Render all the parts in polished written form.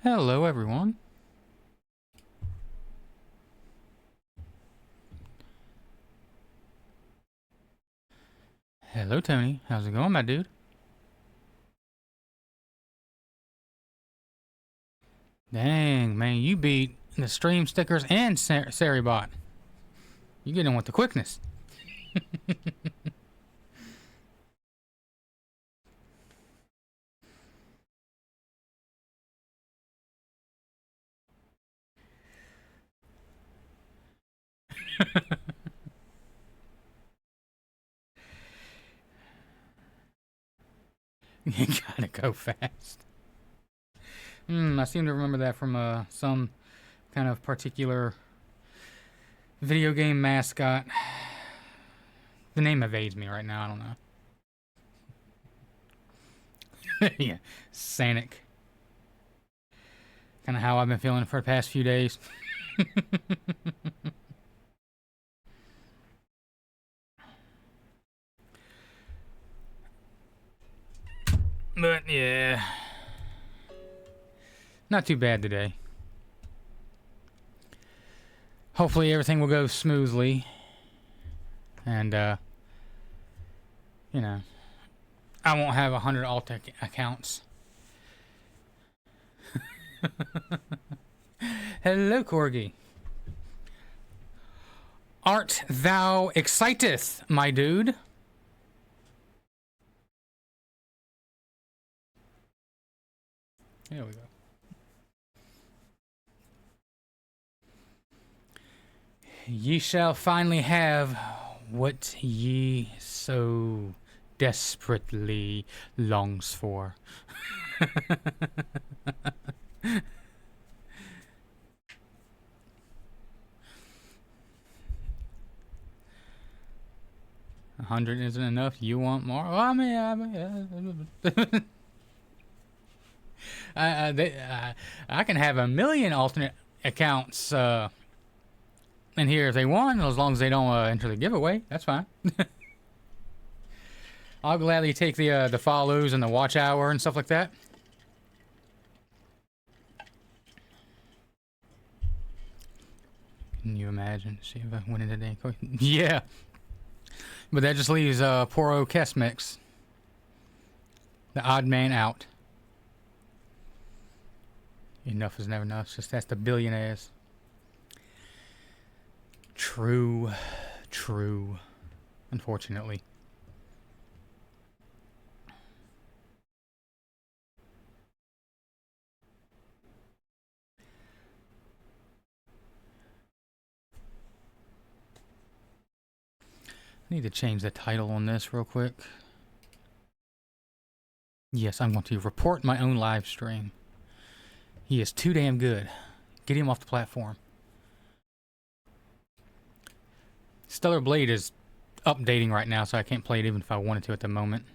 Hello, everyone. Hello, Tony. How's it going, my dude? Dang, man, you beat the stream stickers and Saribot. You get in with the quickness. You gotta go fast. I seem to remember that from some kind of particular video game mascot. The name evades me right now. I don't know. Yeah, Sanic. Kind of how I've been feeling for the past few days. But yeah, not too bad today. Hopefully everything will go smoothly. And, you know, I won't have 100 alt accounts. Hello, Corgi. Art thou exciteth, my dude? There we go. Ye shall finally have what ye so desperately longs for. $100 isn't enough. You want more? Well, I can have 1,000,000 alternate accounts in here if they want, as long as they don't enter the giveaway. That's fine. I'll gladly take the follows and the watch hour and stuff like that. Can you imagine? See if I win it today. Yeah. But that just leaves poor old Kesmix. The odd man out. Enough is never enough. It's just that's the billionaires. True. True. Unfortunately. I need to change the title on this real quick. Yes, I'm going to report my own live stream. He is too damn good. Get him off the platform. Stellar Blade is updating right now, so I can't play it even if I wanted to at the moment.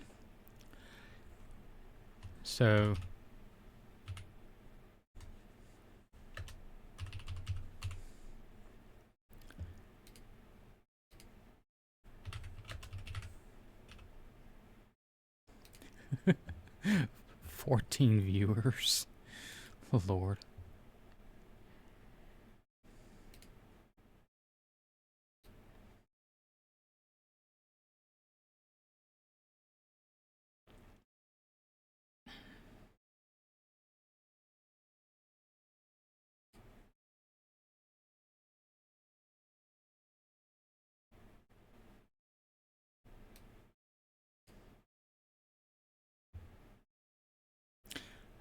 So... $14 viewers. Oh, Lord.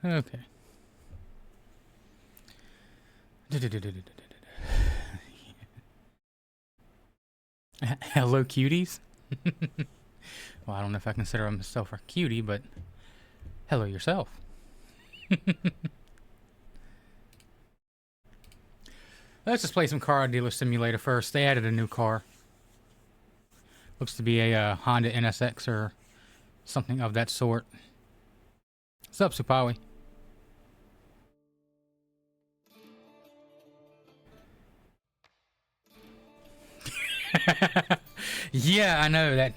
Okay. Hello, cuties. Well, I don't know if I consider myself a cutie, but hello yourself. Let's just play some car dealer simulator first. They added a new car. Looks to be a Honda NSX or something of that sort. What's up, Supawi? Yeah, I know, that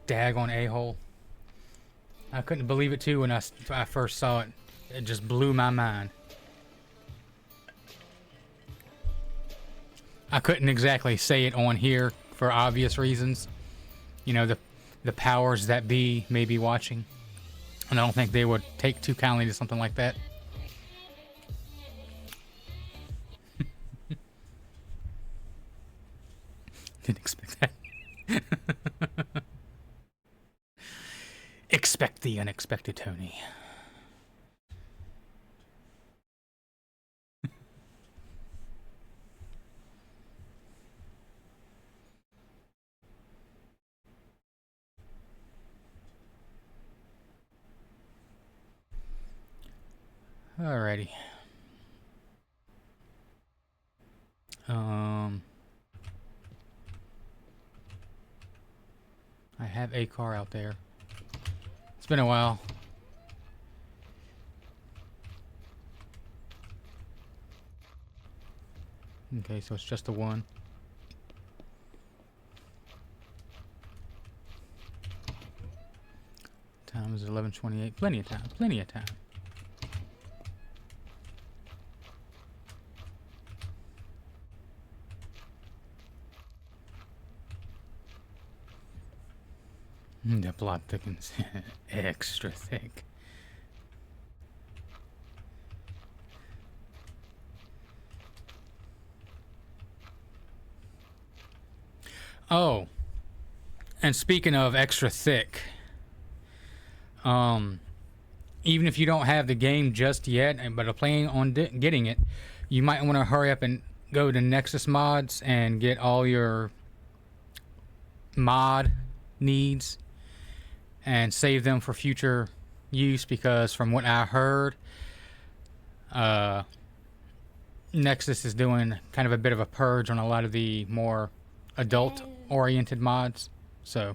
daggone a-hole. I couldn't believe it too when I first saw it. It just blew my mind. I couldn't exactly say it on here for obvious reasons. You know, the powers that be may be watching. And I don't think they would take too kindly to something like that. Didn't expect that. Expect the unexpected, Tony. Alrighty. I have a car out there. It's been a while. Okay, so it's just the one. Time is 11:28. Plenty of time. Plenty of time. The plot thickens. Extra thick. Oh, and speaking of extra thick, even if you don't have the game just yet, but are planning on getting it, you might want to hurry up and go to Nexus Mods and get all your mod needs and save them for future use, because from what I heard, Nexus is doing kind of a bit of a purge on a lot of the more adult oriented mods. So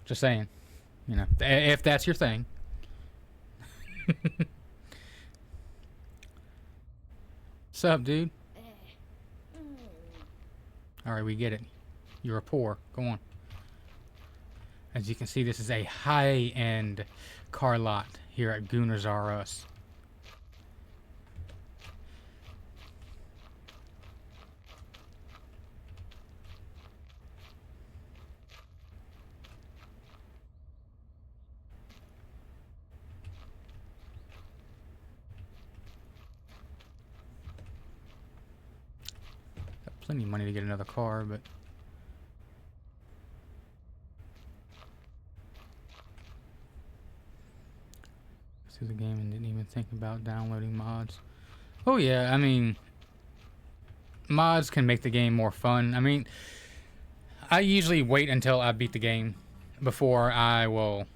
just saying, you know, if that's your thing. What's up, dude? Alright, we get it. You're a poor. Go on. As you can see, this is a high-end car lot here at Gooners R Us. Got plenty of money to get another car, but to the game and didn't even think about downloading mods. Oh yeah, I mean, mods can make the game more fun. I mean, I usually wait until I beat the game before I will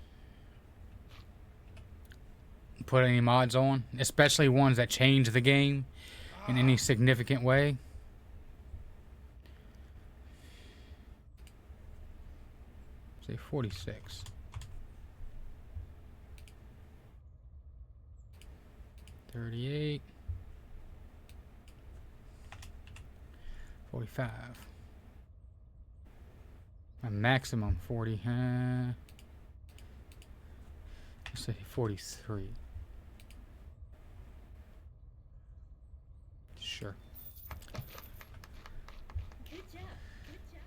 put any mods on, especially ones that change the game in any significant way. Say 46. 38. 45. My maximum 40. Let's say 43. Sure. Good job. Good job.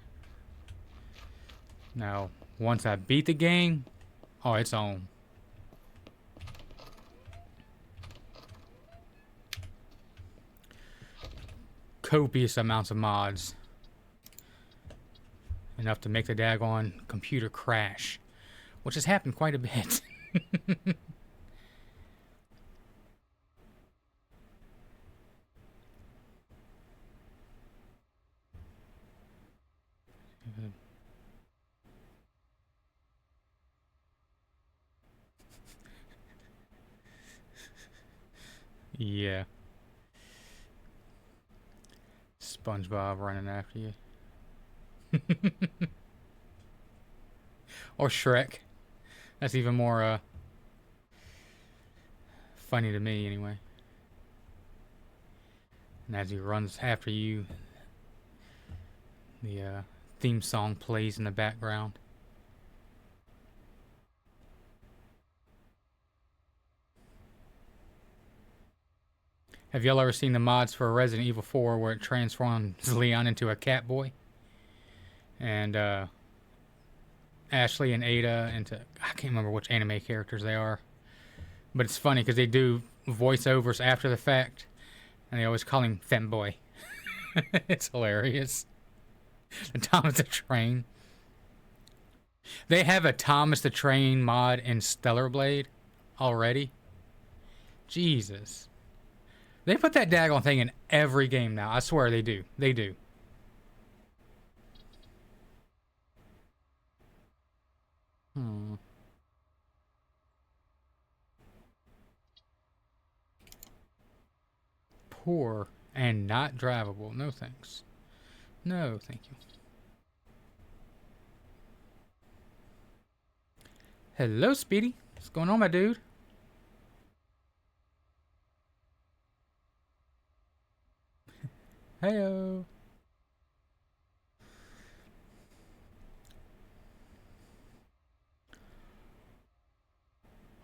Now, once I beat the game, oh, it's on. Copious amounts of mods. Enough to make the daggone computer crash, which has happened quite a bit. Yeah. SpongeBob running after you. Or Shrek. That's even more funny to me anyway. And as he runs after you, the theme song plays in the background. Have y'all ever seen the mods for Resident Evil 4 where it transforms Leon into a cat boy? And Ashley and Ada into, I can't remember which anime characters they are. But it's funny because they do voiceovers after the fact. And they always call him Femboy. It's hilarious. And Thomas the Train. They have a Thomas the Train mod in Stellar Blade already. Jesus. They put that daggone thing in every game now. I swear they do. They do. Poor and not drivable. No thanks. No, thank you. Hello, Speedy. What's going on, my dude? Heyo.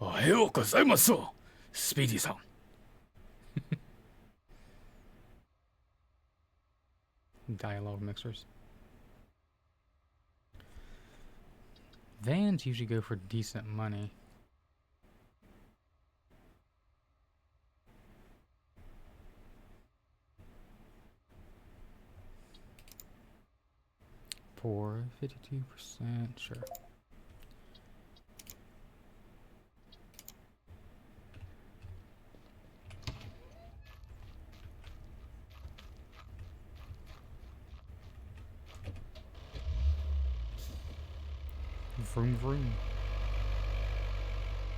Ohayou gozaimasu, Speedy-san. Dialogue mixers. Vans usually go for decent money. For 52%, sure. Vroom vroom.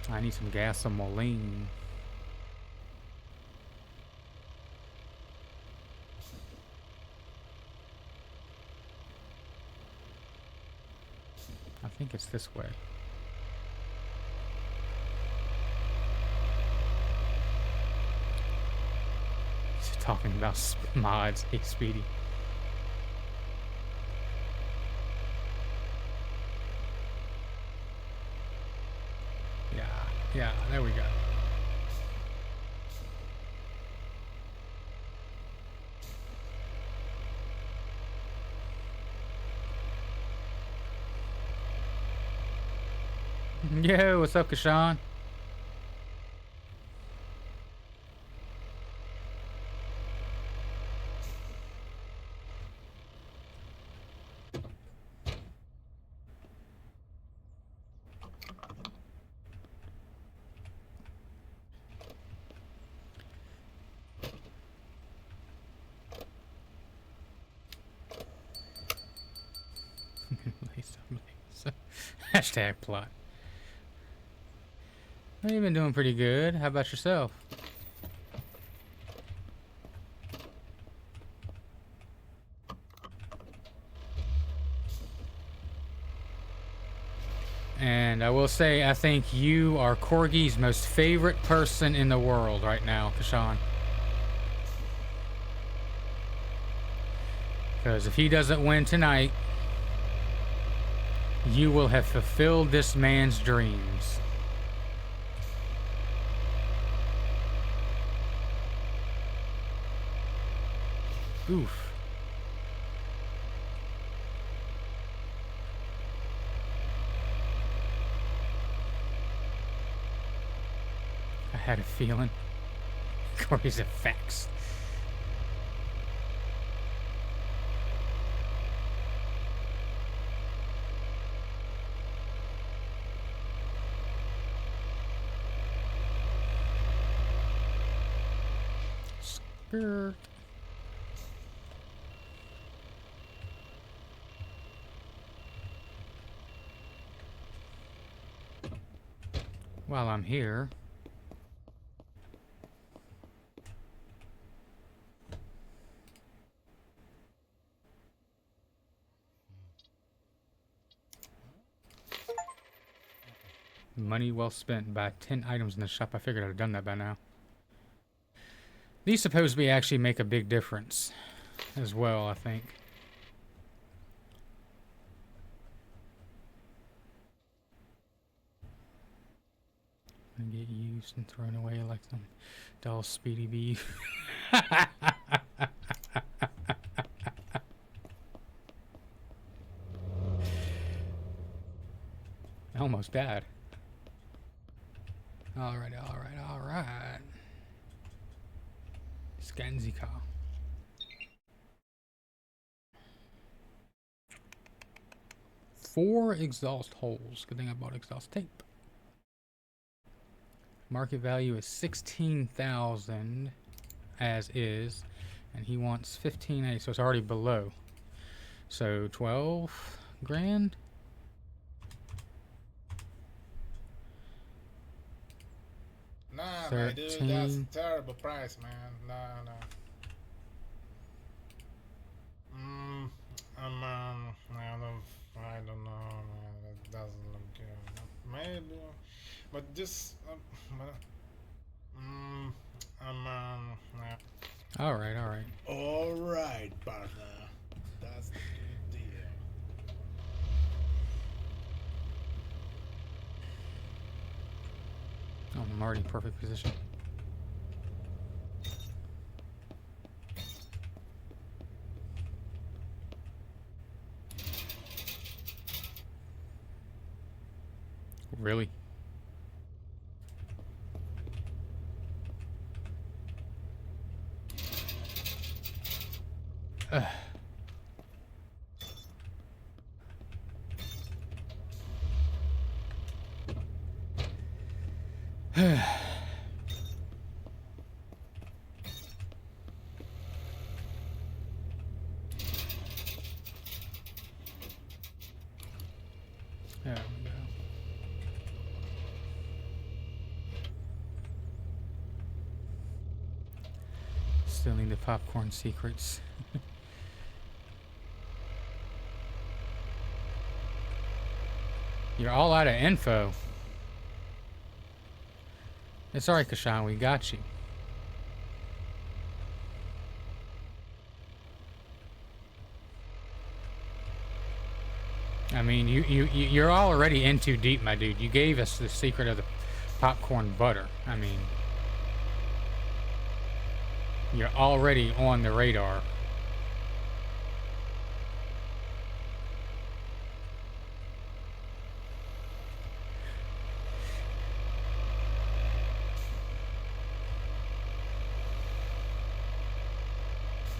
I need some gasoline. I think it's this way. He's talking about mods. Hey, Speedy. Yeah, there we go. Yo, what's up, Kashan? Hashtag plot. Well, you've been doing pretty good. How about yourself? And I will say, I think you are Corgi's most favorite person in the world right now, Kashan. Because if he doesn't win tonight, you will have fulfilled this man's dreams. Oof. I had a feeling. Corey's effects. Skirt. While I'm here, money well spent. Buy 10 items in the shop. I figured I'd have done that by now. These supposedly actually make a big difference as well, I think. Get you. used and thrown away like some dull speedy bee. I almost died. Alright, alright, alright. Scanzika. 4 exhaust holes. Good thing I bought exhaust tape. Market value is 16,000 as is, and he wants 15A, so it's already below. So 12 grand. Nah, my 13. dude, that's a terrible price, man. Nah, nah. I don't know, man. It doesn't look good. Maybe, but this, Alright, alright. Alright, partner. That's the good deal. Oh, I'm already in perfect position. Really? Ugh. There we go. Still need the popcorn secrets. You're all out of info. It's alright, Kashan, we got you. I mean, you're already in too deep, my dude. You gave us the secret of the popcorn butter. I mean, you're already on the radar.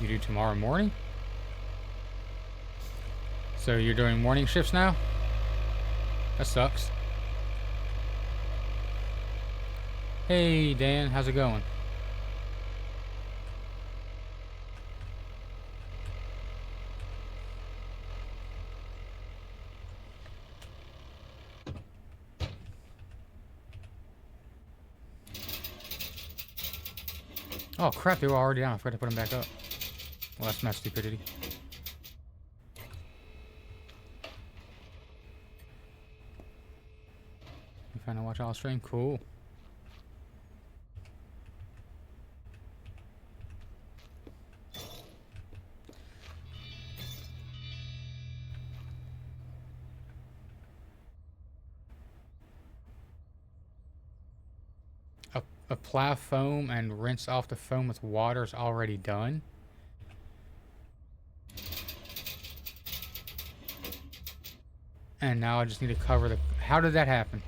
You do tomorrow morning? So you're doing morning shifts now? That sucks. Hey Dan, how's it going? Oh crap, they were already down. I forgot to put them back up. Well, that's my stupidity. You finna watch all stream? Cool. Apply foam and rinse off the foam with water is already done. And now I just need to cover the... How did that happen?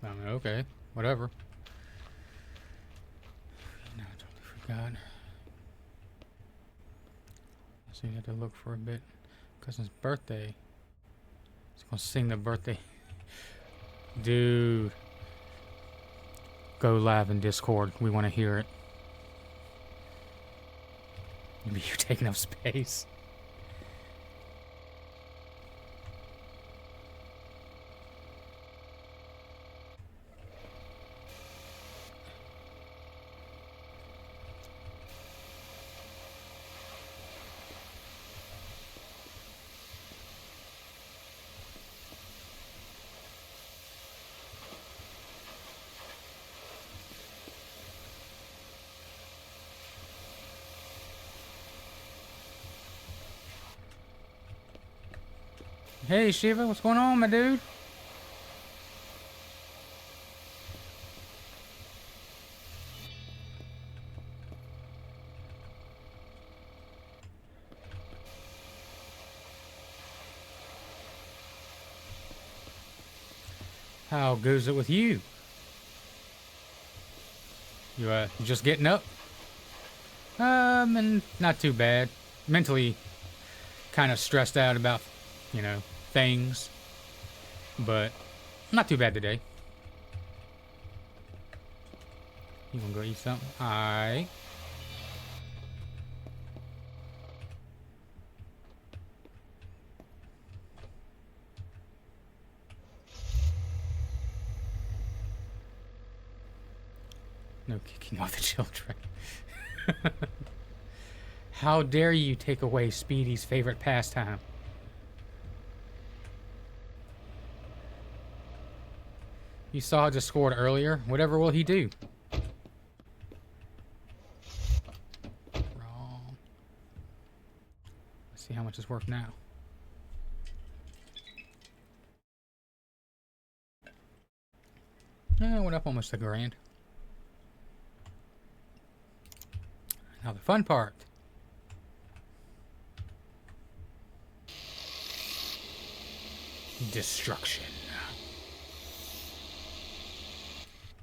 I mean, okay, whatever. No, I totally forgot. So you have to look for a bit. Cousin's birthday. He's gonna sing the birthday. Dude. Go live in Discord. We want to hear it. Maybe you taking up space. Hey Shiva, what's going on, my dude? How goes it with you? You just getting up? And not too bad. Mentally kind of stressed out about, you know, things. But not too bad today. You gonna go eat something? Alright. No kicking off the children. How dare you take away Speedy's favorite pastime? You saw I just scored earlier. Whatever will he do? Wrong. Let's see how much it's worth now. Went up almost $1,000. Now the fun part. Destruction.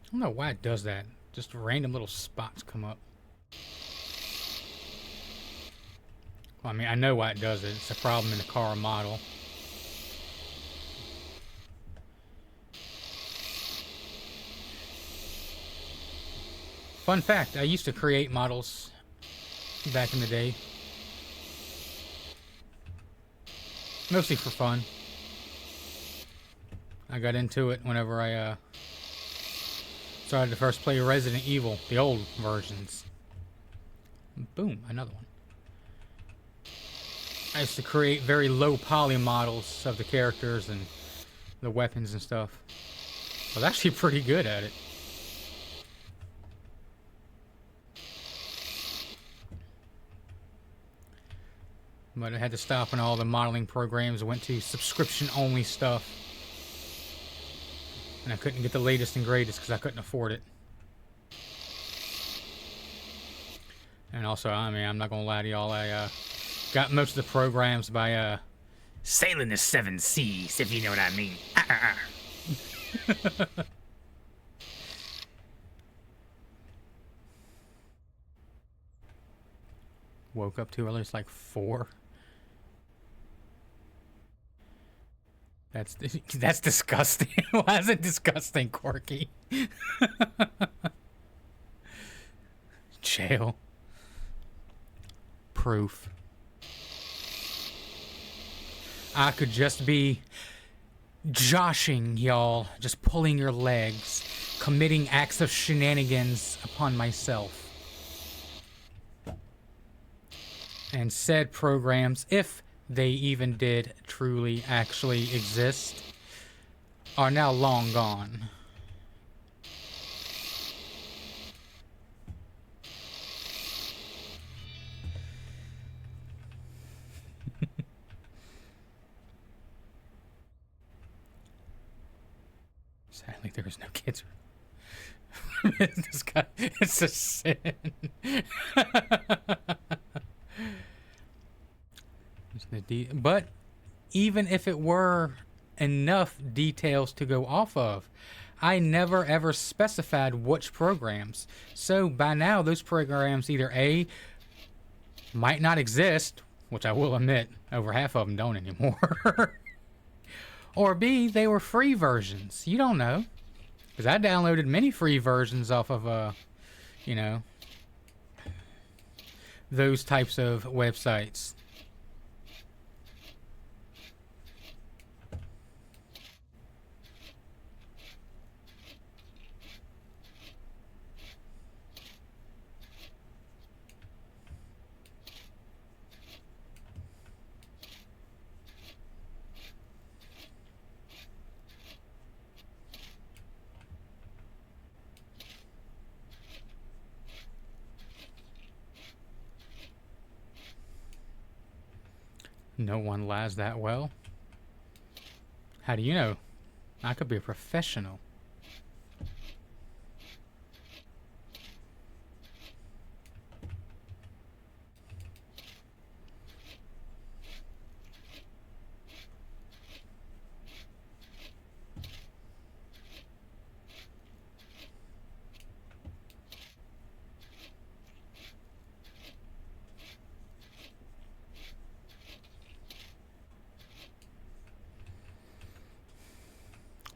I don't know why it does that. Just random little spots come up. Well, I mean, I know why it does it. It's a problem in the car model. Fun fact, I used to create models back in the day. Mostly for fun. I got into it whenever I started to first play Resident Evil, the old versions. Boom, another one. I used to create very low poly models of the characters and the weapons and stuff. I was actually pretty good at it. But I had to stop when all the modeling programs went to subscription-only stuff. And I couldn't get the latest and greatest because I couldn't afford it. And also, I mean, I'm not going to lie to y'all, I got most of the programs by sailing the 7 seas, if you know what I mean. Woke up too early, it's like 4. That's disgusting. Why is it disgusting, Corky? Jail. Proof. I could just be joshing y'all, just pulling your legs, committing acts of shenanigans upon myself. And said programs, if they even did truly actually exist, are now long gone. Sadly, there is no kids. This guy, it's a sin. But even if it were enough details to go off of, I never ever specified which programs. So by now, those programs either A, might not exist, which I will admit, over half of them don't anymore, or B, they were free versions. You don't know. Because I downloaded many free versions off of, you know, those types of websites. No one lies that well. How do you know? I could be a professional.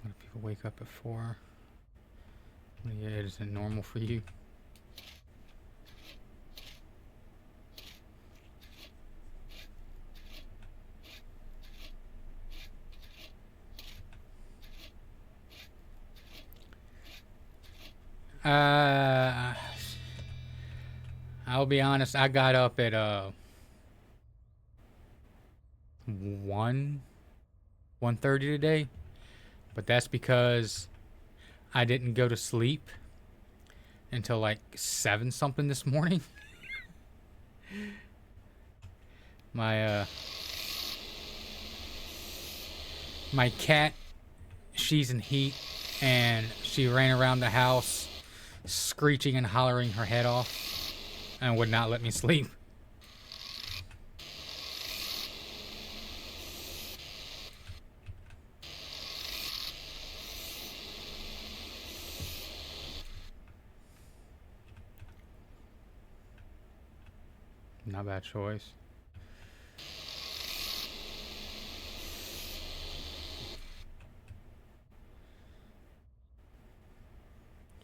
What do people wake up at 4? Yeah, it isn't normal for you. I'll be honest, I got up at 1:30 today, but that's because I didn't go to sleep until like 7 something this morning. My my cat, she's in heat, and she ran around the house screeching and hollering her head off and would not let me sleep. Not a bad choice.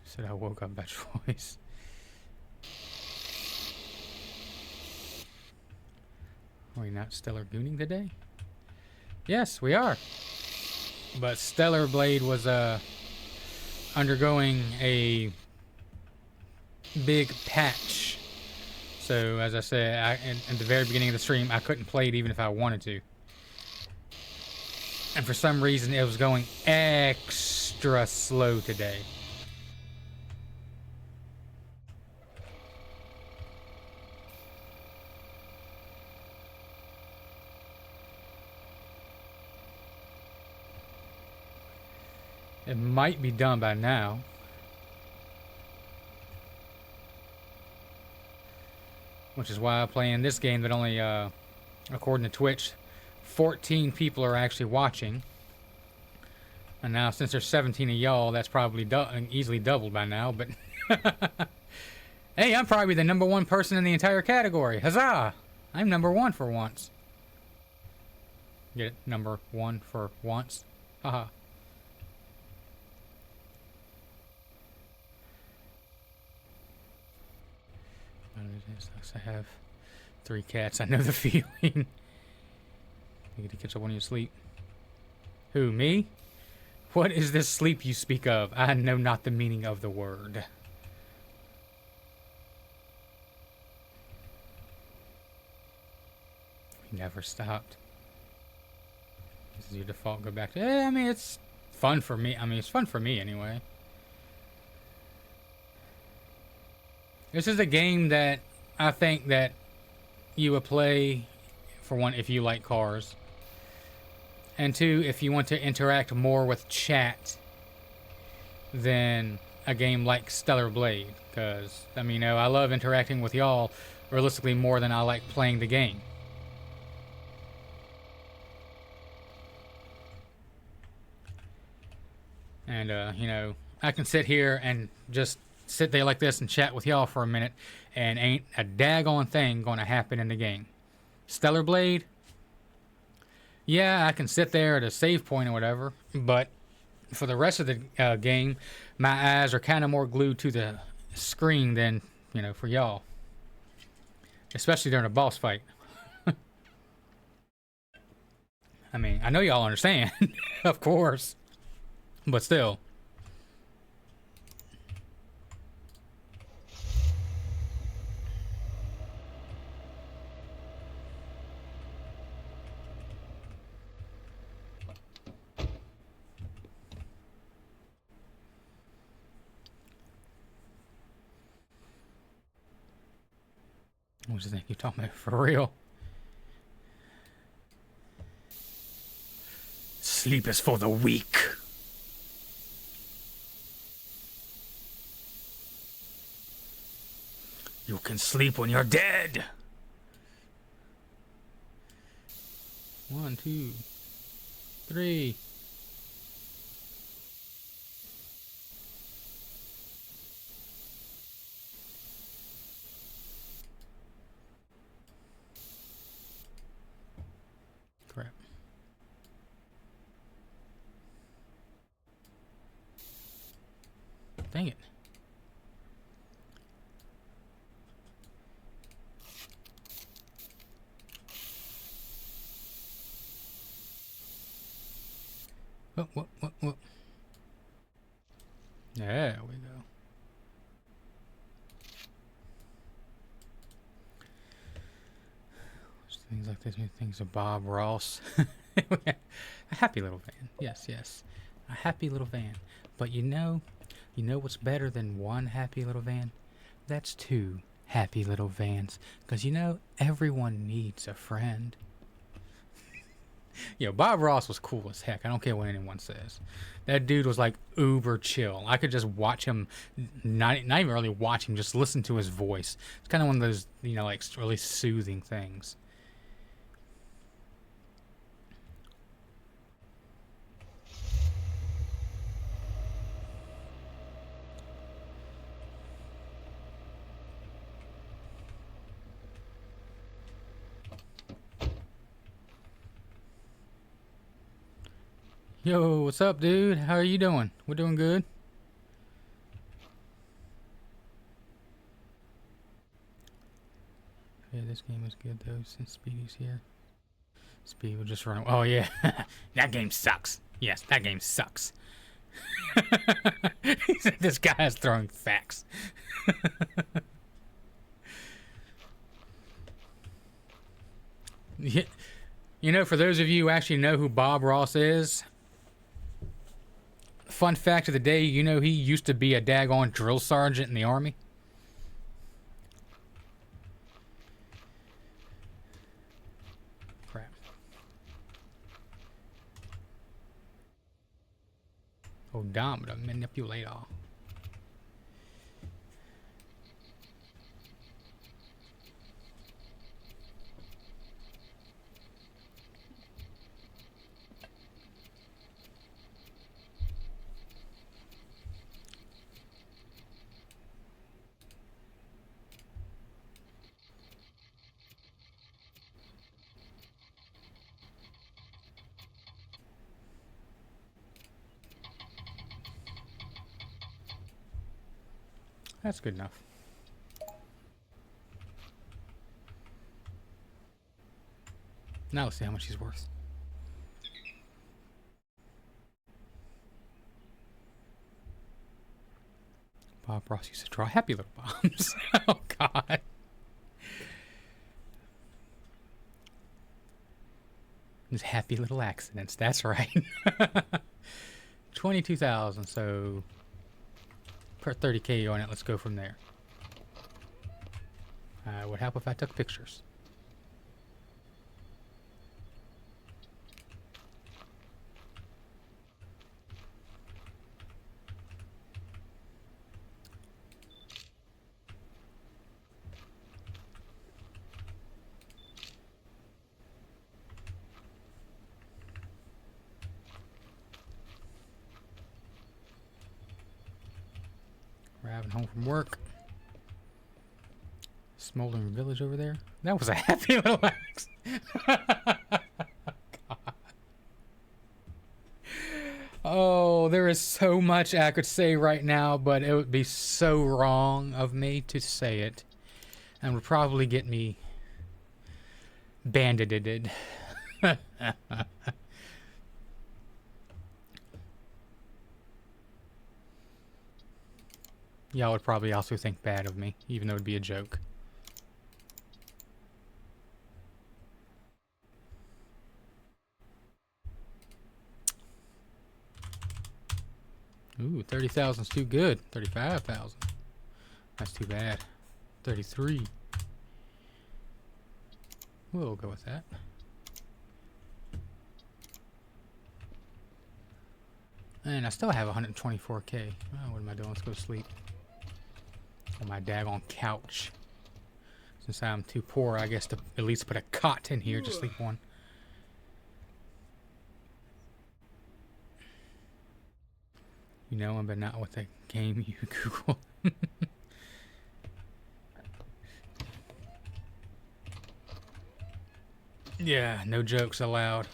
Said I woke up by choice. Are we not Stellar Gooning today? Yes, we are. But Stellar Blade was undergoing a big patch. So as I said, at the very beginning of the stream, I couldn't play it even if I wanted to. And for some reason, it was going extra slow today. It might be done by now. Which is why I'm playing this game that only, according to Twitch, 14 people are actually watching. And now, since there's 17 of y'all, that's probably easily doubled by now, but... Hey, I'm probably the #1 person in the entire category. Huzzah! I'm #1 for once. Get it? #1 for once? Haha. I have 3 cats. I know the feeling. You get to catch up on your sleep. Who, me? What is this sleep you speak of? I know not the meaning of the word. We never stopped. This is your default. Go back to... I mean, it's fun for me. I mean, it's fun for me anyway. This is a game that I think that you would play, for one, if you like cars. And 2, if you want to interact more with chat than a game like Stellar Blade. Because, I mean, I love interacting with y'all realistically more than I like playing the game. And, I can sit here and just sit there like this and chat with y'all for a minute, and ain't a daggone thing going to happen in the game. Stellar Blade, yeah, I can sit there at a save point or whatever, but for the rest of the game, my eyes are kind of more glued to the screen than, for y'all. Especially during a boss fight. I mean, I know y'all understand, of course, but still. What do you think you're talking about? For real? Sleep is for the weak. You can sleep when you're dead. 1, 2, 3. Crap. Dang it. What? There we go. Things like this, things of Bob Ross. A happy little van. Yes, yes. A happy little van. But you know what's better than one happy little van? That's 2 happy little vans. Because everyone needs a friend. Bob Ross was cool as heck. I don't care what anyone says. That dude was like uber chill. I could just watch him, not even really watch him, just listen to his voice. It's kind of one of those, like really soothing things. Yo, what's up, dude? How are you doing? We're doing good. Yeah, this game is good though, since Speedy's here. Speedy will just run. Oh yeah, that game sucks. Yes, that game sucks. He said this guy is throwing facts. Yeah, for those of you who actually know who Bob Ross is, fun fact of the day, he used to be a daggone drill sergeant in the Army. Crap. Odometer manipulator. That's good enough. Now let's see how much he's worth. Bob Ross used to draw happy little bombs. Oh, God. These happy little accidents. That's right. 22,000, so per 30K on it. Let's go from there. Would help if I took pictures. Driving home from work. Smoldering village over there. That was a happy little accident. Oh, there is so much I could say right now, but it would be so wrong of me to say it, and would probably get me bandited. Y'all would probably also think bad of me, even though it'd be a joke. Ooh, 30,000's too good. 35,000. That's too bad. 33. We'll go with that. And I still have 124k. Oh, what am I doing? Let's go to sleep. On my daggone couch. Since I'm too poor, I guess to at least put a cot in here to sleep on. You know him, but not with the game you Google. Yeah, no jokes allowed.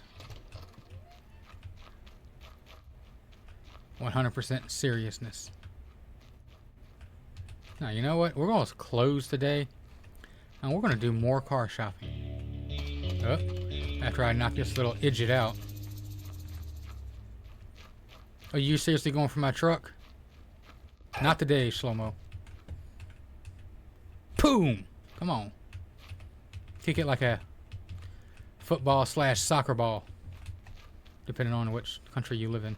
100% seriousness. Now, you know what? We're going to close today. And we're going to do more car shopping. Oh, after I knock this little idiot out. Are you seriously going for my truck? Not today, Shlomo. Boom! Come on. Kick it like a football / soccer ball. Depending on which country you live in.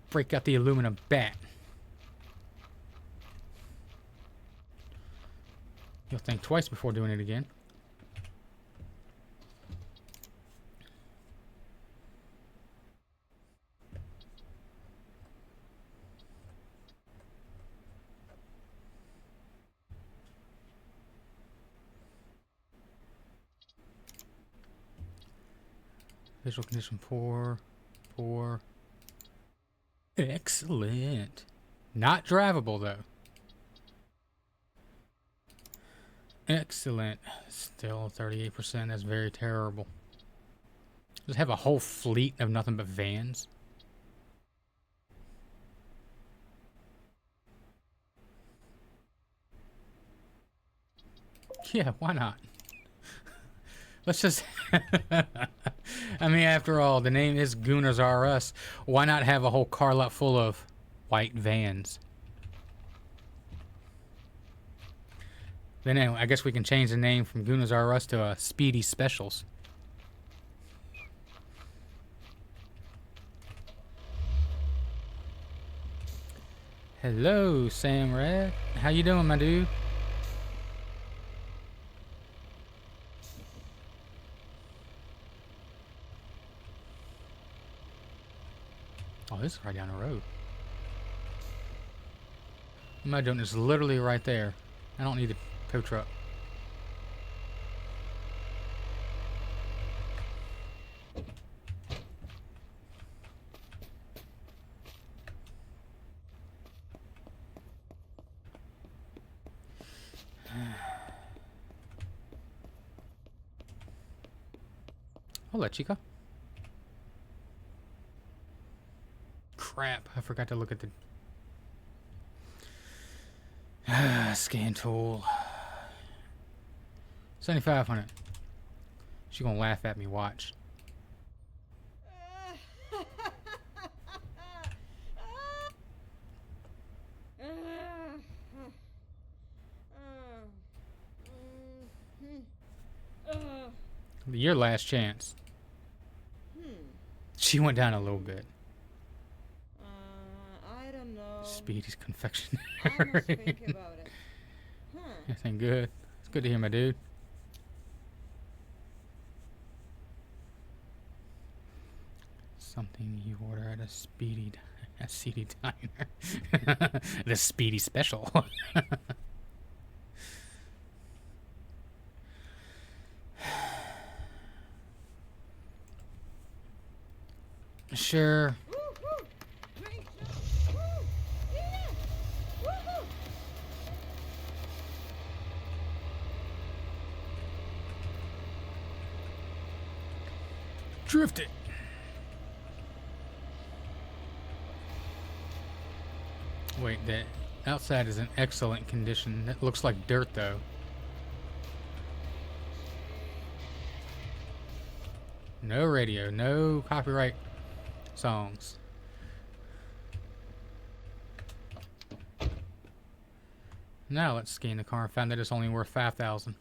Break out the aluminum bat. You'll think twice before doing it again. Visual condition poor. Poor. Excellent. Not drivable though. Excellent. Still 38%. That's very terrible. Just have a whole fleet of nothing but vans. Yeah, why not? Let's just... I mean, after all, the name is Gooners R Us. Why not have a whole car lot full of white vans? Then anyway, I guess we can change the name from Gooners R Us to Speedy Specials. Hello, Sam Red. How you doing, my dude? Oh, this is right down the road. What am I doing? It's literally right there. I don't need a tow truck. Hola, chica. Crap, I forgot to look at the scan tool. 7,500. She gonna laugh at me, watch. Your last chance. She went down a little bit. I don't know. Speedy's confectionery. I must think about it. Everything good? It's good to hear, my dude. Something you order at a Speedy diner. The Speedy special. Sure. Drift it. Wait, the outside is in excellent condition. It looks like dirt though. No radio, no copyright songs. Now let's scan the car and found that it's only worth 5,000.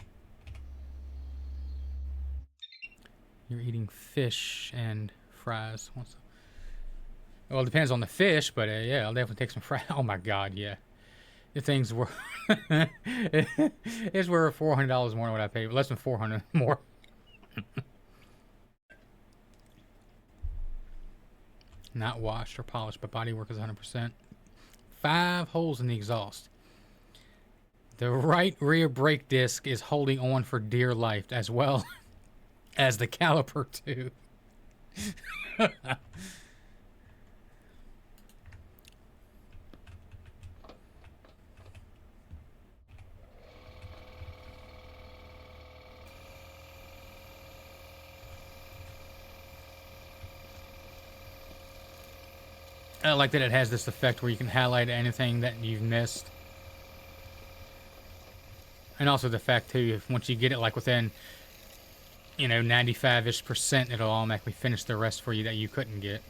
You're eating fish and fries. Well, it depends on the fish, but yeah, I'll definitely take some fries. Oh my god, yeah. The thing's worth... it's worth $400 more than what I paid. Less than 400 more. Not washed or polished, but bodywork is 100%. 5 holes in the exhaust. The right rear brake disc is holding on for dear life, as well as the caliper too. I like that it has this effect where you can highlight anything that you've missed. And also the fact too, if once you get it like within, 95-ish%, it'll automatically finish the rest for you that you couldn't get.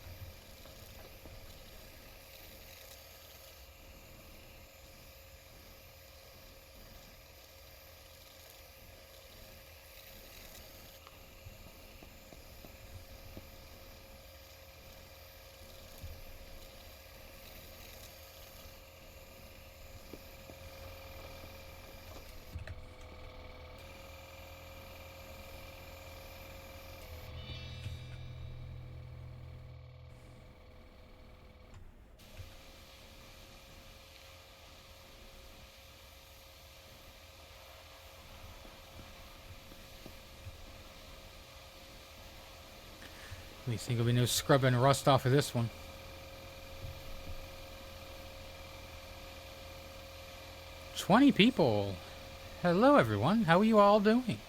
At least there'll be no scrubbing rust off of this one. "20 people. Hello, everyone. How are you all doing?"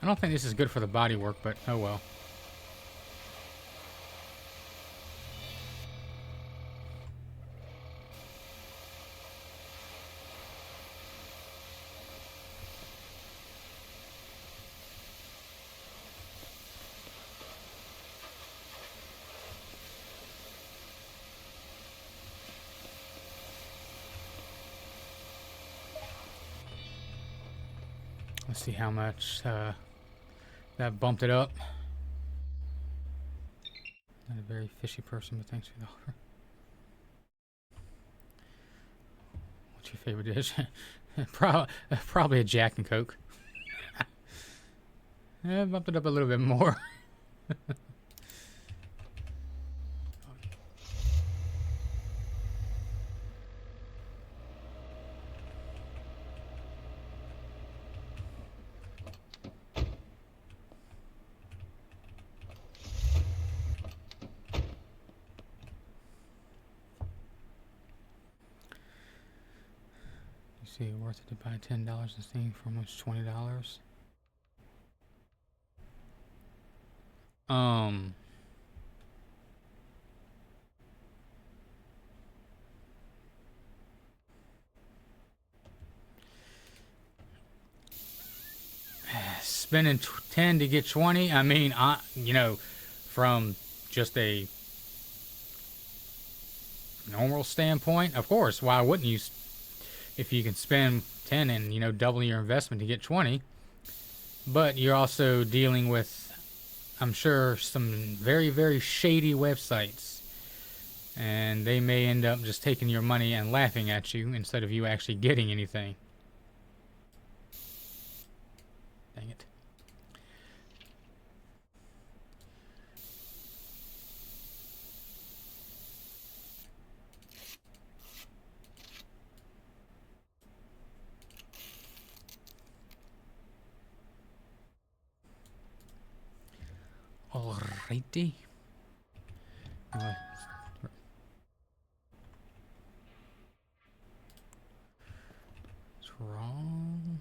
I don't think this is good for the bodywork, but oh well. Let's see how much that bumped it up. Not a very fishy person, but thanks for the offer. What's your favorite dish? Probably a Jack and Coke. Bumped it up a little bit more. See, worth it to buy $10 this thing for almost $20. Spending 10 to get 20. I mean, from just a normal standpoint, of course, why wouldn't you? If you can spend 10 and double your investment to get 20, but you're also dealing with, I'm sure, some very, very shady websites, and they may end up just taking your money and laughing at you instead of you actually getting anything. Dang it. Alrighty. What's wrong?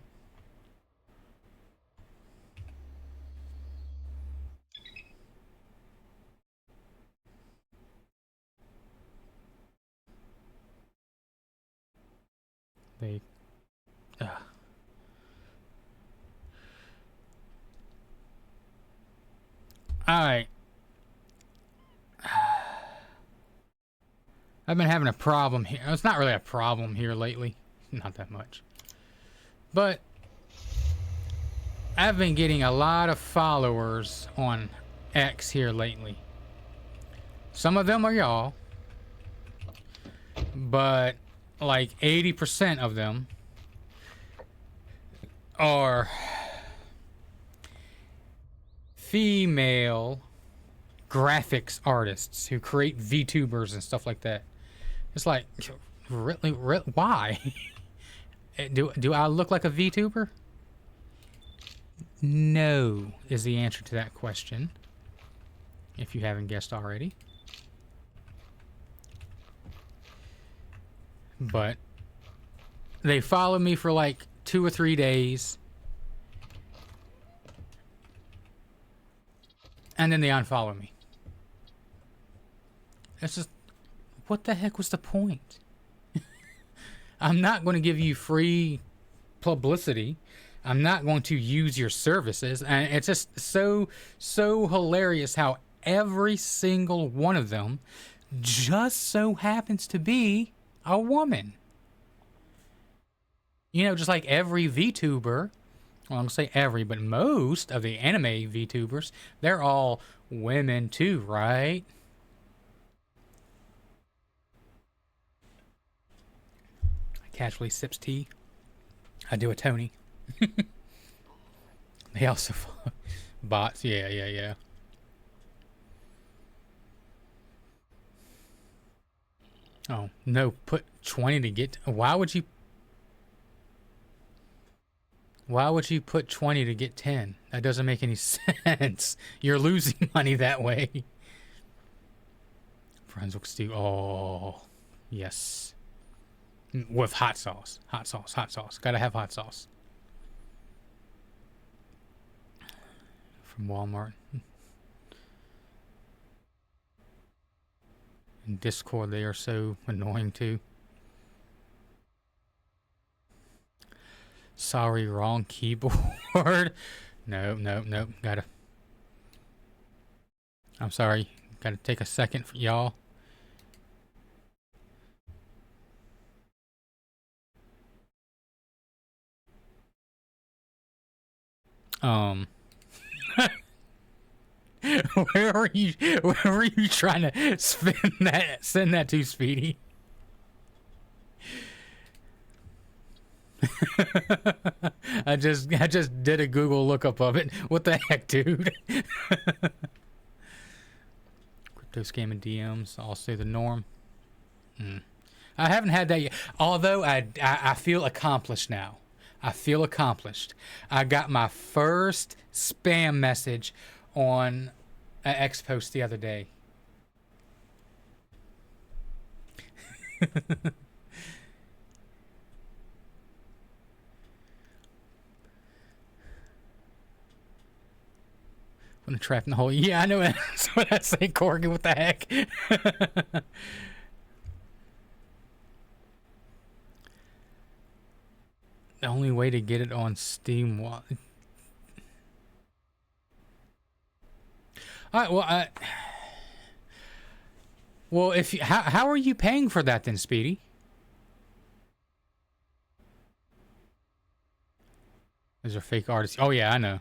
They... Alright. I've been having a problem here. It's not really a problem here lately. Not that much. But I've been getting a lot of followers on X here lately. Some of them are y'all. But like 80% of them are female graphics artists who create VTubers and stuff like that. It's like, really, why? Do I look like a VTuber? No, is the answer to that question. If you haven't guessed already. But they follow me for like 2 or 3 days. And then they unfollow me. It's just, what the heck was the point? I'm not going to give you free publicity. I'm not going to use your services. And it's just so hilarious how every single one of them just so happens to be a woman. You know, just like every VTuber, well, I'm going to say every, but most of the anime VTubers, they're all women too, right? Casually sips tea. I do a Tony. They also bots. Yeah. Oh no! Put 20 to get. Why would you put 20 to get 10? That doesn't make any sense. You're losing money that way. Friends with stew. Oh, yes. With hot sauce. Hot sauce. Gotta have hot sauce. From Walmart. In Discord, they are so annoying too. Sorry, wrong keyboard. No. Gotta. I'm sorry. Gotta take a second for y'all. Where were you trying to send that to, Speedy? I just did a Google lookup of it. What the heck, dude? Crypto scamming DMs, also the norm. I haven't had that yet. Although I feel accomplished now. I feel accomplished. I got my first spam message on an X post the other day. When trapped in the hole. Yeah, I know. That's what I say, Corgan. What the heck? The only way to get it on Steam Wallet. All right. Well, if you, how are you paying for that then, Speedy? Those are fake artists. Oh yeah, I know.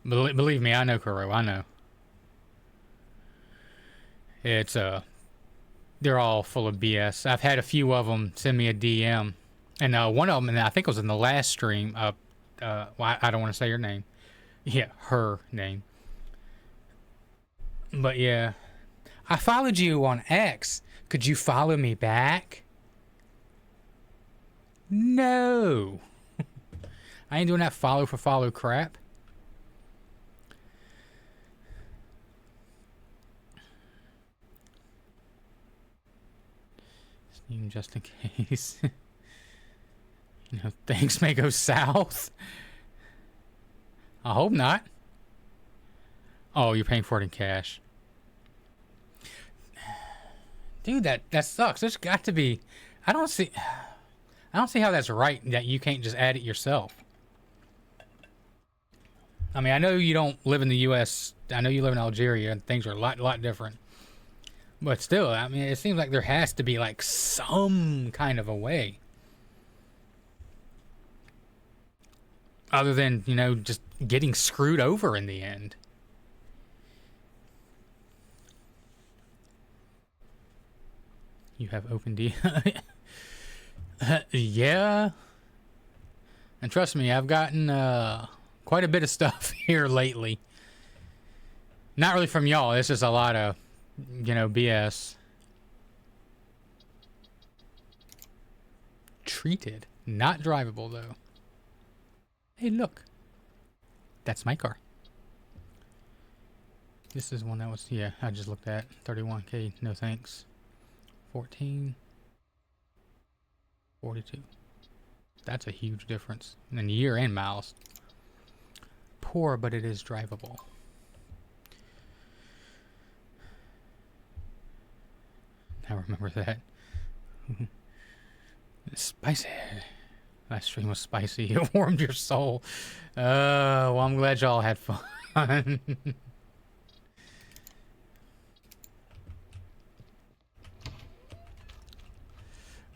Believe me, I know, Kuro. I know. It's they're all full of BS. I've had a few of them send me a DM. And one of them, and I think it was in the last stream, well, I don't want to say her name. Yeah, her name. But yeah. I followed you on X. Could you follow me back? No. I ain't doing that follow for follow crap. Steam just in case. You know, things may go south. I hope not. Oh, you're paying for it in cash. Dude, that sucks. There's got to be... I don't see... I don't see how that's right that you can't just add it yourself. I mean, I know you don't live in the U.S. I know you live in Algeria, and things are a lot different. But still, I mean, it seems like there has to be like some kind of a way, other than, you know, just getting screwed over in the end. You have OpenD. Yeah. And trust me, I've gotten quite a bit of stuff here lately. Not really from y'all. It's just a lot of, you know, BS. Treated. Not drivable, though. Hey, look. That's my car. This is one that was, yeah, I just looked at. 31K, no thanks. 14. 42. That's a huge difference in year and miles. Poor, but it is drivable. I remember that. Spicy. That stream was spicy. It warmed your soul. Well, I'm glad y'all had fun.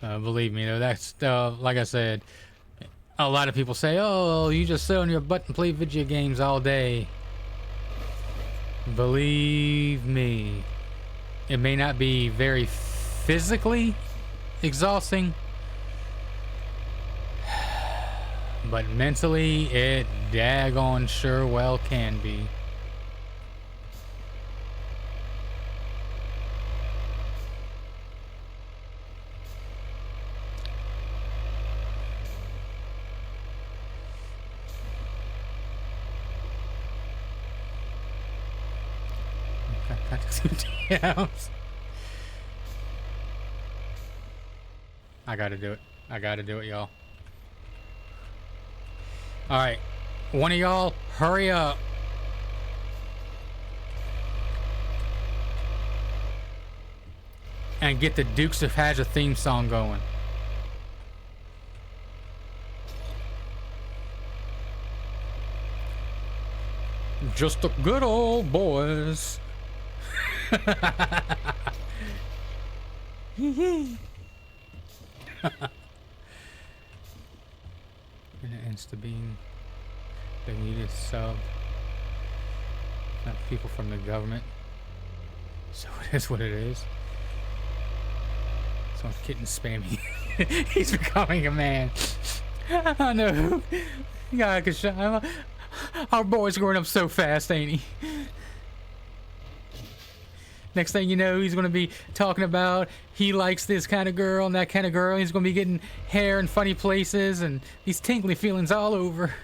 Believe me, though, that's like I said. A lot of people say, "Oh, you just sit on your butt and play video games all day." Believe me, it may not be very physically exhausting, but mentally, it daggone sure well can be. I gotta do it. I gotta do it, y'all. Alright. One of y'all, hurry up. And get the Dukes of Hazzard theme song going. Just the good old boys. And it ends to being they needed sub. Not people from the government. So it is what it is. So I'm getting spammy. He's becoming a man. I know. God, cause our boy's growing up so fast, ain't he? Next thing you know, he's going to be talking about he likes this kind of girl and that kind of girl. He's going to be getting hair in funny places and these tingly feelings all over.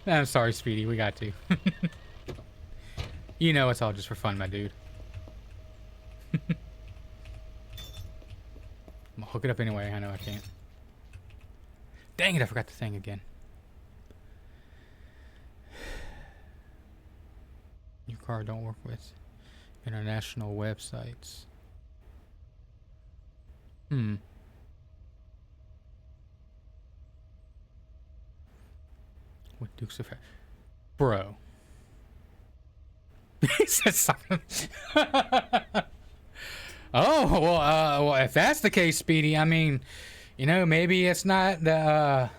I'm sorry, Speedy. We got to. You know it's all just for fun, my dude. I'm going to hook it up anyway. I know I can't. Dang it, I forgot the thing again. Your car don't work with international websites. What Dukes of Hazzard? Bro. He said something. Oh, well, if that's the case, Speedy, I mean, you know, maybe it's not the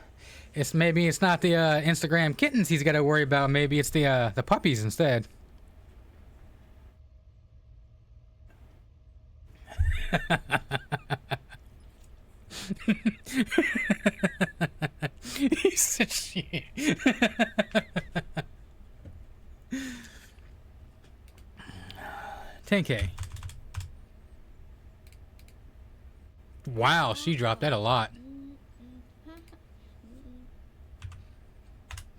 Instagram kittens he's got to worry about. Maybe it's the puppies instead. He said shit. 10K. Wow, she dropped that a lot.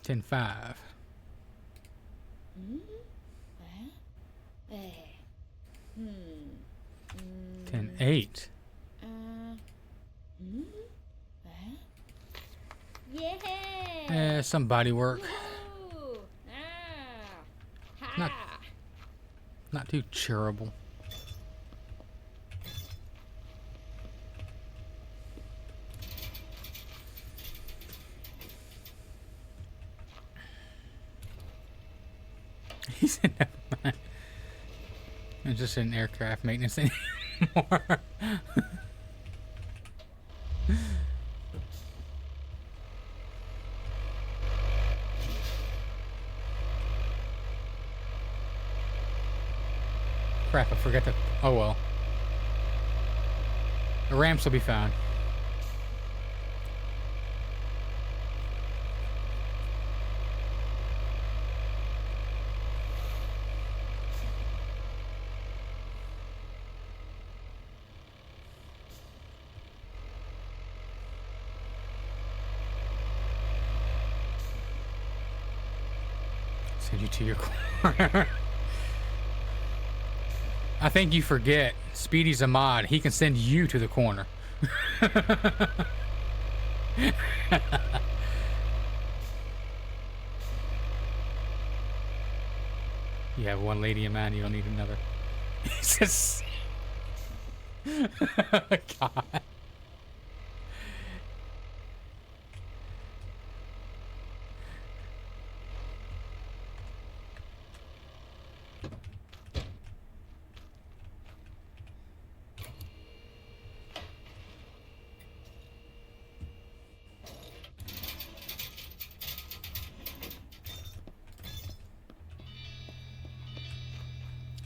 10.5. 10.8. Yeah. Some body work. Not too charitable. He said, never mind. I'm just in aircraft maintenance anymore. Crap, I forgot to... Oh well. The ramps will be found. Send you to your corner. I think you forget. Speedy's a mod. He can send you to the corner. You have one lady in mind, you don't need another. He says... God.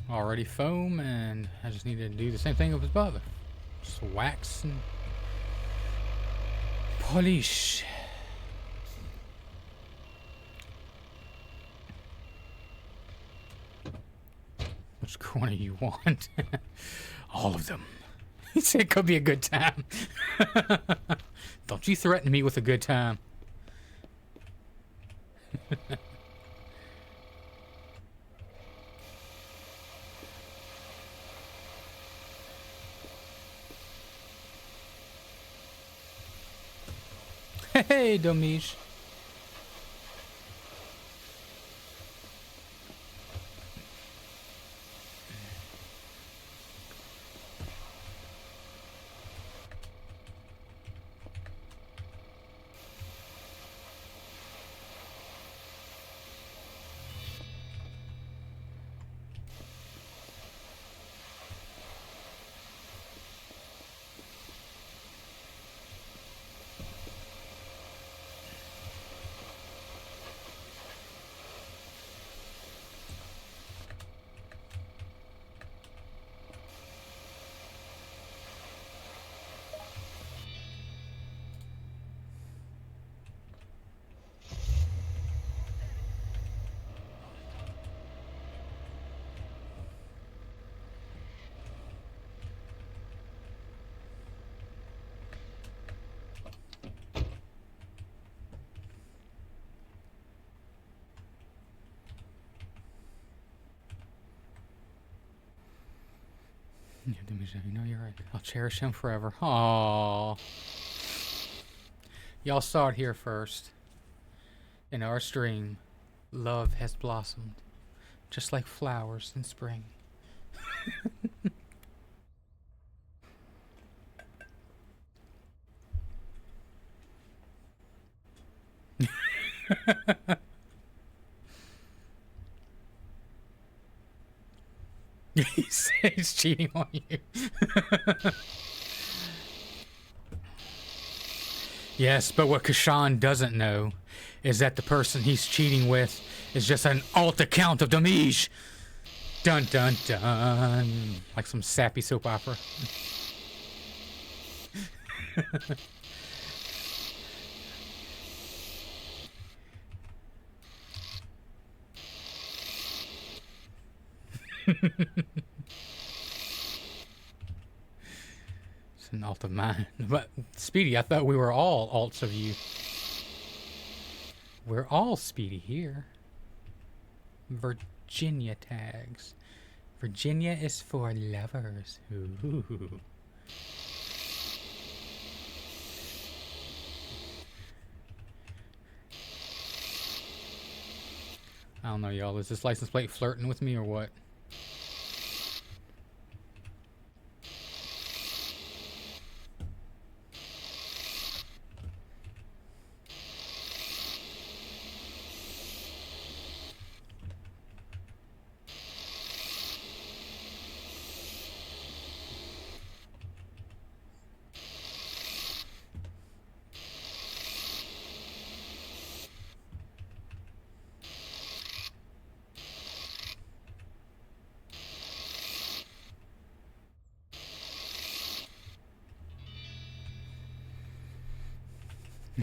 Already foam, and I just need to do the same thing with his brother. Just wax and polish. Which corner you want? All of them. He said it could be a good time. Don't you threaten me with a good time. Hey, Domish. Yeah, Demisha, you know you're right. I'll cherish him forever. Aww. Y'all saw it here first. In our stream, love has blossomed, just like flowers in spring. He says he's cheating on you. Yes, but what Kashan doesn't know is that the person he's cheating with is just an alt account of Damage. Dun dun dun. Like some sappy soap opera. It's an alt of mine. But, Speedy, I thought we were all alts of you. We're all Speedy here. Virginia tags. Virginia is for lovers. Ooh. I don't know, y'all. Is this license plate flirting with me or what?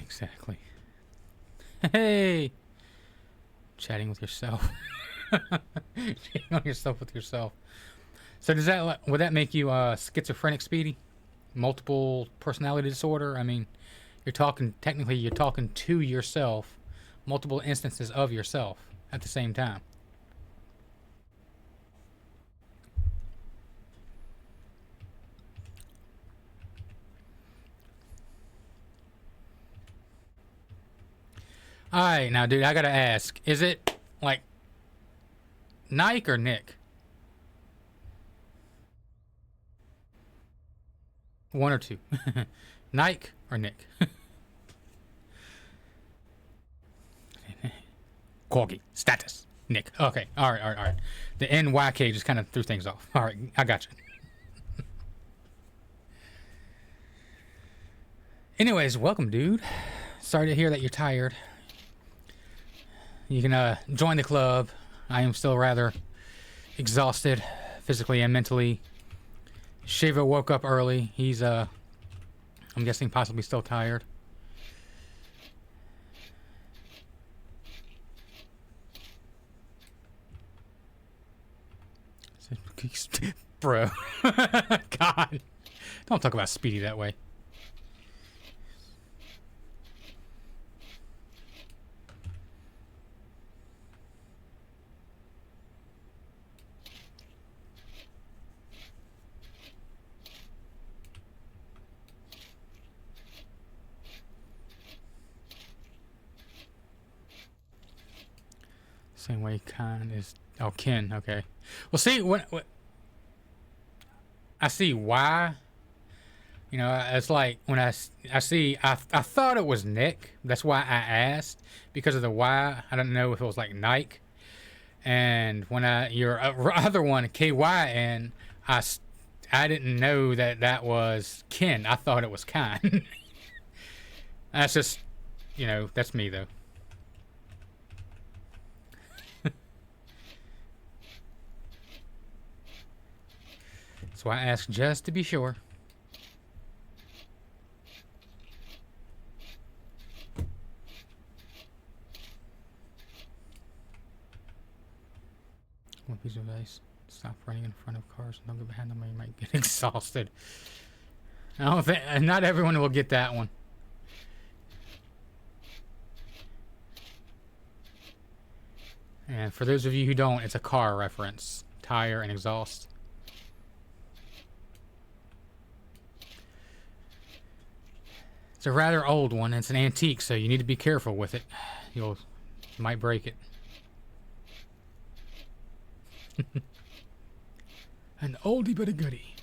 Exactly. Hey! Chatting with yourself. Chatting on yourself with yourself. So does that, would that make you schizophrenic, Speedy? Multiple personality disorder? I mean, you're talking, technically you're talking to yourself, multiple instances of yourself at the same time. Alright, now dude, I gotta ask, is it like Nike or Nick? One or two. Nike or Nick? Corgi. Status. Nick. Okay. Alright. The NYK just kind of threw things off. Alright, I got you. Anyways, welcome, dude. Sorry to hear that you're tired. You can join the club. I am still rather exhausted, physically and mentally. Shiva woke up early. He's, I'm guessing possibly still tired. Bro. God. Don't talk about Speedy that way. Same way Khan is... Oh, Ken. Okay. Well, see, what I see why. You know, it's like when I see... I thought it was Nick. That's why I asked. Because of the Y. I don't know if it was like Nike. And when your other one, KYN, I didn't know that was Ken. I thought it was Khan. That's just... You know, that's me, though. So I asked just to be sure. One piece of advice: stop running in front of cars and don't get behind them or you might get exhausted. I don't think not everyone will get that one. And for those of you who don't, it's a car reference. Tire and exhaust. It's a rather old one. It's an antique, so you need to be careful with it. You might break it. An oldie but a goodie.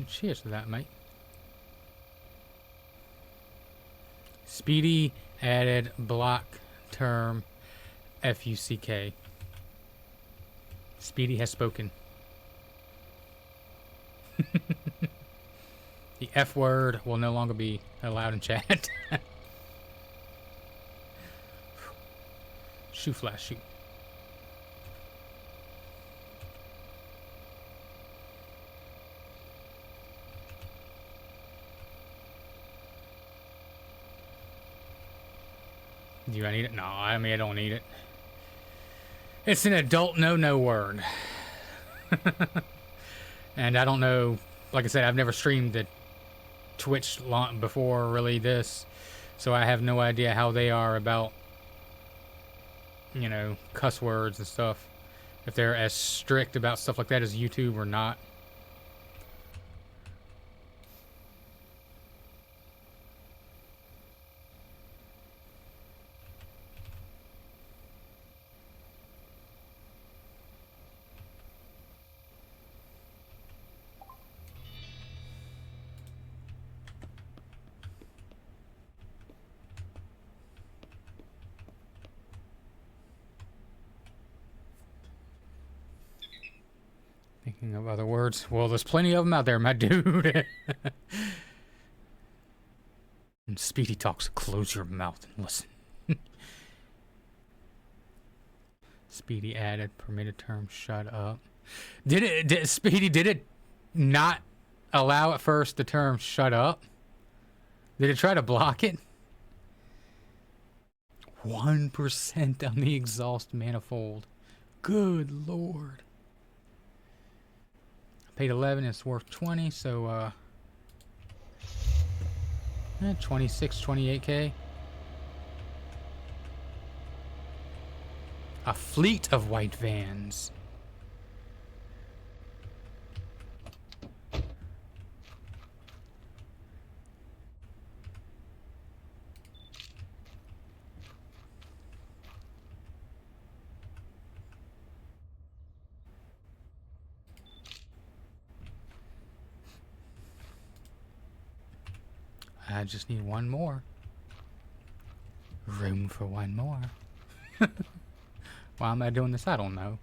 Cheers to that, mate. Speedy added block term FUCK. Speedy has spoken. The F word will no longer be allowed in chat. Shoot flash, shoot. Do I need it? No, I mean, I don't need it. It's an adult no word. And I don't know, like I said, I've never streamed the Twitch before, really, this. So I have no idea how they are about you know, cuss words and stuff. If they're as strict about stuff like that as YouTube or not. Thinking of other words. Well, there's plenty of them out there, my dude. And Speedy talks, close your mouth and listen. Speedy added permitted term, shut up. Speedy, did it not allow at first the term shut up? Did it try to block it? 1% on the exhaust manifold. Good lord. I paid 11, it's worth 20, so 26, 28K. A fleet of white vans. I just need one more. Room for one more. Why am I doing this? I don't know.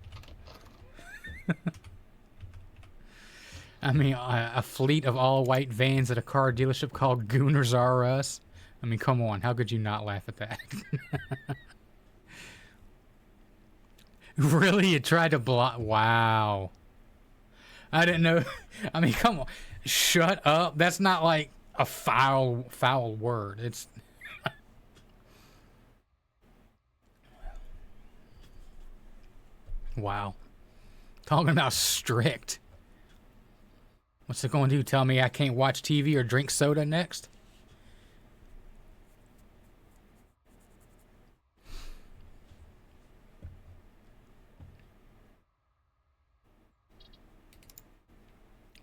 I mean, a fleet of all white vans at a car dealership called Gooners R Us. I mean, come on. How could you not laugh at that? Really? You tried to block? Wow. I didn't know. I mean, come on. Shut up. That's not like a foul word. It's... Wow. Talking about strict. What's it going to do? Tell me I can't watch TV or drink soda next?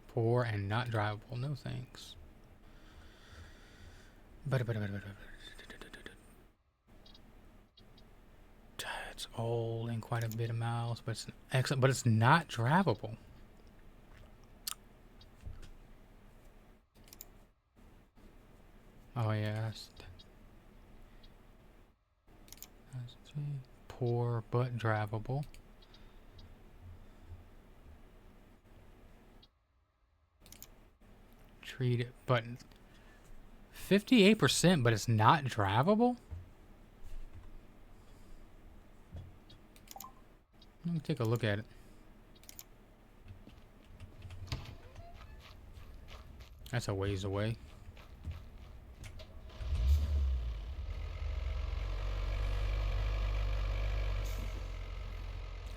Poor and not drivable. No thanks. It's old and quite a bit of miles, but it's excellent. But it's not drivable. Oh yeah, that's poor but drivable. Treat it, but 58%, but it's not drivable. Let me take a look at it. That's a ways away.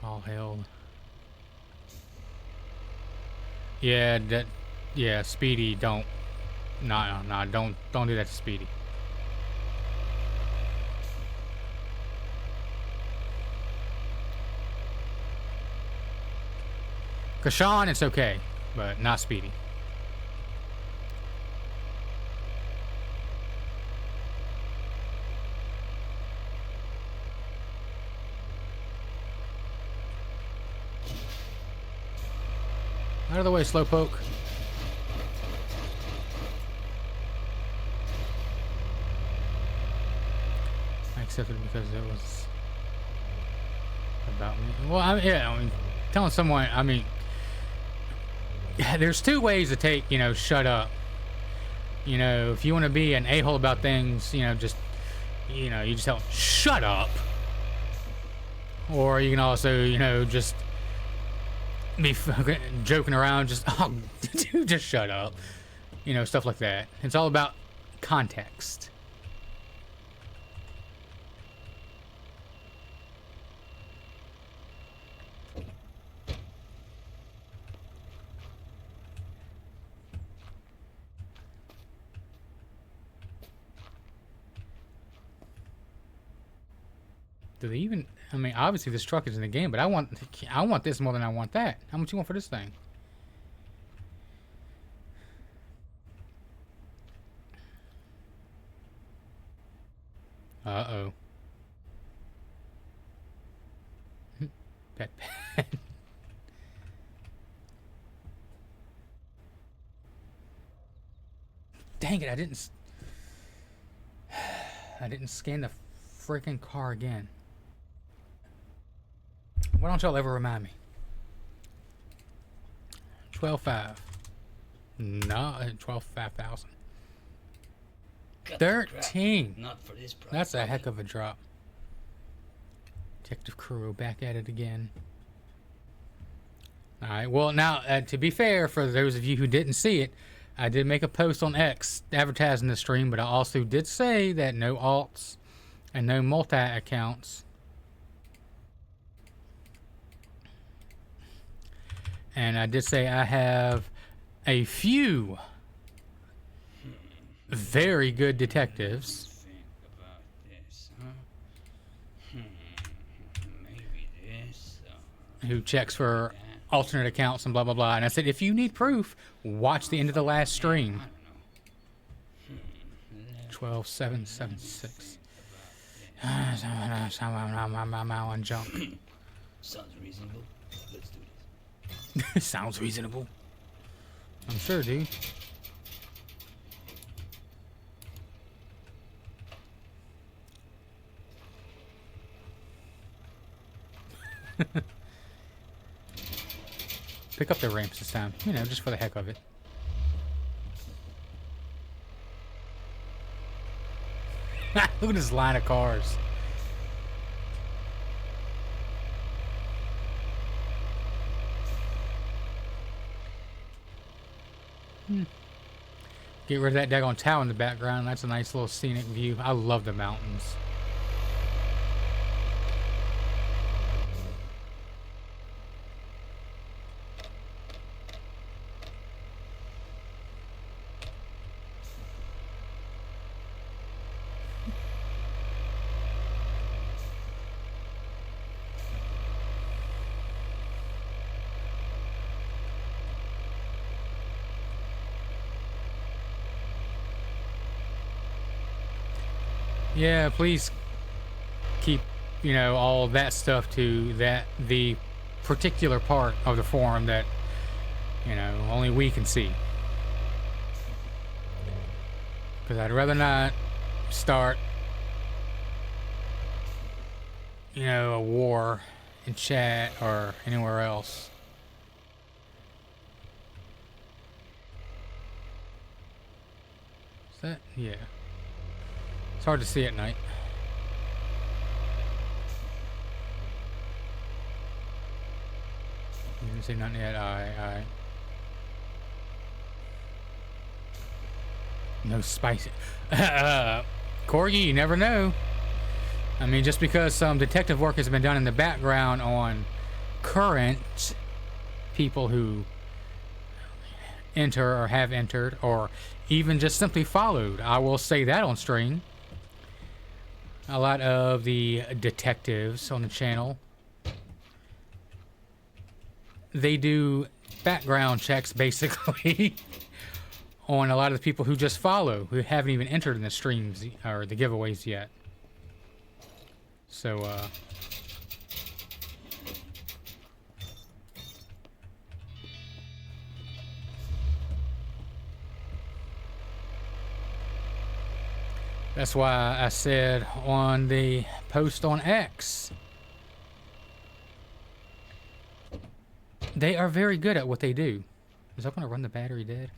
All hell. Yeah, yeah, Speedy, don't. No, don't do that to Speedy. Kashawn, it's okay, but not Speedy. Out of the way, Slowpoke. I accepted it because it was about me. Well, I mean, telling someone, I mean, there's two ways to take, you know, shut up. You know, if you want to be an a-hole about things, you know, you just tell them, shut up. Or you can also, you know, just be fucking joking around, just, oh, dude, just shut up. You know, stuff like that. It's all about context. Do they even... I mean, obviously this truck is in the game, but I want this more than I want that. How much you want for this thing? Uh-oh. Pet. Dang it, I didn't scan the freaking car again. Why don't y'all ever remind me? 12.5. No, 12,500. 13. Not for this price. That's a heck of a drop. Detective Crew back at it again. Alright, well now, to be fair, for those of you who didn't see it, I did make a post on X advertising the stream, but I also did say that no alts and no multi-accounts. And I did say I have a few very good detectives. Think about this, huh? Maybe this. Who checks for alternate accounts and blah blah blah. And I said, if you need proof, watch the end of the last stream. 12,776. On junk. Sounds reasonable. Let's do this. Sounds reasonable. I'm sure, dude. Pick up the ramps this time, you know, just for the heck of it. Look at this line of cars. Get rid of that daggone tower in the background. That's a nice little scenic view. I love the mountains. Yeah, please keep, you know, all that stuff to the particular part of the forum that, you know, only we can see. Because I'd rather not start, you know, a war in chat or anywhere else. Is that? Yeah. It's hard to see at night. You didn't see nothing yet? Aye. No spicy. Corgi, you never know. I mean, just because some detective work has been done in the background on current people who enter or have entered or even just simply followed. I will say that on stream. A lot of the detectives on the channel, they do background checks basically on a lot of the people who just follow, who haven't even entered in the streams or the giveaways yet. So, that's why I said on the post on X, they are very good at what they do. Is that going to run the battery dead?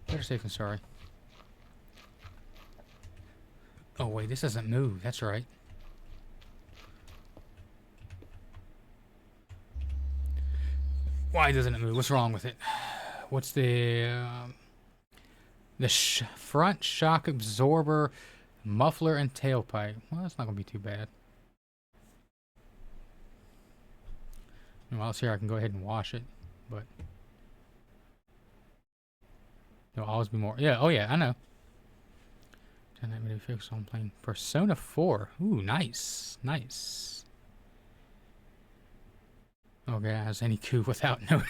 Better safe than sorry. Oh wait, this doesn't move. That's right. Why doesn't it move? What's wrong with it? What's the front shock absorber, muffler, and tailpipe? Well, that's not gonna be too bad. While it's here, I can go ahead and wash it, but there'll always be more. Yeah, oh yeah, I know. Done that video fix on playing Persona 4. Ooh, nice. Nice. Okay, how's any coup without noting?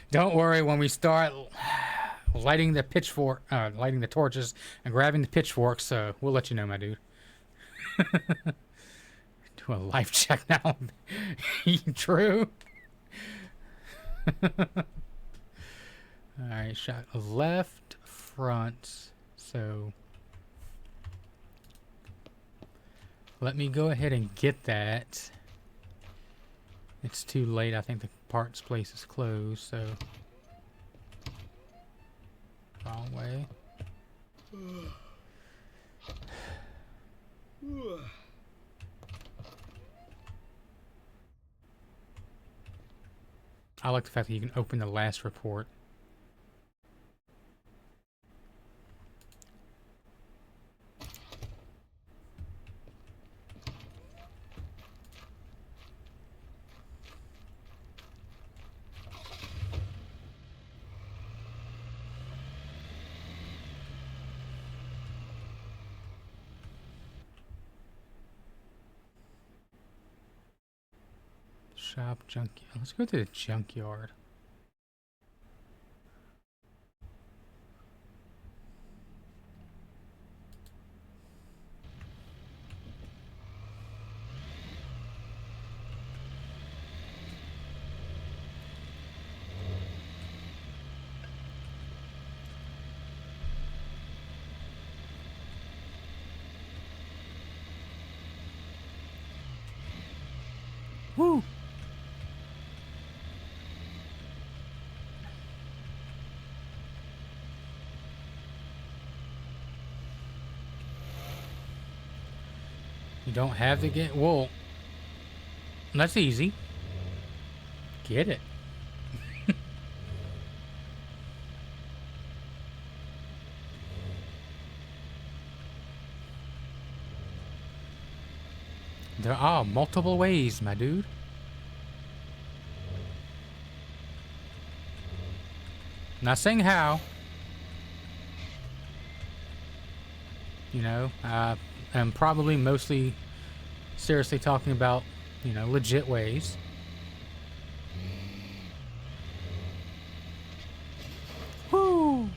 Don't worry, when we start lighting the pitchfork, lighting the torches and grabbing the pitchforks, we'll let you know, my dude. Do a life check now. True. Alright, shot left, front. So let me go ahead and get that. It's too late. I think the parts place is closed, so wrong way. I like the fact that you can open the last report. Shop junkyard. Let's go to the junkyard. Woo! You don't have to get... Well, that's easy. Get it. There are multiple ways, my dude. Not saying how. You know, I'm probably mostly seriously talking about, you know, legit ways. Woo!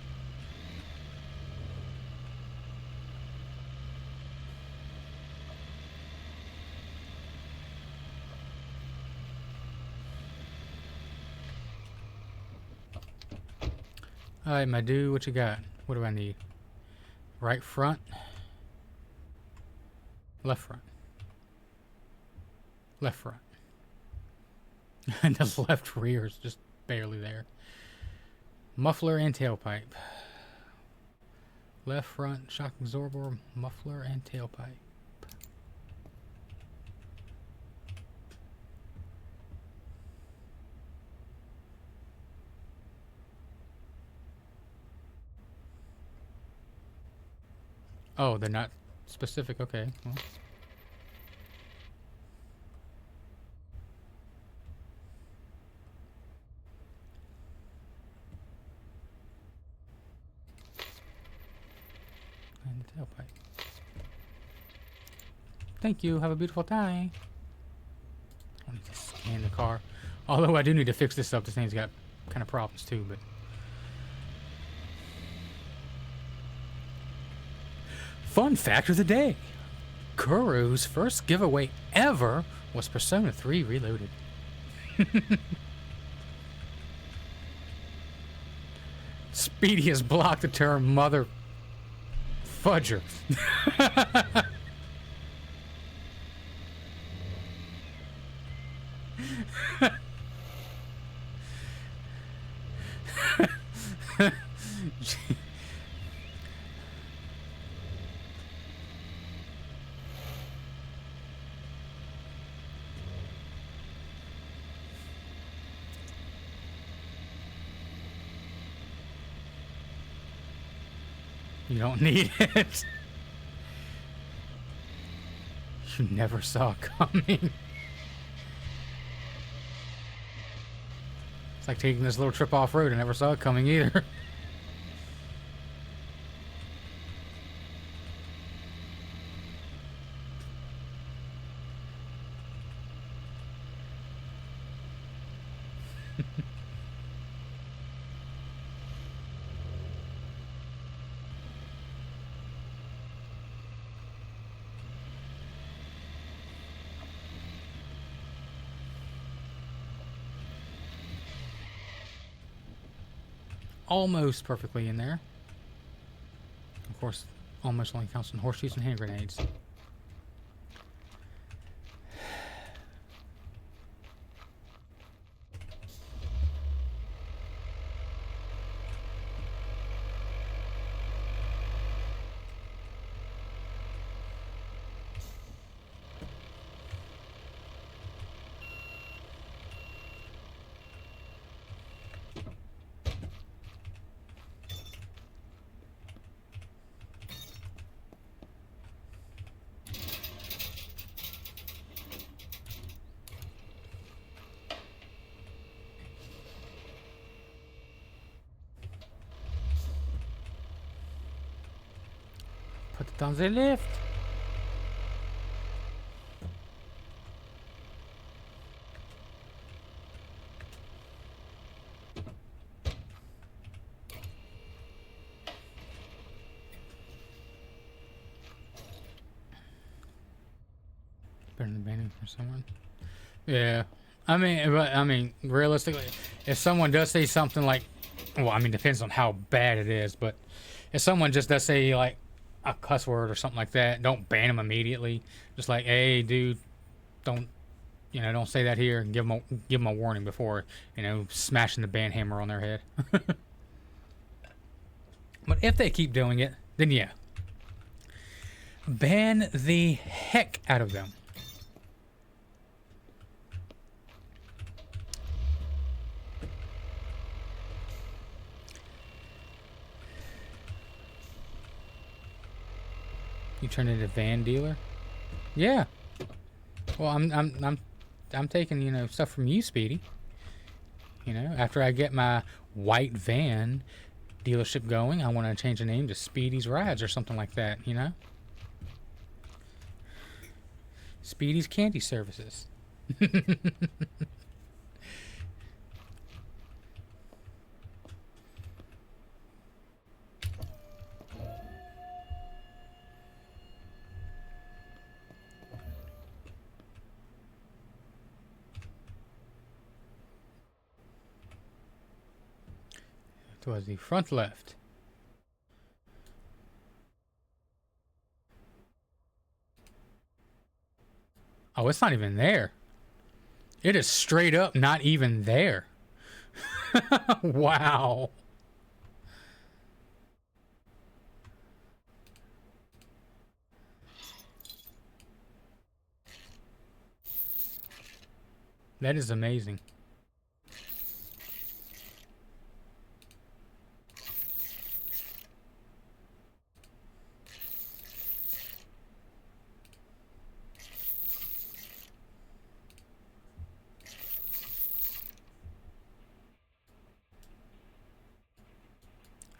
Alright, my dude, what you got? What do I need? Right front? Left front. Left front. And the left rear is just barely there. Muffler and tailpipe. Left front, shock absorber, muffler, and tailpipe. Oh, they're not specific. Okay. Well. And the tailpipe. Thank you. Have a beautiful time. I need to scan the car. Although I do need to fix this up. This thing's got kind of problems too, but. Fun fact of the day. Kuro's first giveaway ever was Persona 3 Reloaded. Speedy has blocked the term mother fudger. You don't need it. You never saw it coming. It's like taking this little trip off-road. I never saw it coming either. Almost perfectly in there. Of course, almost only counts in horseshoes and hand grenades. Put it on the left. Better than banning for someone. Yeah. I mean, realistically, if someone does say something like, well, I mean, depends on how bad it is, but if someone just does say like a cuss word or something like that, don't ban them immediately. Just like, hey, dude, don't, don't say that here, and give them a warning before, smashing the ban hammer on their head. But if they keep doing it, then yeah, ban the heck out of them. You turned into a van dealer? Yeah. Well, I'm taking, stuff from you, Speedy. After I get my white van dealership going, I want to change the name to Speedy's Rides or something like that, Speedy's Candy Services. Towards the front left. Oh, it's not even there. It is straight up not even there. Wow. That is amazing.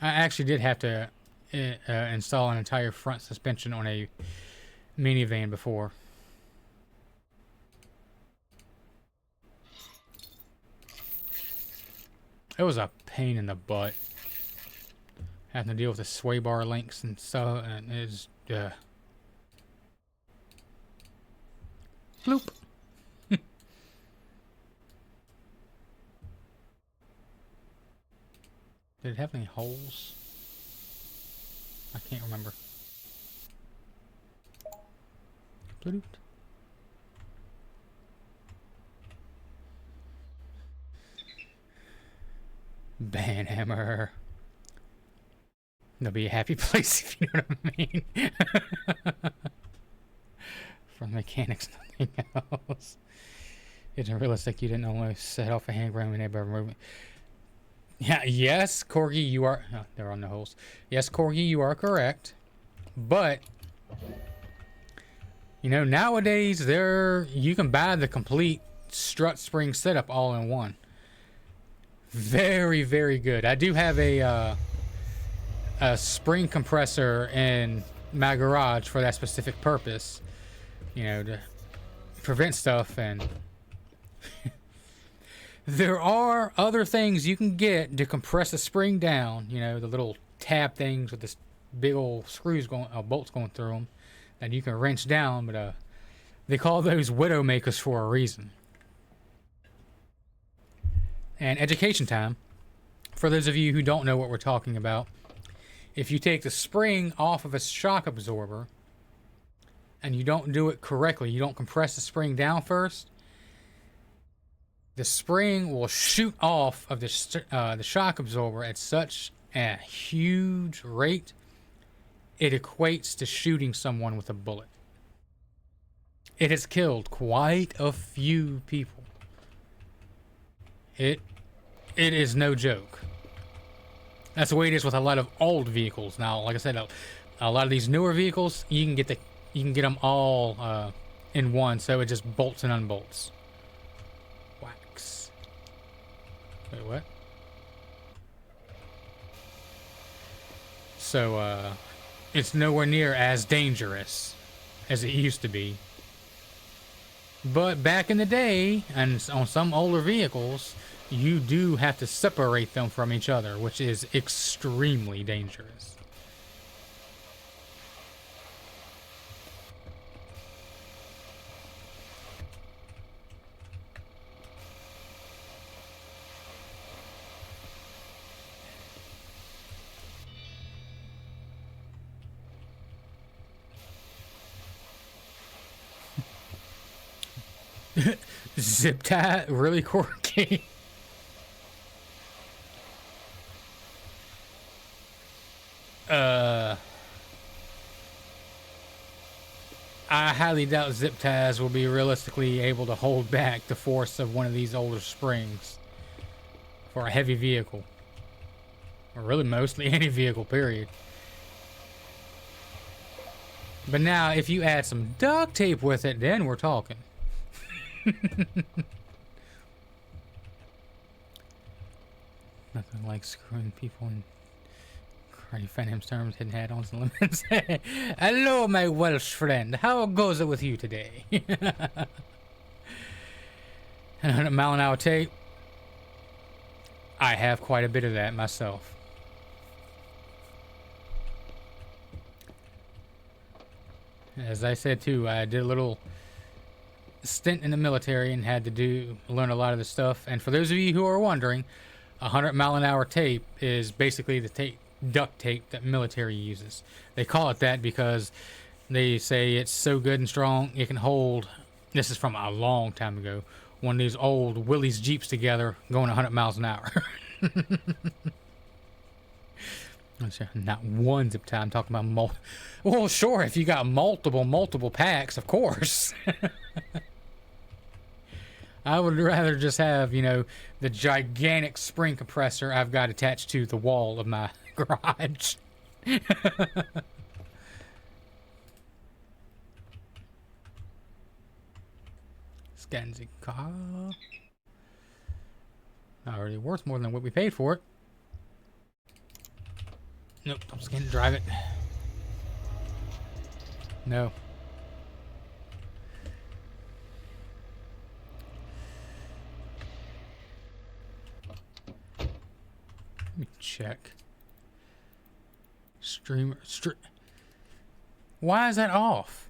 I actually did have to install an entire front suspension on a minivan before. It was a pain in the butt. Having to deal with the sway bar links and stuff, and it's bloop. Did it have any holes? I can't remember. Bloop. Banhammer. There'll be a happy place if you know what I mean. From mechanics, nothing else. It's realistic you didn't almost set off a hand grenade by moving. Yeah, yes, Corgi, you are. Oh, they're on the holes. Yes, Corgi, you are correct. But nowadays you can buy the complete strut spring setup all in one. Very, very good. I do have a spring compressor in my garage for that specific purpose. To prevent stuff and There are other things you can get to compress a spring down. You know, the little tab things with this big old screws going, bolts going through them that you can wrench down. But they call those widow makers for a reason. And education time. For those of you who don't know what we're talking about, if you take the spring off of a shock absorber and you don't do it correctly, you don't compress the spring down first, the spring will shoot off of the shock absorber at such a huge rate, it equates to shooting someone with a bullet. It has killed quite a few people. It is no joke. That's the way it is with a lot of old vehicles. Now, like I said, a lot of these newer vehicles, you can get them all in one, so it just bolts and unbolts. Wax. Wait, what? So, it's nowhere near as dangerous as it used to be. But back in the day, and on some older vehicles, you do have to separate them from each other, which is extremely dangerous. Zip tie, really quirky. I highly doubt zip ties will be realistically able to hold back the force of one of these older springs for a heavy vehicle. Or really mostly any vehicle, period. But now, if you add some duct tape with it, then we're talking. Nothing like screwing people in Cardi Phantom's terms, hidden add-ons and limits. Hello, my Welsh friend. How goes it with you today? 100-mile-an-hour tape. I have quite a bit of that myself. As I said too, I did a little stint in the military and had to learn a lot of the stuff. And for those of you who are wondering, 100-mile-an-hour tape is basically the duct tape that military uses. They call it that because they say it's so good and strong it can hold, this is from a long time ago, one of these old Willys Jeeps together going 100 miles an hour. Not one zip tie, I'm talking about well, sure, if you got multiple packs, of course. I would rather just have, you know, the gigantic spring compressor I've got attached to the wall of my garage. Scans a car. Already worth more than what we paid for it. Nope, I'm just gonna drive it. No. Let me check. Why is that off?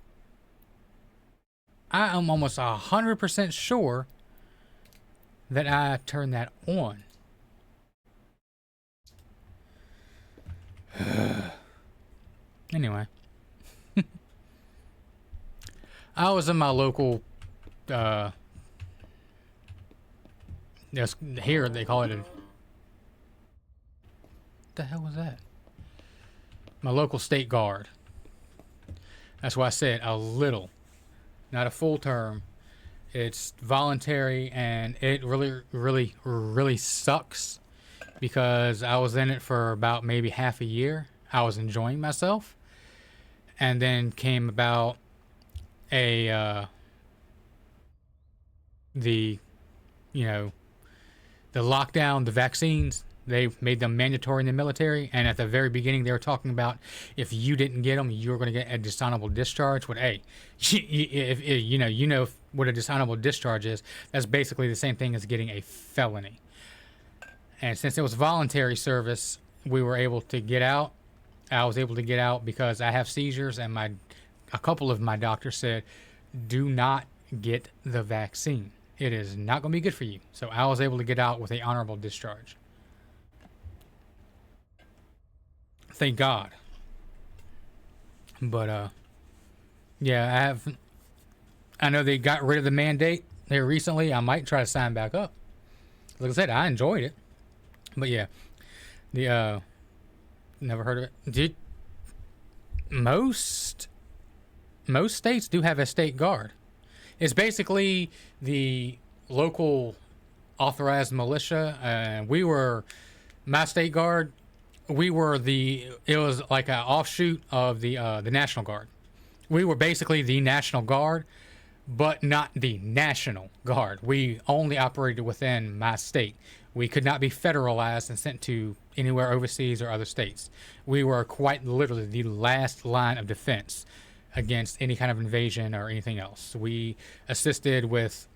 I am almost 100% sure that I turned that on. Anyway. I was in my local, yes, here they call it a, the hell was that? My local state guard. That's why I said a little, not a full term. It's voluntary, and it really sucks because I was in it for about maybe half a year. I was enjoying myself, and then came about the lockdown, the vaccines. They made them mandatory in the military, and at the very beginning, they were talking about if you didn't get them, you were going to get a dishonorable discharge. But hey, if what a dishonorable discharge is. That's basically the same thing as getting a felony. And since it was voluntary service, we were able to get out. I was able to get out because I have seizures, and a couple of my doctors said, do not get the vaccine. It is not going to be good for you. So I was able to get out with a honorable discharge. Thank God. But yeah, I know they got rid of the mandate here recently. I might try to sign back up. Like I said, I enjoyed it. But yeah, never heard of it. Most states do have a state guard. It's basically the local authorized militia. My state guard. It was like an offshoot of the National Guard. We were basically the National Guard, but not the National Guard. We only operated within my state. We could not be federalized and sent to anywhere overseas or other states. We were quite literally the last line of defense against any kind of invasion or anything else. We assisted with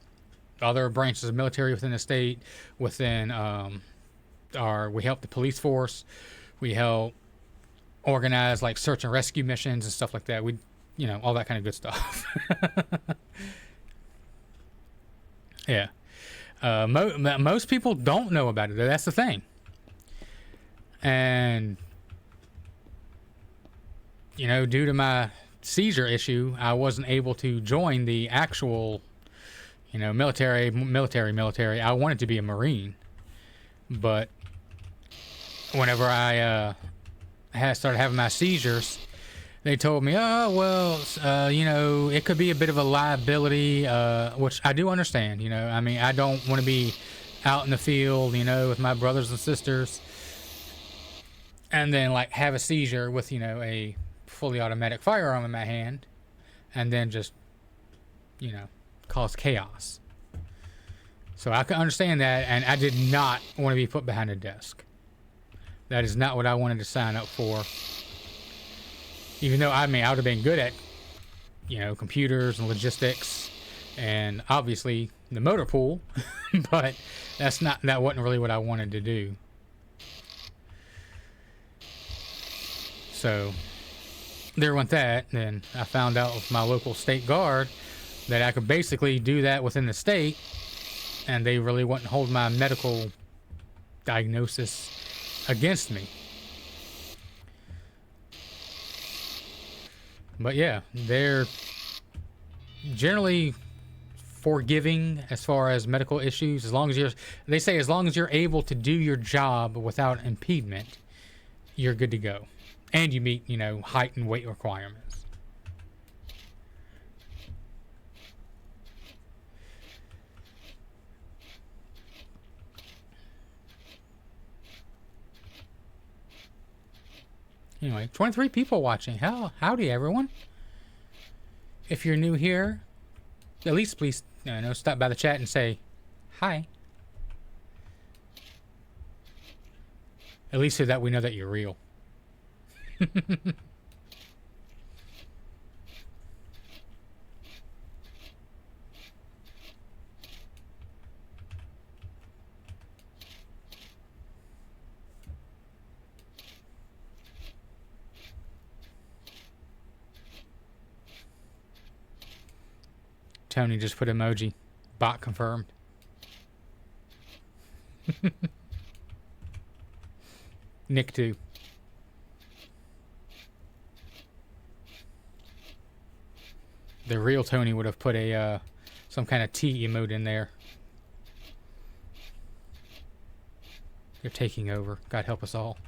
other branches of military within the state, we helped the police force. We helped organize like search and rescue missions and stuff like that. All that kind of good stuff. Yeah. Most people don't know about it. That's the thing. And, due to my seizure issue, I wasn't able to join the actual, military. I wanted to be a Marine. But whenever I started having my seizures, they told me, it could be a bit of a liability, which I do understand. I don't want to be out in the field, with my brothers and sisters, and then like have a seizure with, a fully automatic firearm in my hand, and then just, cause chaos. So I can understand that, and I did not want to be put behind a desk. That is not what I wanted to sign up for. Even though, I would have been good at, computers and logistics, and obviously the motor pool, but that wasn't really what I wanted to do. So there went that. Then I found out with my local state guard that I could basically do that within the state, and they really wouldn't hold my medical diagnosis against me. But yeah, they're generally forgiving as far as medical issues. As long as you're able to do your job without impediment, you're good to go. And you meet, height and weight requirements. Anyway, 23 people watching. Howdy, everyone. If you're new here, at least please stop by the chat and say hi. At least so that we know that you're real. Tony just put emoji. Bot confirmed. Nick too. The real Tony would have put a some kind of T emote in there. You're taking over. God help us all.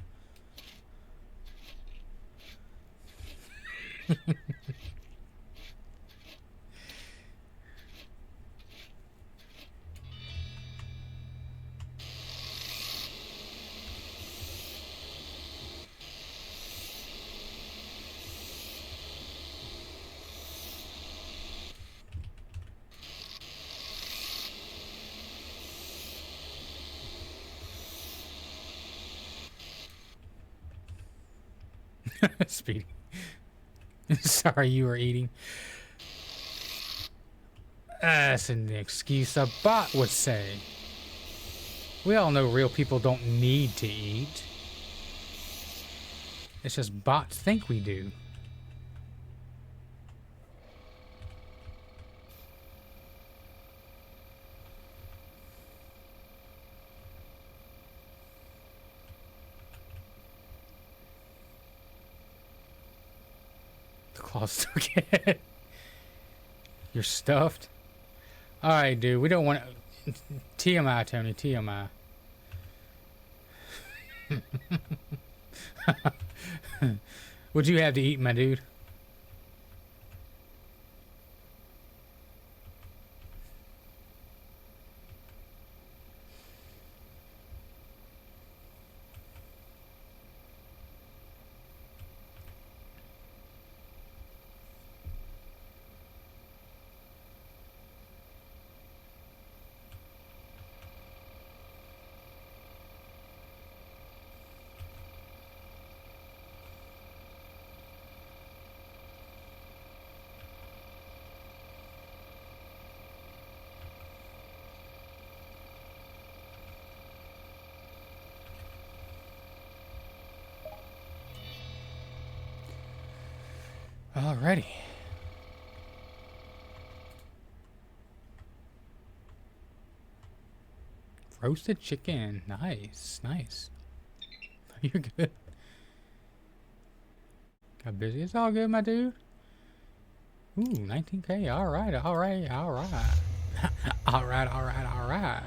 Speedy. Sorry you were eating. That's an excuse a bot would say. We all know real people don't need to eat. It's just bots think we do. The claws still get. You're stuffed? Alright, dude, we don't want to... TMI, Tony, TMI. What'd you have to eat, my dude? Alrighty. Roasted chicken. Nice, nice. You're good. Got busy. It's all good, my dude. Ooh, 19K. Alright, alright, alright. Alright, alright, alright.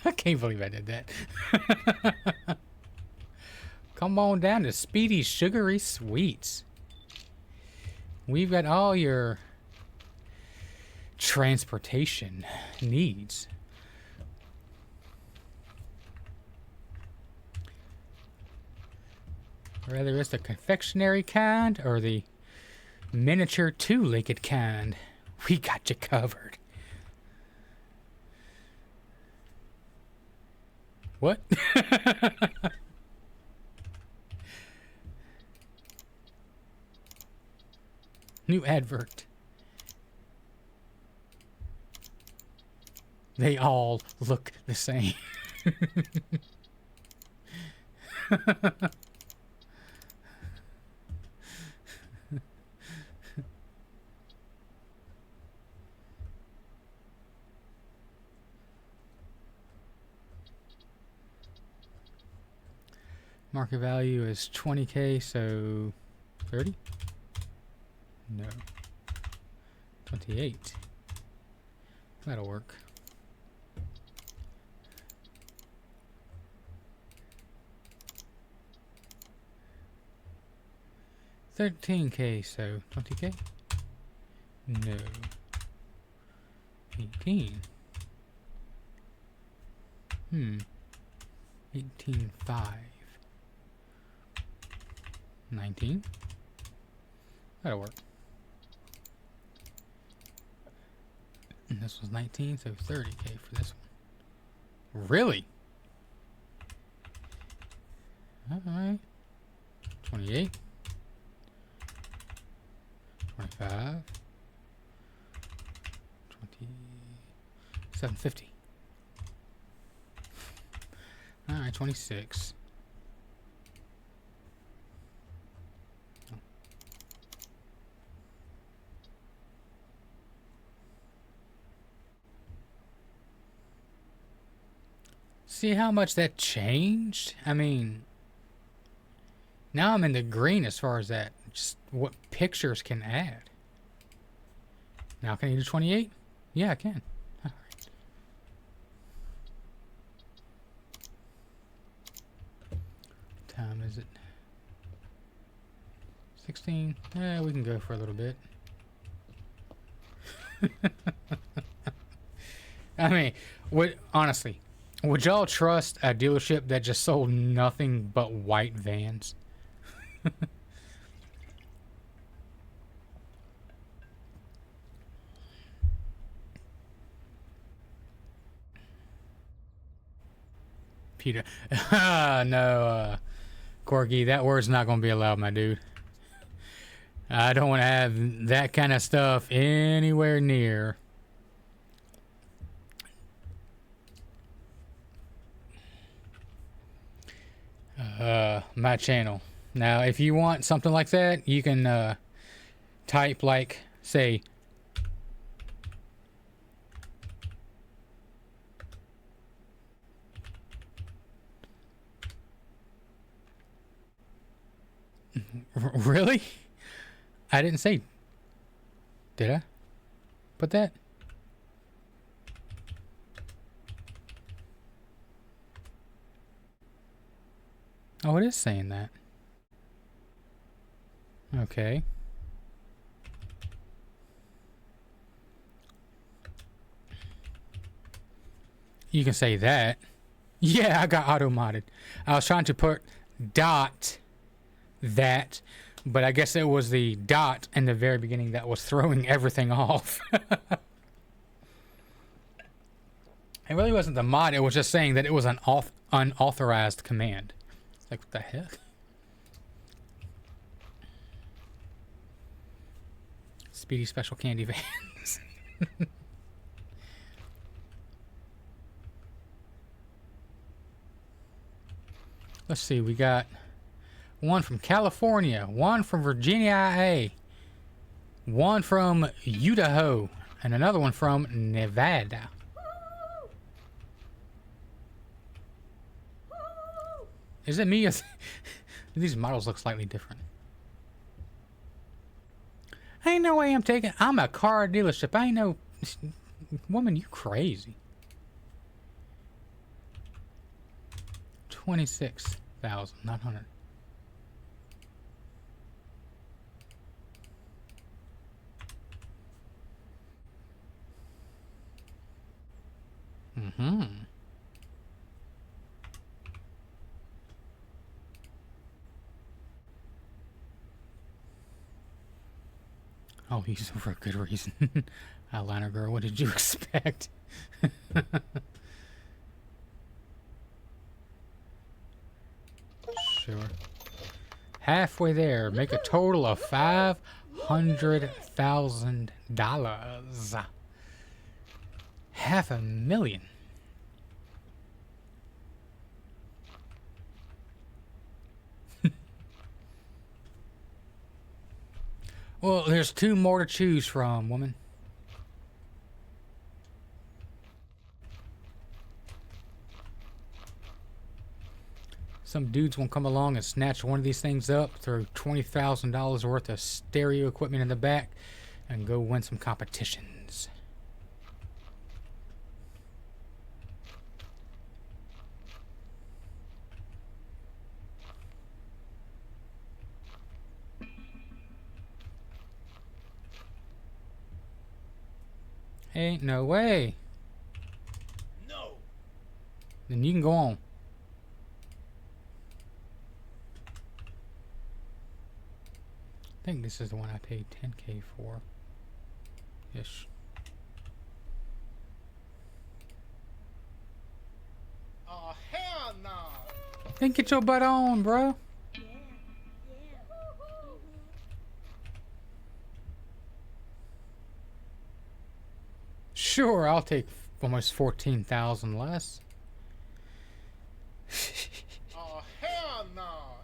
I can't believe I did that. Come on down to Speedy's Sugary Sweets. We've got all your transportation needs. Whether it's the confectionery kind or the miniature two-legged kind, we got you covered. What? New advert. They all look the same. Market value is 20K, so 30? No. 28. That'll work. $13K, so 20K? No. 18. 18.5. 19. That'll work. And this was 19, so 30K for this one. Really? Alright. 28. 25. 2750. Alright, 26. See how much that changed? I mean, now I'm in the green as far as that. Just what pictures can add. Now can I do 28? Yeah, I can. All right. What time is it? 16? Yeah, we can go for a little bit. I mean, honestly, would y'all trust a dealership that just sold nothing but white vans? Peter. No, Corgi, that word's not going to be allowed, my dude. I don't want to have that kind of stuff anywhere near. My channel. Now, if you want something like that, you can type like, say, really? I didn't say, did I? Put that? Oh, it is saying that. Okay. You can say that. Yeah, I got auto-modded. I was trying to put dot that, but I guess it was the dot in the very beginning that was throwing everything off. It really wasn't the mod, it was just saying that it was an unauthorized command. It's like, what the heck? Speedy special candy vans. Let's see, we got one from California, one from Virginia, IA, one from Idaho, and another one from Nevada. Is it me? These models look slightly different. Ain't no way I'm a car dealership. I ain't no... Woman, you crazy. 26,900. Mm-hmm. Oh, he's for a good reason. Eyeliner girl, what did you expect? Sure. Halfway there, make a total of $500,000. $500,000. Well, there's two more to choose from, woman. Some dudes won't come along and snatch one of these things up, throw $20,000 worth of stereo equipment in the back, and go win some competitions. Ain't no way. No. Then you can go on. I think this is the one I paid $10K for. Ish. Oh, hell no! Then get your butt on, bro. Sure, I'll take almost 14,000 less. Oh, hell no!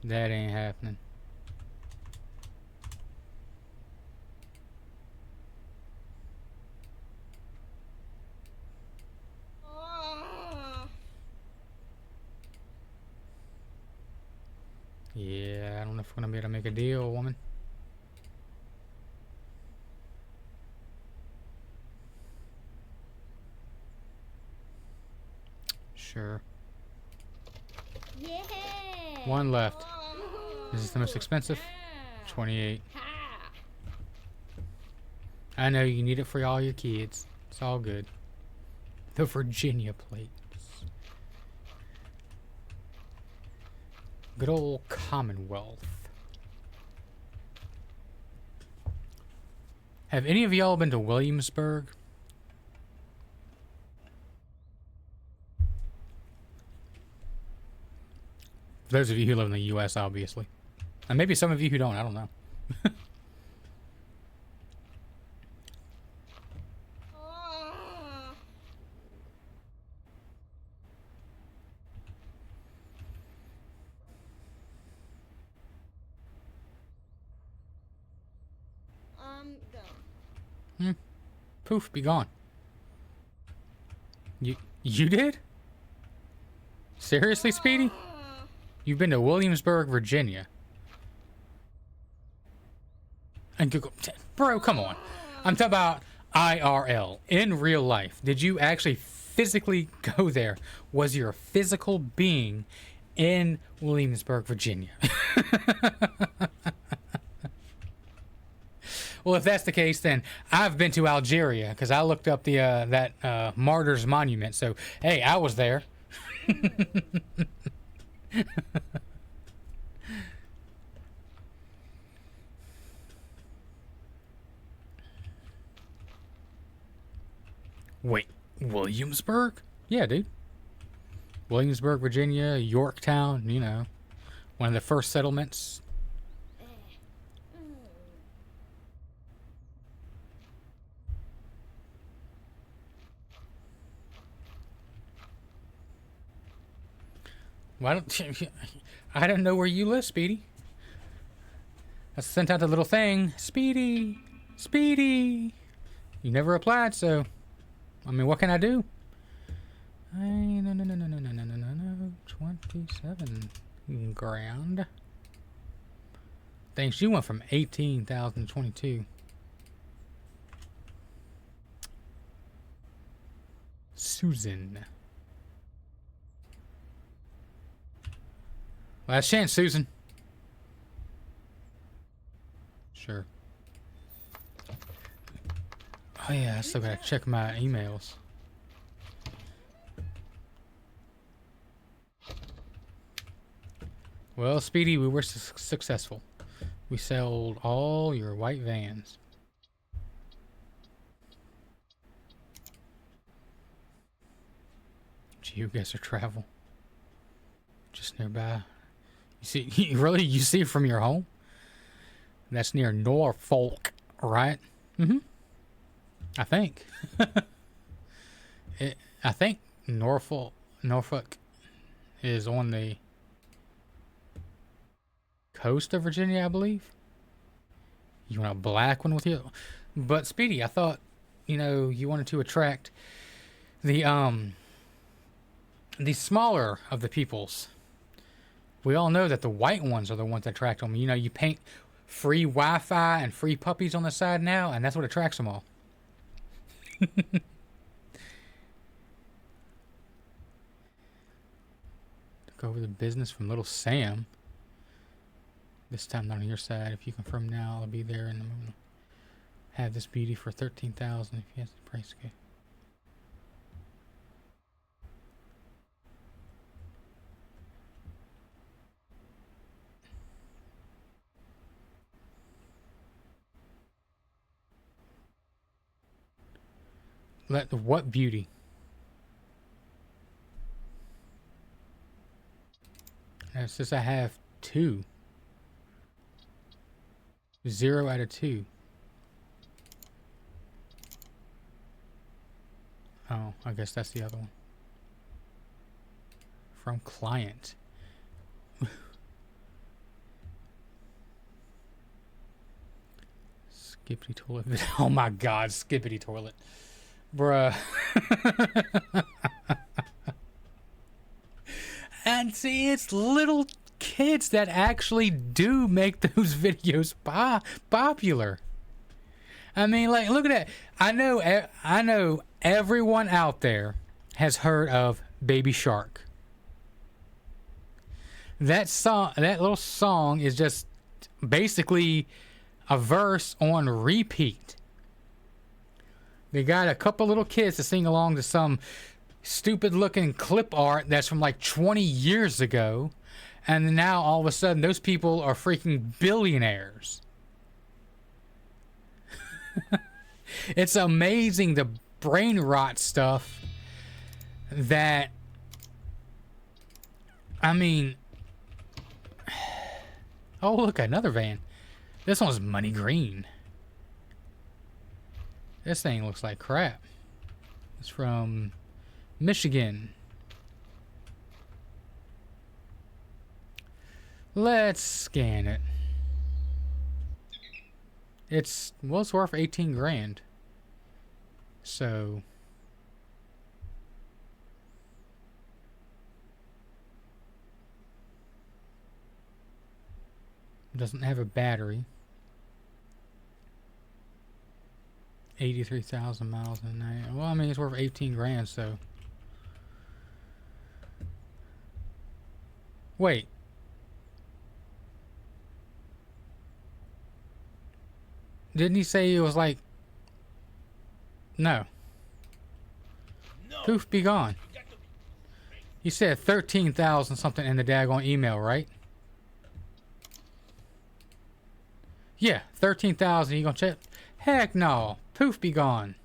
That ain't happening. Yeah, I don't know if we're gonna be able to make a deal, woman. Sure. Yeah. One left. Is this the most expensive? 28. I know you need it for all your kids. It's all good. The Virginia plates. Good old Commonwealth. Have any of y'all been to Williamsburg? those of you who live in the U.S., obviously. And maybe some of you who don't, I don't know. Go. Poof, be gone. You did? Seriously, Speedy? You've been to Williamsburg, Virginia. And Google, bro, come on. I'm talking about IRL, in real life. Did you actually physically go there? Was your physical being in Williamsburg, Virginia? Well, if that's the case, then I've been to Algeria because I looked up the that Martyrs Monument. So, hey, I was there. Wait, Williamsburg? Yeah, dude. Williamsburg, Virginia, Yorktown, you know, one of the first settlements. Why don't I don't know where you live, Speedy. I sent out the little thing, Speedy, Speedy. You never replied, so I mean, what can I do? No. 27 grand. Thanks, you went from 18,000 to 22. Susan. Last chance, Susan. Sure. Oh yeah, I still gotta check my emails. Well, Speedy, we were successful. We sold all your white vans. Gee, you guys are travel. Just nearby. You see, you see it from your home? That's near Norfolk, right? Mm-hmm. I think. I think Norfolk is on the coast of Virginia, I believe. You want a black one with you? But Speedy, I thought, you know, you wanted to attract the smaller of the peoples. We all know that the white ones are the ones that attract them. You know, you paint free Wi-Fi and free puppies on the side now, and that's what attracts them all. Took over the business from Little Sam. This time not on your side. If you confirm now, I'll be there, and I'm gonna have this beauty for 13,000 if he has the price. Okay. What beauty? It says I have 2. 0 out of 2. Oh, I guess that's the other one. From client. Skippity toilet. Oh my god, skippity toilet. Bruh. And see, it's little kids that actually do make those videos popular. I mean, like, look at that. I know everyone out there has heard of Baby Shark. That little song is just basically a verse on repeat. They got a couple little kids to sing along to some stupid looking clip art that's from like 20 years ago. And now all of a sudden those people are freaking billionaires. It's amazing the brain rot stuff that, I mean, Oh, look, another van. This one's money green. This thing looks like crap. It's from Michigan. Let's scan it. It's worth 18 grand. So doesn't have a battery. 83,000 miles a night. Well, I mean, it's worth 18 grand, so. Wait. Didn't he say it was like... No. No. Poof, be gone. You got to be crazy. You said 13,000 something in the daggone email, right? Yeah, 13,000. You gonna check? Heck no. Poof, be gone.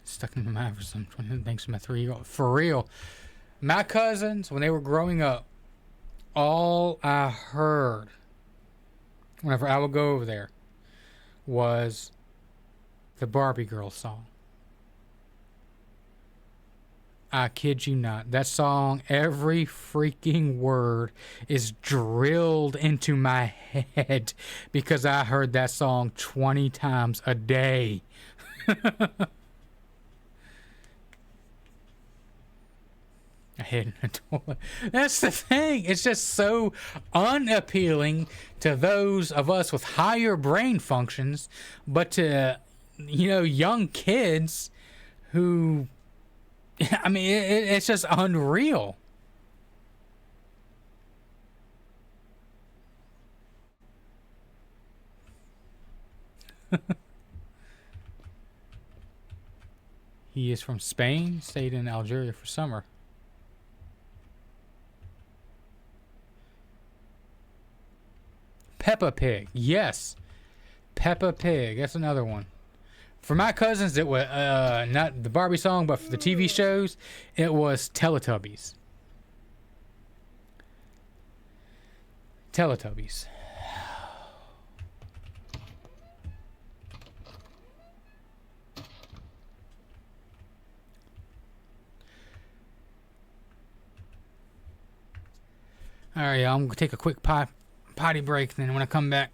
Stuck in my mind for some 20 thanks to my 3-year-old. For real. My cousins, when they were growing up, all I heard whenever I would go over there was the Barbie Girl song. I kid you not. That song, every freaking word is drilled into my head because I heard that song 20 times a day. I hid in the toilet. That's the thing. It's just so unappealing to those of us with higher brain functions, but to, young kids who, I mean, it's just unreal. He is from Spain, stayed in Algeria for summer. Peppa Pig, yes. Peppa Pig, that's another one. For my cousins, it was not the Barbie song, but for the TV shows, it was Teletubbies. Teletubbies. Alright, I'm going to take a quick potty break, then when I come back,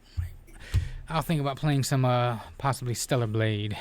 I'll think about playing some possibly Stellar Blade.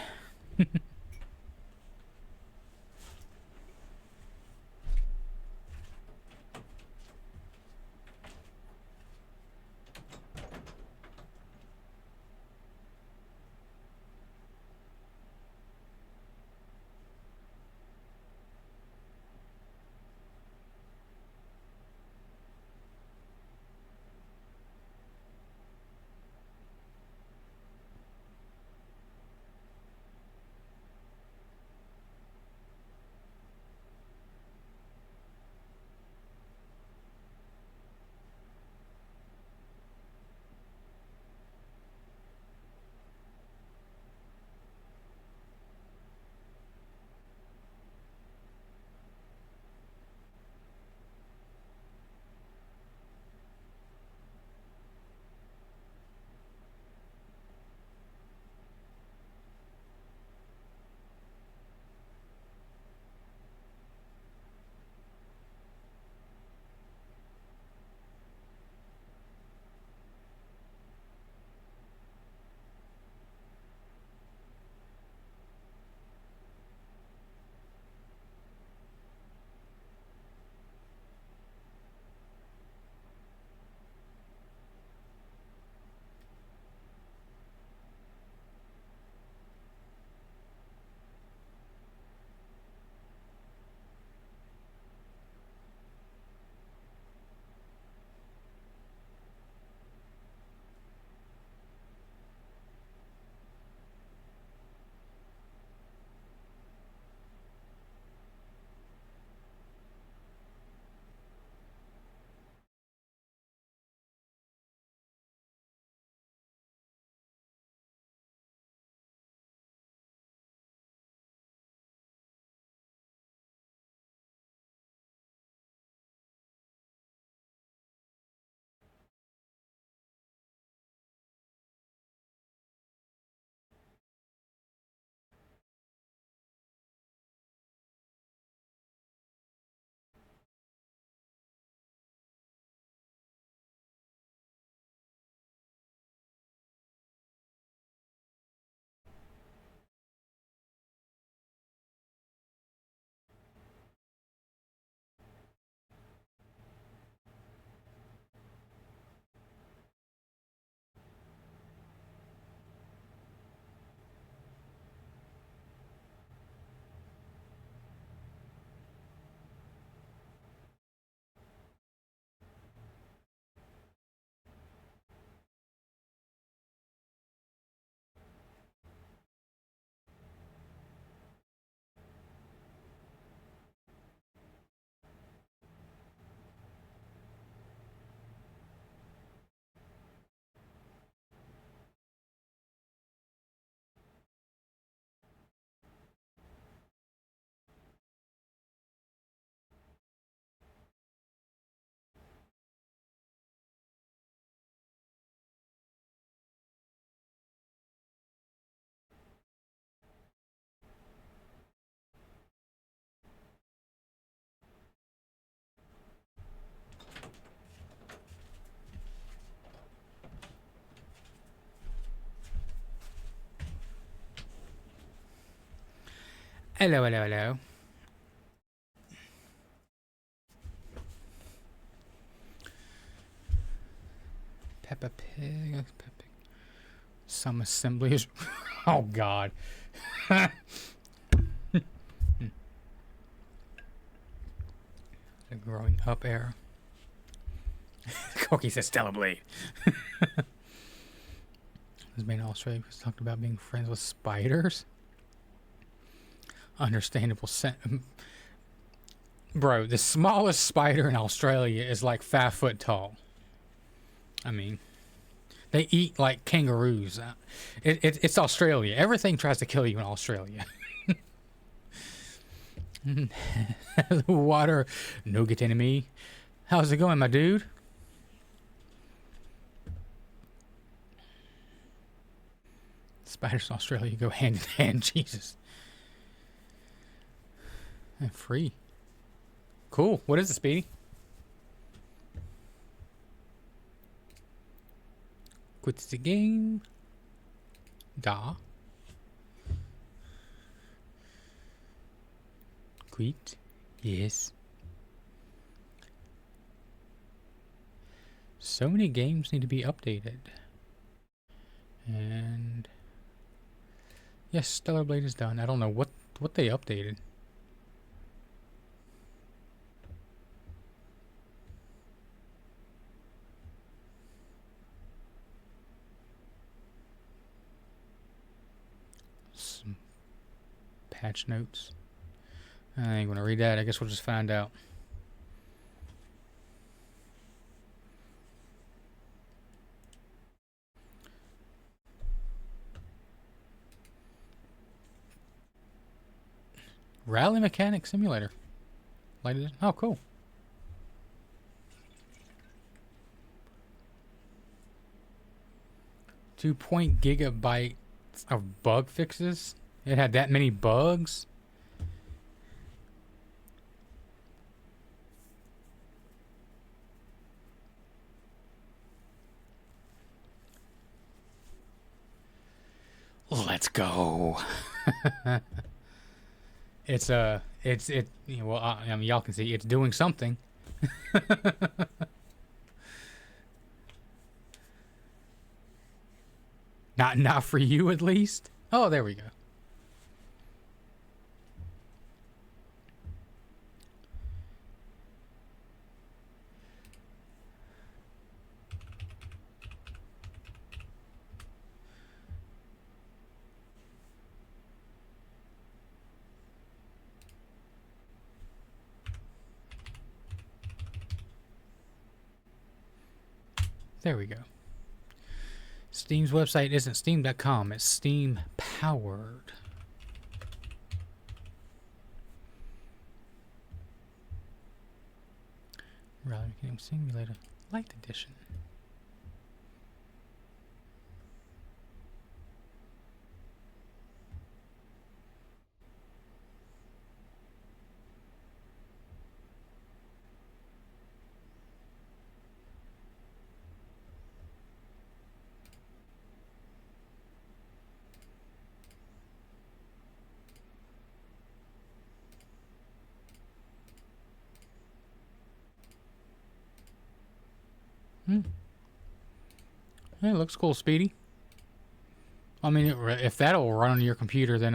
Hello, hello, hello. Peppa Pig. Peppa Pig. Some assemblies. Oh, God. The growing up era. Corky says Stella Blade. Was made in Australia because talked about being friends with spiders. Understandable. Bro, the smallest spider in Australia is like 5 foot tall. I mean, they eat like kangaroos. It's Australia. Everything tries to kill you in Australia. The water, no get enemy. How's it going, my dude? Spiders in Australia go hand in hand. Jesus. And free. Cool. What is it, Speedy? Quit the game. Da. Quit. Yes. So many games need to be updated. And yes, Stellar Blade is done. I don't know what they updated. Some patch notes. I ain't gonna read that. I guess we'll just find out. Rally Mechanic Simulator. Oh, cool. 2.0 gigabytes of bug fixes. It had that many bugs. Let's go. It's you know, well, I mean, y'all can see it's doing something. Not for you, at least. Oh, there we go. There we go. Steam's website isn't steam.com, it's Steam powered. Rally Mechanic Simulator Light Edition. It looks cool, Speedy. I mean, if that'll run on your computer, then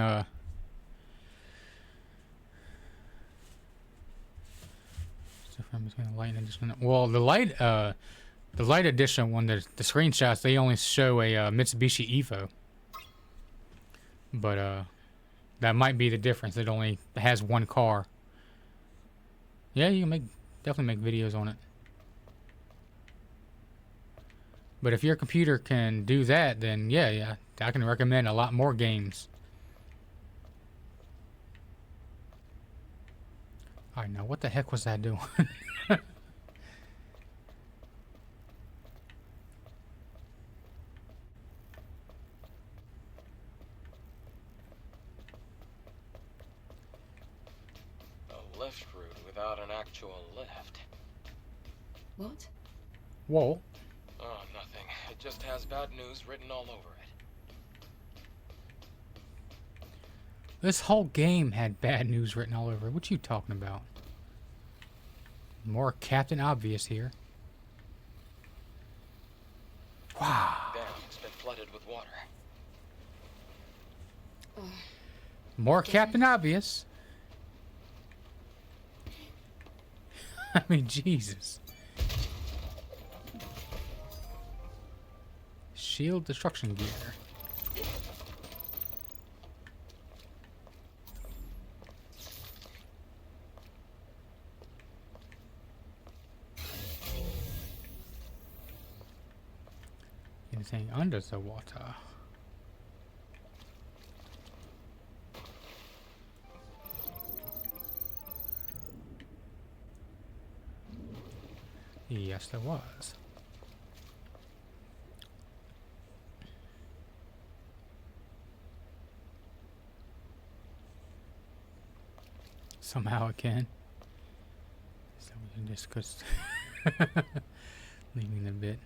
well, the light edition one, the screenshots, they only show a Mitsubishi Evo, but that might be the difference. It only has one car. Yeah, you can definitely make videos on it. But if your computer can do that, then yeah, I can recommend a lot more games. Alright, now what the heck was that doing? A lift route without an actual lift. What? Whoa. Oh, nothing. It just has bad news written all over it. This whole game had bad news written all over it. What you talking about? More Captain Obvious here. Wow. Dam has been flooded with water. More Captain Obvious. I mean, Jesus. Shield destruction gear. Anything under the water? Yes, there was. Somehow it can. So we can just leaving a bit.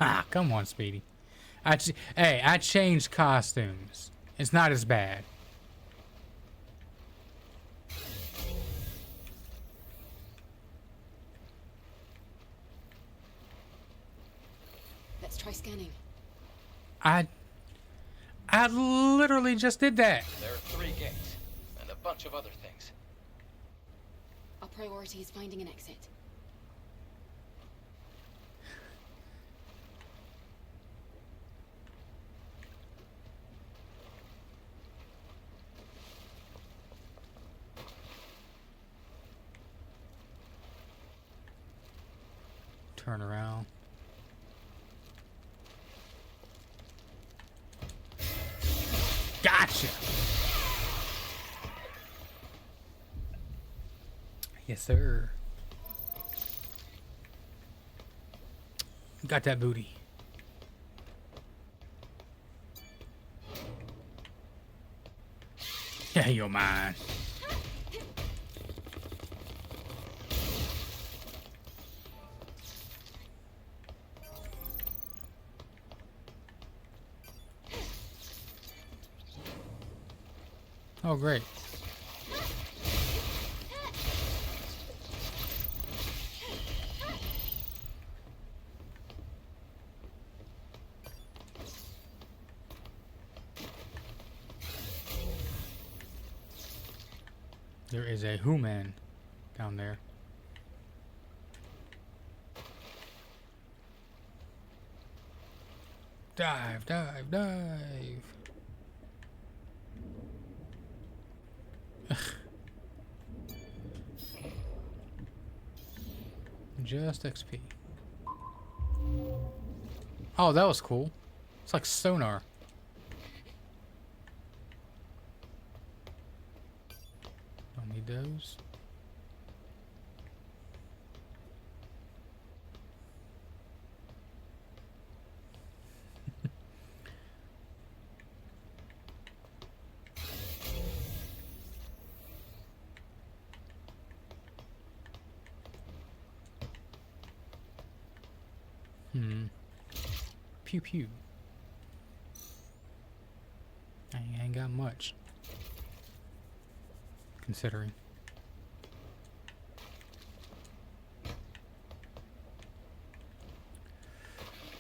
Ah, come on, Speedy. Hey, I changed costumes. It's not as bad. Let's try scanning. I literally just did that. There are 3 gates, and a bunch of other things. Our priority is finding an exit. Turn around. Gotcha. Yes, sir. Got that booty. Yeah, you're mine. Oh, great. There is a Who-Man down there. Dive, dive, dive. Just XP. Oh, that was cool. It's like sonar. Don't need those. Pew pew. I ain't got much. Considering.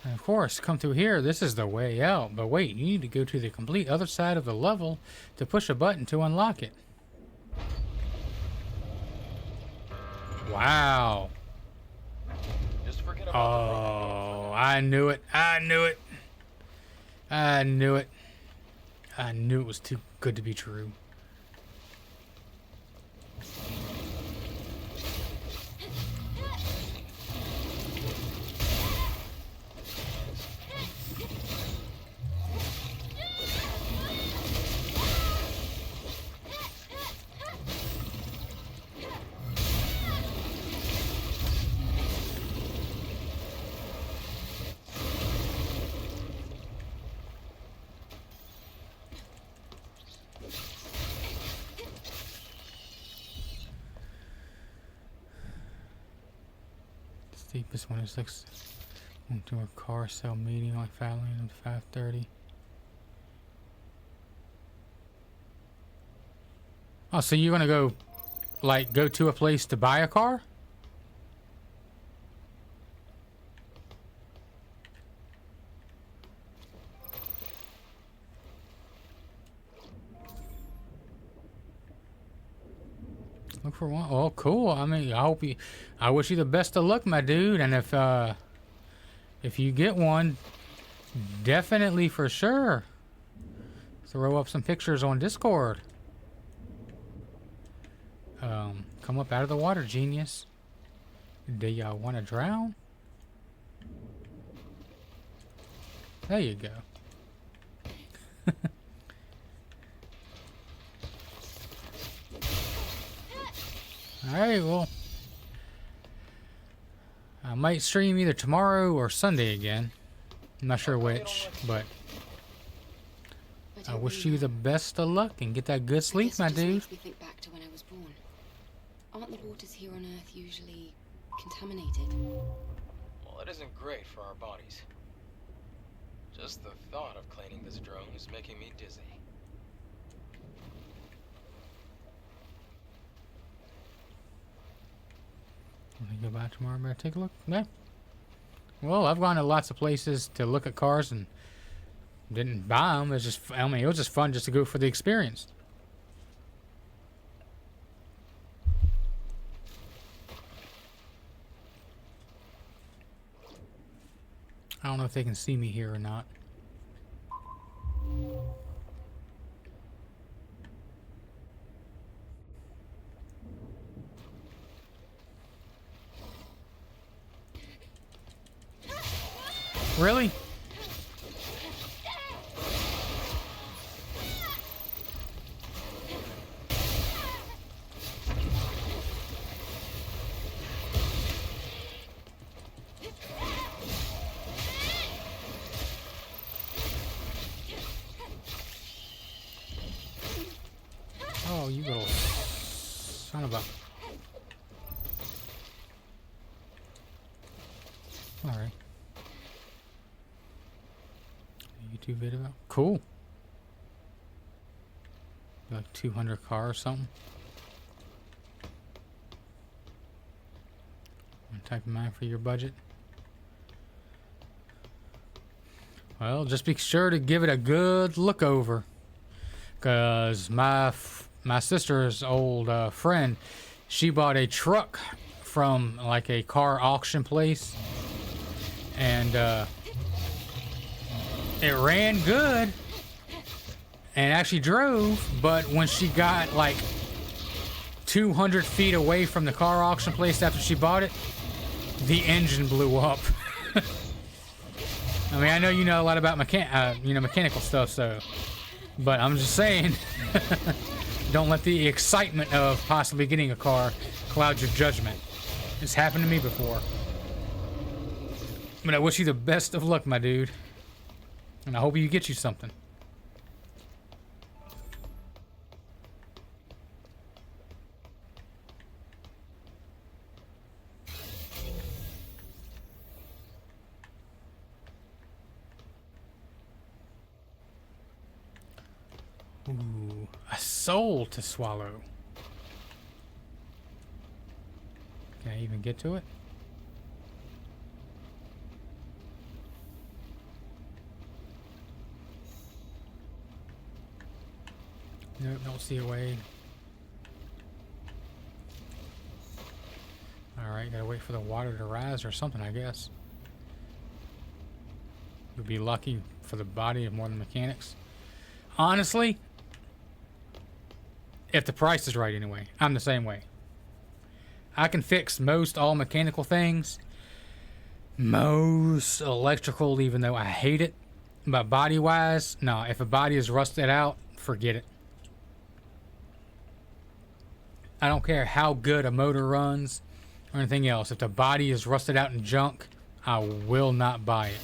And of course, come through here, this is the way out. But wait, you need to go to the complete other side of the level to push a button to unlock it. Wow. Just forget about Oh, I knew it. I knew it. I knew it. I knew it was too good to be true. Steepest one is like went to a car sale meeting like Fallon at 5:30. Oh, so you're gonna go, like, go to a place to buy a car? Look for one. Oh, cool. I mean, I wish you the best of luck, my dude. And if you get one, definitely for sure, throw up some pictures on Discord. Come up out of the water, genius. Do y'all want to drown? There you go. Alright, well, I might stream either tomorrow or Sunday again. I'm not sure which, but I wish you the best of luck and get that good sleep, my dude. Makes me think back to when I was born. Aren't the waters here on Earth usually contaminated? Well, it isn't great for our bodies. Just the thought of cleaning this drone is making me dizzy. Want to go by tomorrow? Better take a look. Yeah. Well, I've gone to lots of places to look at cars and didn't buy them. It's just, I mean, it was just fun just to go for the experience. I don't know if they can see me here or not. Really? Oh, you little son of a... Alright. YouTube video. Cool. Like 200 car or something. One type of mine for your budget. Well, just be sure to give it a good look over. Cause my sister's old friend, she bought a truck from like a car auction place, and it ran good and actually drove, but when she got like 200 feet away from the car auction place after she bought it, the engine blew up. I mean, I know you know a lot about mechanical stuff, so, but I'm just saying, don't let the excitement of possibly getting a car cloud your judgment. It's happened to me before. But I wish you the best of luck, my dude. And I hope you get you something. Ooh, a soul to swallow. Can I even get to it? Nope, don't see a way. Alright, gotta wait for the water to rise or something, I guess. You'll be lucky for the body of more than mechanics. Honestly, if the price is right anyway, I'm the same way. I can fix most all mechanical things. Most electrical, even though I hate it. But body-wise, no, if a body is rusted out, forget it. I don't care how good a motor runs or anything else. If the body is rusted out and junk, I will not buy it.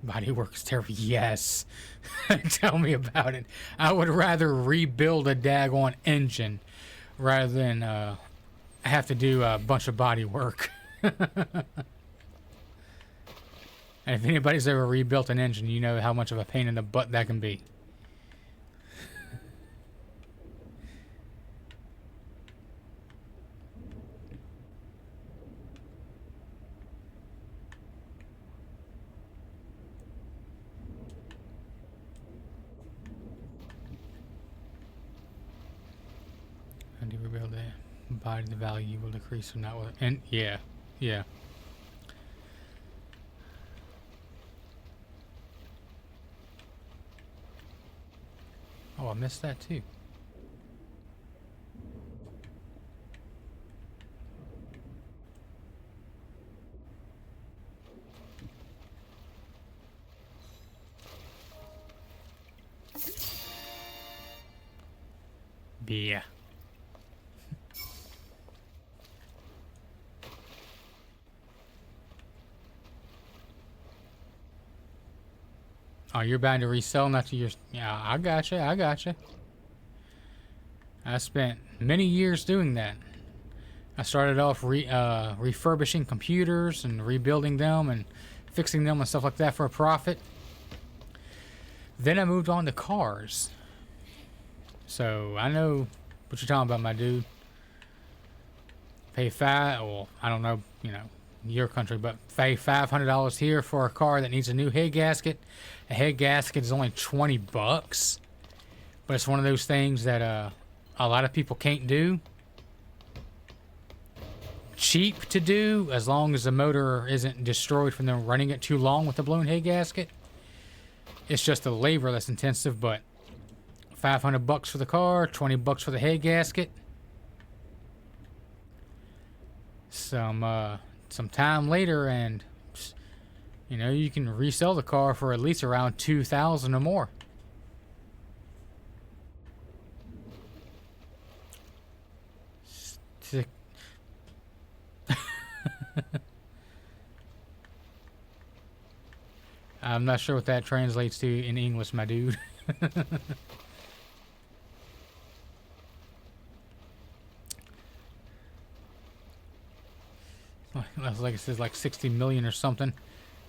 Body works terrible. Yes. Tell me about it. I would rather rebuild a daggone engine rather than I have to do a bunch of body work. And if anybody's ever rebuilt an engine, you know how much of a pain in the butt that can be. And to rebuild the body, the value will decrease from that one. And yeah, yeah. Oh, I missed that too. Yeah. Oh, you're bound to resell, not to your... Yeah, I gotcha, I gotcha. I spent many years doing that. I started off refurbishing computers and rebuilding them and fixing them and stuff like that for a profit. Then I moved on to cars. So, I know what you're talking about, my dude. Pay well, I don't know, you know, your country, but pay $500 here for a car that needs a new head gasket. A head gasket is only 20 bucks, but it's one of those things that a lot of people can't do. Cheap to do, as long as the motor isn't destroyed from them running it too long with the blown head gasket. It's just the labor that's intensive, but 500 bucks for the car, 20 bucks for the head gasket. Some time later, and you know, you can resell the car for at least around $2,000 or more. I'm not sure what that translates to in English, my dude. Like it says like 60 million or something.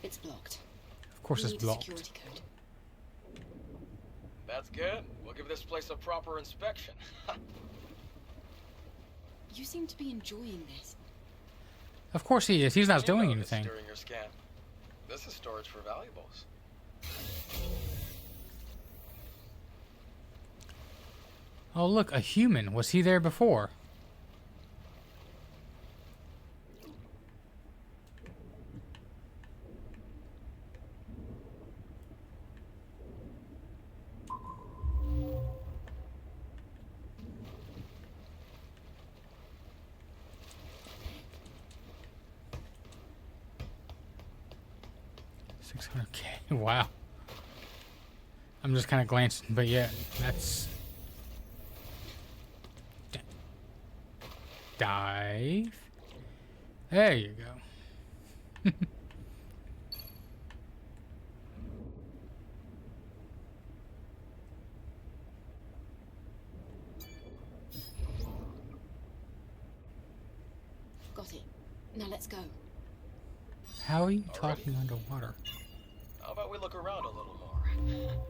It's blocked. Of course it's blocked. Security code. That's good. We'll give this place a proper inspection. You seem to be enjoying this. Of course he is. He's not doing anything. During your scan. This is storage for valuables. Oh look, a human. Was he there before? $600K. Wow. I'm just kind of glancing, but yeah, that's... Dive. There you go. Got it. Now let's go. How are you talking underwater? How about we look around a little more?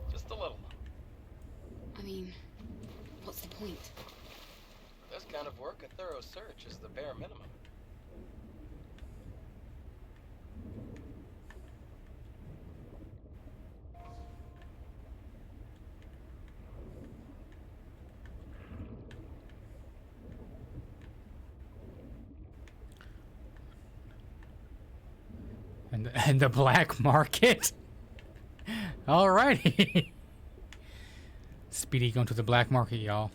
Just a little. I mean, what's the point? For this kind of work, a thorough search is the bare minimum. And the black market. Alrighty. Speedy going to the black market, y'all.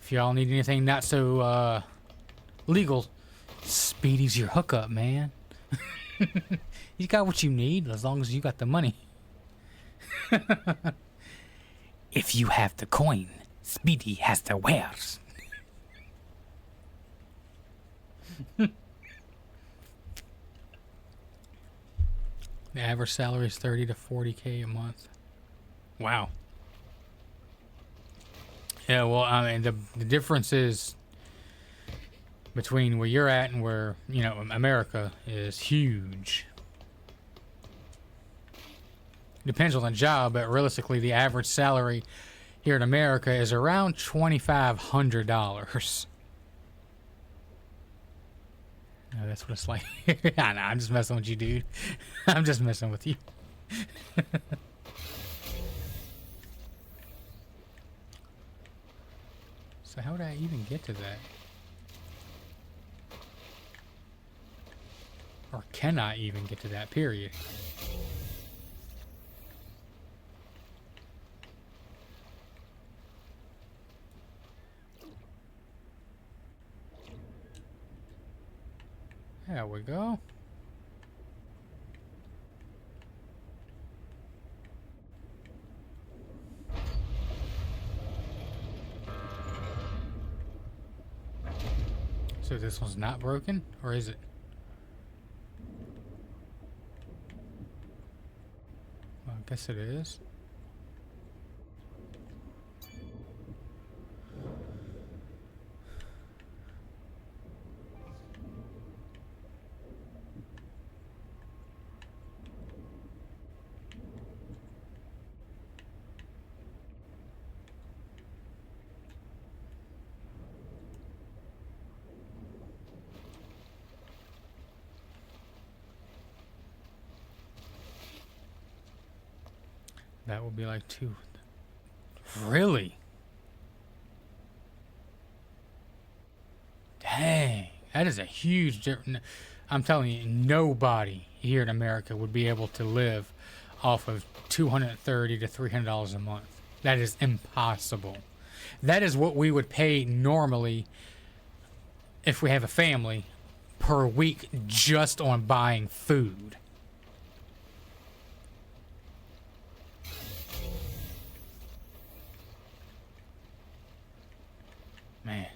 If y'all need anything not so legal, Speedy's your hookup, man. You got what you need as long as you got the money. If you have the coin, Speedy has the wares. The average salary is 30 to 40K a month. Wow. Yeah, well, I mean, the difference is between where you're at and where, you know, America is huge. Depends on the job, but realistically, the average salary here in America is around $2,500. No, that's what it's like. I know, I'm just messing with you, dude. I'm just messing with you. So how would I even get to that? Or can I even get to that, period? There we go. So this one's not broken, or is it? Well, I guess it is. That would be like two. Really? Dang. That is a huge difference. I'm telling you, nobody here in America would be able to live off of $230 to $300 a month. That is impossible. That is what we would pay normally if we have a family per week just on buying food. Man.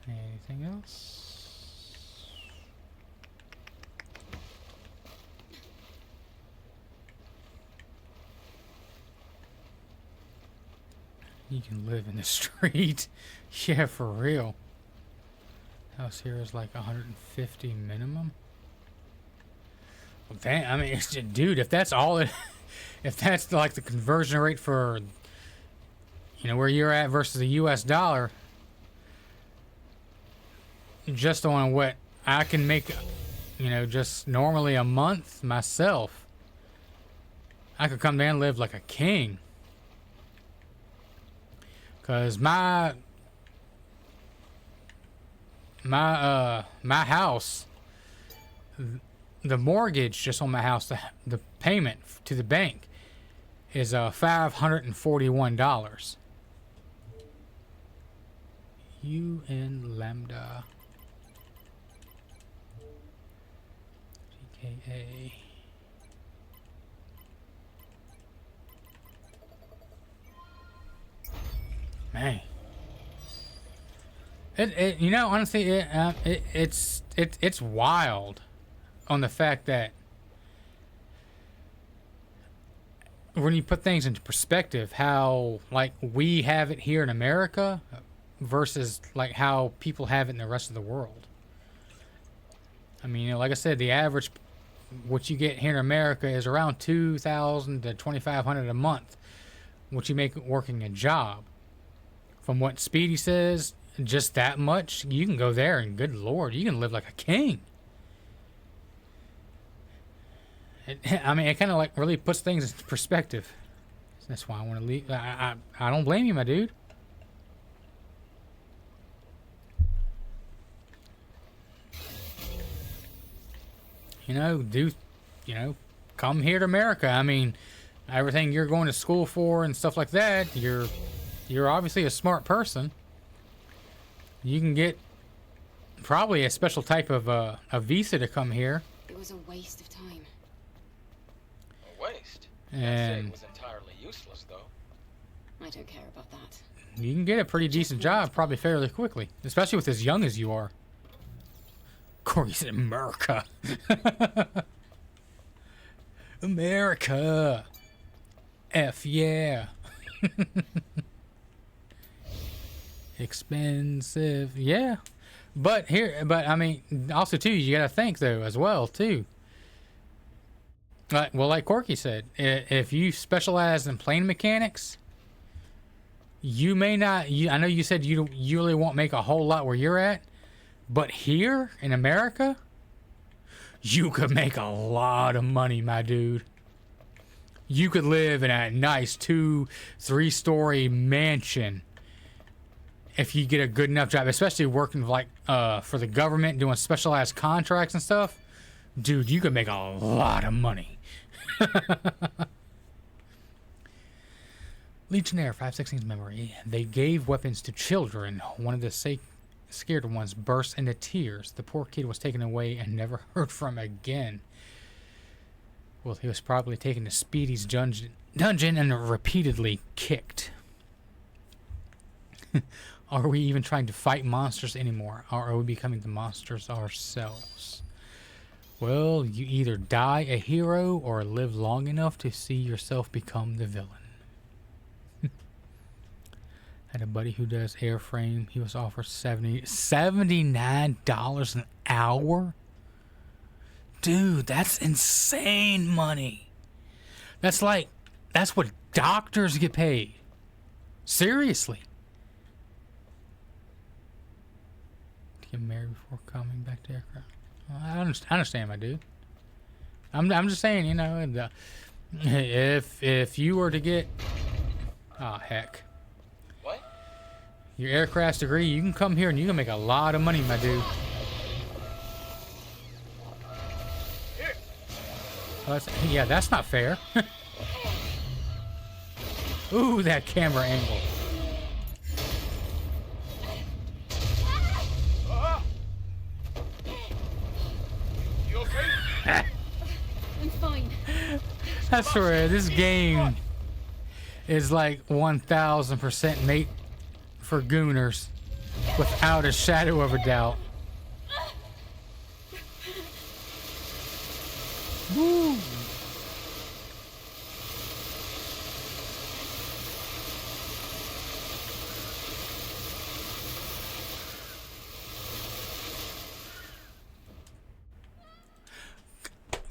Anything else? You can live in the street. Yeah, for real. House here is like 150 minimum. Well, damn, I mean, it's just, dude, if that's all it, if that's like the conversion rate for, you know, where you're at versus the US dollar, just on what I can make, you know, just normally a month myself, I could come down and live like a king. Cause my house, the mortgage just on my house, the payment to the bank is $541. UN Lambda. GKA. Man. It you know, honestly, it's wild on the fact that when you put things into perspective, how like we have it here in America versus like how people have it in the rest of the world. I mean, you know, like I said, the average what you get here in America is around $2,000 to $2,500 a month, what you make working a job. From what Speedy says, just that much, you can go there and good Lord, you can live like a king. I mean, it kind of like really puts things into perspective. That's why I want to leave. I don't blame you, my dude. You know, come here to America. I mean, everything you're going to school for and stuff like that, you're obviously a smart person. You can get probably a special type of a visa to come here. It was a waste of time. A waste. And I'd say it was entirely useless, though. I don't care about that. you can get a pretty decent job probably fairly quickly, especially with as young as you are. Corey's in America. America. F yeah. Expensive. Yeah. But I mean, also too, you gotta think though as well too. Like Corky said, if you specialize in plane mechanics, you may not. I know you said you really won't make a whole lot where you're at, but here in America, you could make a lot of money, my dude. You could live in a nice 2-3-story mansion if you get a good enough job, especially working like for the government, doing specialized contracts and stuff. Dude, you could make a lot of money. Legionnaire 516's memory. They gave weapons to children. One of the scared ones burst into tears. The poor kid was taken away and never heard from again. Well, he was probably taken to Speedy's dungeon and repeatedly kicked. Are we even trying to fight monsters anymore? Or are we becoming the monsters ourselves? Well, you either die a hero or live long enough to see yourself become the villain. Had a buddy who does airframe. He was offered $79 an hour? Dude, that's insane money. That's what doctors get paid. Seriously. To get married before coming back to aircraft. I understand, my dude. I'm just saying, you know, if you were to get, oh heck, What? your aircraft degree, you can come here and you can make a lot of money, my dude. Oh, yeah, that's not fair. Ooh, that camera angle. You okay? I'm fine. I swear, this game is like 1000% made for gooners, without a shadow of a doubt. Woo.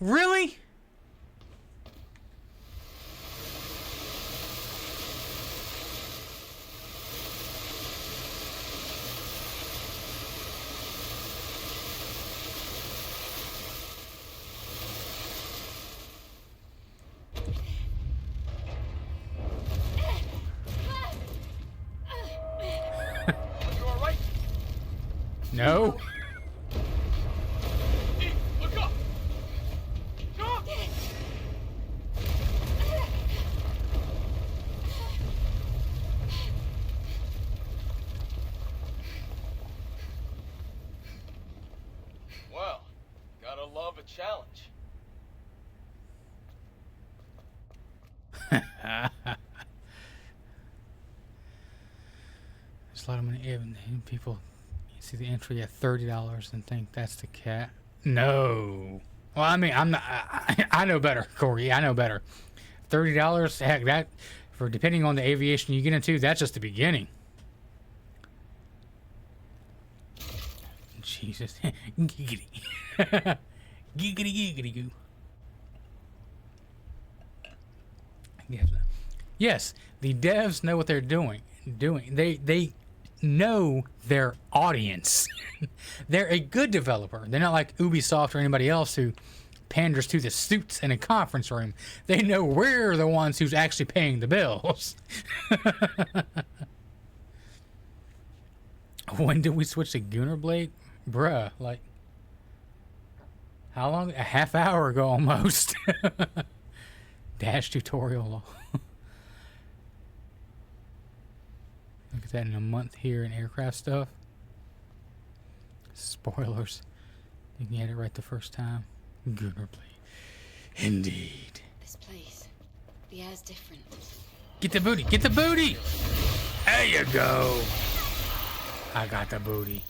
Really? You alright? No. Hey, look up! Jump! Well, gotta love a challenge. There's a lot of money. Even people see the entry at $30 and think that's the cat. No. Well, I mean, I'm not. I know better, Corey. I know better. $30. Heck, that for depending on the aviation you get into, that's just the beginning. Jesus. Giggity. Giggity giggity goo. Yes, the devs know what they're doing. They know their audience. They're a good developer. They're not like Ubisoft or anybody else who panders to the suits in a conference room. They know we're the ones who's actually paying the bills. When did we switch to Gunner Blade? Bruh, like, how long? A half hour ago almost. Dash tutorial. Look at that in a month here in aircraft stuff. Spoilers. You can get it right the first time. Good replay. Indeed. This place. The air's different. Get the booty! Get the booty! There you go! I got the booty.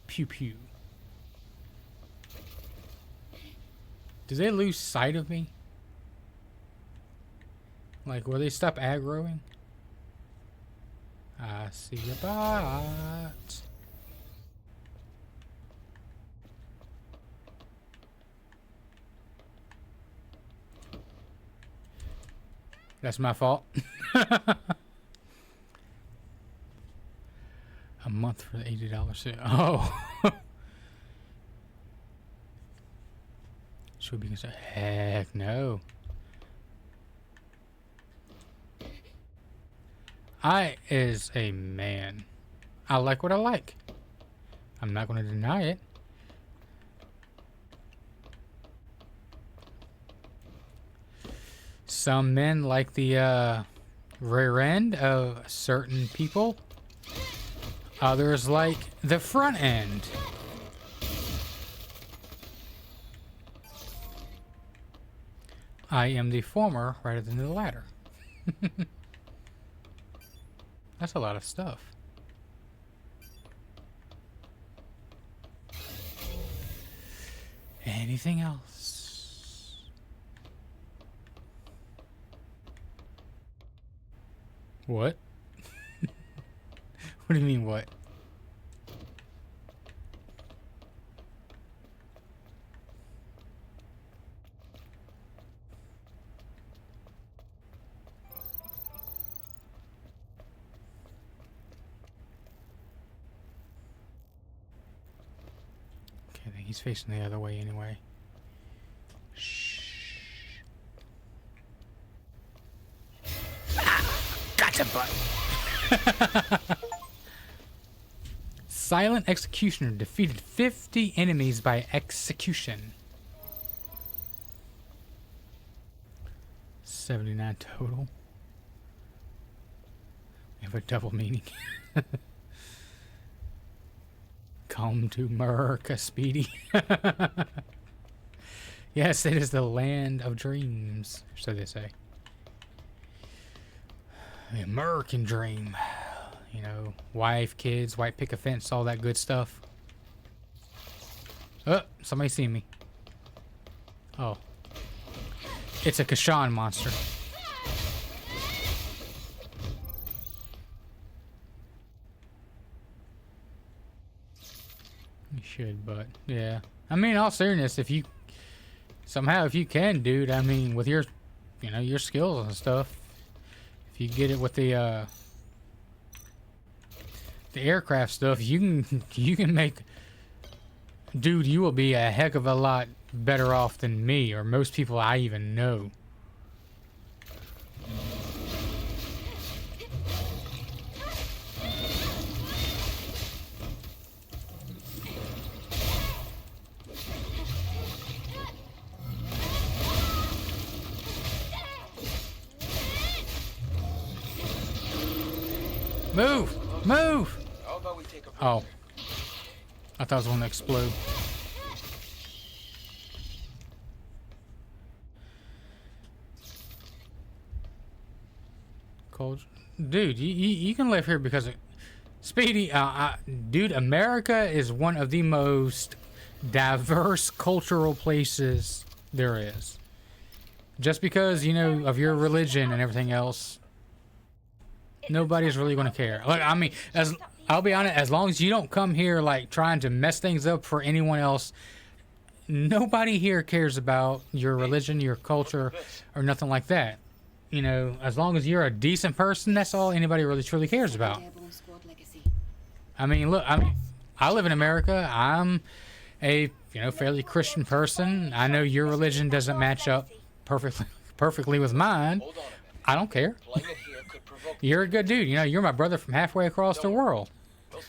Pew pew. Did they lose sight of me? Like, will they stop aggroing? I see your bot. That's my fault. A month for the $80 sale. Oh. Should we consider? Heck no. I is a man. I like what I like. I'm not going to deny it. Some men like the rear end of certain people. Others like the front end. I am the former rather than the latter. That's a lot of stuff. Anything else? What? What do you mean, what? Okay, I think he's facing the other way anyway. Shh. Gotcha, bud. Silent Executioner defeated 50 enemies by execution. 79 total. We have a double meaning. Come to America, Speedy. Yes, it is the land of dreams, so they say. The American dream. You know, wife, kids, white picket fence, all that good stuff. Oh, somebody seen me. Oh. It's a Kashan monster. You should, but yeah. I mean, in all seriousness, if you somehow, if you can, dude, I mean, with your, you know, your skills and stuff, if you get it with the aircraft stuff, you can make, dude, you will be a heck of a lot better off than me or most people I even know. Move! Move! How about we take a break? Oh. I thought it was going to explode. Cold. Dude, you can live here because of... Speedy, dude, America is one of the most diverse cultural places there is. Just because, you know, of your religion and everything else, nobody's really going to care. Like, I mean, I'll be honest, as long as you don't come here like trying to mess things up for anyone else, nobody here cares about your religion, your culture, or nothing like that. You know, as long as you're a decent person, that's all anybody really truly cares about. I mean, look, I live in America. I'm a, you know, fairly Christian person. I know your religion doesn't match up perfectly with mine. I don't care. You're a good dude. You know, you're my brother from halfway across the world.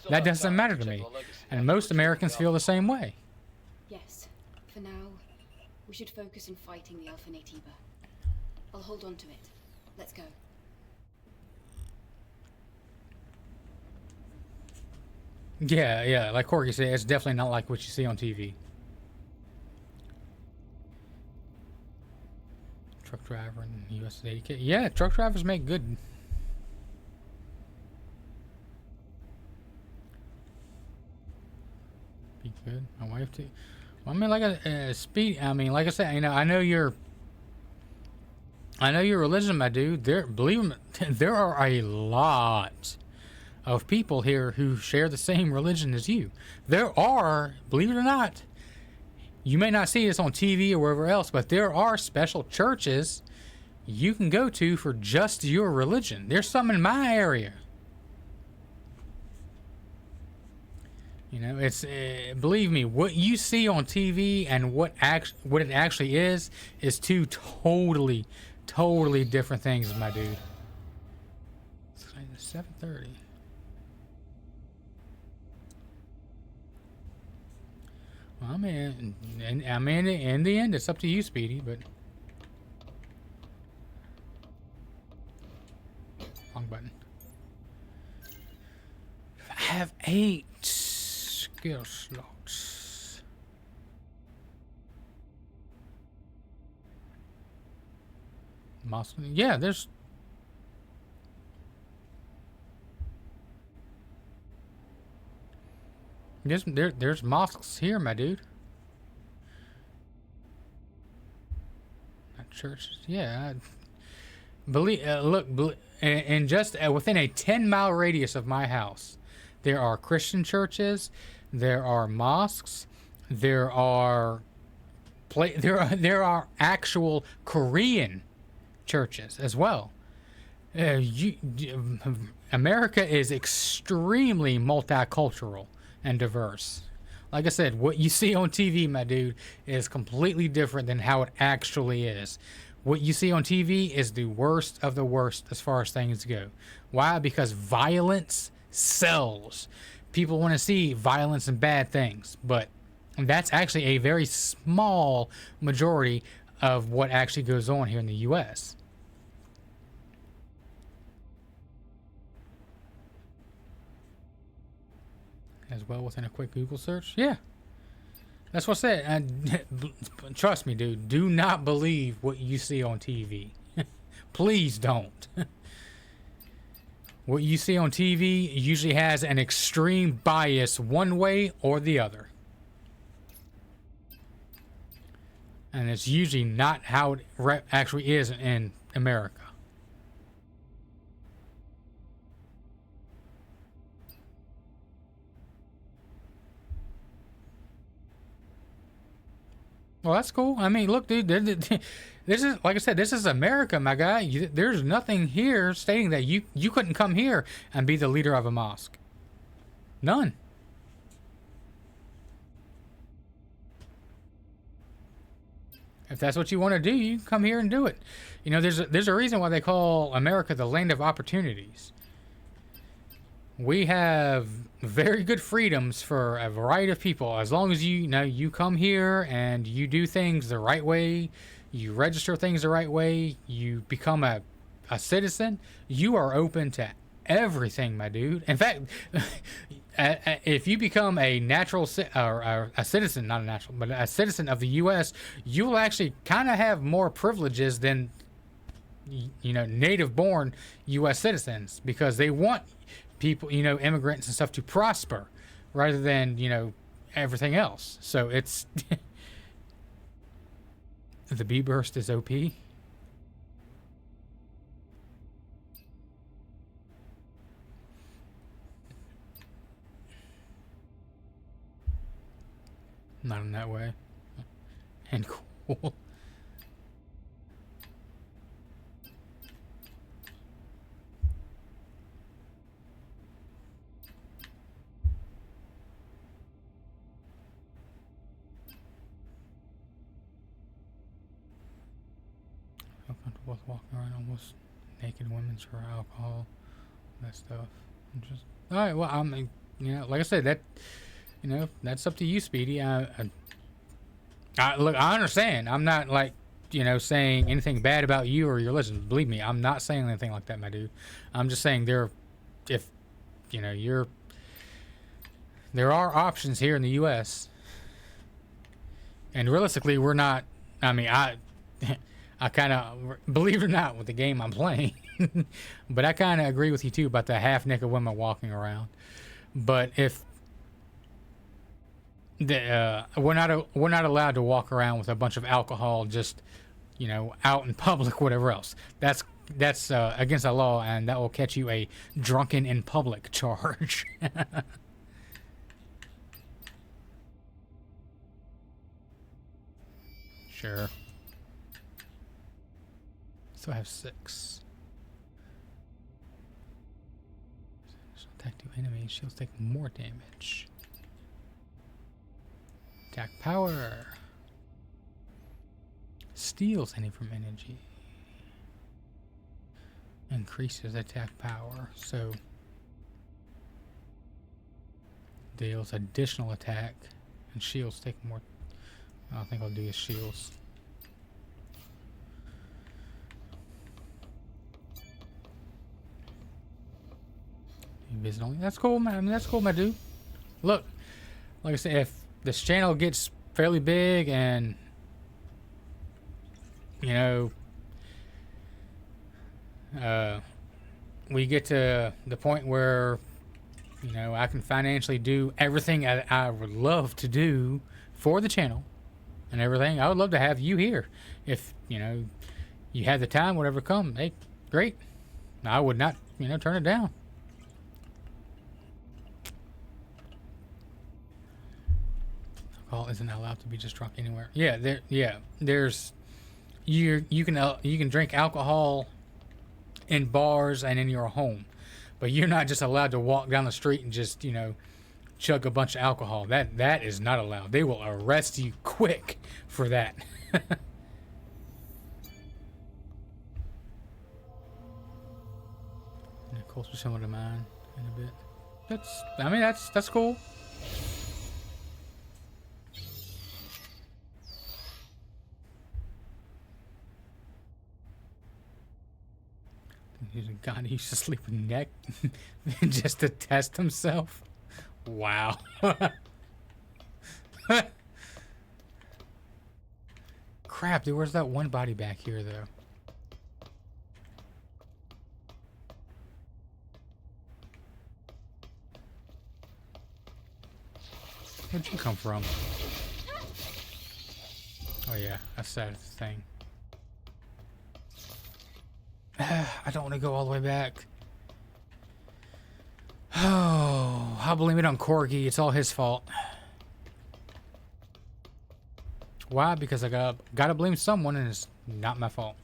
That doesn't matter to me. And most Americans feel the same way. Yes. For now, We should focus on fighting the Alpha Natiba. I'll hold on to it. Let's go. Yeah, yeah, like Corky said, it's definitely not like what you see on TV. Truck driver and US 80K. Yeah, truck drivers make good. Be good. My wife too. Well, I mean, like a speed. I mean, like I said, you know, I know your religion, my dude. Believe me, there are a lot of people here who share the same religion as you. There are, believe it or not, you may not see this on TV or wherever else, but there are special churches you can go to for just your religion. There's some in my area. You know, it's believe me, what you see on TV and what it actually is two totally different things, my dude. It's 7:30. Well, I mean, in the end, it's up to you, Speedy. But wrong button. I have 8 skill slots. Yeah, there's. There's mosques here, my dude. Not churches. Yeah. Look, and just within a 10-mile radius of my house, there are Christian churches, there are mosques, there are actual Korean churches as well. America is extremely multicultural and diverse. Like I said, what you see on TV, my dude, is completely different than how it actually is. What you see on TV is the worst of the worst as far as things go. Why? Because violence sells. People want to see violence and bad things, but that's actually a very small majority of what actually goes on here in the U.S. As well within a quick Google search. Yeah. That's what I said. Trust me, dude. Do not believe what you see on TV. Please don't. What you see on TV usually has an extreme bias one way or the other. And it's usually not how it actually is in America. Well, that's cool. I mean, look, dude, this is, like I said, this is America, my guy. There's nothing here stating that you couldn't come here and be the leader of a mosque. None. If that's what you want to do, you can come here and do it. You know, there's a reason why they call America the land of opportunities. We have very good freedoms for a variety of people. As long as you come here and you do things the right way, you register things the right way, you become a citizen, you are open to everything, my dude. In fact, if you become a citizen, not a natural, but a citizen of the U.S., you will actually kind of have more privileges than, native-born U.S. citizens, because they want people, immigrants and stuff to prosper rather than, everything else. So it's the bee burst is OP. Not in that way. And cool. Both walking around almost naked women for alcohol, that stuff. Just all right. Well, I mean, like I said, that that's up to you, Speedy. Look, I understand. I'm not like, saying anything bad about you or your religion. Believe me, I'm not saying anything like that, my dude. I'm just saying if there are options here in the U.S. and realistically, we're not. I mean, I kind of, believe it or not, with the game I'm playing, but I kind of agree with you too about the half naked women walking around. But if we're not allowed to walk around with a bunch of alcohol just out in public, whatever else. That's against the law, and that will catch you a drunken in public charge. Sure. So I have 6. Attack 2 enemies. Shields take more damage. Attack power. Steals any from energy. Increases attack power. So deals additional attack. And shields take more. I think I'll do his shields. Visit only. That's cool, man. I mean, that's cool, my dude. Look, like I said, if this channel gets fairly big and we get to the point where I can financially do everything I would love to do for the channel and everything, I would love to have you here. If you had the time, whatever come, hey, great. I would not turn it down. Alcohol isn't allowed to be just drunk anywhere. Yeah, there's you can drink alcohol in bars and in your home, but you're not just allowed to walk down the street and just chug a bunch of alcohol. That is not allowed. They will arrest you quick for that. Close to similar to mine in a bit. That's cool. God, he used to sleep with neck just to test himself. Wow. Crap, dude, where's that one body back here, though? Where'd you come from? Oh, yeah, that's that thing. I don't want to go all the way back. Oh, I'll blame it on Corgi. It's all his fault. Why? Because I gotta blame someone, and it's not my fault.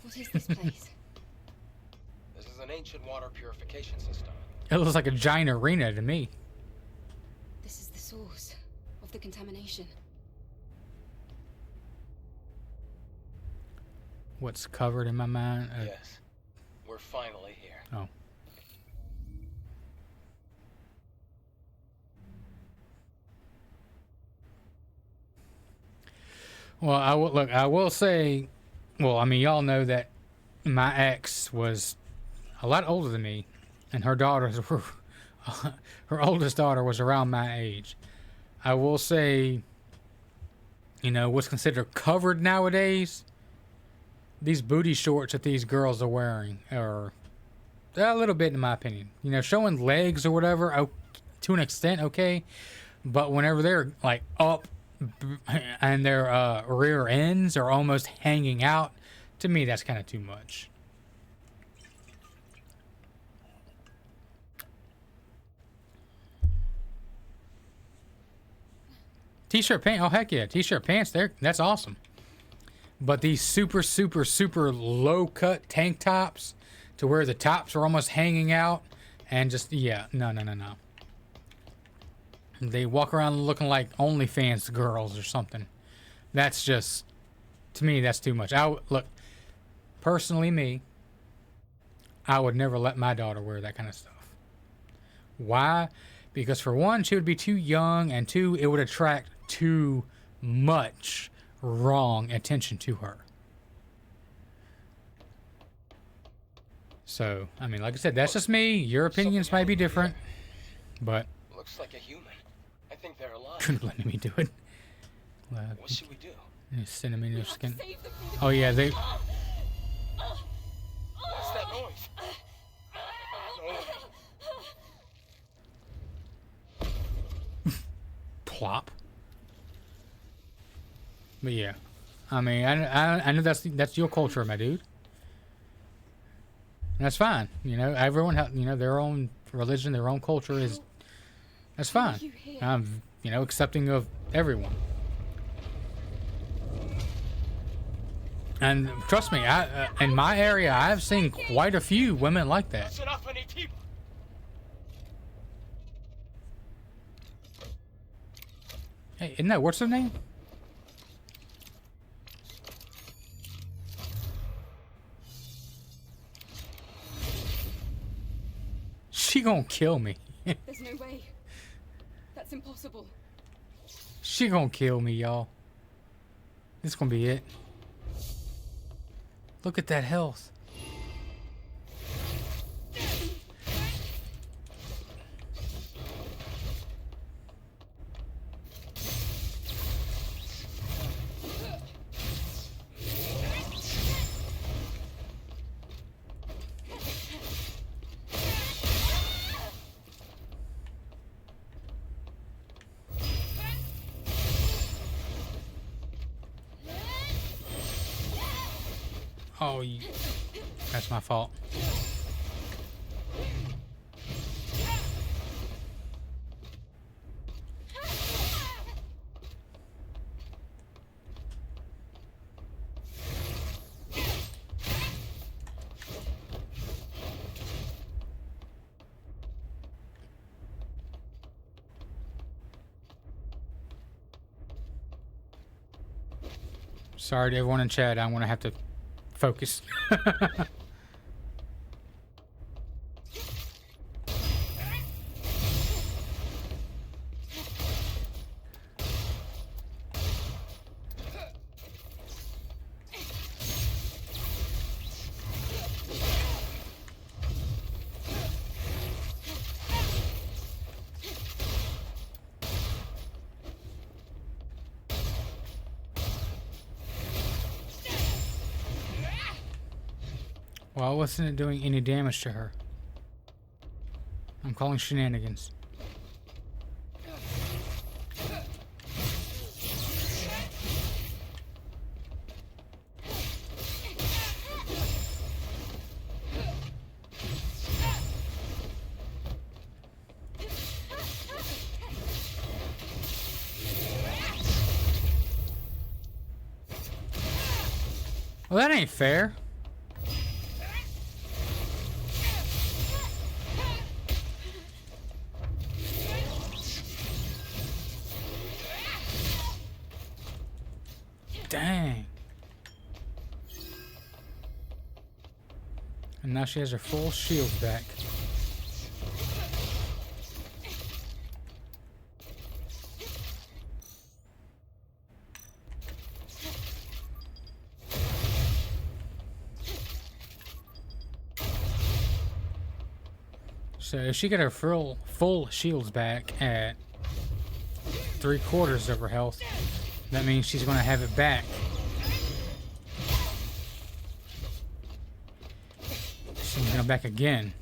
What is this place? This is an ancient water purification system. It looks like a giant arena to me. This is the source of the contamination. What's covered in my mind? Yes. We're finally here. Oh. Well, I will say, well, I mean, y'all know that my ex was a lot older than me, and her daughters were, her oldest daughter was around my age. I will say, what's considered covered nowadays, these booty shorts that these girls are wearing are a little bit, in my opinion. Showing legs or whatever, to an extent, okay. But whenever they're like up and their rear ends are almost hanging out, to me that's kind of too much. T-shirt pants, oh heck yeah, t-shirt pants, that's awesome. But these super, super, super low-cut tank tops to where the tops are almost hanging out and just, yeah, no. They walk around looking like OnlyFans girls or something. That's just, to me, that's too much. Look, personally me, I would never let my daughter wear that kind of stuff. Why? Because for one, she would be too young, and two, it would attract too much wrong attention to her. So, I mean, like I said, that's just me. Your opinions might be different, but Looks like a human. I think they're alive. couldn't let me do it. What should we do? Centimeter skin. Save them. Oh yeah, they. What's that noise? No. Plop. But yeah, I mean, I know that's your culture, my dude. And that's fine. You know, everyone has, you know, their own religion, their own culture is. That's fine. You here? I'm, you know, accepting of everyone. And trust me, in my area, I've seen quite a few women like that. That's enough, I need people. Hey, isn't that what's her name? She gonna kill me. There's no way. That's impossible. She gonna kill me, y'all. This gonna be it. Look at that health. Oh, that's my fault. Sorry to everyone in chat, I'm gonna have to focus. Well, wasn't it doing any damage to her? I'm calling shenanigans. Well, that ain't fair. Dang. And now she has her full shield back. So if she got her full shields back at 3/4 of her health, that means she's going to have it back. She's going to go back again.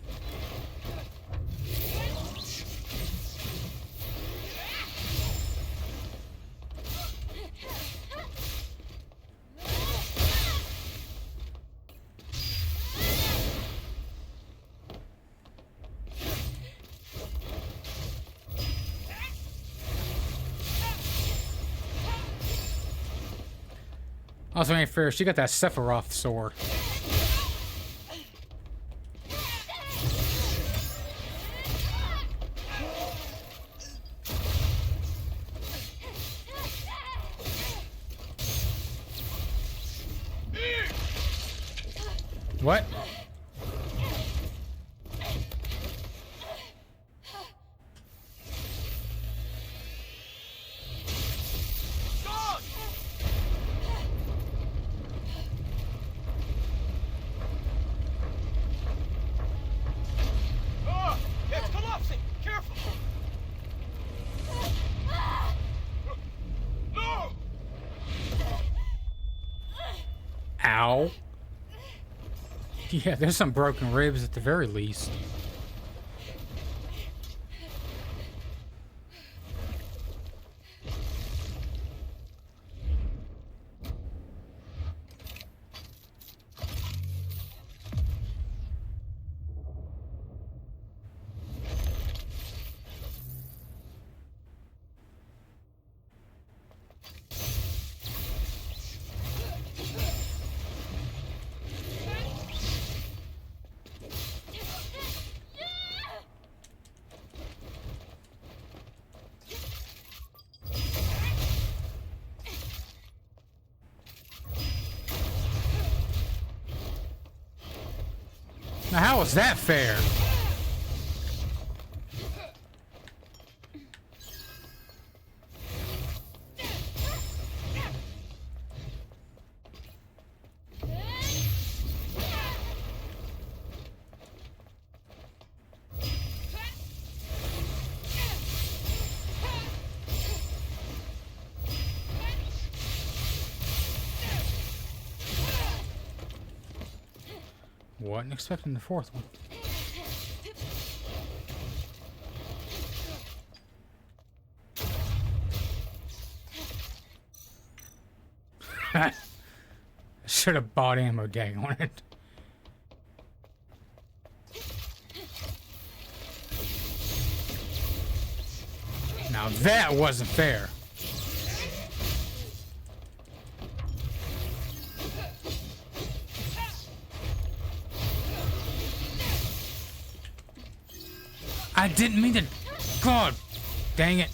Also ain't fair, she got that Sephiroth sword. What? Stop! Ow. Yeah, there's some broken ribs at the very least. Now, how is that fair? Wasn't expecting the fourth one. Should have bought ammo, dang on it. Now that wasn't fair. I didn't mean to. God dang it.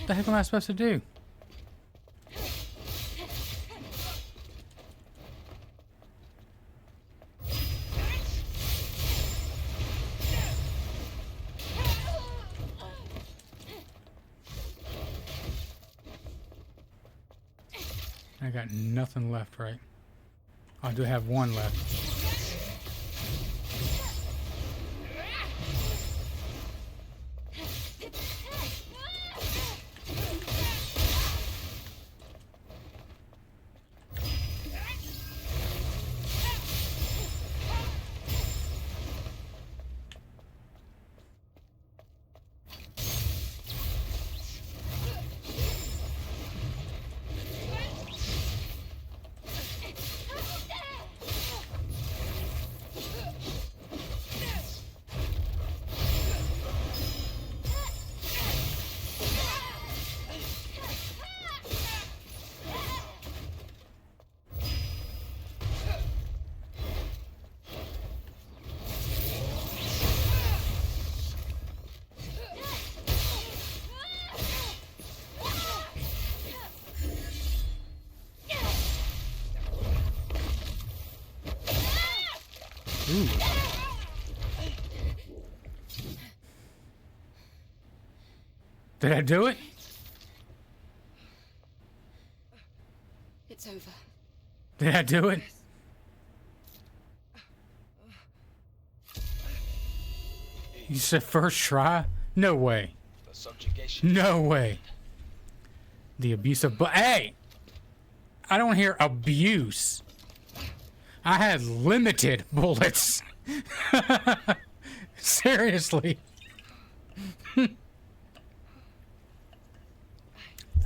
What the heck am I supposed to do? I got nothing left, right? I do have one left. Ooh. Did I do it? It's over. Did I do it? You said first try? No way. The subjugation. No way. The abuse of hey! I don't hear abuse. I had limited bullets. Seriously.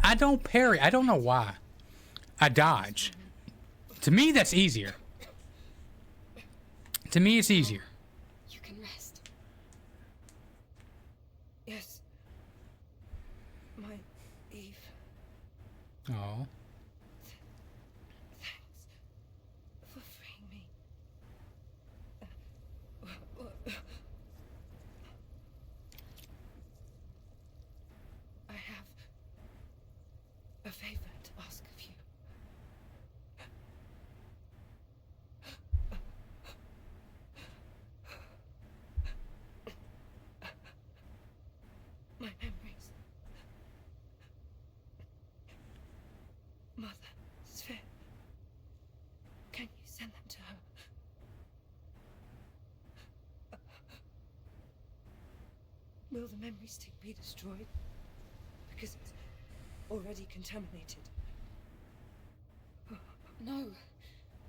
I don't parry. I don't know why. I dodge. To me, that's easier. To me, it's easier. You can rest. Yes. My Eve. Oh. Thanks for freeing me. I have a favor to ask. Will the memory stick be destroyed? Because it's already contaminated. No,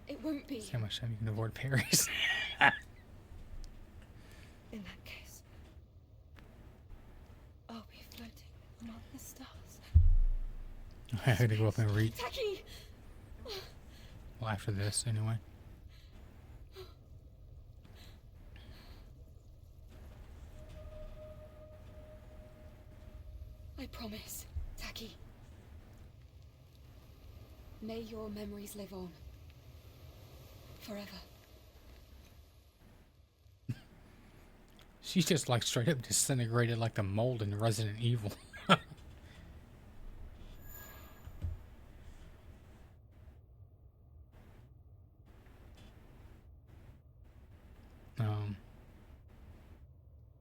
it won't be. See how much time you can avoid parries. In that case, I'll be floating among the stars. I had to go up and read. Taki! Well, after this, anyway. I promise, Taki. May your memories live on. Forever. She's just like straight up disintegrated like the mold in Resident Evil.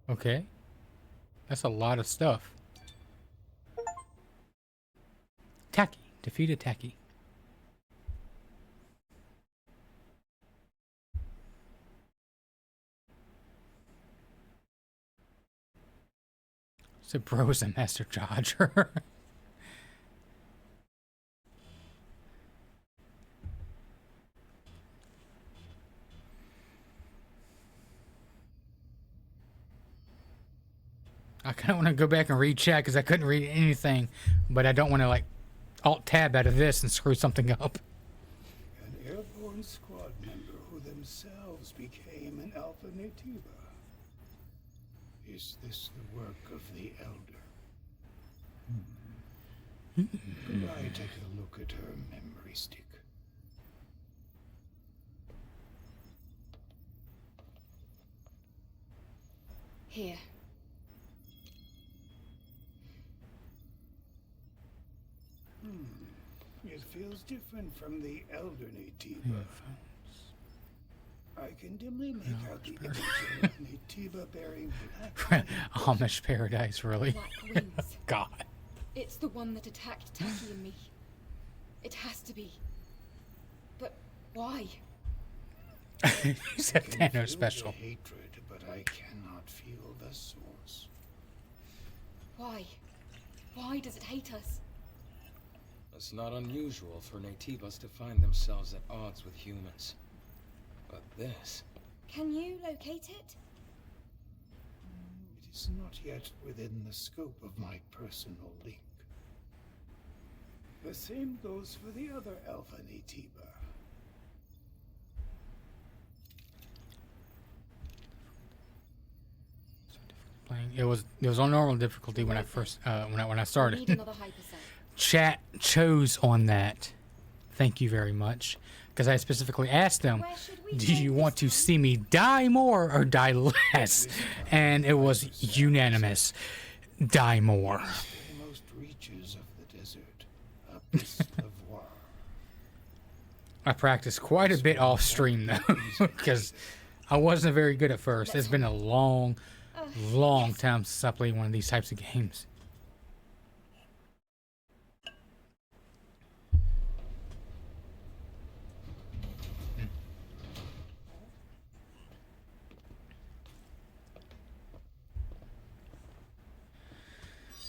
Okay. That's a lot of stuff. Taki. Defeated Taki. So bro is a master dodger. I kind of want to go back and read chat because I couldn't read anything, but I don't want to like alt-tab out of this and screw something up. An airborne squad member who themselves became an Alpha Natiba. Is this the work of the Elder? Could I take a look at her memory stick? Here. It feels different from the Elder Natiba. I can dimly make out the image of Natiba bearing black Amish paradise, really? Black wings. God. It's the one that attacked Taki and me. It has to be. But why? He said I can Thanos feel special. the hatred, but I cannot feel the source. Why? Why does it hate us? It's not unusual for Natibas to find themselves at odds with humans. But this... Can you locate it? It is not yet within the scope of my personal link. The same goes for the other Alpha Natiba. Playing. It was on normal difficulty when I first when I Need started. another hypercell. Chat chose on that. Thank you very much. Because I specifically asked them, Where should we do go you this want to time? see me die more or die less? And it was unanimous. Die more. The most reaches of the desert, Abyss of War. I practiced quite a bit off stream though. Because I wasn't very good at first. It's been a long time since I played one of these types of games.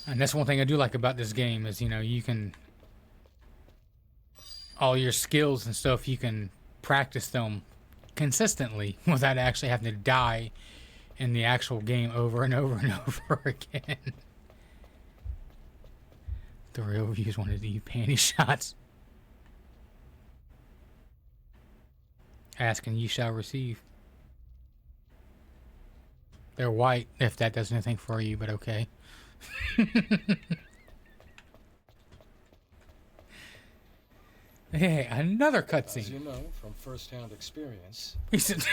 And that's one thing I do like about this game is, you know, you can, all your skills and stuff, you can practice them consistently without actually having to die in the actual game over and over and over again. The real views wanted to use panty shots. Ask and ye shall receive. They're white if that does anything for you, but okay. Hey, another As cutscene. you know from first-hand experience, He said,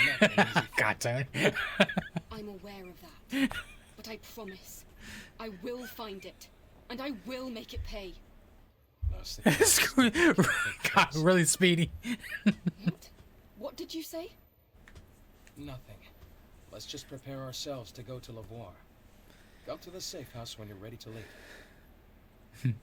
God, Tony. I'm aware of that. But I promise, I will find it. And I will make it pay. that's the Screw- God, really speedy. What? What did you say? Nothing. Let's just prepare ourselves to go to Lavoir. Come to the safe house when you're ready to leave.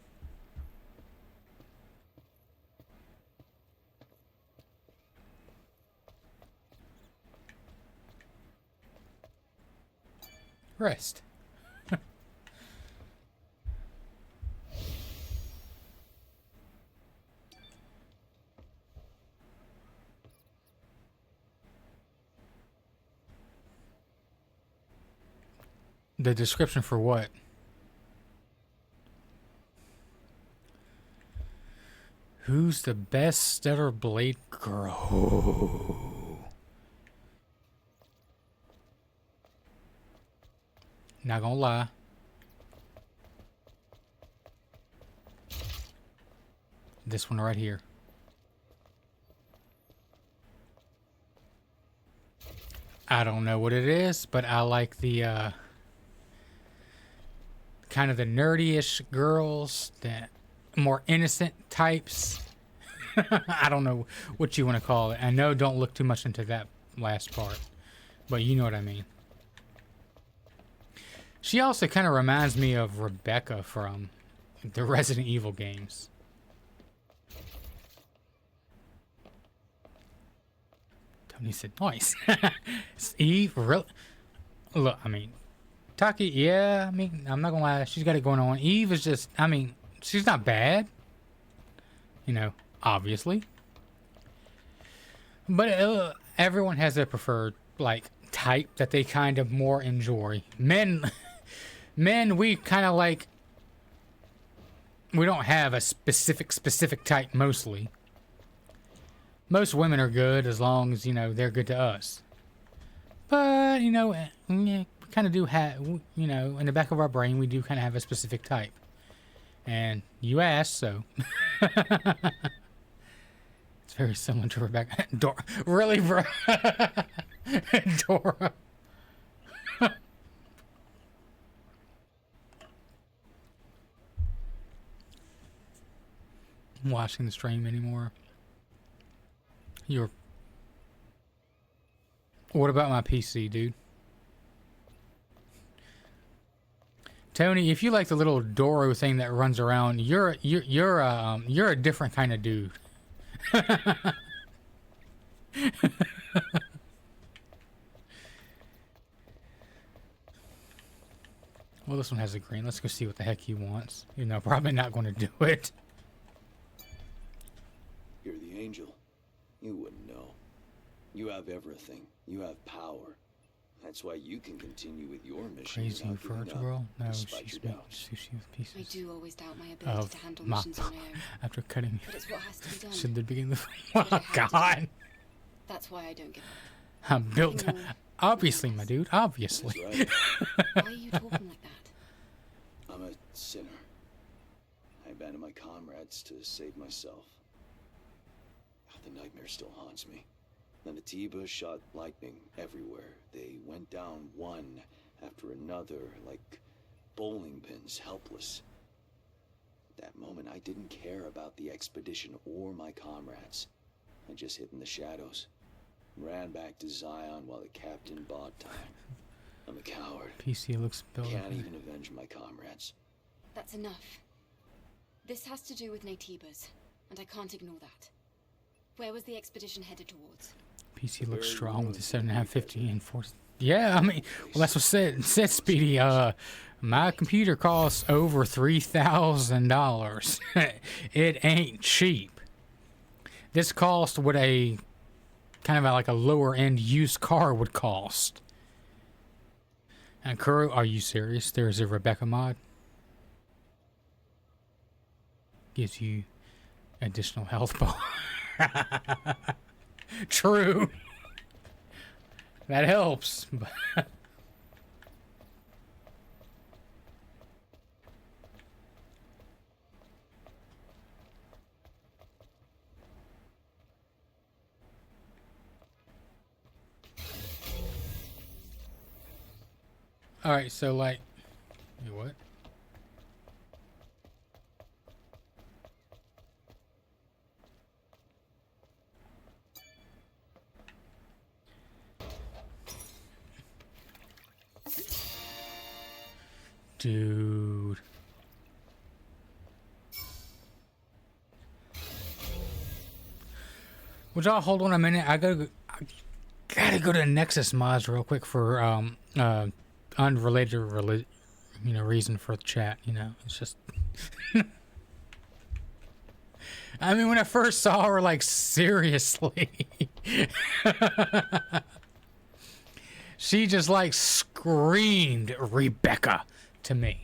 Rest. The description for what? Who's the best Stellar Blade girl? Oh. Not gonna lie. This one right here. I don't know what it is, but I like the kind of the nerdy-ish girls, the more innocent types. I don't know what you want to call it. I know don't look too much into that last part, but you know what I mean. She also kind of reminds me of Rebecca from the Resident Evil games. Tony said, nice. Eve, really? Look, I mean, Taki, yeah, I mean, I'm not gonna lie, she's got it going on. Eve is just, I mean, she's not bad. You know, obviously. But everyone has their preferred, like, type that they kind of more enjoy. Men, we kind of like, we don't have a specific type mostly. Most women are good as long as, you know, they're good to us. But, you know, we kind of do have, you know, in the back of our brain, we do kind of have a specific type. And you asked, so. It's very similar to Rebecca. Dora. Really, bro? Dora. I'm watching the stream anymore. What about my PC, dude? Tony, if you like the little Doro thing that runs around, you're a different kind of dude. Well, this one has a green. Let's go see what the heck he wants. You know, probably not going to do it. You're the angel. You wouldn't know. You have everything. You have power. That's why you can continue with your mission. Crazy vertebral? No, despite she's your making doubts. sushi with pieces. I do always doubt my ability to handle missions on my own. After cutting But it's what has to be done. should the beginning of But oh it had to god. be. That's why I don't give up. I'm built Nothing more, obviously, nothing my less. dude, obviously. That's right. Why are you talking like that? I'm a sinner. I abandoned my comrades to save myself. The nightmare still haunts me. Then the T-Bus shot lightning everywhere. They went down one after another, like bowling pins, helpless. At that moment, I didn't care about the expedition or my comrades. I just hid in the shadows. Ran back to Zion while the captain bought time. I'm a coward. PC looks built. Can't even avenge my comrades. That's enough. This has to do with Naytibas, and I can't ignore that. Where was the expedition headed towards? PC looks strong with the 7.550 and 4. Yeah, I mean, well, that's what said Speedy. My computer costs over $3,000. It ain't cheap. This cost what a kind of like a lower end used car would cost. And Kuro, are you serious? There's a Rebecca mod. Gives you additional health bar. True. That helps. Alright, so like... Wait, what? Dude. Would y'all hold on a minute? I gotta go to Nexus mods real quick for unrelated reason for the chat. You know, it's just. I mean, when I first saw her, like seriously. She just like screamed Rebecca to me.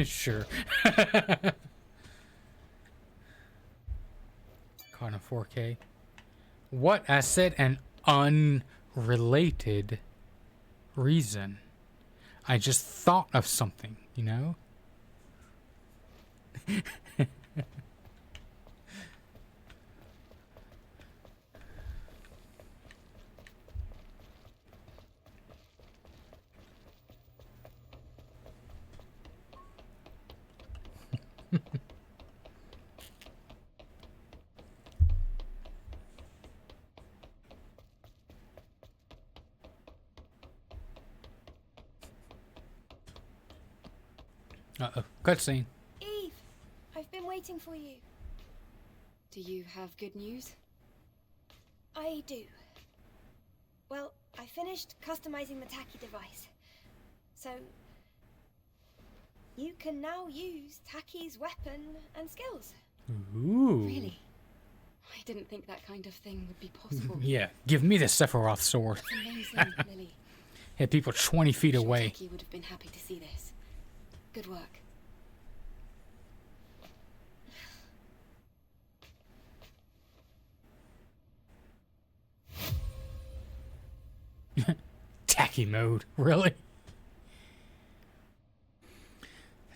Sure. Caught in 4K. What? I said an unrelated reason. I just thought of something, you know? Uh-oh. Cutscene. Eve, I've been waiting for you. Do you have good news? I do. Well, I finished customizing the Taki device. So, you can now use Taki's weapon and skills. Ooh. Really? I didn't think that kind of thing would be possible. Yeah, give me the Sephiroth sword. It's amazing, Lily. Hit people 20 feet I'm sure away. Taki would have been happy to see this. Good work. Tacky mode, really?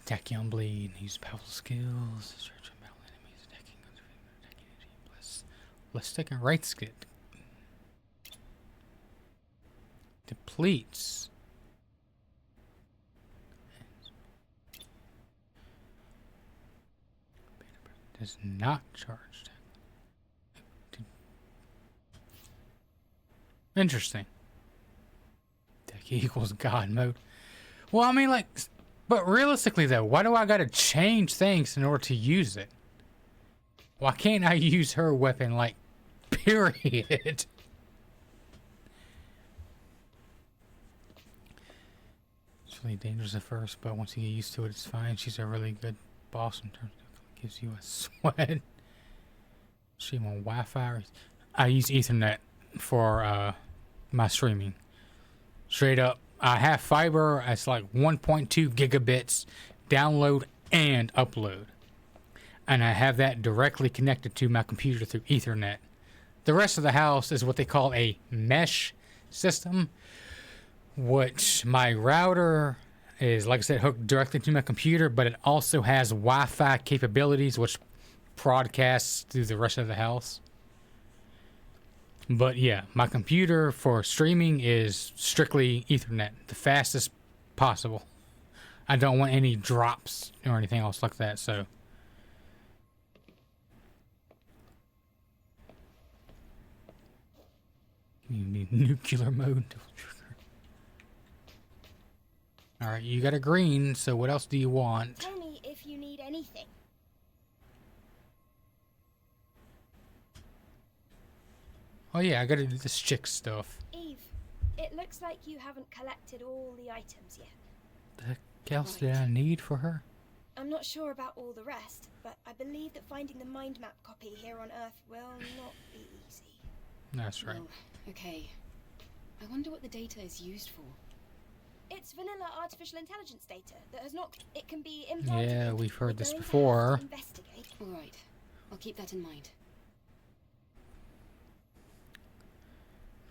Tacky on bleed. Use powerful skills. Stretch and battle enemies. Attacking guns. Attacking energy. Ballistic and right skid. Depletes. Does not charge. Interesting. Deck equals God mode. Well, I mean, like, but realistically though, why do I gotta change things in order to use it? Why can't I use her weapon, like, period? It's really dangerous at first, but once you get used to it, it's fine. She's a really good boss in terms of gives you a sweat. She on Wi-Fi. I use Ethernet for my streaming. Straight up, I have fiber. It's like 1.2 gigabits download and upload, and I have that directly connected to my computer through Ethernet. The rest of the house is what they call a mesh system, which my router is, like I said, hooked directly to my computer, but it also has Wi-Fi capabilities, which broadcasts through the rest of the house. But yeah, my computer for streaming is strictly Ethernet, the fastest possible. I don't want any drops or anything else like that, so. You need nuclear mode. Alright, you got a green, so what else do you want? Tell me if you need anything. Oh yeah, I gotta do this chick stuff. Eve, it looks like you haven't collected all the items yet. The heck else did I need for her? I'm not sure about all the rest, but I believe that finding the mind map copy here on Earth will not be easy. That's right. Well, okay. I wonder what the data is used for. It's vanilla artificial intelligence data that has not. It can be implanted. Yeah, we've heard this We're going to before. have to investigate. All right. I'll keep that in mind.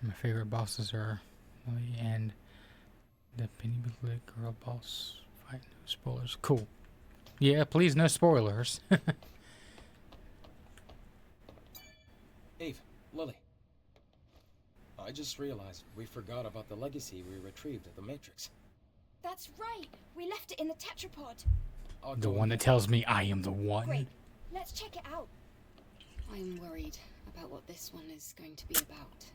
My favorite bosses are Lily and the Penny Blue Girl boss fight. No spoilers. Cool. Yeah, please, no spoilers. Eve, Lily. I just realized we forgot about the legacy we retrieved at the Matrix. That's right. We left it in the tetrapod. I'll The go one and that get tells me I am the one. Great. Let's check it out. I'm worried about what this one is going to be about.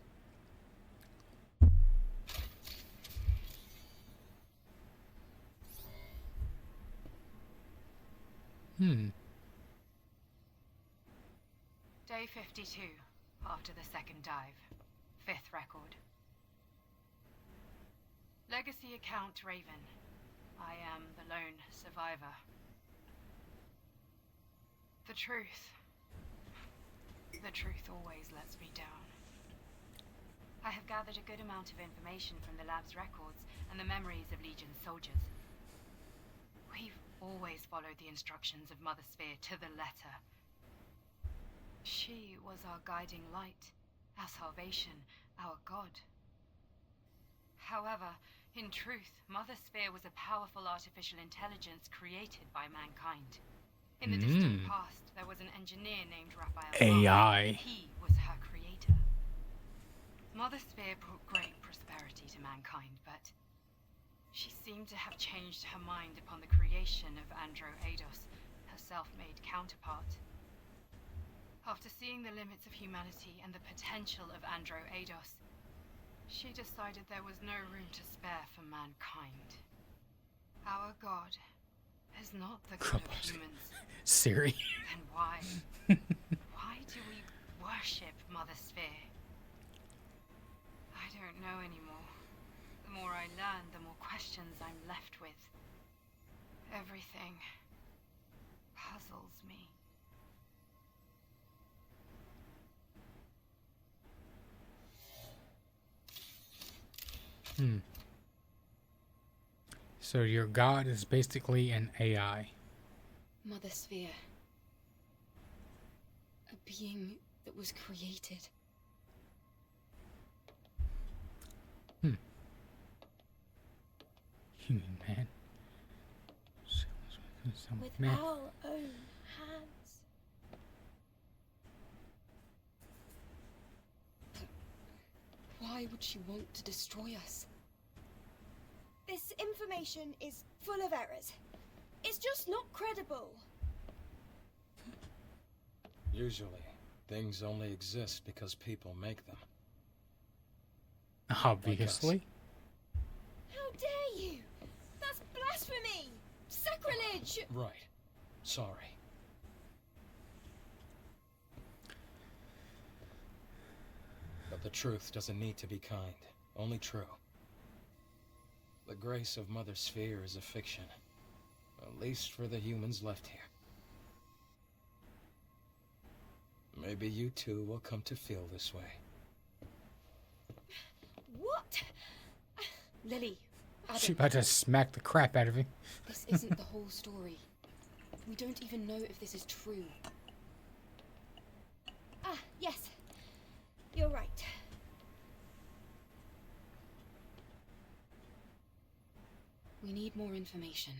Day 52, after the second dive. 5th record. Legacy account Raven. I am the lone survivor. The truth always lets me down. I have gathered a good amount of information from the lab's records and the memories of Legion's soldiers. We've always followed the instructions of Mother Sphere to the letter. She was our guiding light, our salvation, our god. However, in truth, Mother Sphere was a powerful artificial intelligence created by mankind. In the distant past, there was an engineer named Raphael. AI. He was her creator. Mother Sphere brought great prosperity to mankind, but she seemed to have changed her mind upon the creation of Andro Eidos, her self-made counterpart. After seeing the limits of humanity and the potential of Andro Eidos, she decided there was no room to spare for mankind. Our god is not the god of humans. Siri. Then why? Why do we worship Mother Sphere? I don't know anymore. The more I learn, the more questions I'm left with. Everything puzzles me. So your god is basically an AI. Mother Sphere. A being that was created. Human man. With Man. our own hands. Why would she want to destroy us? This information is full of errors. It's just not credible. Usually, things only exist because people make them. Obviously. How dare you? That's blasphemy! Sacrilege! Right. Sorry. But the truth doesn't need to be kind, only true. The grace of Mother Sphere is a fiction, at least for the humans left here. Maybe you too will come to feel this way. What? Lily, Adam, She about to smack the crap out of him. this isn't the whole story. We don't even know if this is true. Ah, yes. You're right. We need more information.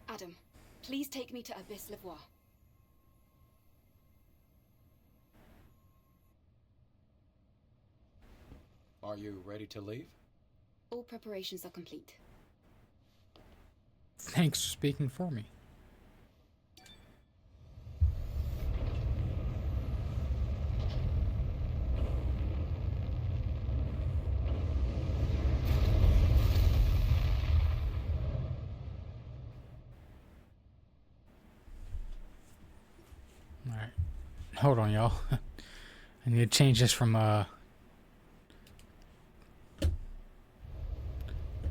Adam, please take me to Abyss Levois. Are you ready to leave? All preparations are complete. Thanks for speaking for me. Alright. Hold on, y'all. I need to change this from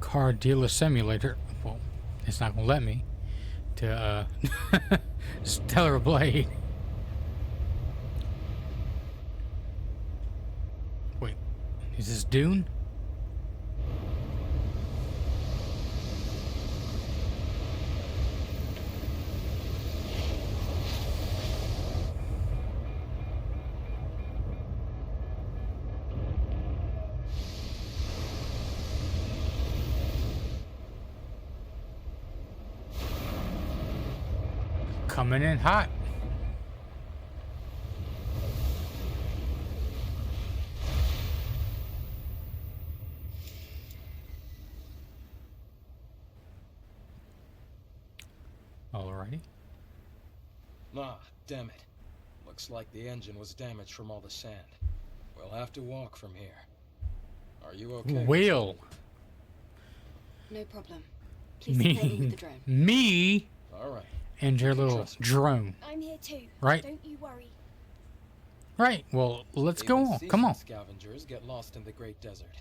car dealer simulator. Well, it's not gonna let me. To Stellar Blade. Wait, is this Dune? Coming in hot. Alrighty. Ah, damn it. Looks like the engine was damaged from all the sand. We'll have to walk from here. Are you okay? Will. No problem. Please support me with Me. the drone. Me All right. and your little Trust me. drone. I'm here too. Right. Don't you worry. Right. Well, let's go Even on. Come on. seasoned scavengers get lost in the great desert.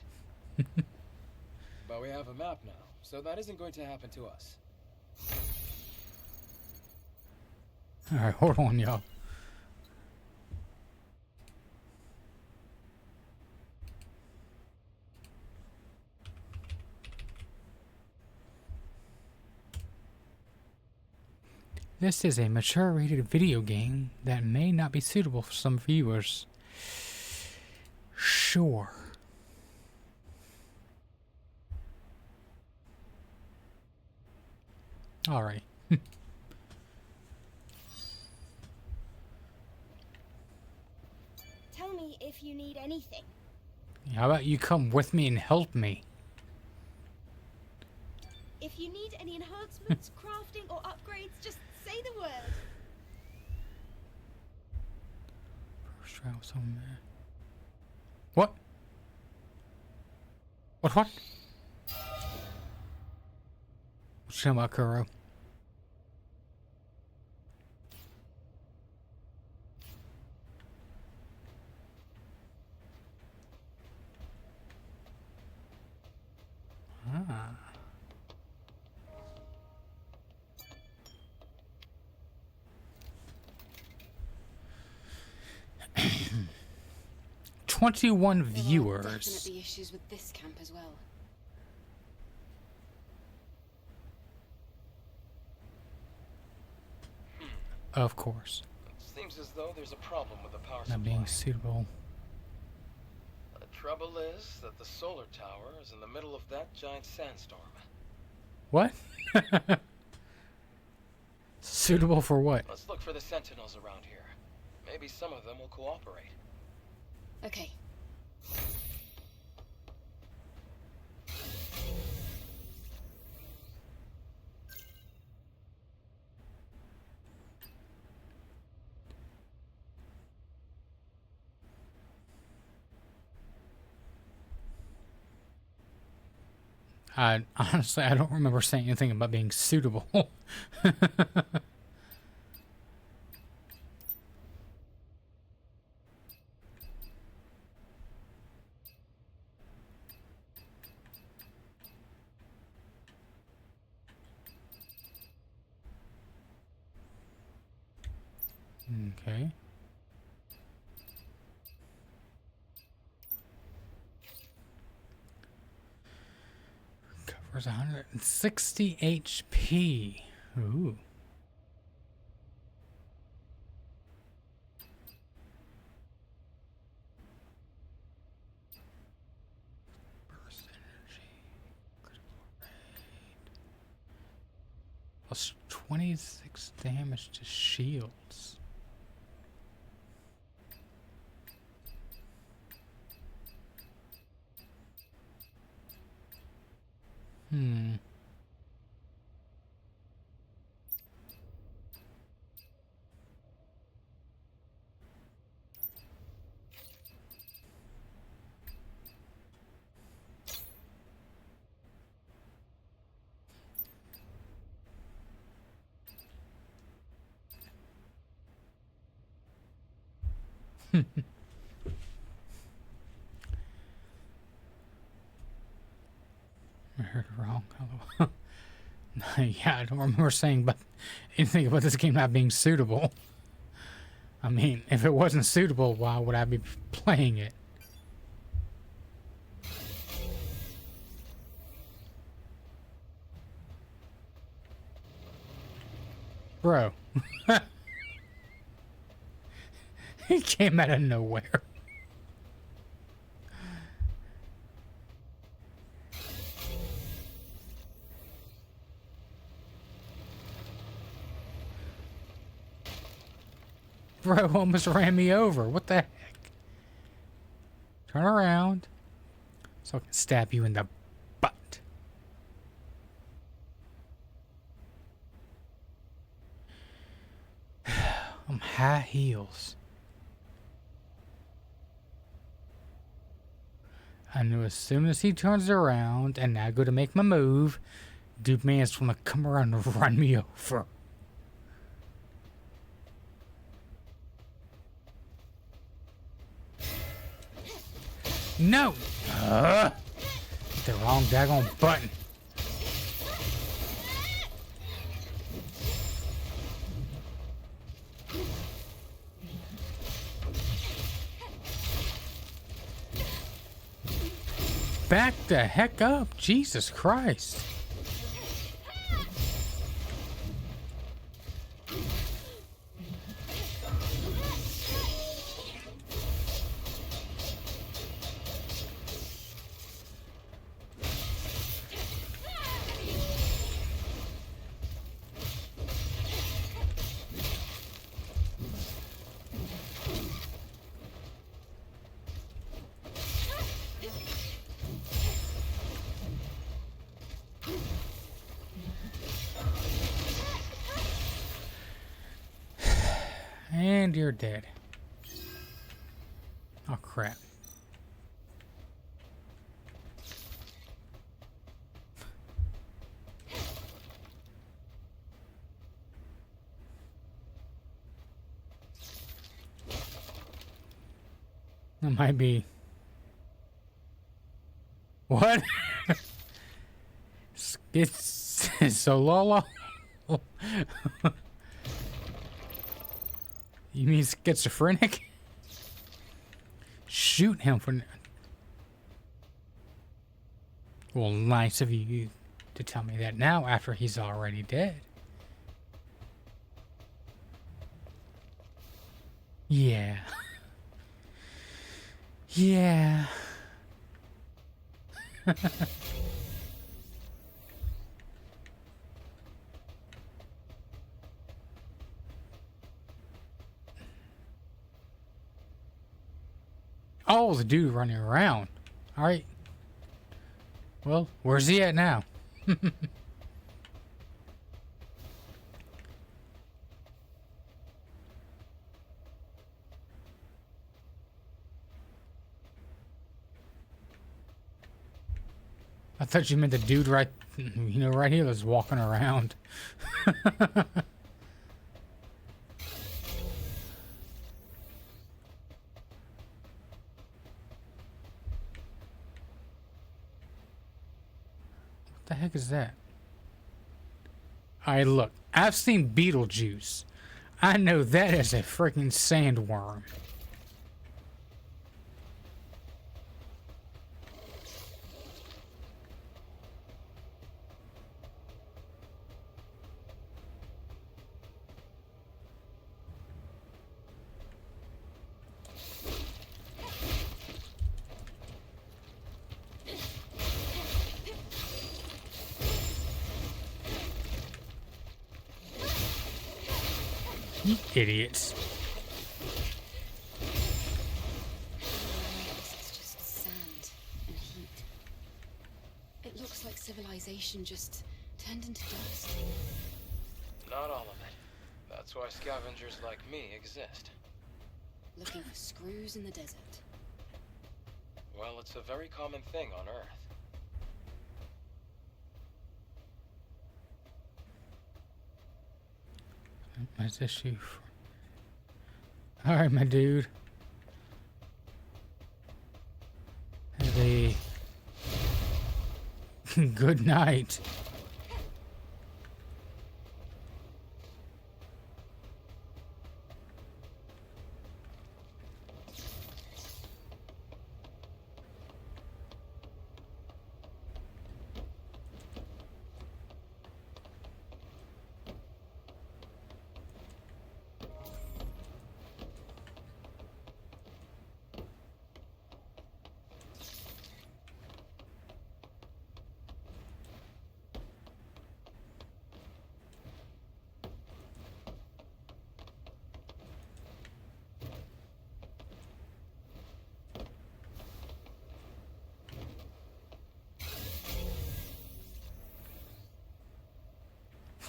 But we have a map now, so that isn't going to happen to us. Alright, hold on, y'all. This is a mature-rated video game that may not be suitable for some viewers. Sure. Alright. Tell me if you need anything. How about you come with me and help me? If you need any enhancements, crafting, or upgrades, just say the word. First try was on there. What? What? What you talking about, Kuro? Ah. "21 There are viewers." definitely issues with this camp as well. Of course. Seems as though there's a problem with the power supply. Not being suitable. The trouble is that the solar tower is in the middle of that giant sandstorm. What? Suitable for what? Let's look for the sentinels around here. Maybe some of them will cooperate. Okay. Honestly, I don't remember saying anything about being suitable. Okay. Covers 160 HP. Ooh. Burst energy. Critical rate. Plus 26 damage to shields. Hmm. I heard it wrong. Yeah, I don't remember saying anything about this game not being suitable. I mean, if it wasn't suitable, why would I be playing it? Bro. He came out of nowhere. Bro almost ran me over. What the heck? Turn around so I can stab you in the butt. I'm high heels. I knew as soon as he turns around and I go to make my move, dude man's gonna come around and run me over. No! the wrong daggone button. Back the heck up, Jesus Christ. And you're dead. Oh, crap. That might be... What? It's so lolo. You mean schizophrenic? Shoot him for... Well, nice of you to tell me that now after he's already dead. Yeah. Yeah. Oh, the dude running around. Alright. Well, where's he at now? I thought you meant the dude right, right here that's walking around. What the heck is that? Alright, look. I've seen Beetlejuice. I know that is a freaking sandworm. You idiots. It's just sand and heat. It looks like civilization just turned into dust. Not all of it. That's why scavengers like me exist. Looking for screws in the desert. Well, it's a very common thing on Earth. What's this shoe for? Alright, my dude. Have a good night.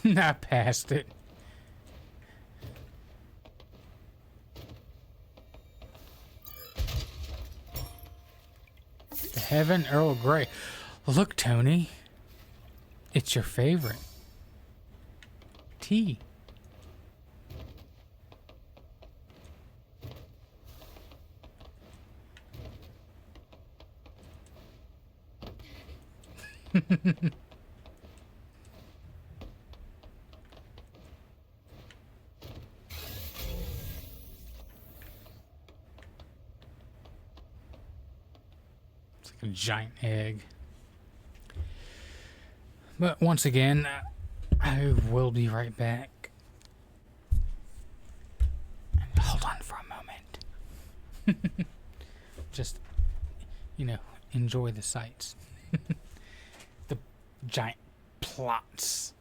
Not past it. The Heaven Earl Grey. Look, Tony. It's your favorite. Tea. It's like a giant egg. But once again, I will be right back. Hold on for a moment. Just, you know, enjoy the sights. The giant plots.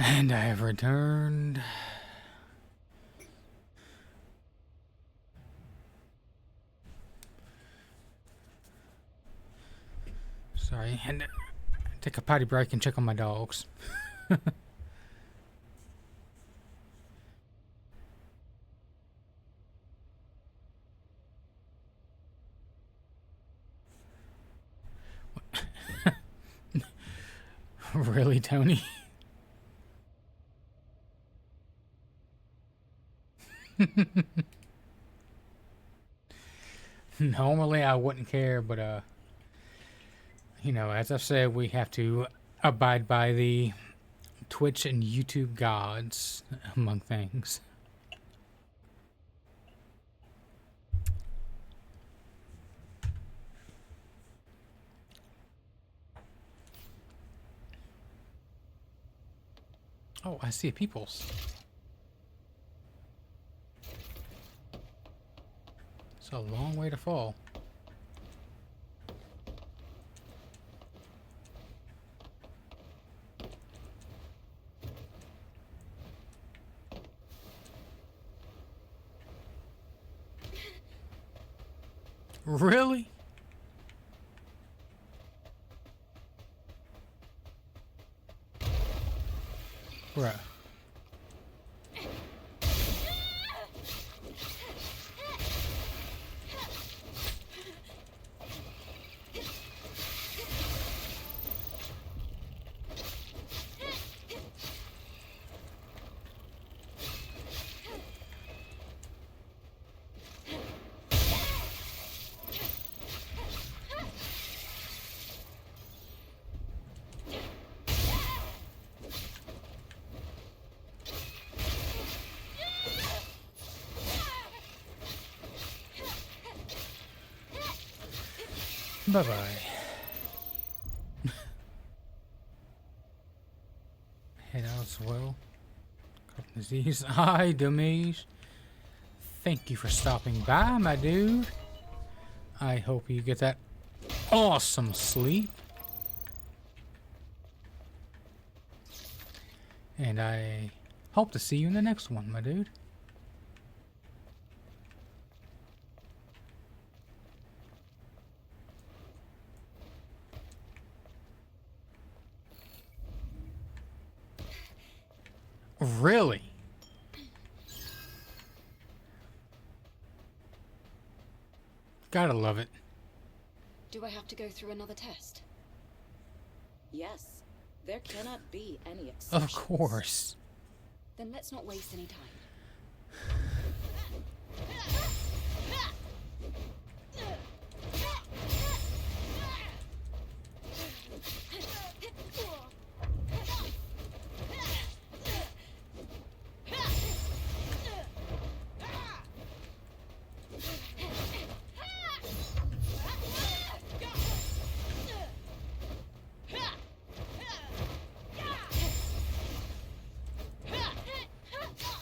And I have returned. Sorry, and take a potty break and check on my dogs. Really, Tony? Normally I wouldn't care, but you know, as I've said, we have to abide by the Twitch and YouTube gods, among things. Oh, I see a people's. It's a long way to fall. Really? Bruh. Bye-bye. Head out as well. Disease. Hi, Demise. Thank you for stopping by, my dude. I hope you get that awesome sleep. And I hope to see you in the next one, my dude. Really? Gotta love it. Do I have to go through another test? Yes. There cannot be any exceptions. Of course. Then let's not waste any time.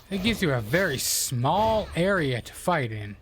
It gives you a very small area to fight in.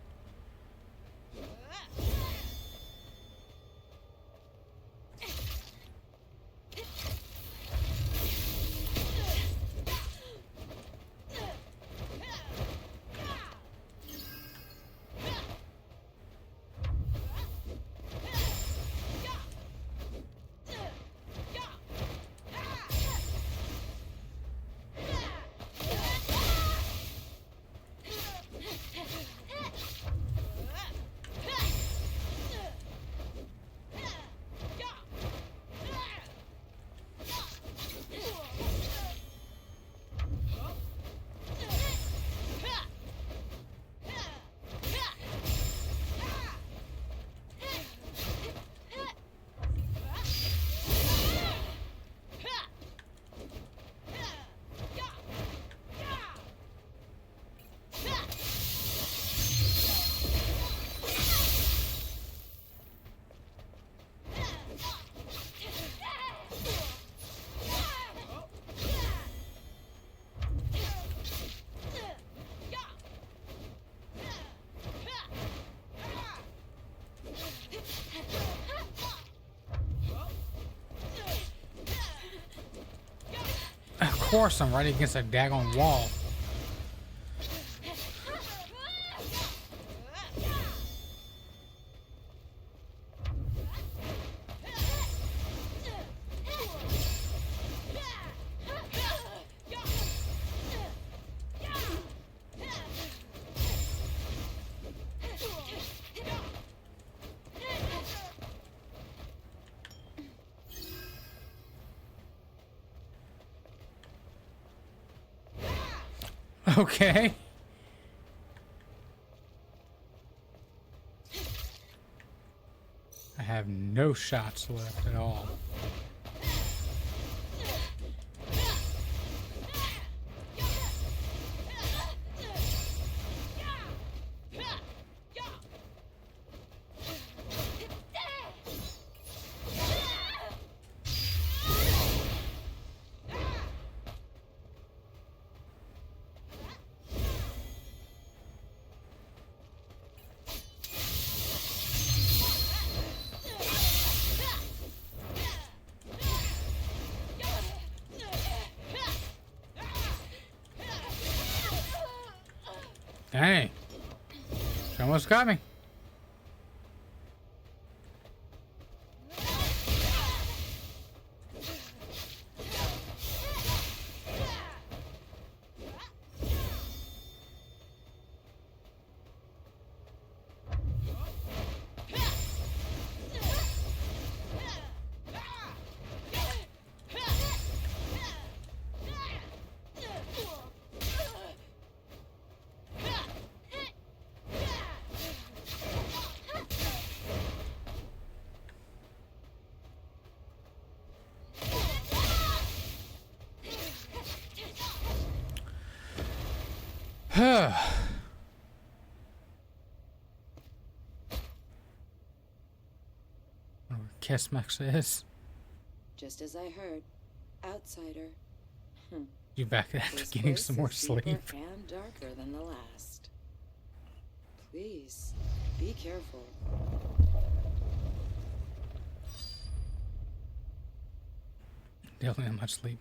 Of course I'm right against a daggone wall. Okay. I have no shots left at all. Dang. She almost got me. Kesmax is. Just as I heard, outsider. You back after This getting place some more is sleep. deeper and darker than the last. Please, be careful. Definitely not much sleep.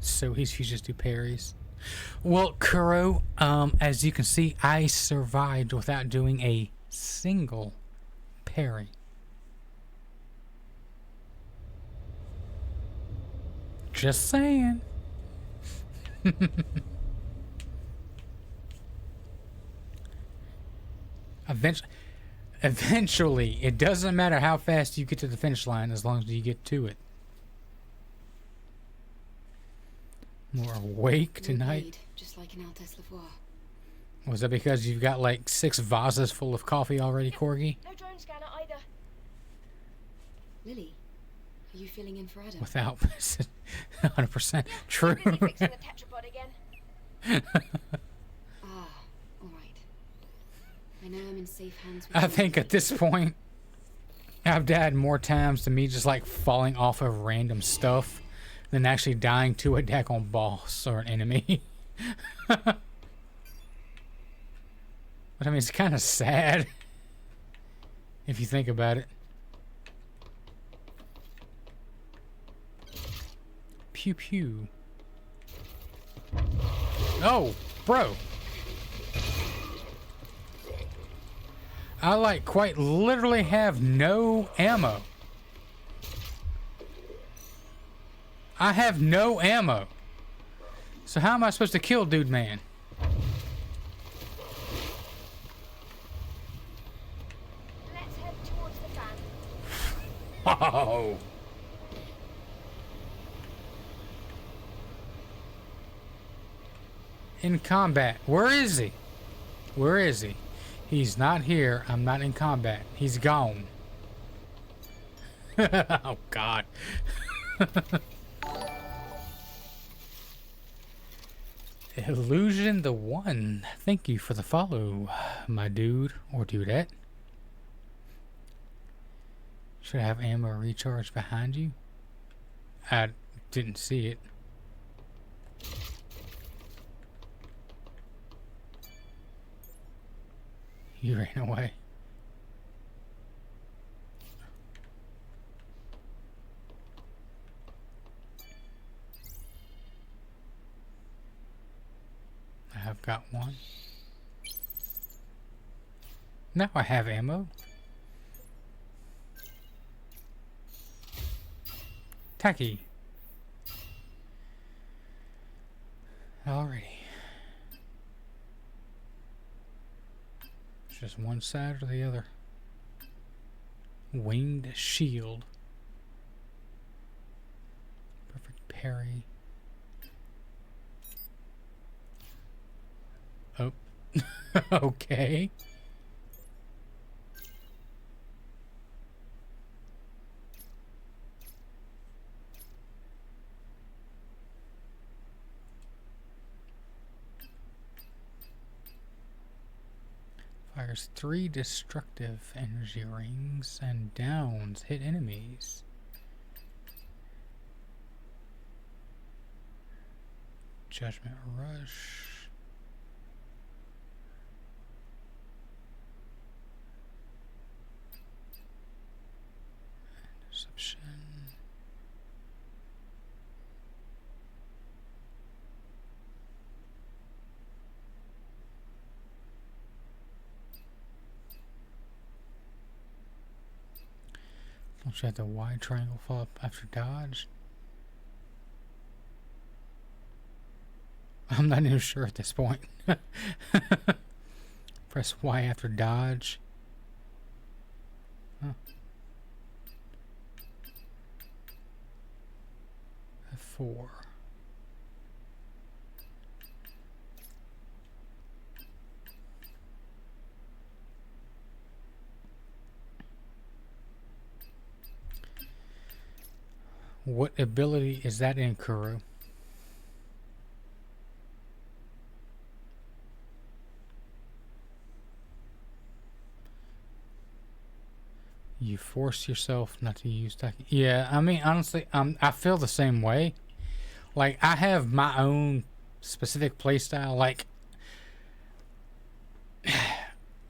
So easy to just do parries. Well, Kuro, as you can see, I survived without doing a single parry. Just saying. Eventually, it doesn't matter how fast you get to the finish line as long as you get to it. More awake tonight. Bleed, just like an Altesse Lavoie. Was that because you've got like 6 vases full of coffee already, Corgi? No drone scanner either. Lily, are you feeling in for Adam? Without 100% true. Busy fixing the tetrapod again. Ah, all right. I know I'm in safe hands with I you. think at this point, I've died more times to me just like falling off of random stuff than actually dying to a daggone boss or an enemy. But I mean, it's kind of sad if you think about it. Pew pew. Oh, bro. I like quite literally have no ammo. I have no ammo. So how am I supposed to kill Dude Man? Let's head towards the fan. Oh. In combat. Where is he? Where is he? He's not here. I'm not in combat. He's gone. Oh, God. Illusion the One. Thank you for the follow, my dude or dudette. Should I have ammo recharge behind you? I didn't see it. You ran away. I have got one. Now I have ammo. Tacky. Alrighty. just one side or the other. Winged shield. Perfect parry. Oh. Okay. Fires 3 destructive energy rings and downs hit enemies. Judgment Rush. Deception. Don't you have the Y triangle fall up after dodge? I'm not even sure at this point. Press Y after dodge. Huh. F4. What ability is that in, Kuro? You force yourself not to use Taki. Yeah, I mean, honestly, I feel the same way. Like, I have my own specific playstyle. Like,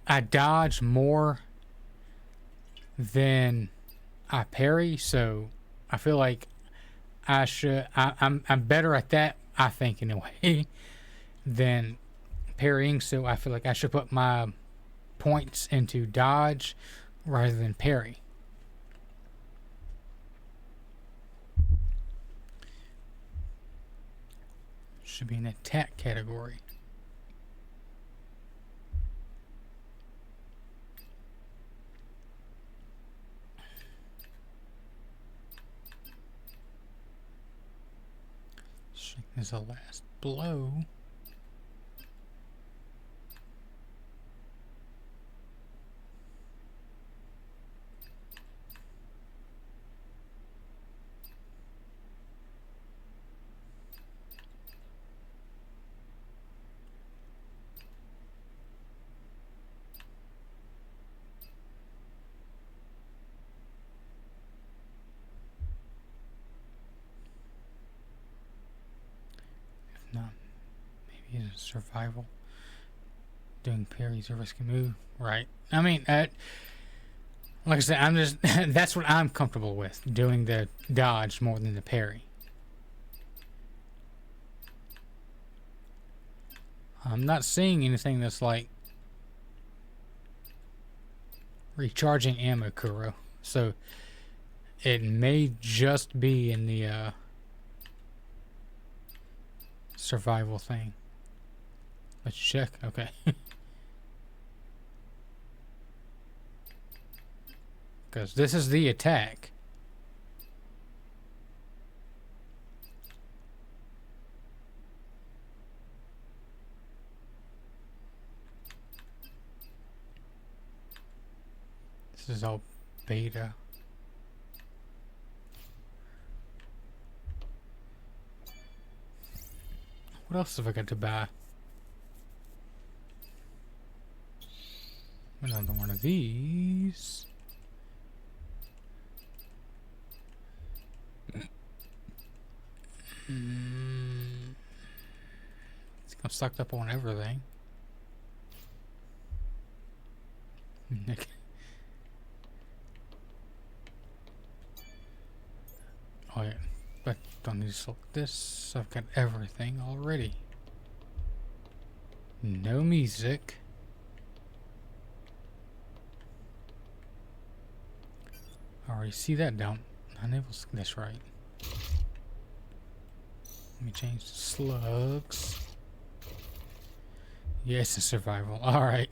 I dodge more than I parry, so I feel like I should. I'm better at that, I think, in a way, than parrying. So I feel like I should put my points into dodge rather than parry. Should be an attack category. Strength is the last blow. No, maybe it's survival. Doing parries a risky move, right? I mean, like I said, I'm just that's what I'm comfortable with, doing the dodge more than the parry. I'm not seeing anything that's like recharging ammo, Kuro, so it may just be in the survival thing. Let's check. Okay. Because this is the attack. This is all beta. What else have I got to buy? Another one of these. I'm sucked up on everything. Oh yeah, but don't need to select this. I've got everything already. No music. I already see that down. Unable. That's right. Let me change to slugs. Yes, it's survival. All right.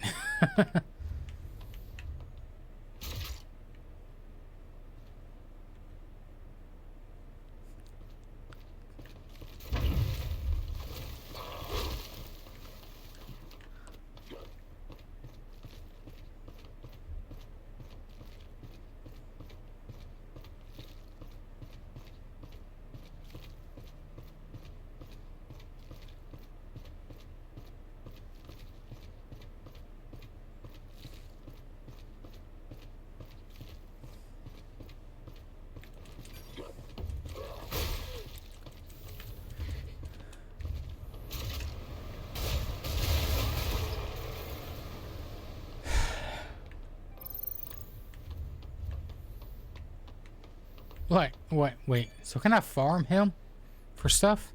What? What? Wait. So can I farm him for stuff?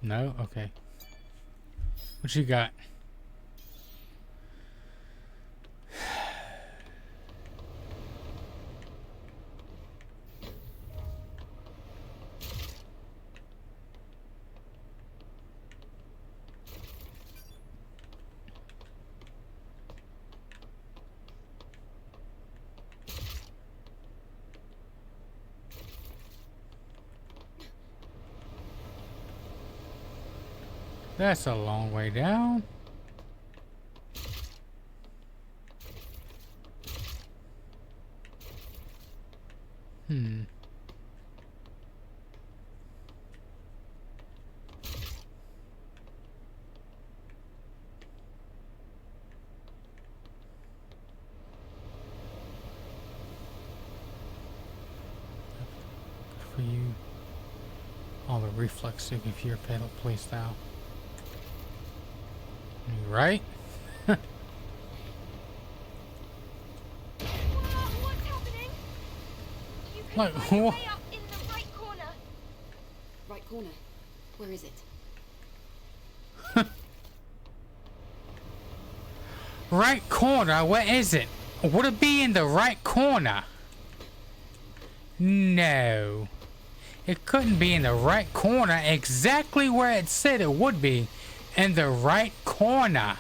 No? Okay. What you got? That's a long way down. Good for you. All the reflex to give your fatal playstyle. Right? What's happening? You can Like, find your what? way up in the right corner. Right corner. Where is it? Right corner? Where is it? Would it be in the right corner? No. It couldn't be in the right corner exactly where it said it would be. In the right corner.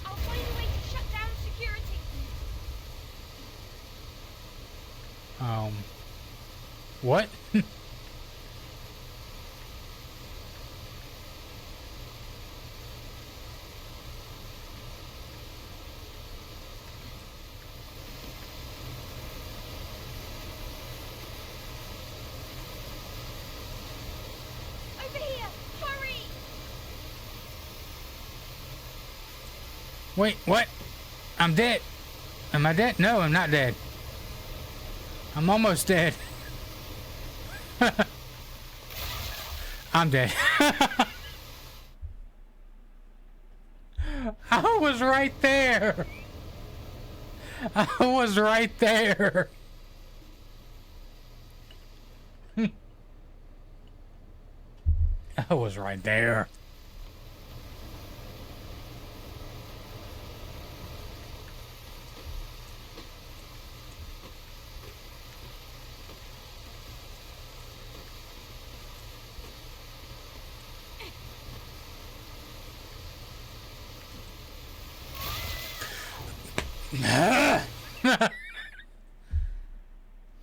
I'll find a way to shut down security. What? Over here! Hurry! Wait, what? I'm dead. Am I dead? No, I'm not dead. I'm almost dead. I'm dead. I was right there. I was right there. I was right there.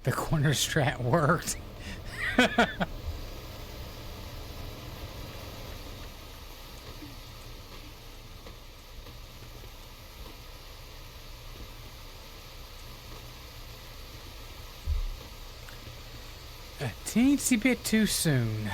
The corner strat worked. A teensy bit too soon.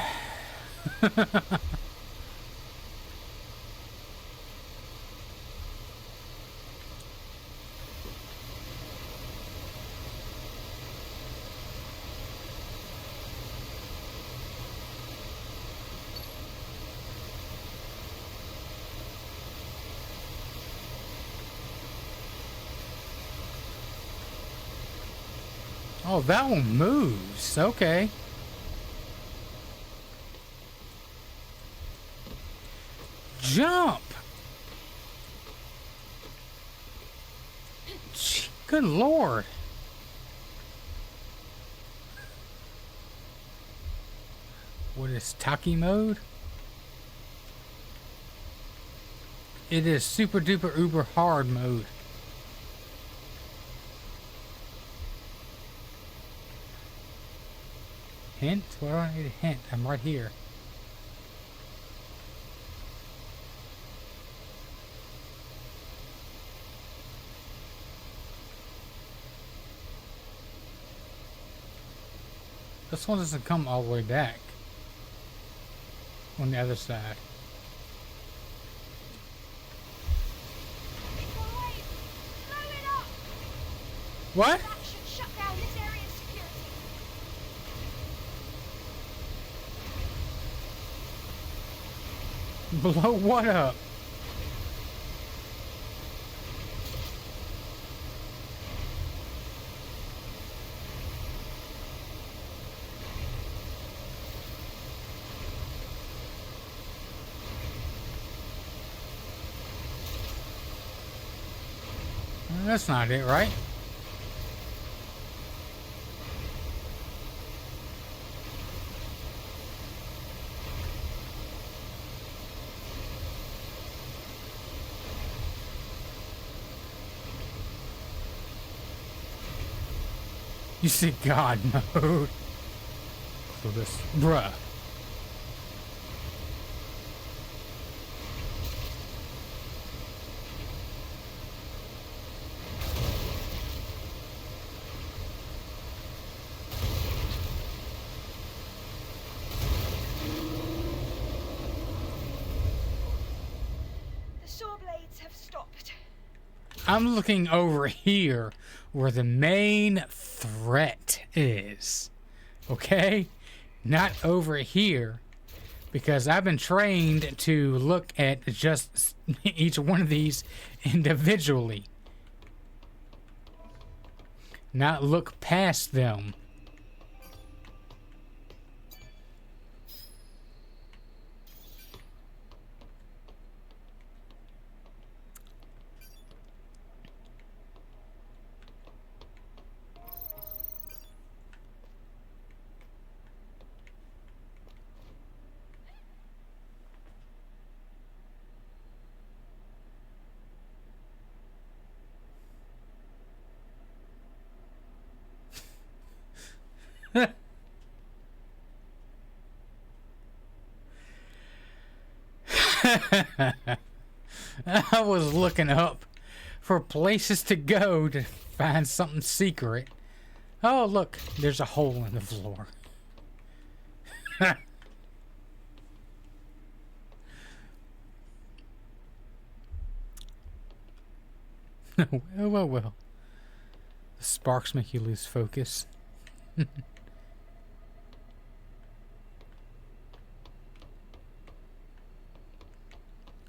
Oh, that one moves. Okay. Jump! Gee, good lord. What is Taki mode? It is super duper uber hard mode. Hint? Where do I need a hint? I'm right here. This one doesn't come all the way back. On the other side. It's alright. Blow it up. What? That should shut down this area's security. Blow what up? That's not it, right? You see God mode. So this, bruh. The saw blades have stopped. I'm looking over here where the main threat is. Okay? Not over here. Because I've been trained to look at just each one of these individually. Not look past them. I was looking up for places to go to find something secret. Oh, look, there's a hole in the floor. Well. The sparks make you lose focus.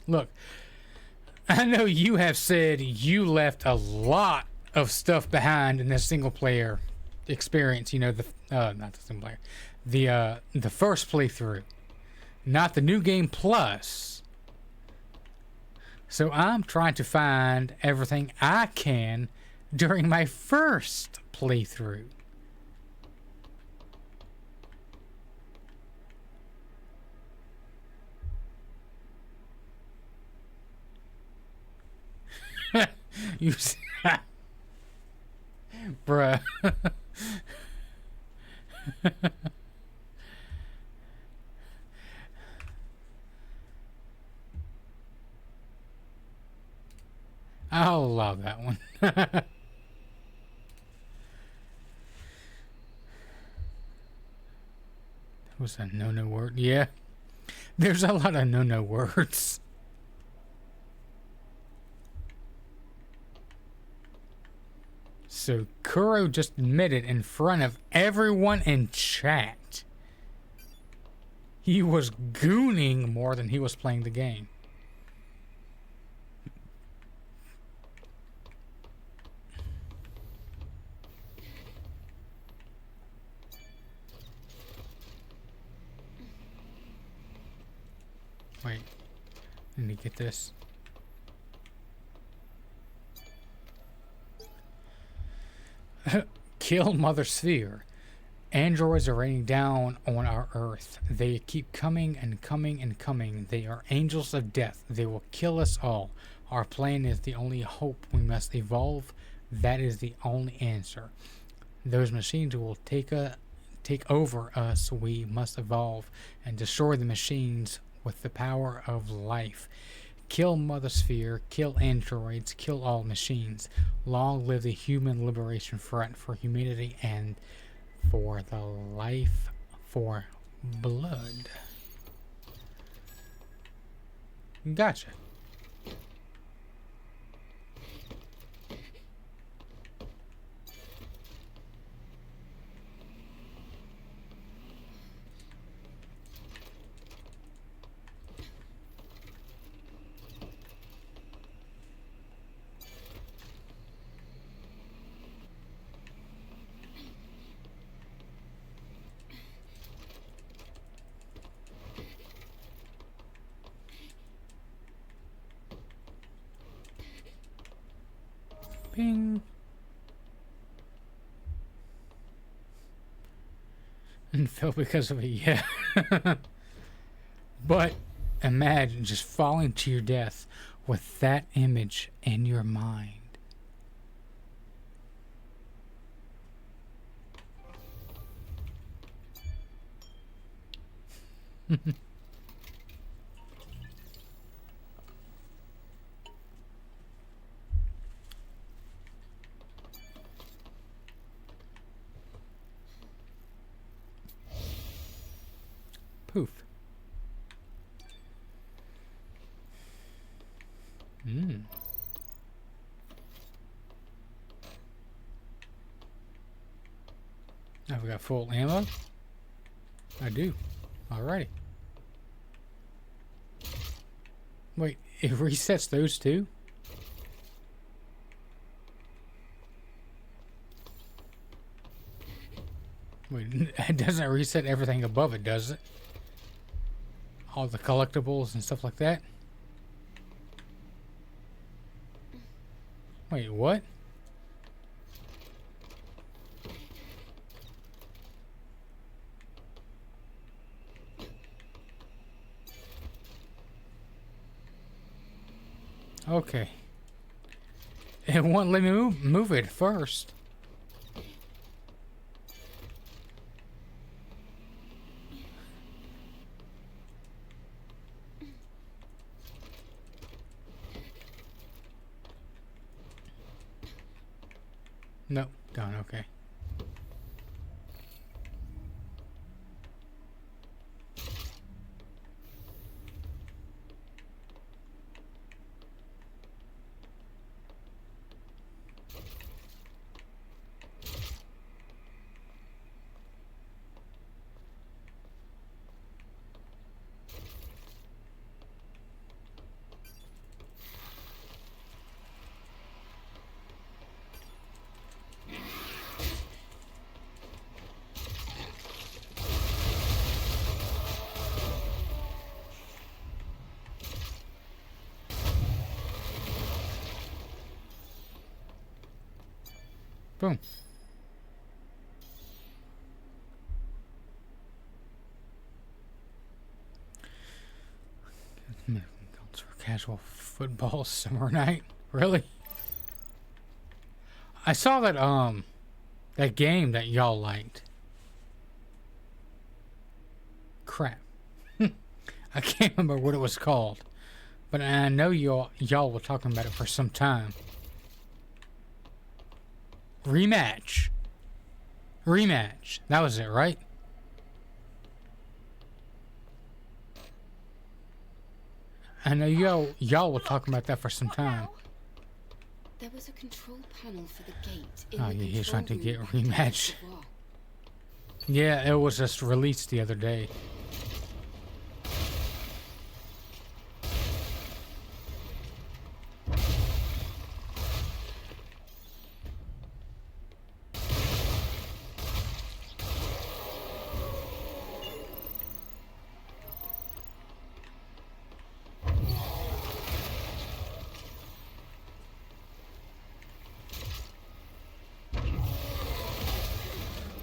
Look, I know you have said you left a lot of stuff behind in this single player experience. You know, not the single player, the first playthrough, not the new game plus. So I'm trying to find everything I can during my first playthrough. You bruh. I'll allow that one. Was a no word? Yeah. There's a lot of no words. So Kuro just admitted in front of everyone in chat he was gooning more than he was playing the game. Wait, let me get this. Kill Mother Sphere. Androids are raining down on our Earth. They keep coming and coming and coming. They are angels of death. They will kill us all. Our plan is the only hope. We must evolve. That is the only answer. Those machines will take over us. We must evolve and destroy the machines with the power of life. Kill Mother Sphere, kill androids, kill all machines. Long live the Human Liberation Front for humanity and for the life for blood. Gotcha. Ping. And fell because of it, yeah. But imagine just falling to your death with that image in your mind. Poof. I've got full ammo. I do. Alrighty. Wait, it resets those too? Wait, it doesn't reset everything above it, does it? All the collectibles and stuff like that? Wait, what? Okay. It won't let me move it first. No, done, okay. Boom. For casual football summer night. Really? I saw that that game that y'all liked. Crap. I can't remember what it was called. But I know y'all were talking about it for some time. Rematch. Rematch. That was it, right? I know y'all were talking about that for some time. There was a control panel for the gate in Oh, the yeah, he's trying to room get at the rematch. reservoir. Yeah, it was just released the other day.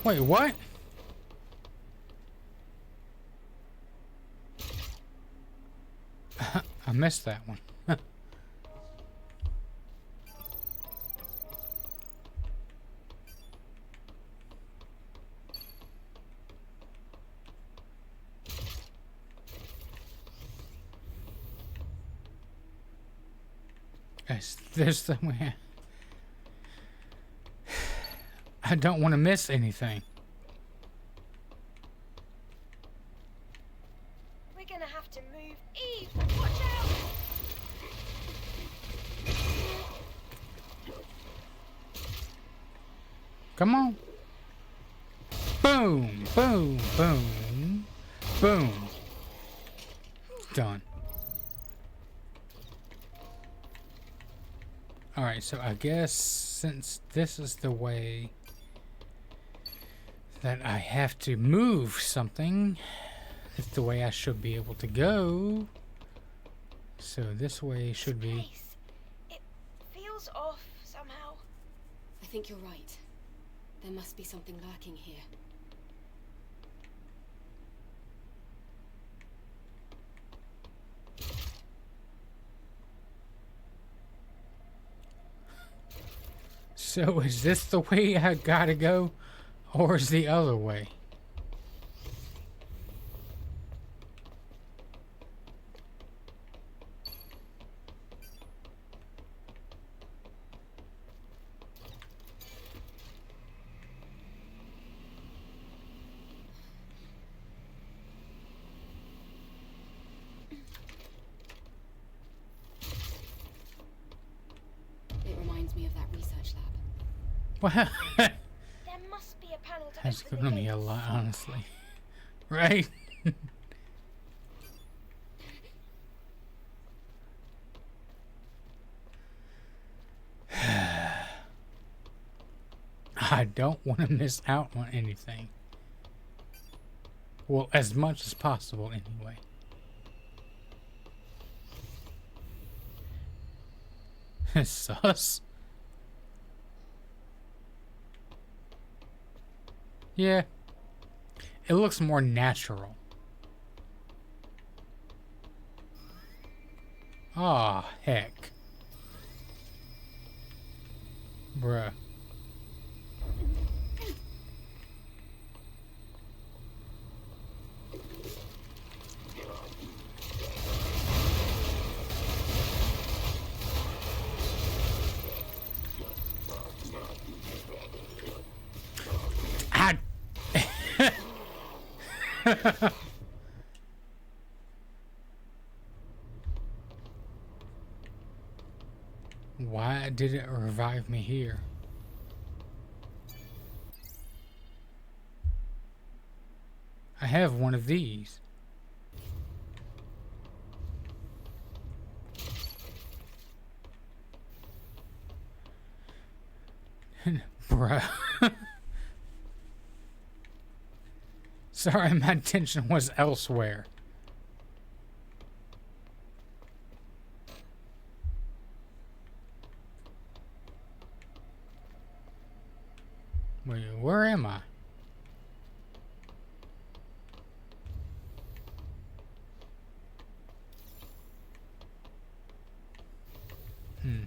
Wait, what? I missed that one. Is this the way? I don't want to miss anything. We're gonna have to move. Eve, watch out! Come on. Boom, boom, boom, boom. Done. Alright, so I guess since this is the way that I have to move something, it's the way I should be able to go. So this way should be... It feels off somehow. think you're right. There must be something lurking here. So is this the way I gotta go, or is the other way? It reminds me of that research lab. Well, There must be a panel to that's open the gonna be a gates. lot, honestly. Right? I don't want to miss out on anything. Well, as much as possible, anyway. Sus. Yeah. It looks more natural. Aw, heck. Bruh. Ah. Why did it revive me here? I have one of these. Bruh. Sorry, my attention was elsewhere. Wait, where am I? Hmm.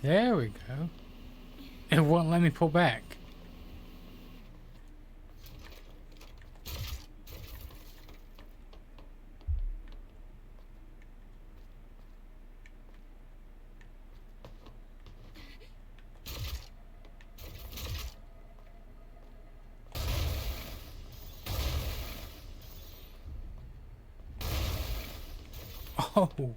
There we go. It won't let me pull back. Oh.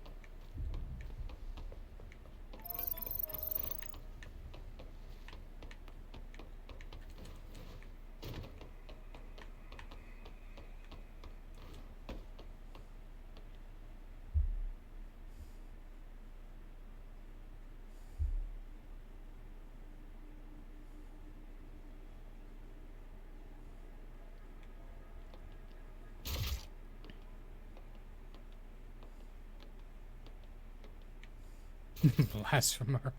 Blasphemer.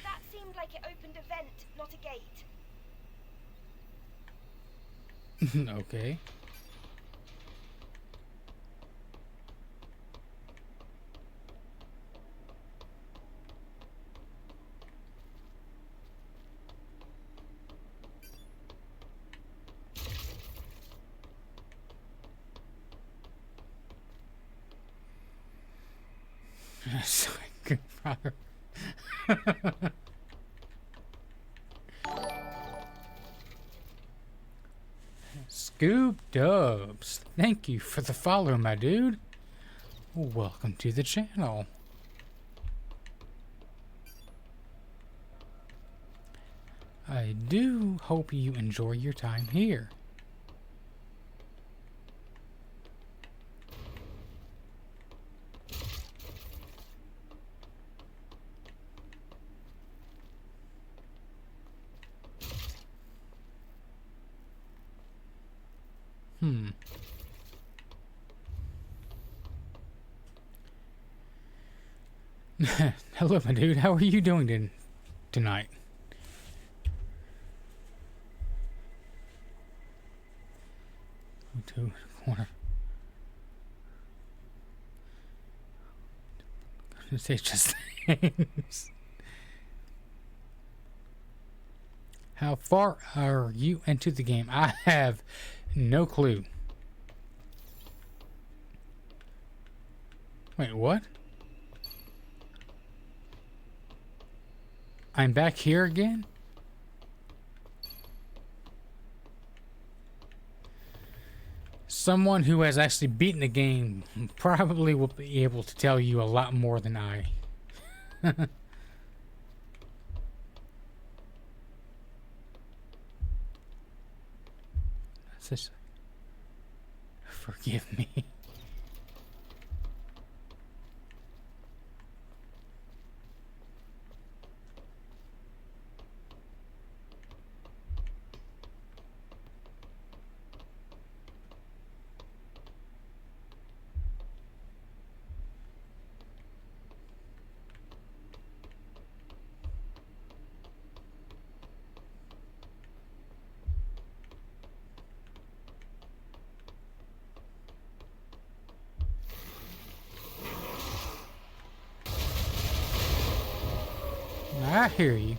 That seemed like it opened a vent, not a gate. Okay. So good brother. Scoop Dubs, thank you for the follow, my dude. Welcome to the channel. I do hope you enjoy your time here. Hello, my dude. How are you doing tonight? Go to the corner. Gonna say just things. How far are you into the game? I have no clue. Wait, what? I'm back here again? Someone who has actually beaten the game probably will be able to tell you a lot more than I. Just forgive me. I hear you.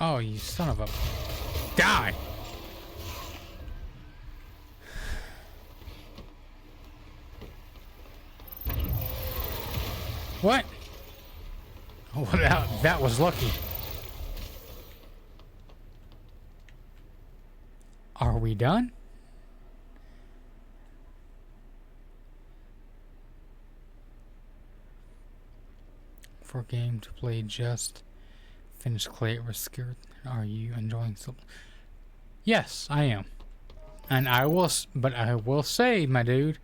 Oh, you son of a... Die! What? Oh, that was lucky. Are we done? For game to play, just finish Clay or Skirt. Are you enjoying some? Yes, I am. And I will say, my dude,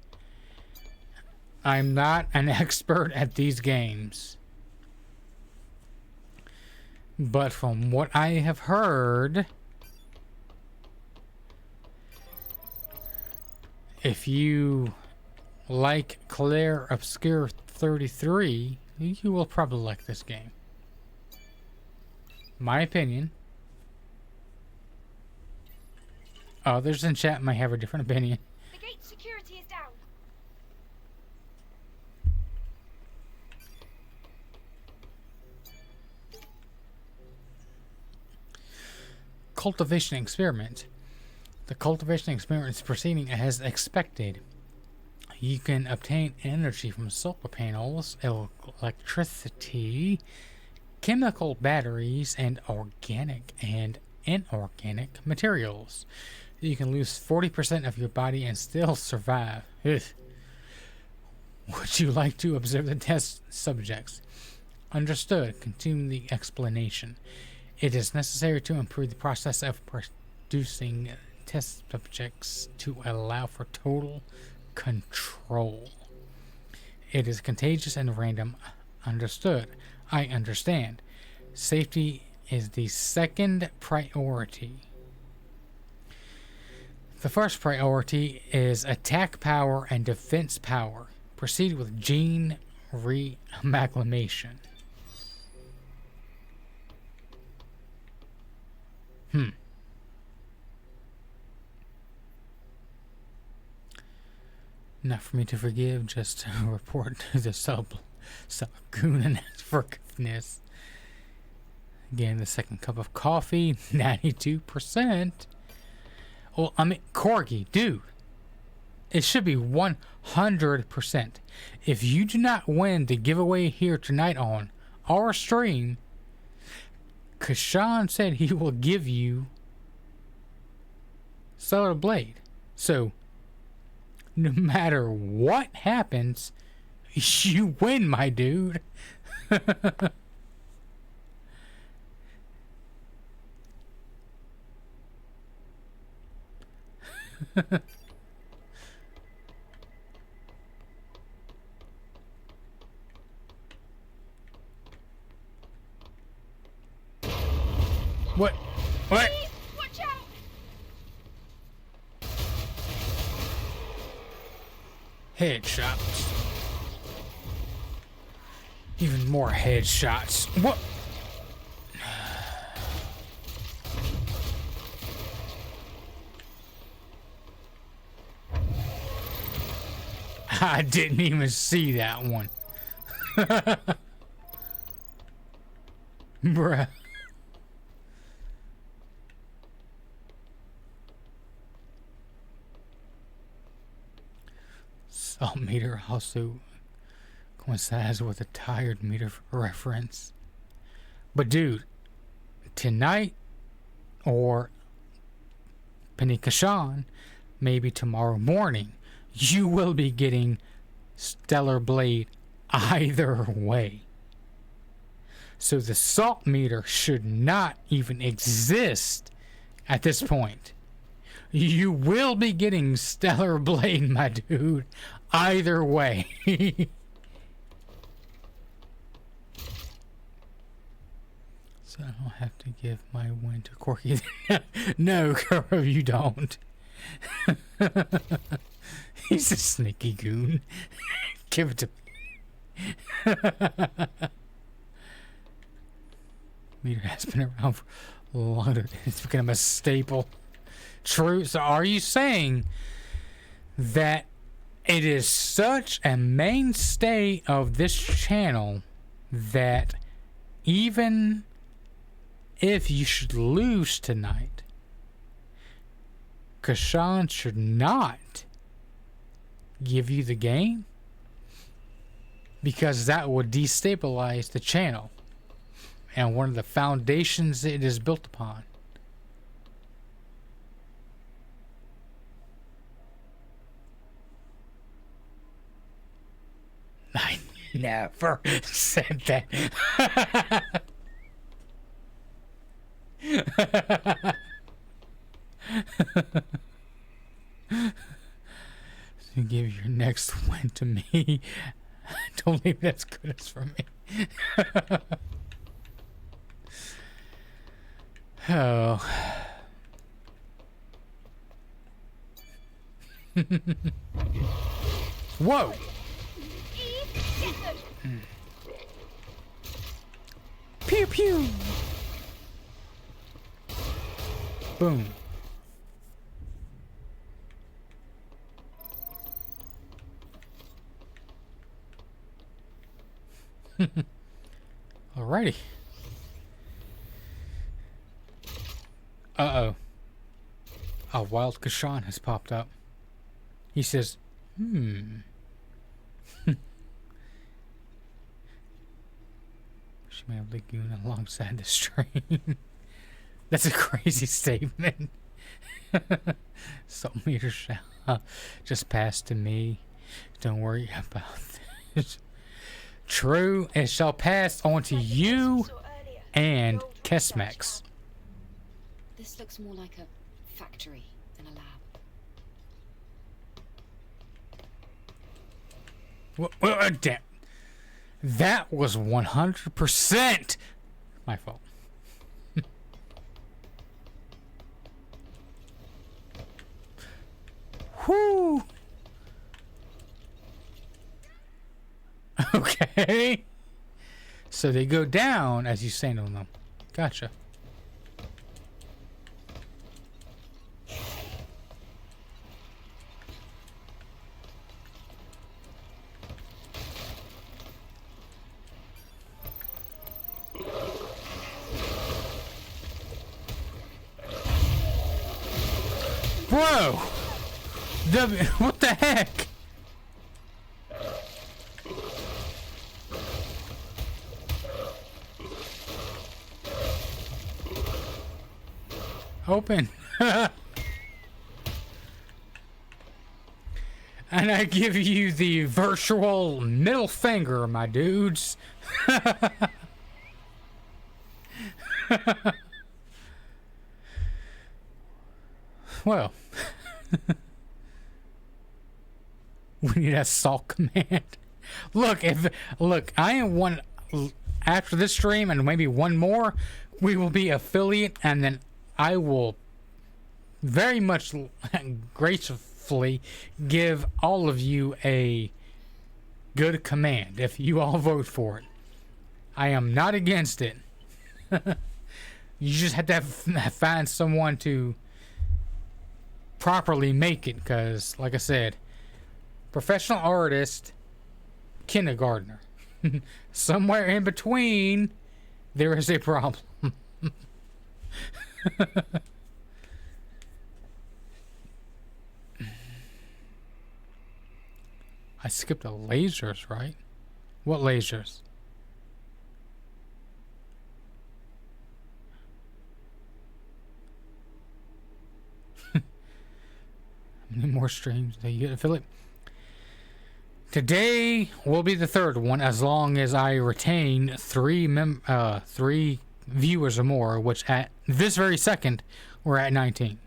I'm not an expert at these games. But from what I have heard, if you like Claire Obscure 33, you will probably like this game. My opinion. Others in chat might have a different opinion. The gate security is down. Cultivation experiment. The cultivation experiment is proceeding as expected. You can obtain energy from solar panels, electricity, chemical batteries, and organic and inorganic materials. You can lose 40% of your body and still survive. Ugh. Would you like to observe the test subjects? Understood. Continue the explanation. It is necessary to improve the process of producing test subjects to allow for total control. It is contagious and random. Understood. I understand. Safety is the second priority. The first priority is attack power and defense power. Proceed with gene re-amalgamation. Not for me to forgive, just to report to the sub-goon and ask for forgiveness. Again, the second cup of coffee, 92%. Well, I mean, Corgi, dude. It should be 100%. If you do not win the giveaway here tonight on our stream, Kashan said he will give you Stellar Blade. So, no matter what happens, you win, my dude. What? What? Please, watch out! Headshots. Even more headshots. What? I didn't even see that one. Bruh. Salt meter also coincides with a tired meter for reference. But dude, tonight or Kashan, maybe tomorrow morning, you will be getting Stellar Blade either way. So the salt meter should not even exist at this point. You will be getting Stellar Blade, my dude, either way. So I don't have to give my win to Corky. No, Kuro, you don't. He's a sneaky goon. Give it to me. Meter has been around for longer. It's become a staple. True. So are you saying that it is such a mainstay of this channel that even if you should lose tonight, Kashan should not give you the game? Because that would destabilize the channel and one of the foundations it is built upon. I never said that. So give your next win to me. Don't leave it as good as for me. Oh. Whoa. Pew pew. Boom. Alrighty. Uh-oh. A wild Kashan has popped up. He says, She may have Lagoon alongside the stream. That's a crazy statement. Salt meter shall just pass to me. Don't worry about this. True, it shall pass on to you. and Kesmex. This looks more like a factory than a lab. Well, damn. That was 100% my fault. Whoo! Okay. So they go down as you stand on them. Gotcha. Whoa! What the heck? Open. And I give you the virtual middle finger, my dudes. Well, we need a assault command. Look, I am one after this stream and maybe one more. We will be affiliate, and then I will very much gracefully give all of you a good command if you all vote for it. I am not against it. You just have to find someone to properly make it, because like I said, professional artist, kindergartner. Somewhere in between there is a problem. I skipped the lasers, right? What lasers? Many more streams that you get affiliate. Today will be the third one, as long as I retain three viewers or more, which at this very second we're at 19.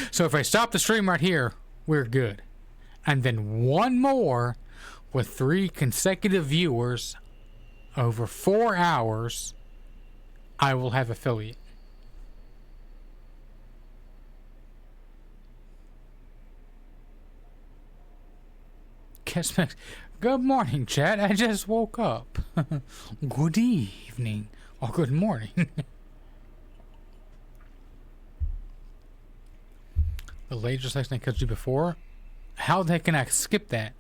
So if I stop the stream right here, we're good. And then one more with 3 consecutive viewers over 4 hours, I will have affiliate. Good morning, chat. I just woke up. Good evening or good morning. The laser section I could do before. How the heck can I skip that?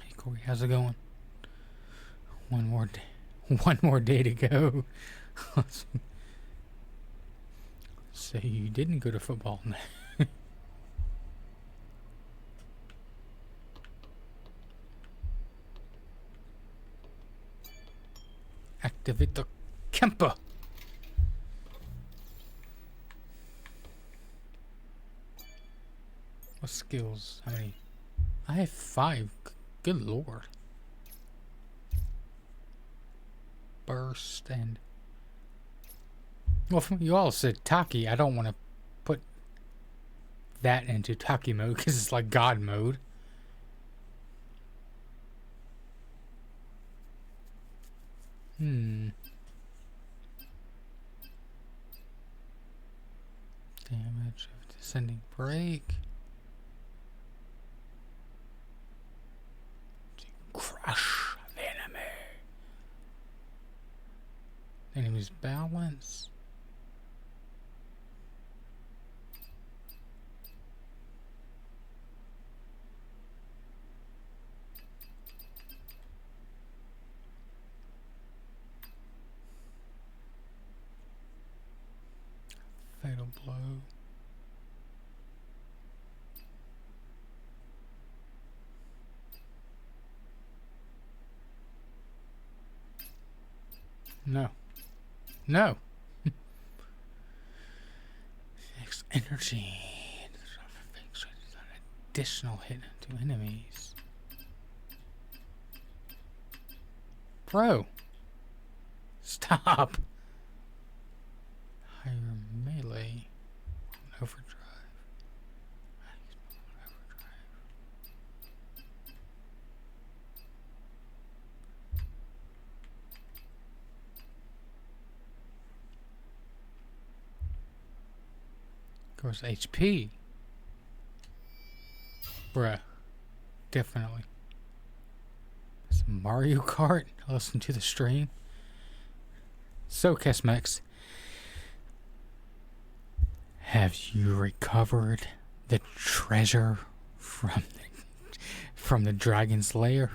Hey Corey, how's it going? One more day to go. So you didn't go to football. Activate the Kemper. What skills? How many? I have 5. Good lord. Burst and... Well, you all said Taki. I don't want to put that into Taki mode because it's like God mode. Damage of descending break. To crush the enemy. Enemy's balance. Fatal blow. No. No. Next energy. Additional hit to enemies. Bro. Stop. Higher melee. Overdrive. Of course, HP. Bruh. Definitely. It's Mario Kart. Listen to the stream. So, Kesmex, have you recovered the treasure from the dragon's lair?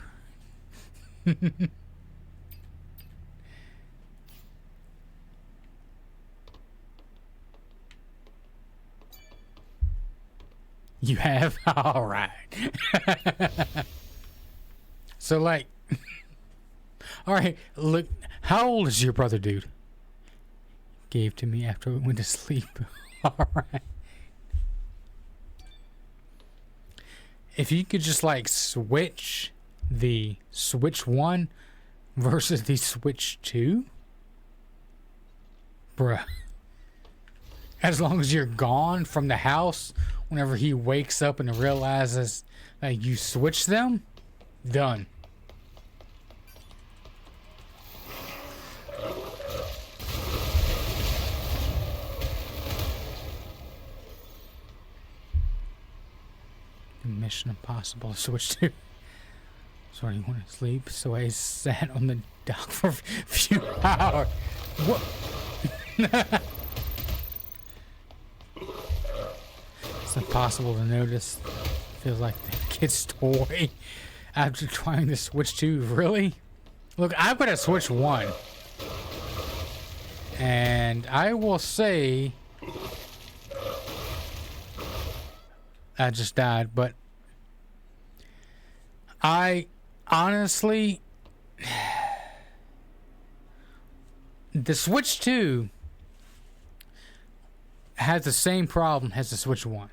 You have? All right. So, like, all right, look, how old is your brother, dude? Gave to me after we went to sleep. All right. If you could just, like, switch the Switch 1 versus the Switch 2, bruh. As long as you're gone from the house, whenever he wakes up and realizes that you switched them, done. Mission Impossible Switch 2. So he wanted to sleep, so I sat on the dock for a few hours. What? It's impossible to notice. Feels like the kid's toy after trying the Switch 2. Really? Look, I've got a Switch 1. And I will say I just died, but I honestly, the Switch 2 has the same problem as the Switch 1,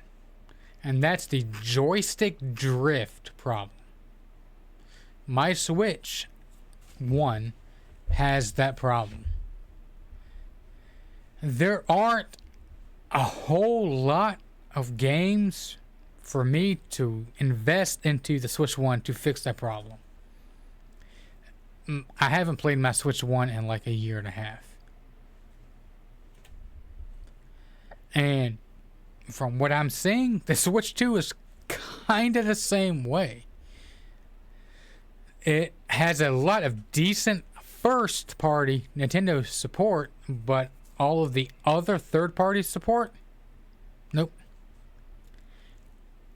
and that's the joystick drift problem. My Switch 1 has that problem. There aren't a whole lot of games for me to invest into the Switch 1 to fix that problem. I haven't played my Switch 1 in like a year and a half. And from what I'm seeing, the Switch 2 is kind of the same way. It has a lot of decent first-party Nintendo support, but all of the other third-party support, nope.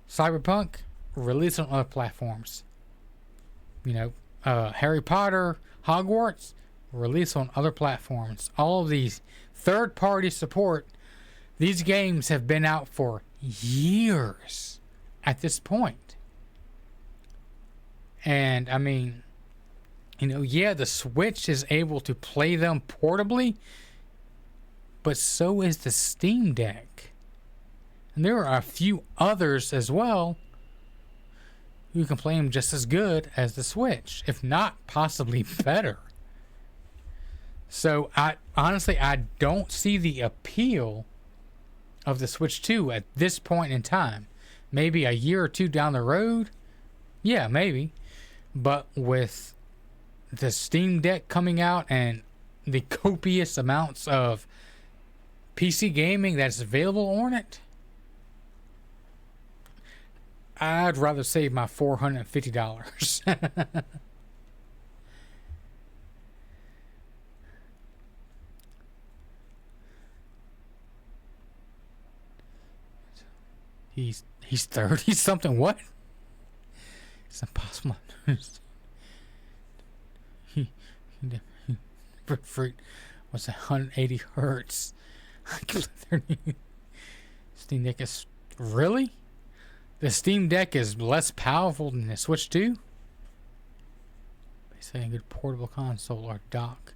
Cyberpunk, released on other platforms. You know, Harry Potter, Hogwarts, released on other platforms. All of these third-party support, these games have been out for years at this point. And, I mean, you know, yeah, the Switch is able to play them portably, but so is the Steam Deck. And there are a few others as well who can play them just as good as the Switch, if not possibly better. So I don't see the appeal of the Switch 2 at this point in time. Maybe a year or two down the road, yeah, maybe. But with the Steam Deck coming out and the copious amounts of PC gaming that's available on it, I'd rather save my $450. He's 30 something. What? It's impossible. What's 180 hertz? Steam Deck is really? The Steam Deck is less powerful than the Switch 2? They say a good portable console or dock.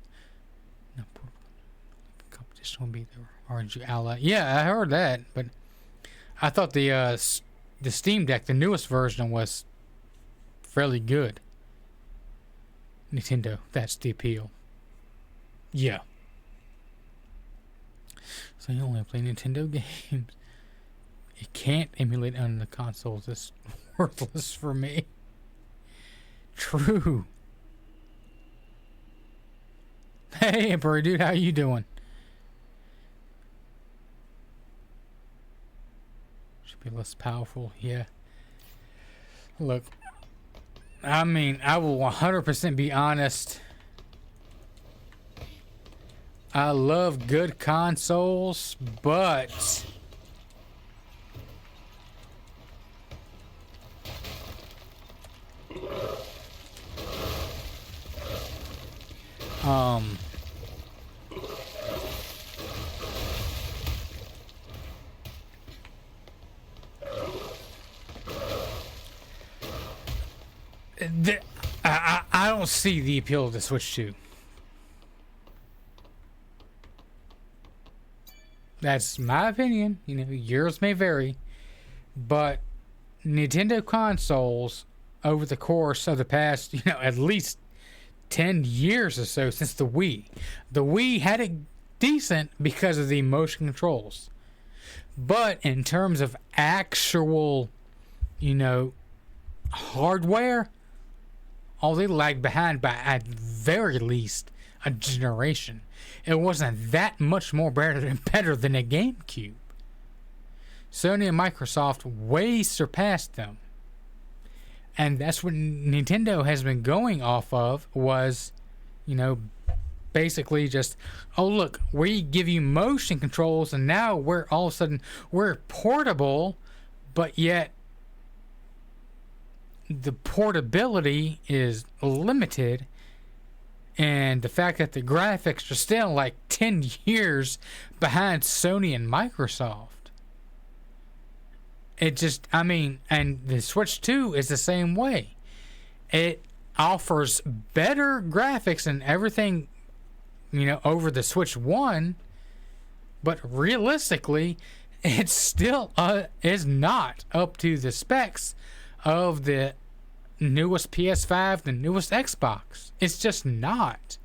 No portable competition will be the RNG Ally. Yeah, I heard that, but I thought the Steam Deck, the newest version, was fairly good. Nintendo. That's the appeal. Yeah. So you only play Nintendo games. It can't emulate on the consoles. It's worthless for me. True. Hey, Emperor dude, how you doing? Should be less powerful, yeah. Look, I mean, I will 100% be honest. I love good consoles, but I don't see the appeal of the Switch 2. That's my opinion. You know, yours may vary, but Nintendo consoles over the course of the past, you know, at least 10 years or so since the Wii. The Wii had it decent because of the motion controls. But in terms of actual, you know, hardware, they lagged behind by at very least a generation. It wasn't that much more better than a GameCube. Sony and Microsoft way surpassed them. And that's what Nintendo has been going off of, was, you know, basically just, oh look, we give you motion controls and now we're all of a sudden, we're portable, but yet the portability is limited. And the fact that the graphics are still like 10 years behind Sony and Microsoft. It just, I mean, and the Switch 2 is the same way. It offers better graphics and everything, you know, over the Switch 1. But realistically, it still is not up to the specs of the newest PS5, the newest Xbox. It's just not.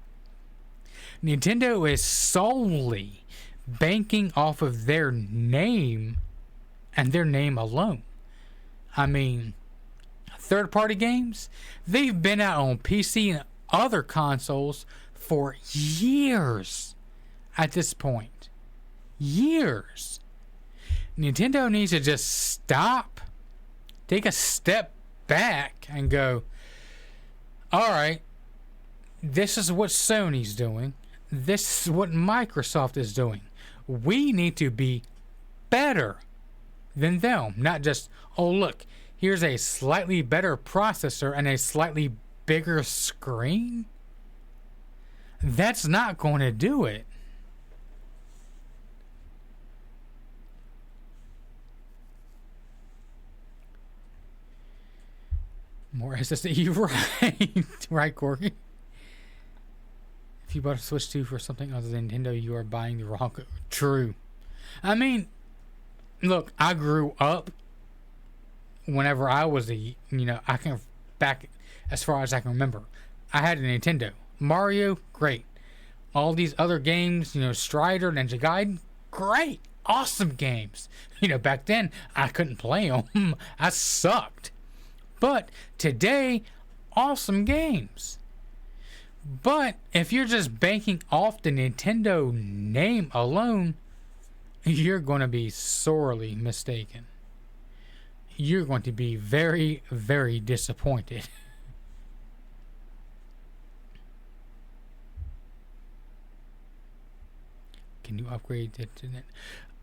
Nintendo is solely banking off of their name and their name alone. I mean, third-party games, they've been out on PC and other consoles for years at this point. Years. Nintendo needs to just stop, take a step back and go, alright, this is what Sony's doing, this is what Microsoft is doing. We need to be better than them. Not just, oh look, here's a slightly better processor and a slightly bigger screen. That's not going to do it. More SSD, right? Right, Corky? If you bought a Switch 2 for something other than Nintendo, you are buying the wrong... True. I mean, look, I grew up whenever I was a... You know, I can... Back as far as I can remember, I had a Nintendo. Mario, great. All these other games, you know, Strider, Ninja Gaiden, great. Awesome games. You know, back then, I couldn't play them. I sucked. But today, awesome games. But if you're just banking off the Nintendo name alone, you're going to be sorely mistaken. You're going to be very, very disappointed. Can you upgrade it to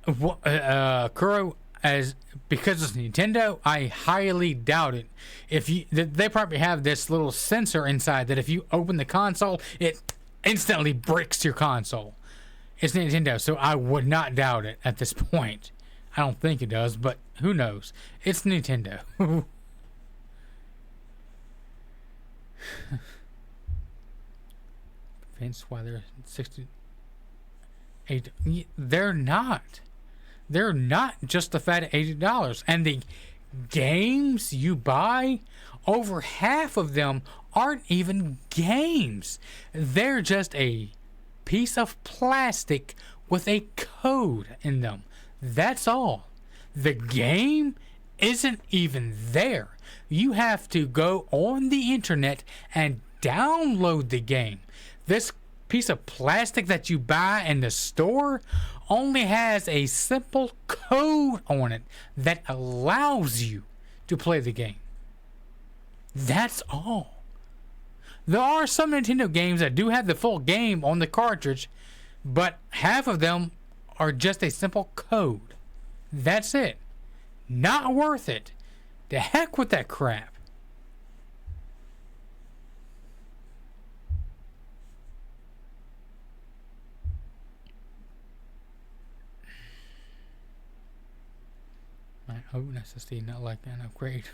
that? Kuro, as because it's Nintendo, I highly doubt it. If you, they probably have this little sensor inside that if you open the console, it instantly bricks your console. It's Nintendo, so I would not doubt it at this point. I don't think it does, but who knows? It's Nintendo. Vince, why they're 68? They're not. They're not justified at $80. And the games you buy, over half of them aren't even games. They're just a piece of plastic with a code in them. That's all. The game isn't even there. You have to go on the internet and download the game. This piece of plastic that you buy in the store only has a simple code on it that allows you to play the game. That's all. There are some Nintendo games that do have the full game on the cartridge, but half of them are just a simple code. That's it. Not worth it. The heck with that crap. My own SSD not like an upgrade.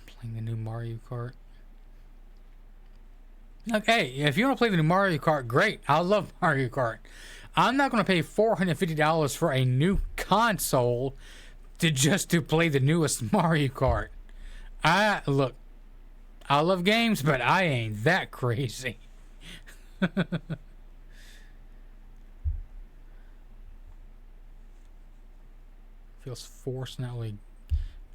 Playing the new Mario Kart. Okay, if you want to play the new Mario Kart, great. I love Mario Kart. I'm not going to pay $450 for a new console to play the newest Mario Kart. Look, I love games, but I ain't that crazy. Feels forced, not really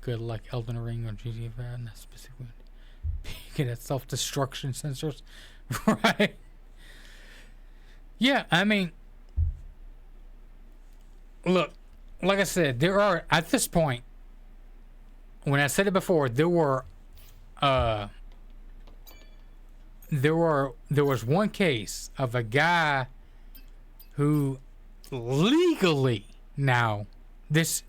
good like Elden Ring or GTA 5, and that's specifically peeking at self-destruction sensors. Right? Yeah, I mean, look, like I said, there are, at this point, when I said it before, there was one case of a guy who legally, now, this,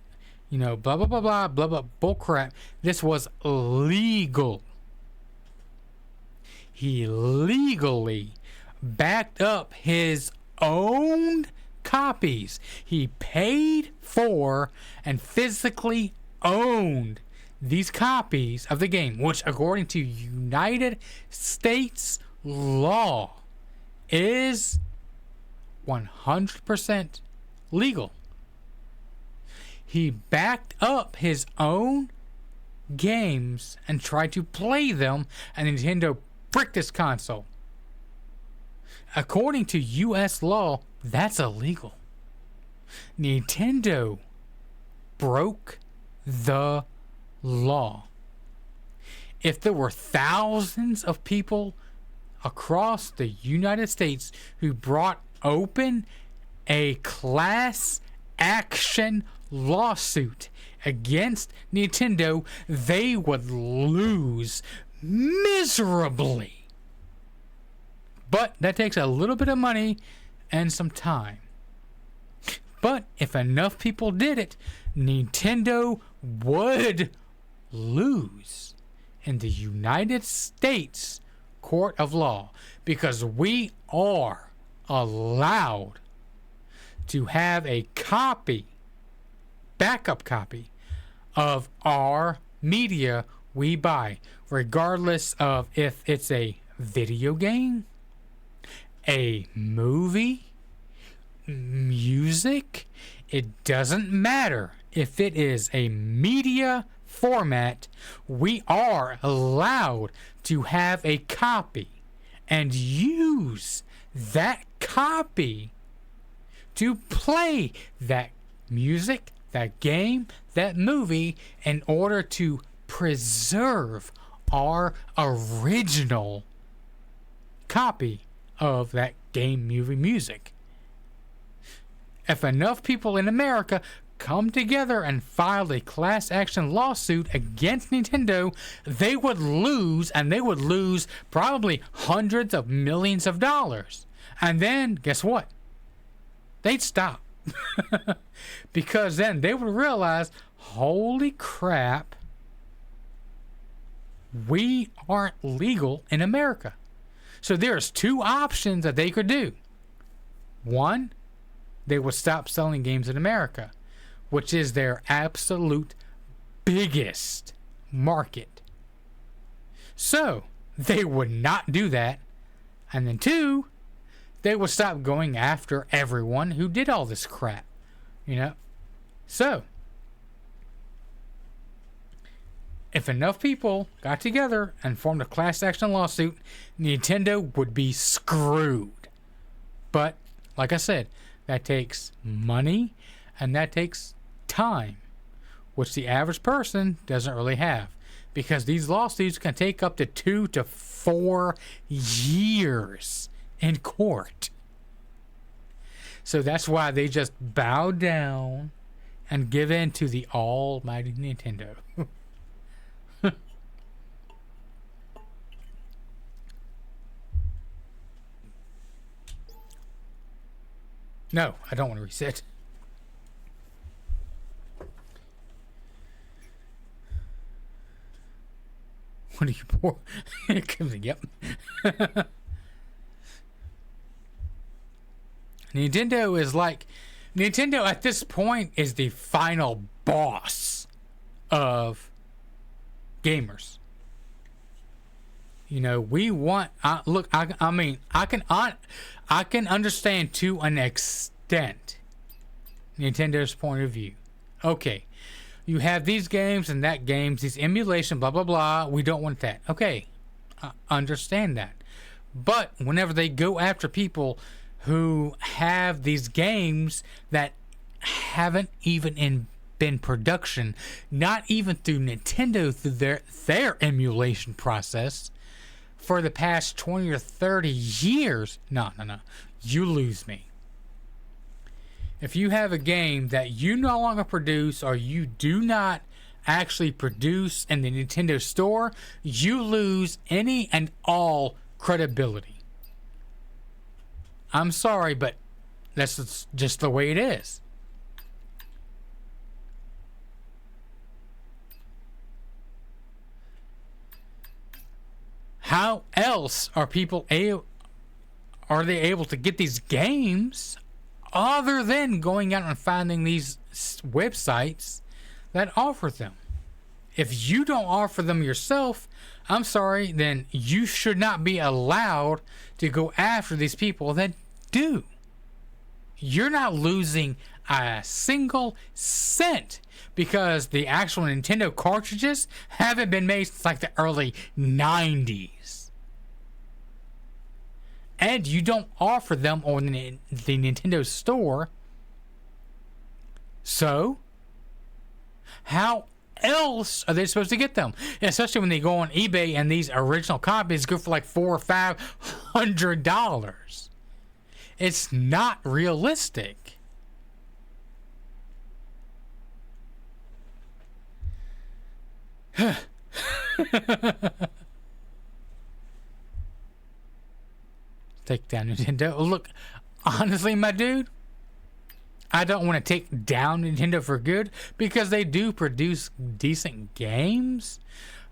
you know, blah, blah, blah, blah, blah, blah, bull crap. This was legal. He legally backed up his own copies. He paid for and physically owned these copies of the game, which according to United States law is 100% legal. He backed up his own games and tried to play them, and Nintendo bricked his console. According to US law, that's illegal. Nintendo broke the law. If there were thousands of people across the United States who brought open a class action lawsuit against Nintendo, they would lose miserably. But that takes a little bit of money and some time. But if enough people did it, Nintendo would lose in the United States court of law, because we are allowed to have a copy, backup copy, of our media we buy, regardless of if it's a video game, a movie, music. It doesn't matter. If it is a media format, we are allowed to have a copy and use that copy to play that music, that game, that movie, in order to preserve our original copy of that game, movie, music. If enough people in America come together and filed a class action lawsuit against Nintendo, they would lose, and they would lose probably hundreds of millions of dollars. And then, guess what? They'd stop. Because then they would realize, holy crap, we aren't legal in America. So there's two options that they could do. One, they would stop selling games in America, which is their absolute biggest market. So they would not do that. And then two, they would stop going after everyone who did all this crap. You know? So if enough people got together and formed a class action lawsuit, Nintendo would be screwed. But, like I said, that takes money and that takes time, which the average person doesn't really have. Because these lawsuits can take up to 2 to 4 years in court. So that's why they just bow down and give in to the almighty Nintendo. No, I don't want to reset. What are you pour? Yep. Nintendo at this point is the final boss of gamers. You know, we want. Look, I mean, I can understand to an extent Nintendo's point of view. Okay, you have these games and that games, these emulation, blah blah blah. We don't want that. Okay, I understand that. But whenever they go after people who have these games that haven't even been production, not even through Nintendo, through their emulation process, for the past 20 or 30 years, no, you lose me. If you have a game that you no longer produce or you do not actually produce in the Nintendo store, you lose any and all credibility. I'm sorry, but that's just the way it is. How else are people able to get these games other than going out and finding these websites that offer them? If you don't offer them yourself, I'm sorry, then you should not be allowed to go after these people that do. You're not losing a single cent because the actual Nintendo cartridges haven't been made since like the early 90s. And you don't offer them on the Nintendo store. So, how else are they supposed to get them? Especially when they go on eBay and these original copies go for like $400 or $500. It's not realistic. Take down Nintendo. Look, honestly, my dude, I don't want to take down Nintendo for good because they do produce decent games.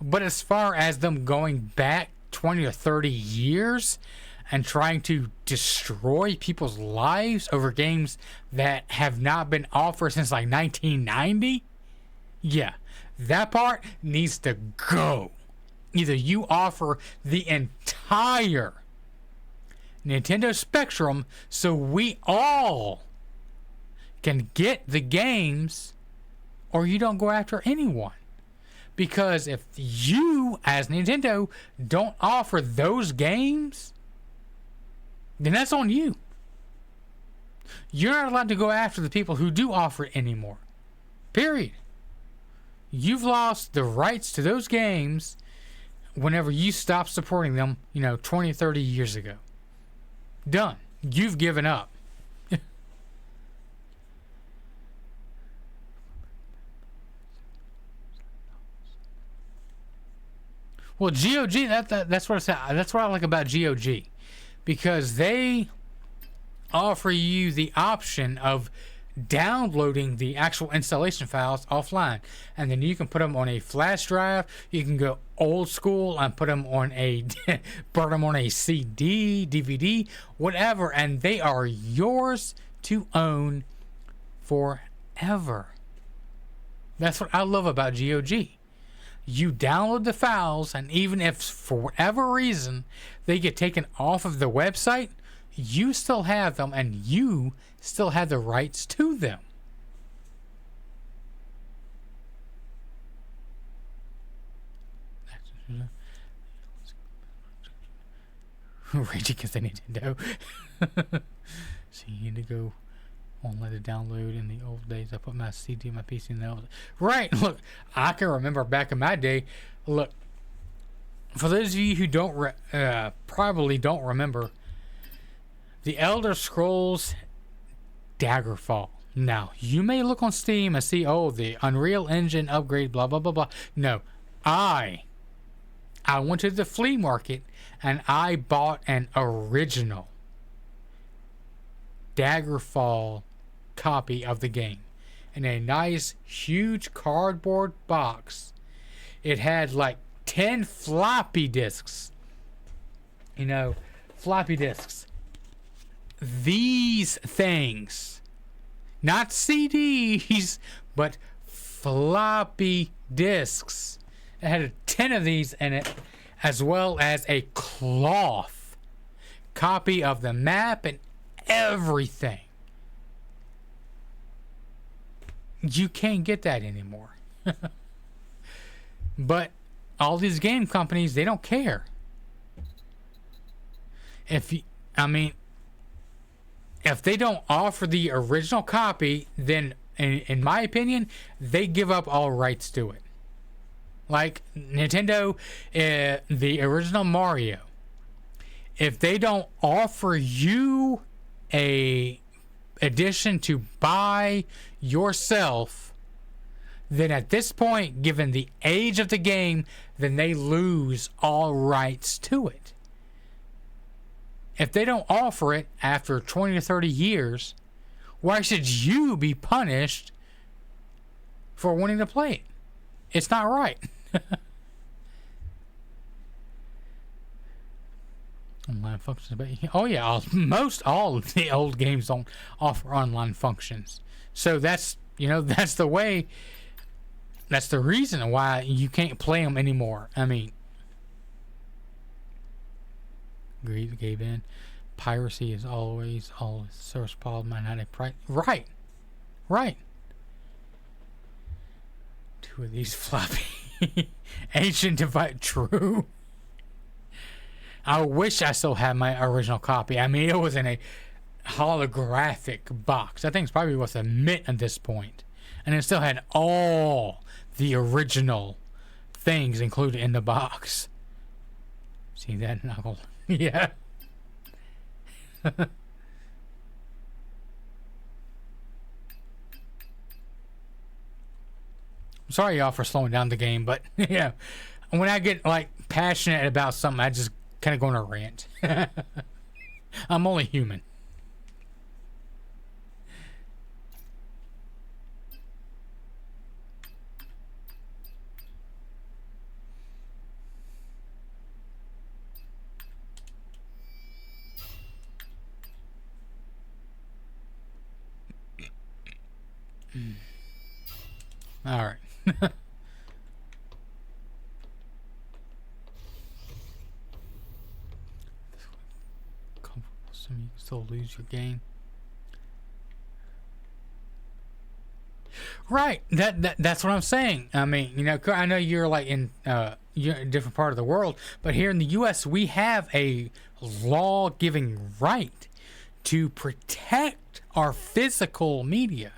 But as far as them going back 20 or 30 years and trying to destroy people's lives over games that have not been offered since like 1990, yeah, that part needs to go. Either you offer the entire Nintendo Spectrum so we all can get the games, or you don't go after anyone. Because if you, as Nintendo, don't offer those games, then that's on you. You're not allowed to go after the people who do offer it anymore. Period. You've lost the rights to those games whenever you stop supporting them, 20, 30 years ago. Done. You've given up. Well, GOG, that's what I said. That's what I like about GOG, because they offer you the option of downloading the actual installation files offline, and then you can put them on a flash drive. You can go old school and put them on burn them on a CD, DVD, whatever, and they are yours to own forever. That's what I love about GOG. You download the files, and even if for whatever reason they get taken off of the website, you still have them and you still have the rights to them. Rage against the Nintendo. So you need to go on let it download. In the old days, I put my CD on my PC and that was right. Look, I can remember back in my day. Look, for those of you who don't probably don't remember, the Elder Scrolls Daggerfall. Now, you may look on Steam and see, oh, the Unreal Engine upgrade, blah, blah, blah, blah. No, I went to the flea market and I bought an original Daggerfall copy of the game in a nice, huge cardboard box. It had like 10 floppy disks. You know, floppy disks. These things. Not CDs, but floppy disks. It had 10 of these in it, as well as a cloth copy of the map and everything. You can't get that anymore. But all these game companies, they don't care. If they don't offer the original copy, then in my opinion, they give up all rights to it. Like Nintendo, the original Mario, if they don't offer you a edition to buy yourself, then at this point, given the age of the game, then they lose all rights to it. If they don't offer it after 20 to 30 years, why should you be punished for wanting to play it? It's not right. Online functions, but oh yeah, most all of the old games don't offer online functions. So that's the way. That's the reason why you can't play them anymore. I mean, gave in. Piracy is always source problem and not a price. Right. Two of these floppy ancient device. True. I wish I still had my original copy. I mean, it was in a holographic box. I think it's probably worth a mint at this point, and it still had all the original things included in the box. See that knuckle? Yeah. I'm sorry y'all for slowing down the game, but yeah, when I get like passionate about something, I just kind of go on a rant. I'm only human. All right. So you can still lose your game. Right. That's what I'm saying. I mean, I know you're like in you're in a different part of the world, but here in the U.S. we have a law giving right to protect our physical media.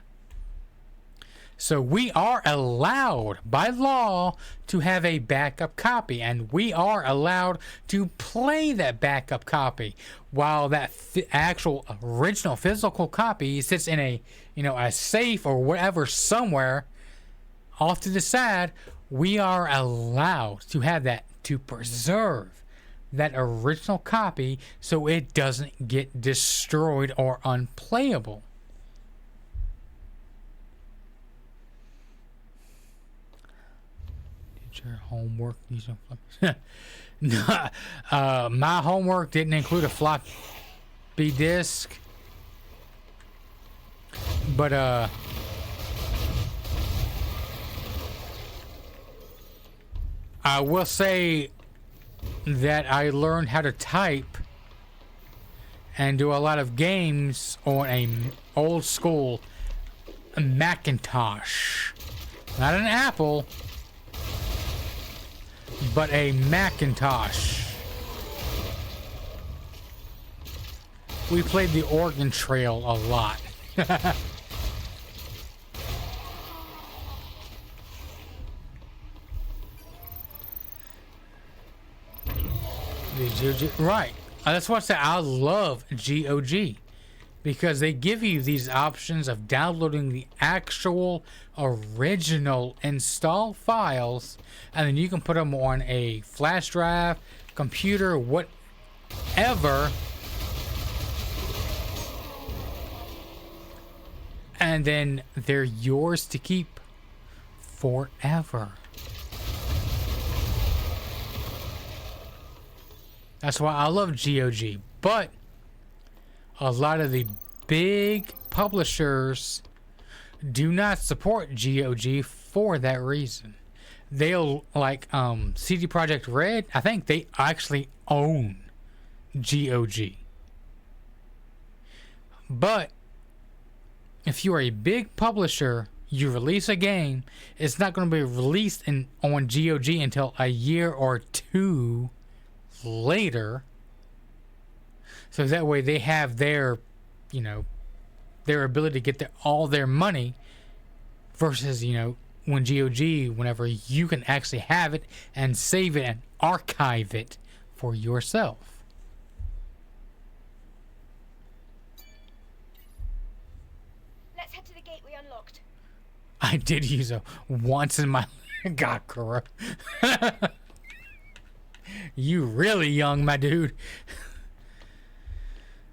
So we are allowed by law to have a backup copy, and we are allowed to play that backup copy, while that actual original physical copy sits in a a safe or whatever somewhere off to the side. We are allowed to have that, to preserve that original copy so it doesn't get destroyed or unplayable. Your homework. My homework didn't include a floppy disk, but I will say that I learned how to type and do a lot of games on a old school Macintosh, not an Apple, but a Macintosh. we played the Oregon Trail a lot. The GOG, right. That's what I say. I love GOG because they give you these options of downloading the actual original install files, and then you can put them on a flash drive, computer, whatever, and then they're yours to keep forever. That's why I love GOG. But a lot of the big publishers do not support GOG for that reason. They'll, like CD Projekt Red, I think they actually own GOG. But if you are a big publisher, you release a game, it's not going to be released on GOG until a year or two later, so that way they have their ability to get all their money, versus when GOG, whenever you can actually have it and save it and archive it for yourself. Let's head to the gate we unlocked. I did use it once in my God, Kura. You really young, my dude.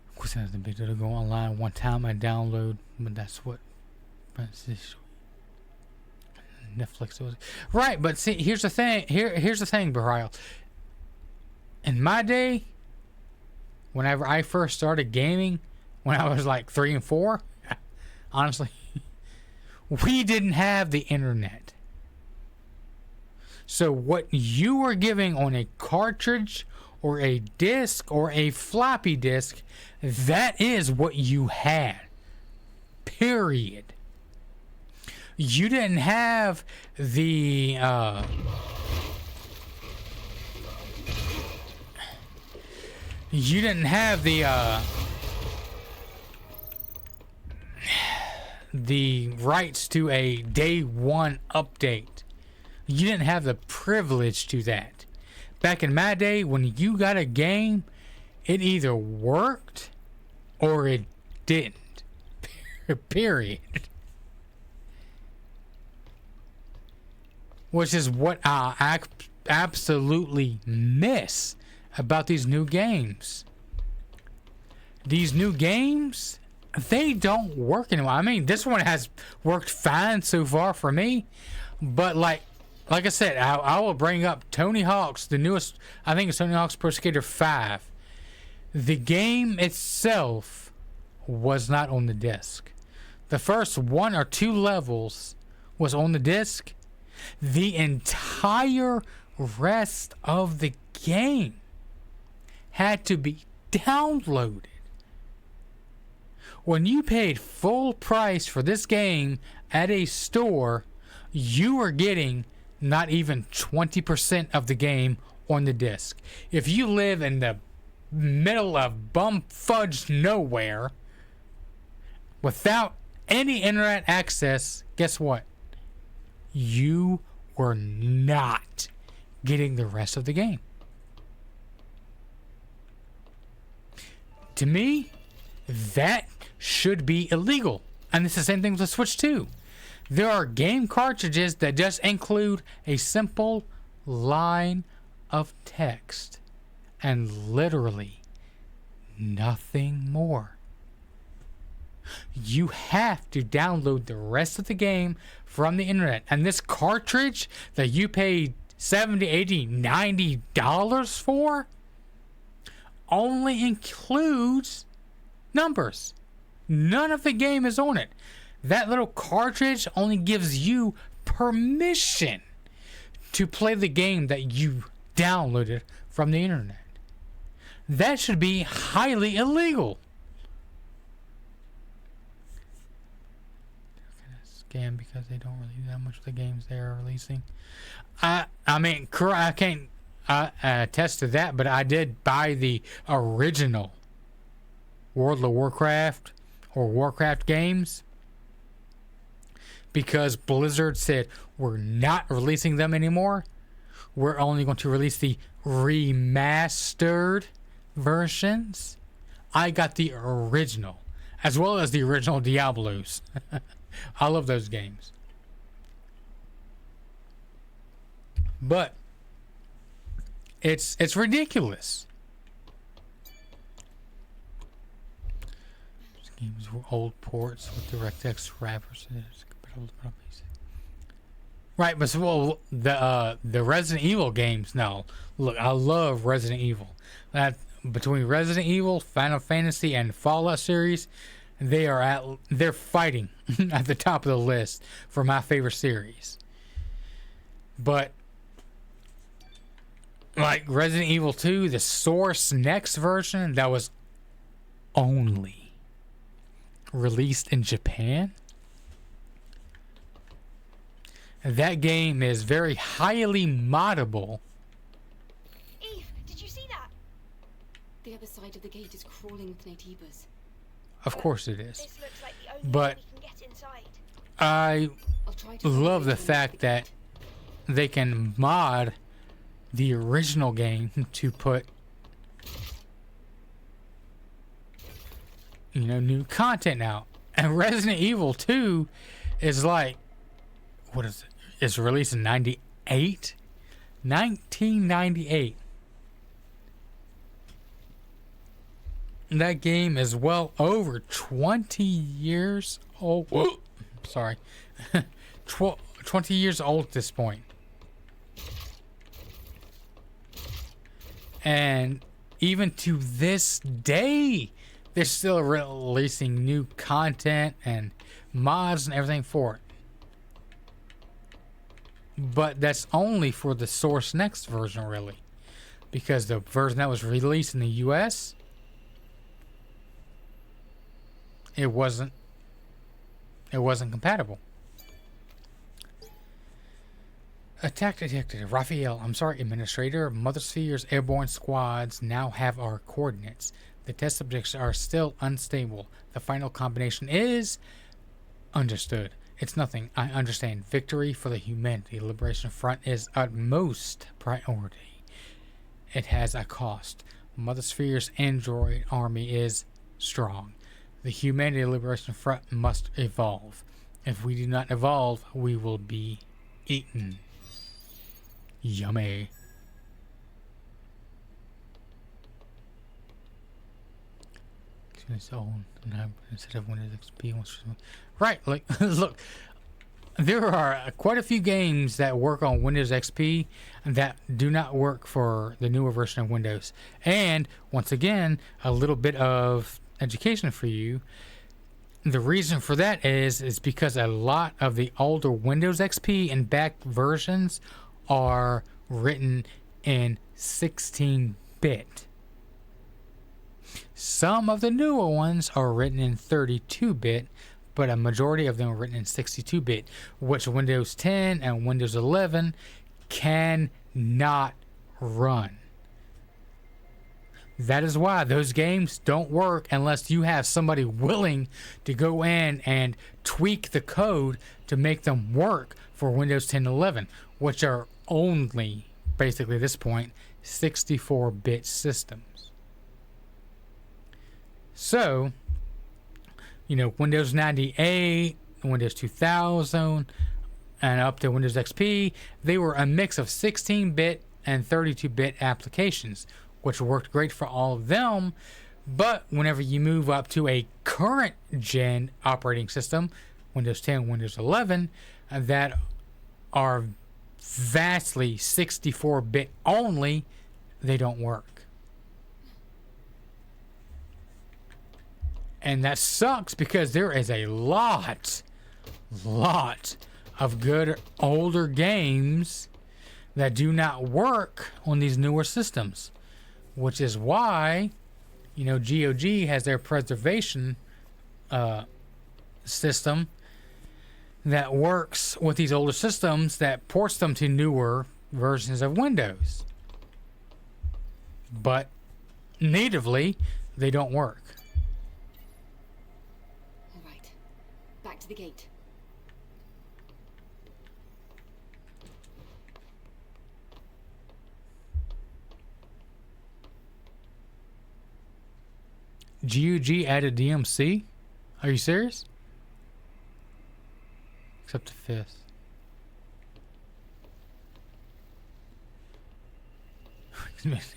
Of course, I have to be able to go online one time and download, but that's what Netflix was. Right, but see, here's the thing. Here's the thing, Barial. In my day, whenever I first started gaming, when I was like 3 and 4, honestly, we didn't have the internet. So what you were giving on a cartridge or a disc or a floppy disk, that is what you had. Period. You didn't have the the rights to a day one update. You didn't have the privilege to that. Back in my day, when you got a game, it either worked or it didn't. Period. Which is what I absolutely miss about these new games. These new games, they don't work anymore. I mean, this one has worked fine so far for me, but like I said, I will bring up Tony Hawk's, the newest, I think it's Tony Hawk's Pro Skater 5. The game itself was not on the disc. The first 1 or 2 levels was on the disc. The entire rest of the game had to be downloaded. When you paid full price for this game at a store, you were getting not even 20% of the game on the disc. If you live in the middle of bum-fudge nowhere without any internet access, guess what? You were not getting the rest of the game. To me, that should be illegal. And it's the same thing with the Switch 2. There are game cartridges that just include a simple line of text and literally nothing more. You have to download the rest of the game from the internet. And this cartridge that you paid $70, $80, $90 for only includes numbers. None of the game is on it. That little cartridge only gives you permission to play the game that you downloaded from the internet. That should be highly illegal. Scam because they don't really do that much of the games they are releasing. I mean, I can't attest to that, but I did buy the original World of Warcraft or Warcraft games, because Blizzard said we're not releasing them anymore. We're only going to release the remastered versions. I got the original, as well as the original Diablos. I love those games. But it's ridiculous. These games were old ports with DirectX wrappers. Right, but well, the Resident Evil games. No, look, I love Resident Evil. That between Resident Evil, Final Fantasy, and Fallout series, they're fighting at the top of the list for my favorite series. But like Resident Evil 2, the Source Next version that was only released in Japan. That game is very highly moddable. Eve, did you see that? The other side of the gate is crawling with Naytibas. Of course it is. This looks like the only But way we can get inside. I I'll try to love find the fact that they can mod the original game to put, new content out. And Resident Evil 2 is like, what is it? It's released in 98? 1998. That game is well over 20 years old. Whoa, sorry. 20 years old at this point. And even to this day, they're still releasing new content and mods and everything for it. But that's only for the Source Next version, really. Because the version that was released in the US, it wasn't compatible. Attack detected. Raphael, Administrator. Mother Sphere's airborne squads now have our coordinates. The test subjects are still unstable. The final combination is understood. It's nothing. I understand. Victory for the Humanity Liberation Front is utmost priority. It has a cost. Mother Sphere's android army is strong. The Humanity Liberation Front must evolve. If we do not evolve, we will be eaten. Yummy. Instead of Windows XP. Right, like, look, there are quite a few games that work on Windows XP that do not work for the newer version of Windows. And, once again, a little bit of education for you. The reason for that is because a lot of the older Windows XP and back versions are written in 16-bit. Some of the newer ones are written in 32-bit, but a majority of them are written in 62-bit, which Windows 10 and Windows 11 cannot run. That is why those games don't work unless you have somebody willing to go in and tweak the code to make them work for Windows 10 and 11, which are only, basically at this point, 64-bit systems. So, Windows 98, Windows 2000, and up to Windows XP, they were a mix of 16-bit and 32-bit applications, which worked great for all of them. But whenever you move up to a current gen operating system, Windows 10, Windows 11, that are vastly 64-bit only, they don't work. And that sucks because there is a lot of good older games that do not work on these newer systems, which is why, GOG has their preservation system that works with these older systems that ports them to newer versions of Windows. But natively, they don't work. to the gate. GUG added DMC? Are you serious? Except the fifth.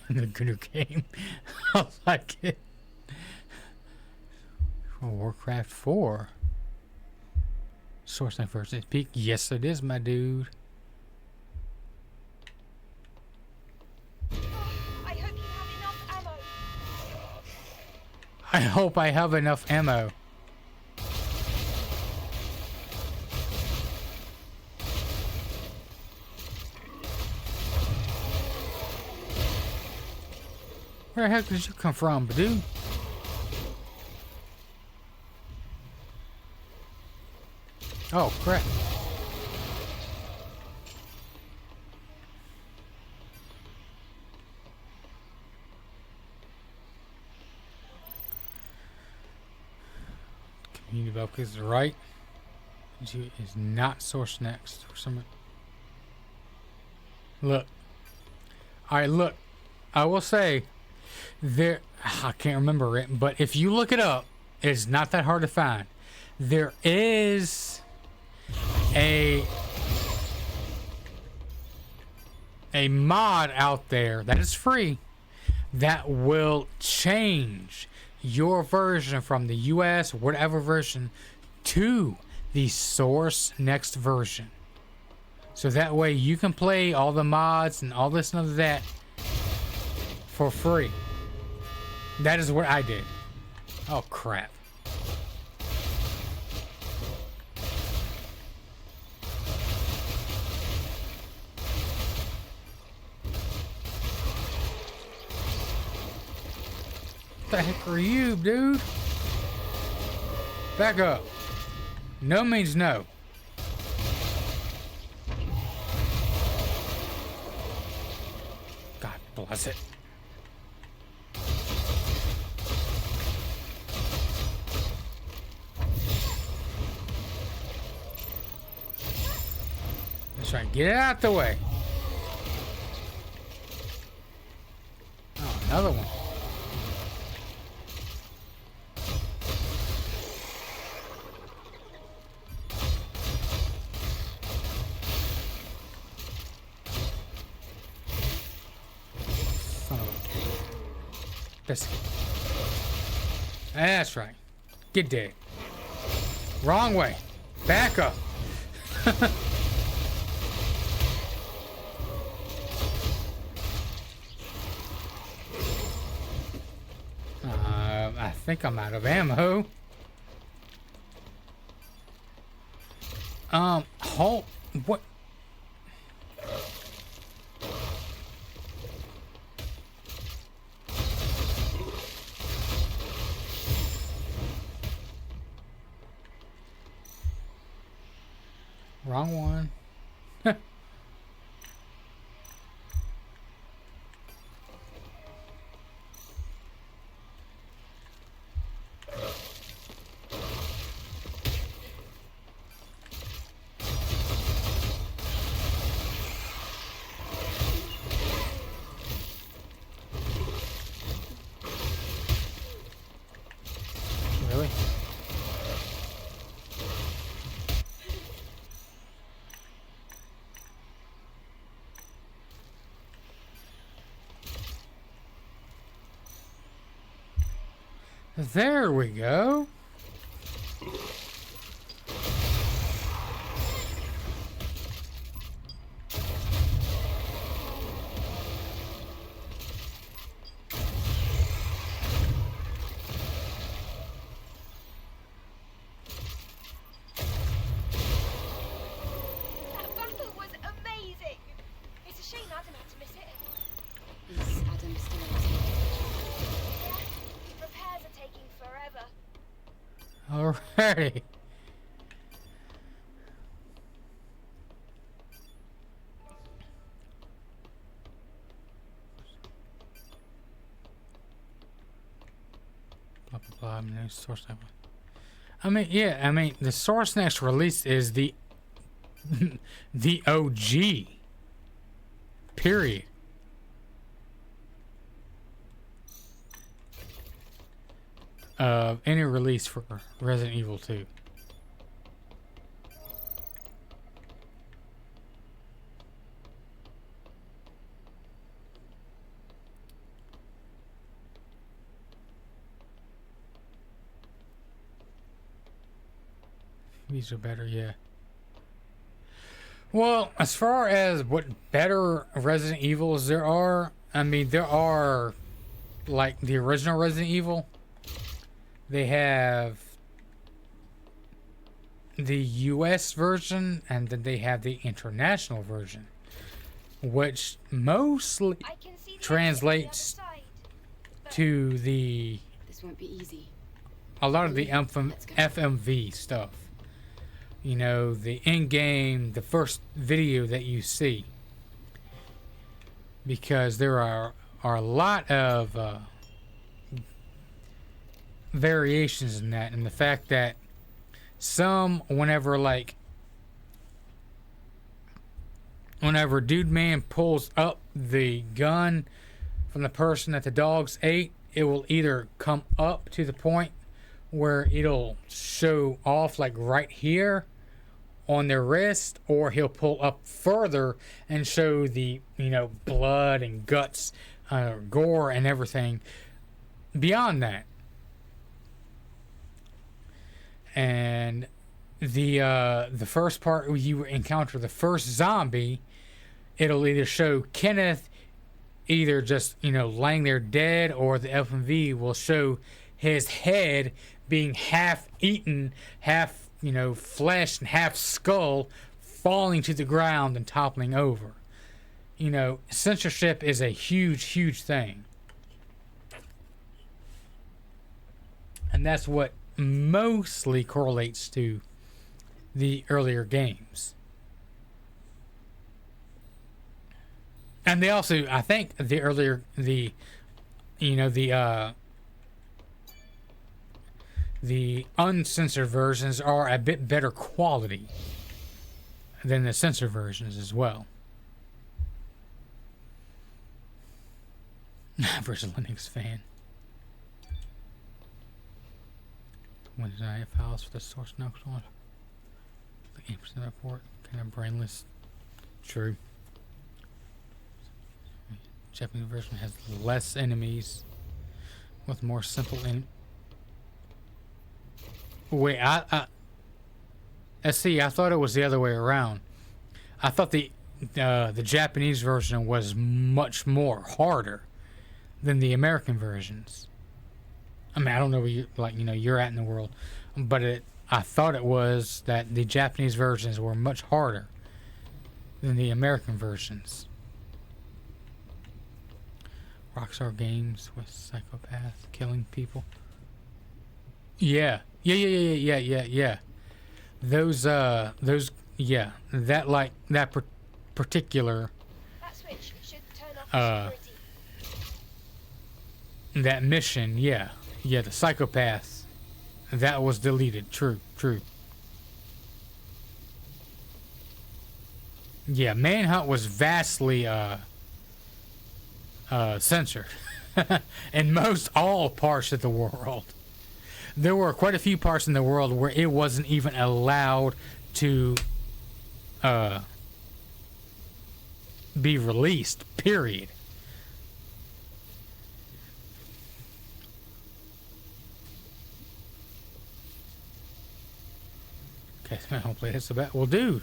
The good game. I like it. Warcraft 4. Source Night versus Peak. Yes, it is, my dude. I hope you have enough ammo. I hope I have enough ammo. Where the heck did you come from, dude? Oh, crap. Community Belk is right. G is not source next or something. Look. Alright, look. I will say there, I can't remember it, but if you look it up, it's not that hard to find. There is a mod out there that is free that will change your version from the US, whatever version, to the source next version. So that way you can play all the mods and all this and all that for free. That is what I did. Oh crap. What the heck are you, dude? Back up. No means no. God bless it. Let's try and get it out the way. Oh, another one. That's right. Get dead. Wrong way. Back up. I think I'm out of ammo. Hold. What? Wrong one. Really? There we go. That battle was amazing. It's a shame Adam had to miss it. Is Adam still out? Yeah, repairs are taking forever. Alrighty. Blah blah blah. No source level. I mean, yeah, I mean, the source next release is the the OG. Period. Of any release for Resident Evil 2. These are better, yeah. Well, as far as what better Resident Evils there are, I mean, there are, like, the original Resident Evil. They have the US version, and then they have the international version, which mostly translates to the... This won't be easy. A lot of the FMV stuff. You know, the in-game, the first video that you see. Because there are a lot of variations in that, and the fact that some, whenever Dude Man pulls up the gun from the person that the dogs ate, it will either come up to the point where it'll show off, like right here on their wrist, or he'll pull up further and show the, you know, blood and guts, gore and everything beyond that. And the first part where you encounter the first zombie, it'll either show Kenneth either just, you know, laying there dead, or the FMV will show his head being half eaten, half, you know, flesh and half skull, falling to the ground and toppling over. You know, censorship is a huge, huge thing. And that's what mostly correlates to the earlier games. And they also, I think, the uncensored versions are a bit better quality than the censored versions as well. Versus Linux fan. When did I have files for the source notes on? The 8% report, kind of brainless. True. Japanese version has less enemies with more simple Wait, see, I thought it was the other way around. I thought the Japanese version was much more harder than the American versions. I mean, I don't know where you're at in the world, but I thought it was that the Japanese versions were much harder than the American versions. Rockstar Games with psychopath killing people. Yeah. Those, yeah. That particular, That switch should turn off security. That mission, yeah, the psychopaths, that was deleted. True. Yeah, Manhunt was vastly, censored in most all parts of the world. There were quite a few parts in the world where it wasn't even allowed to be released, period. Okay, hopefully that's about. Well, dude,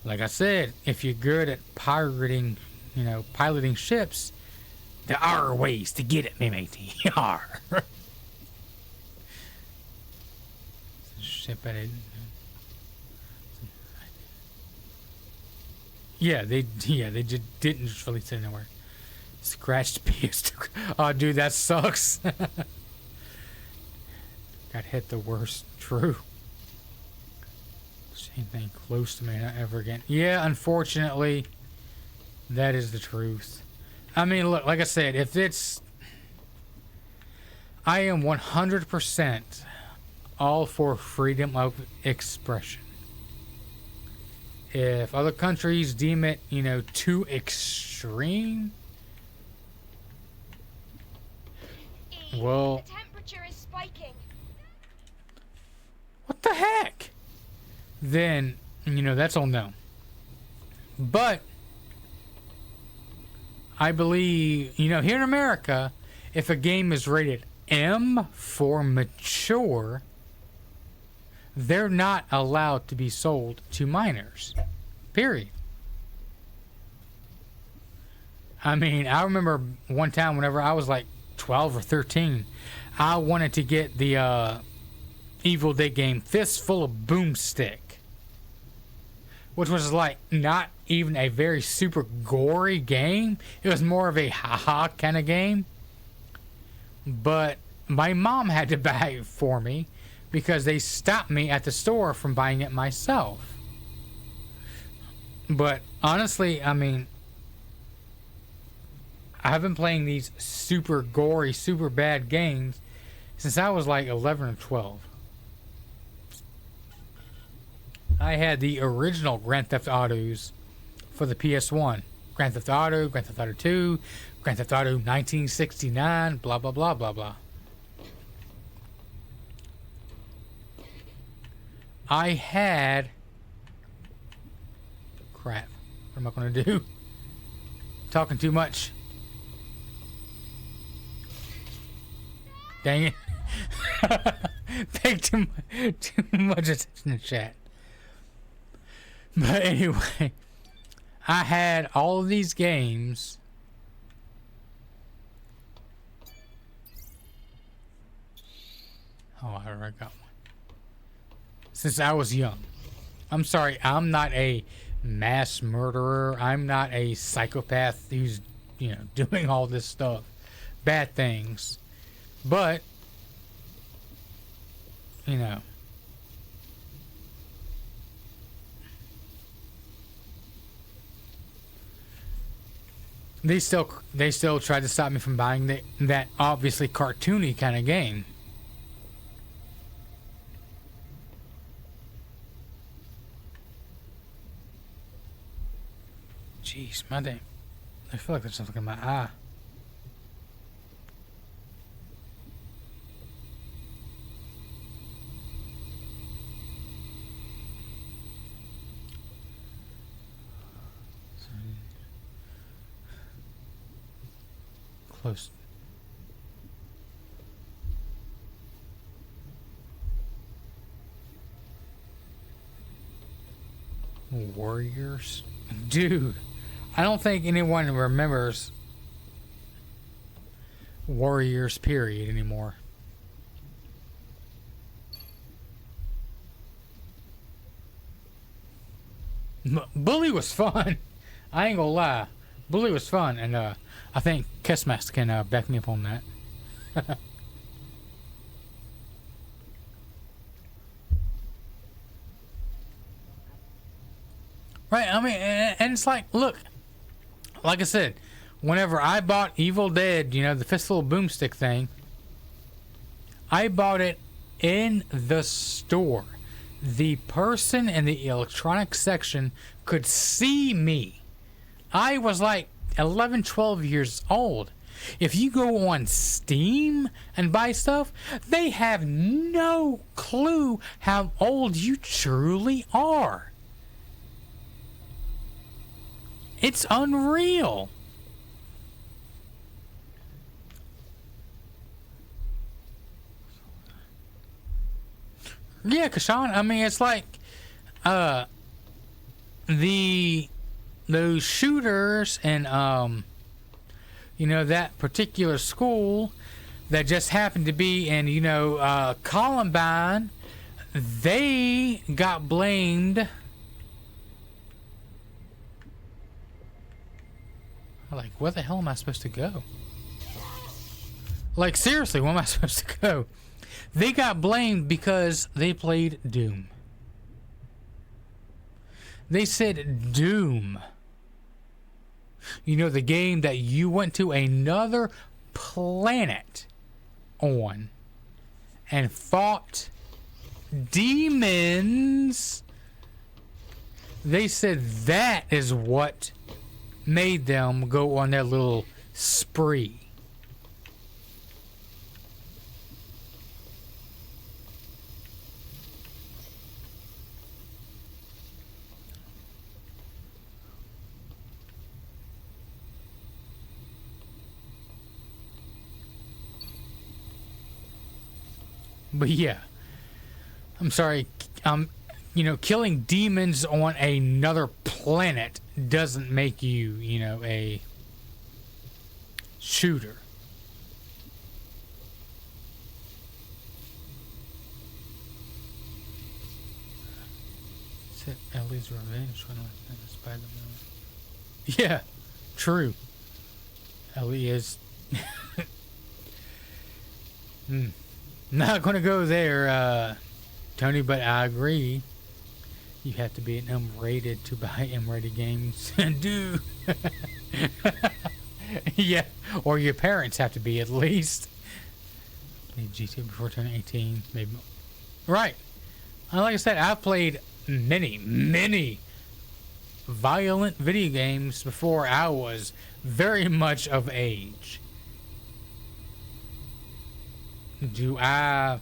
like I said, if you're good at piloting ships, there are ways to get it, matey. Ship at it. Yeah, they just didn't just release it anywhere. Scratched PS2. Oh, dude, that sucks. Got hit the worst. True. Same thing close to me, not ever again. Yeah, unfortunately, that is the truth. I mean, look, like I said, if it's... I am 100% all for freedom of expression. If other countries deem it, you know, too extreme, well, the temperature is spiking. what the heck? Then, you know, that's all no. But I believe, you know, here in America, if a game is rated M for mature, they're not allowed to be sold to minors. Period. I mean, I remember one time whenever I was like 12 or 13, I wanted to get the Evil Dead game Fistful of Boomstick, which was like not even a very super gory game. It was more of a haha kind of game. But my mom had to buy it for me because they stopped me at the store from buying it myself. But honestly, I mean, I've been playing these super gory, super bad games since I was like 11 or 12. I had the original Grand Theft Autos for the PS1. Grand Theft Auto, Grand Theft Auto 2, Grand Theft Auto 1969, blah, blah, blah, blah, blah. I had... Crap. What am I going to do? Talking too much. Dang it. Pay too much attention to chat. But anyway, I had all of these games. Oh, I already got one. Since I was young. I'm sorry, I'm not a mass murderer. I'm not a psychopath who's, you know, doing all this stuff. Bad things. But, you know. They still tried to stop me from buying that obviously cartoony kind of game. Jeez, my damn. I feel like there's something in my eye. Close. Warriors? Dude, I don't think anyone remembers Warriors period anymore. Bully was fun. I ain't gonna lie. Bully was fun, and I think Kessmaster can back me up on that. Right, I mean, and it's like, look, like I said, whenever I bought Evil Dead, you know, the Fistful of Boomstick thing, I bought it in the store. The person in the electronics section could see me. I was like 11, 12 years old. If you go on Steam and buy stuff, they have no clue how old you truly are. It's unreal. Yeah, Kashan, I mean, it's like those shooters and you know, that particular school that just happened to be in, you know, Columbine, they got blamed. Like, where the hell am I supposed to go? Like, seriously, where am I supposed to go? They got blamed because they played Doom. They said Doom. You know, the game that you went to another planet on and fought demons. They said that is what made them go on their little spree. But yeah, I'm sorry. You know, killing demons on another planet doesn't make you, you know, a shooter. Is it Ellie's revenge when I Spider-Man? Yeah, true. Ellie is. Not gonna go there, Tony, but I agree. You have to be an M-rated to buy M-rated games. Dude. Yeah, or your parents have to be at least. Need GTA before turning 18, maybe. Right. Like I said, I've played many violent video games before I was very much of age. Am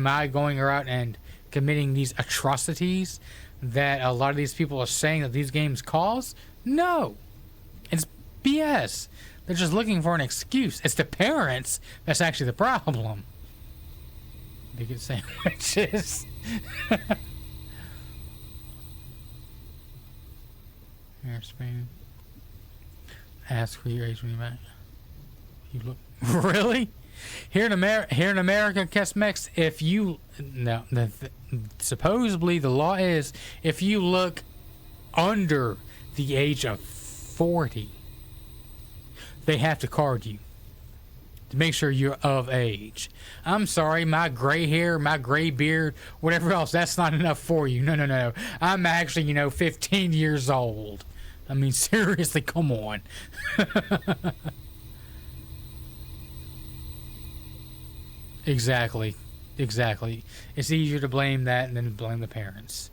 I going around and committing these atrocities that a lot of these people are saying that these games cause? No. It's BS. They're just looking for an excuse. It's the parents that's actually the problem. Big sandwiches. Airspain. Ask for your age when you're back. You look really? Here in America, Kesmex, if you supposedly the law is if you look under the age of 40, they have to card you to make sure you're of age. I'm sorry, my gray hair, my gray beard, whatever else, that's not enough for you. No. I'm actually, 15 years old. I mean, seriously, come on. Exactly. It's easier to blame that than to blame the parents.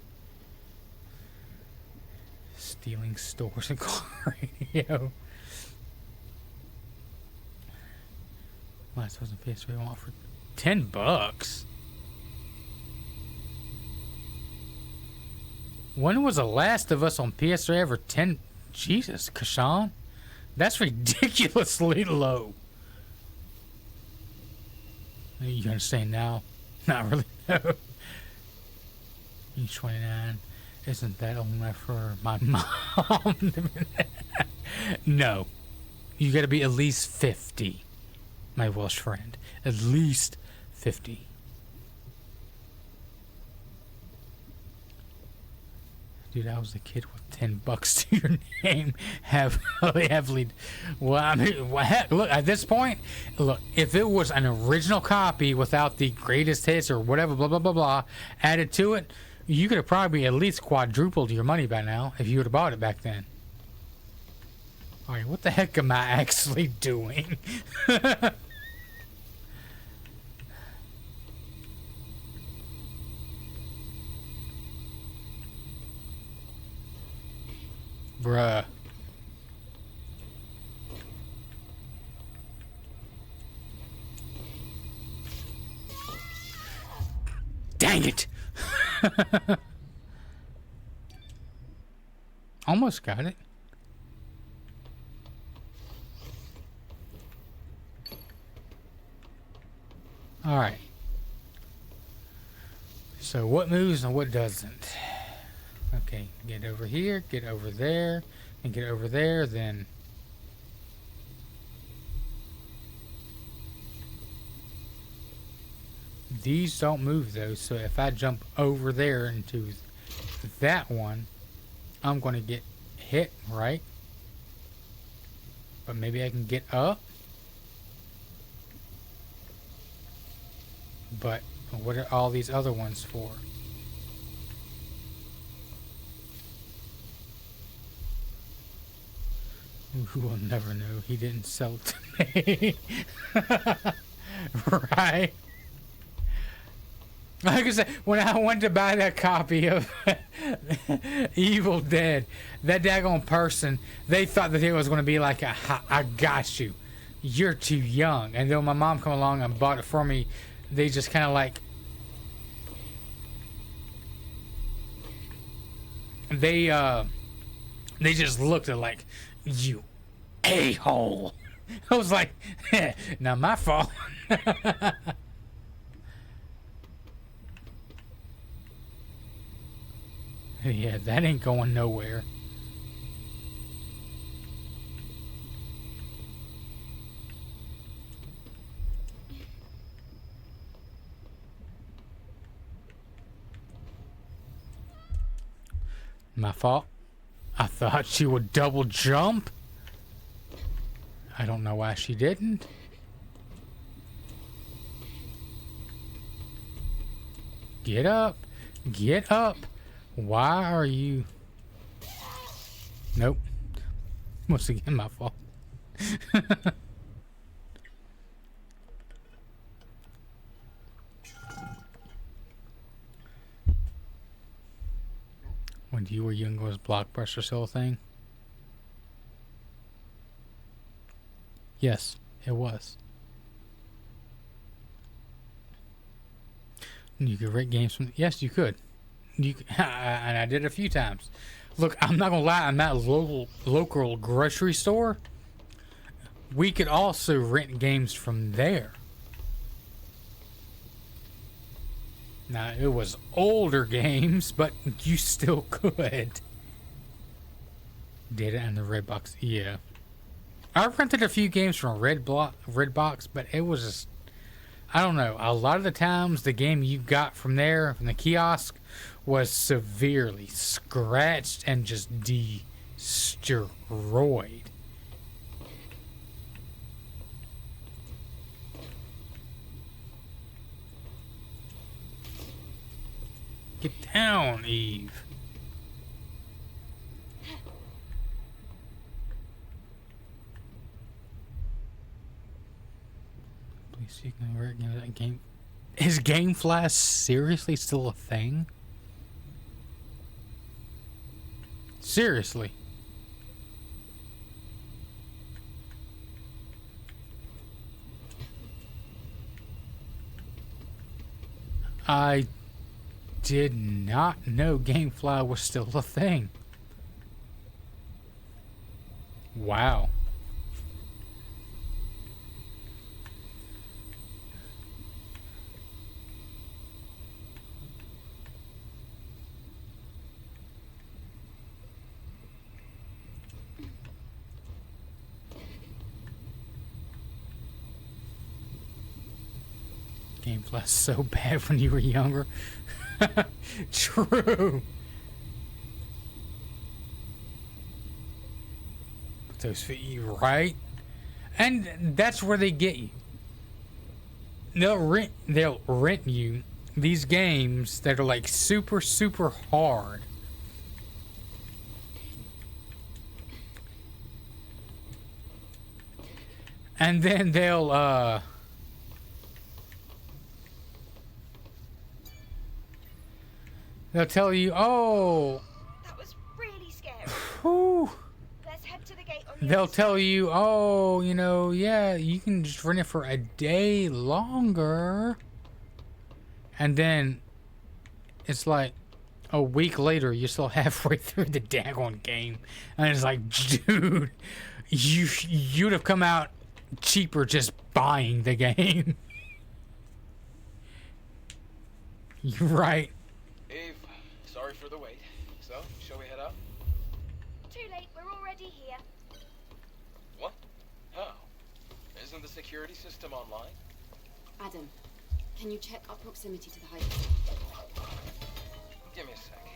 Stealing stores and car radio. Last was a PS3 I want for $10. When was The Last of Us on PS3 ever 10? Jesus, Kashan? That's ridiculously low. You understand now? Not really, no. You're 29. Isn't that old enough for my mom? No. You gotta be at least 50, my Welsh friend. At least 50. Dude, I was a kid with $10 to your name. Heavily. Well, I mean, look, at this point, look, if it was an original copy without the greatest hits or whatever, blah, blah, blah, blah, added to it, you could have probably at least quadrupled your money by now if you would have bought it back then. Alright, what the heck am I actually doing? Bruh. Dang it! Almost got it. Alright. So what moves and what doesn't? Okay, get over here, get over there, and get over there, then... These don't move though, so if I jump over there into that one, I'm going to get hit, right? But maybe I can get up. But what are all these other ones for? Who will never know. He didn't sell it to me. Right? Like I said, when I went to buy that copy of Evil Dead, that daggone person, they thought that it was going to be like I got you. You're too young. And then when my mom come along and bought it for me, they just kind of like, they just looked at like, you a-hole. I was like, not my fault. Yeah, that ain't going nowhere. My fault. I thought she would double jump. I don't know why she didn't. Get up. Get up. Why are you... Nope. Once again, my fault. When you were young, was Blockbuster still a thing? Yes, it was. You could rent games from... Yes, you could. And I did it a few times. Look, I'm not gonna lie. I'm at a local grocery store. We could also rent games from there. Now, it was older games, but you still could. Did it in the Redbox? Yeah. I rented a few games from Redbox, but it was just... I don't know. A lot of the times, the game you got from there, from the kiosk, was severely scratched and just destroyed. Get down, Eve. Please, you can recognize that game. Is GameFly seriously still a thing? Seriously. I did not know GameFly was still a thing. Wow. GameFly's so bad when you were younger. True. Put those feet, you right? And that's where they get you. They'll rent you these games that are like super hard. And then they'll tell you, oh, That was really scary. whew. Let's head to the gate on the They'll other side. tell you, oh, you know, yeah, you can just rent it for a day longer. And then it's like a week later, you're still halfway through the daggone game. And it's like, dude, you'd have come out cheaper just buying the game. You're right. Eve, sorry for the wait. So, shall we head out? Too late, we're already here. What? How? Isn't the security system online? Adam, can you check our proximity to the hyper? Give me a sec.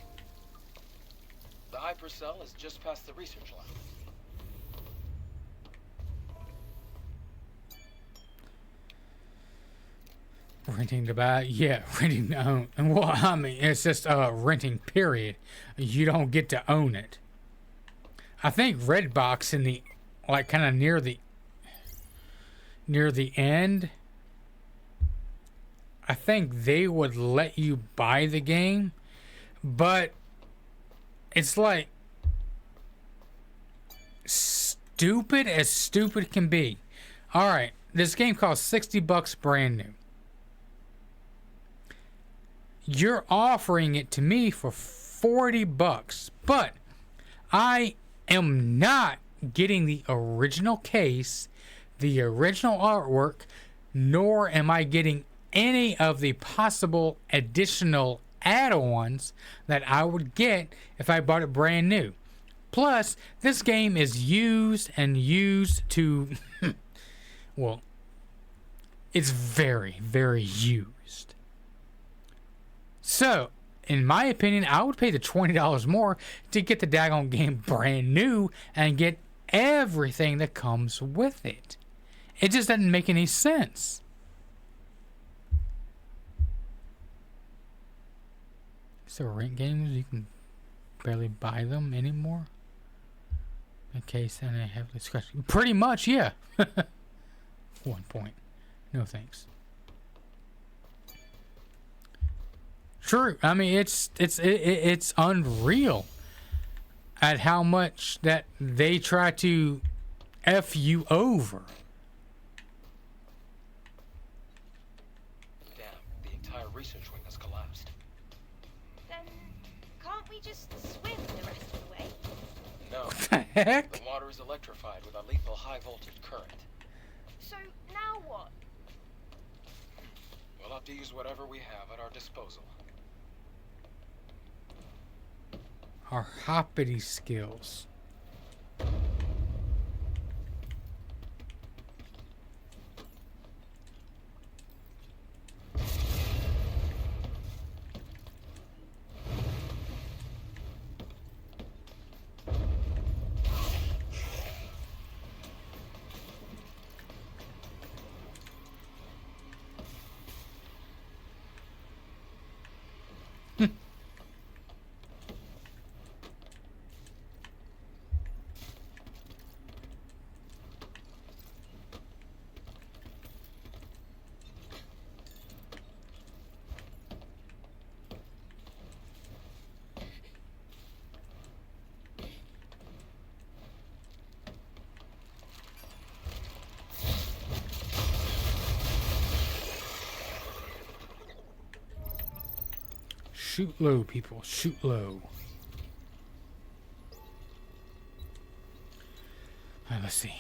The hypercell is just past the research lab. Renting to buy? Yeah, renting to own. And well, I mean, it's just renting, period. You don't get to own it. I think Redbox in the, like, kind of near the end, I think they would let you buy the game, but it's like stupid as stupid can be. All right, this game costs $60 brand new. You're offering it to me for $40, but I am not getting the original case, the original artwork, nor am I getting any of the possible additional add-ons that I would get if I bought it brand new. Plus, this game is used to well, it's very, very used. So, in my opinion, I would pay the $20 more to get the daggone game brand new and get everything that comes with it. It just doesn't make any sense. So rent games, you can barely buy them anymore. In case and I have discussion. Pretty much, yeah. 1 point. No thanks. True. I mean, it's unreal at how much that they try to F you over. Damn, the entire research wing has collapsed. Then can't we just swim the rest of the way? No. What the heck? The water is electrified with a lethal high voltage current. So now what? We'll have to use whatever we have at our disposal. Our hoppity skills. Shoot low, people. Shoot low. Alright, let's see.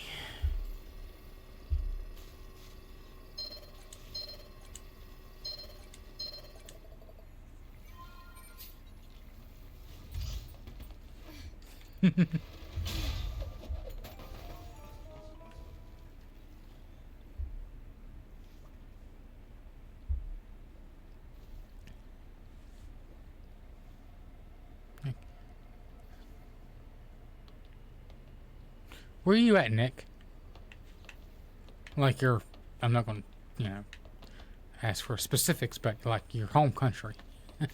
Where are you at, Nick? Like your, I'm not going to, ask for specifics, but like your home country. I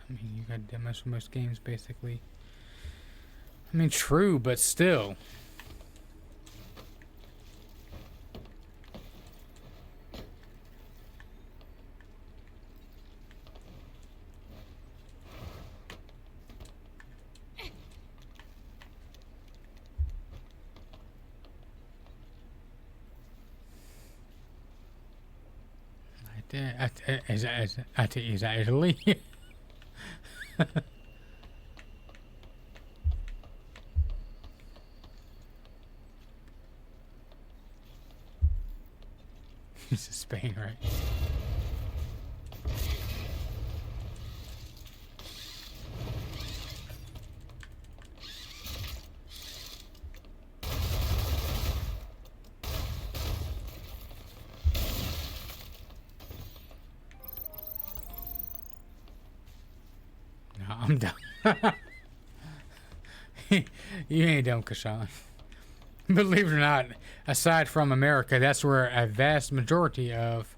mean, you got demos for most games, basically. I mean, true, but still. Is that Italy? This is Spain, right? I'm done. You ain't dumb, Kashan. Believe it or not, aside from America, that's where a vast majority of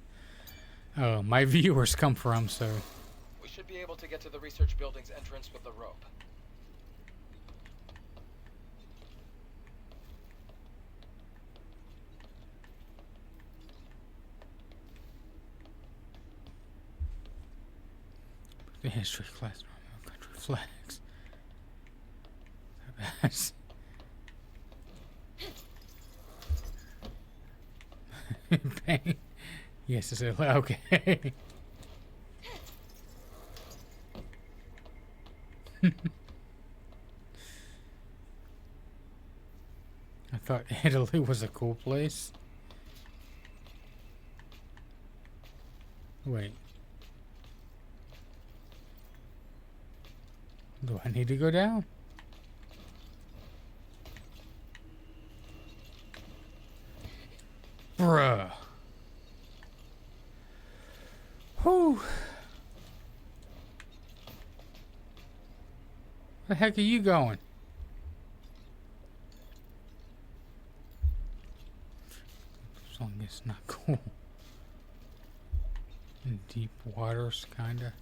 my viewers come from, so... We should be able to get to the research building's entrance with the rope. The history class, country flags. That's pain. Yes, it's okay. I thought Italy was a cool place. Wait. Do I need to go down? Bruh. Whew. Where the heck are you going? This song is not cool. In deep waters, kinda.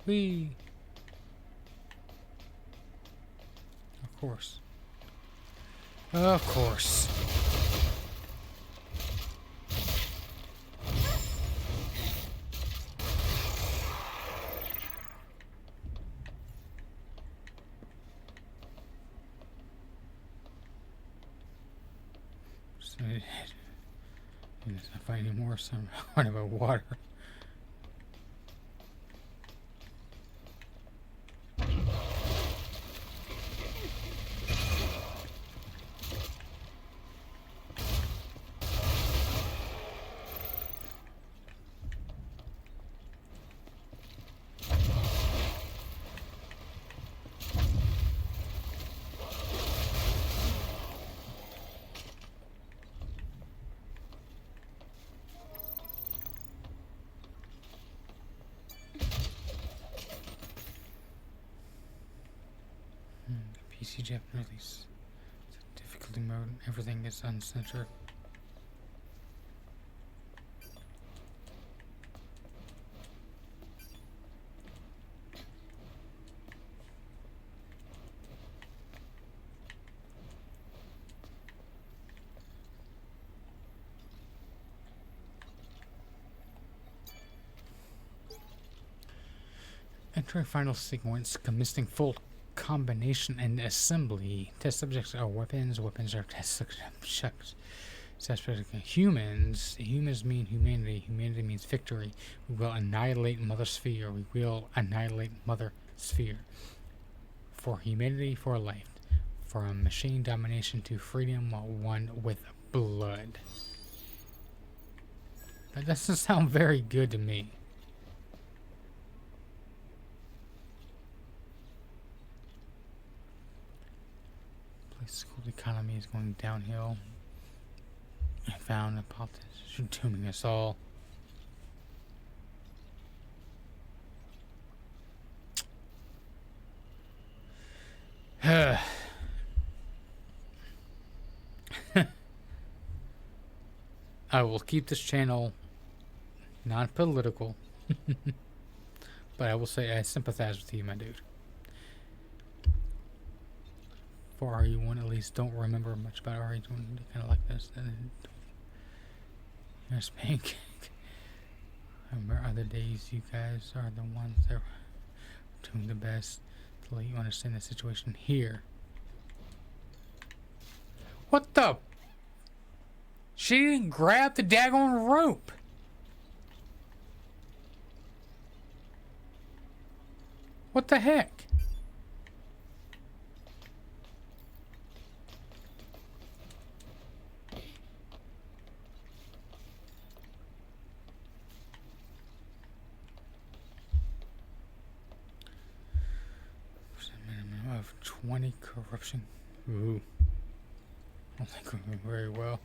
Whee! Of course. Of course. So it's not finding any more, so I'm about water. PC Japanese. Difficulty mode. Everything is uncensored. Entering final sequence, commencing full combination and assembly. Test subjects are weapons. Weapons are test subjects. Humans. Humans mean humanity. Humanity means victory. We will annihilate Mother Sphere. We will annihilate Mother Sphere. For humanity, for life. From machine domination to freedom, one with blood. That doesn't sound very good to me. School economy is going downhill. I found a politician dooming us all. I will keep this channel non-political, but I will say I sympathize with you, my dude. For RE1, at least, don't remember much about RE1. Kind of like this. Here's Pancake. I remember other days. You guys are the ones that are doing the best to let you understand the situation here. What the? She didn't grab the daggone rope. What the heck? Of 20 corruption. Ooh. I don't think we're doing very well.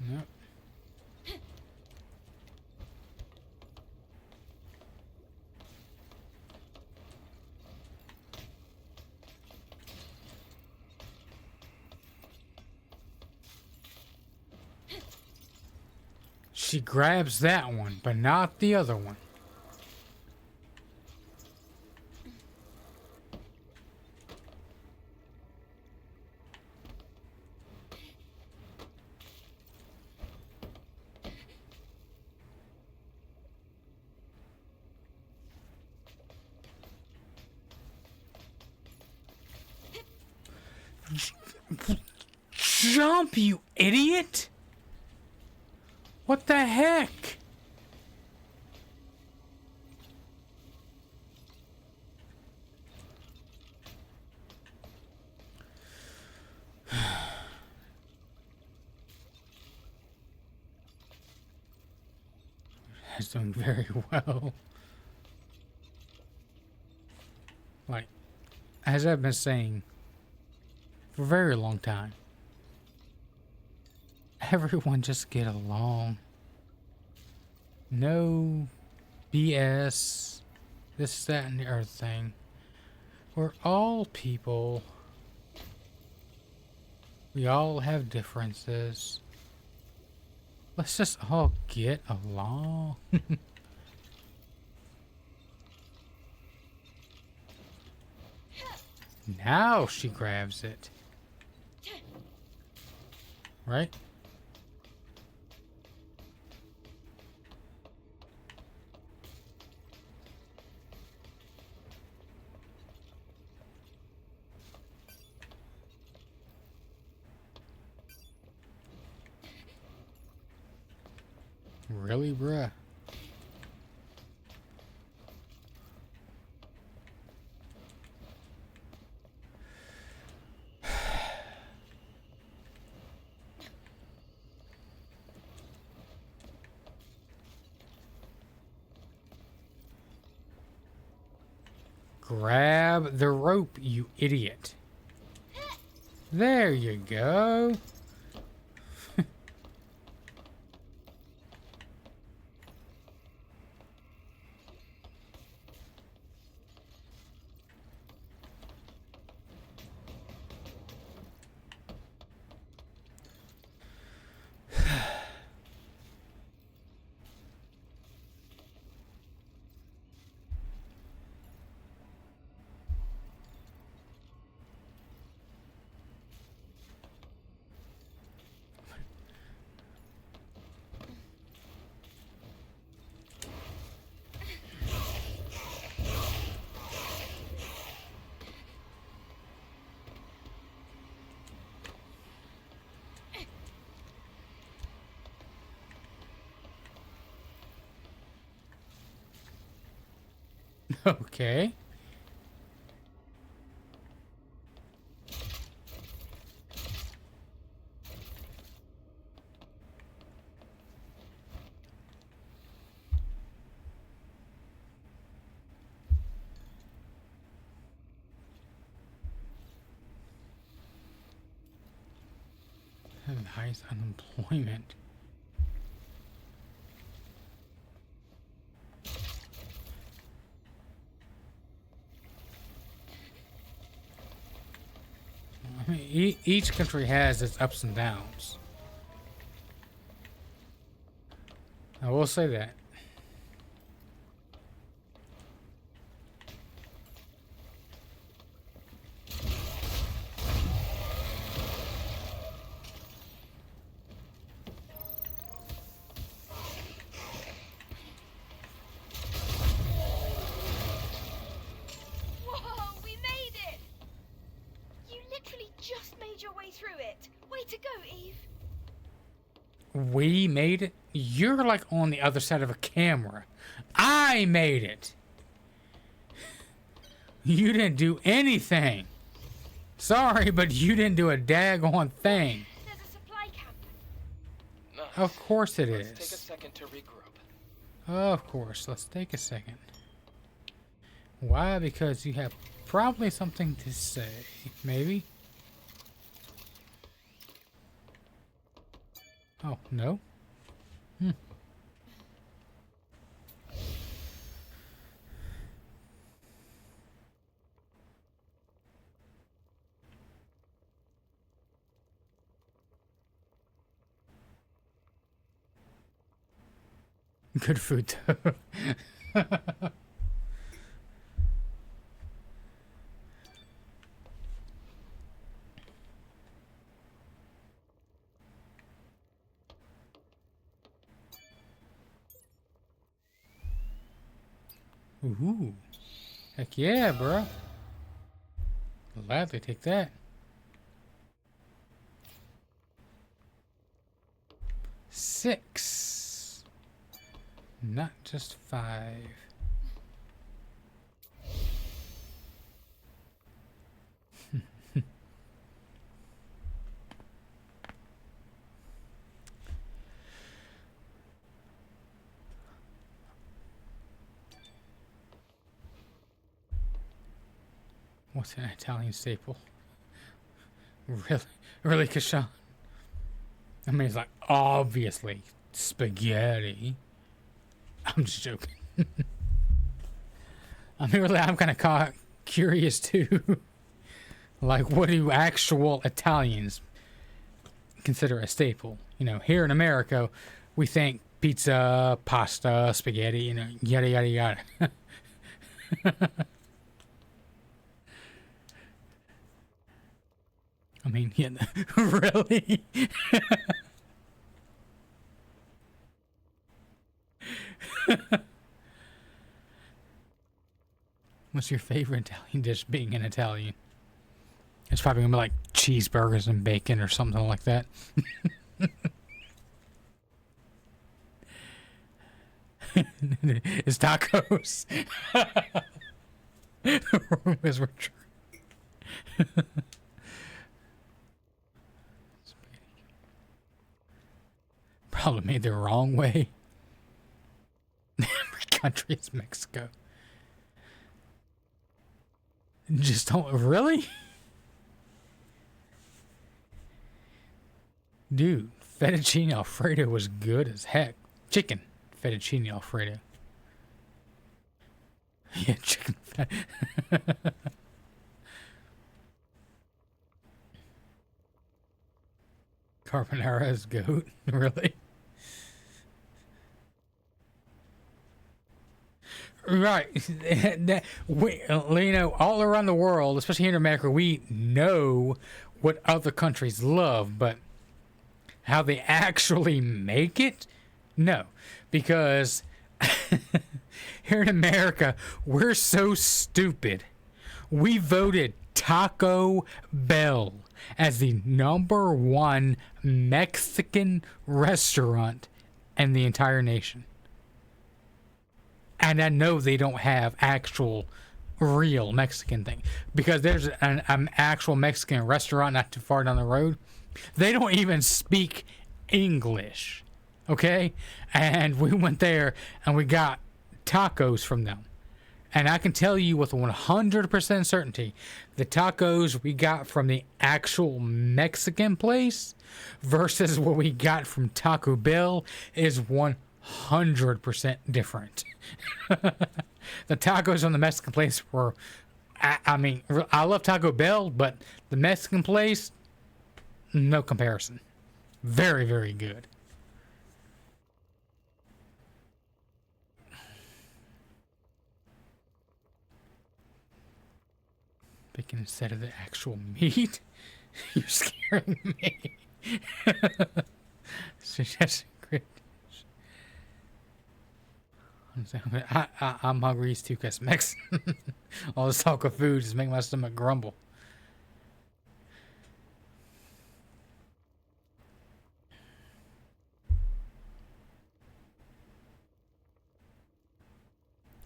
Yep. She grabs that one, but not the other one. Jump, you idiot! What the heck? It's doing very well. Like, as I've been saying for a very long time, everyone just get along. No BS, this, that, and the other thing. We're all people. We all have differences. Let's just all get along. Now she grabs it. Right? Really, bruh? Grab the rope, you idiot. There you go. Okay. Highest unemployment. I mean, each country has its ups and downs. I will say that. Whoa, we made it! You literally just made your way through it. Way to go, Eve. We made it? You're like on the other side of a camera. I made it. You didn't do anything. Sorry, but you didn't do a daggone thing. There's a supply camp. Nice. Of course it is. Let's take a second to regroup. Of course. Let's take a second. Why? Because you have probably something to say. Maybe? Oh, no? Hmm. Good food, though. Ooh. Heck yeah, bro. Gladly take that. 6. Not just 5. What's an Italian staple? Really? Really, Kashan? I mean, it's like, obviously, spaghetti. I'm just joking. I mean, really, I'm kind of curious, too. Like, what do actual Italians consider a staple? You know, here in America, we think pizza, pasta, spaghetti, you know, yada, yada, yada. I mean, yeah, really? What's your favorite Italian dish being an Italian? It's probably gonna be like cheeseburgers and bacon or something like that. It's tacos. As we're probably made the wrong way. Every country is Mexico. Just don't really? Dude, fettuccine alfredo was good as heck. Chicken fettuccine alfredo. Yeah, chicken fat. Carbonara is goat, really? Right. You know, all around the world, especially here in America, we know what other countries love, but how they actually make it? No. Because here in America, we're so stupid. We voted Taco Bell as the #1 Mexican restaurant in the entire nation. And I know they don't have actual real Mexican thing, because there's an actual Mexican restaurant not too far down the road. They don't even speak English, okay? And we went there and we got tacos from them. And I can tell you with 100% certainty, the tacos we got from the actual Mexican place versus what we got from Taco Bell is 100% different. The tacos on the Mexican place were, I mean, I love Taco Bell, but the Mexican place, no comparison. Very, very good. Bacon instead of the actual meat? You're scaring me. Suggestion great. I'm hungry too, because Mexican. All this talk of food is making my stomach grumble.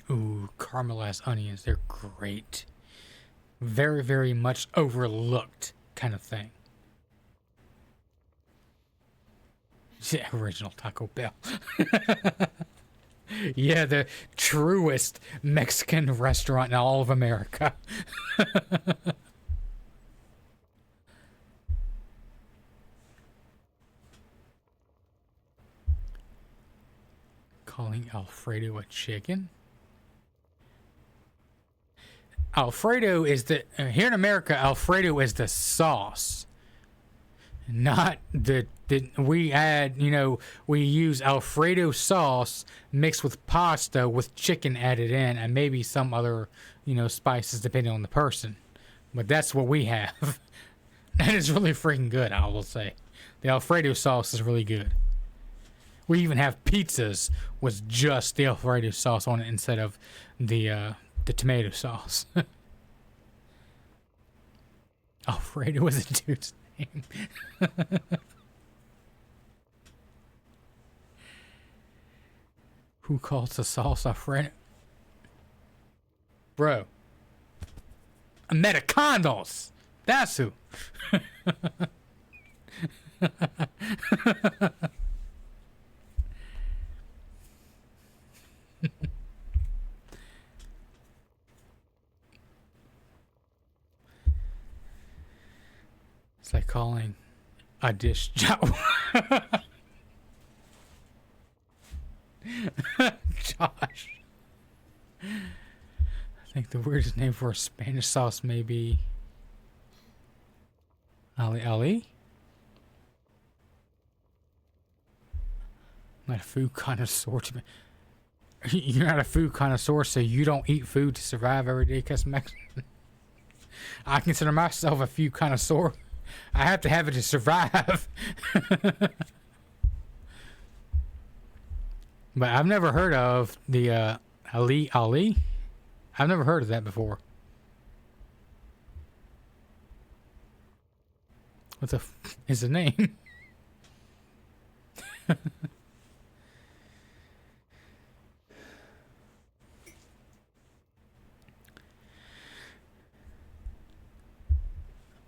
Ooh, caramelized onions. They're great. Very, very much overlooked kind of thing. Yeah, original Taco Bell. Yeah, the truest Mexican restaurant in all of America. Calling Alfredo a chicken? Alfredo is the here in America. Alfredo is the sauce, not the we add. You know, we use Alfredo sauce mixed with pasta with chicken added in, and maybe some other spices depending on the person. But that's what we have. And it's really freaking good. I will say, the Alfredo sauce is really good. We even have pizzas with just the Alfredo sauce on it instead of the tomato sauce. Alfredo was a dude's name. Who calls the sauce Alfredo? Bro. Americanos. That's who. It's like calling a dish Josh. I think the weirdest name for a Spanish sauce may be Ali Ali. I'm not a food connoisseur. You're not a food connoisseur, so you don't eat food to survive every day, because Mexican. I consider myself a food connoisseur. I have to have it to survive. But I've never heard of the Ali Ali. I've never heard of that before. What the f is the name?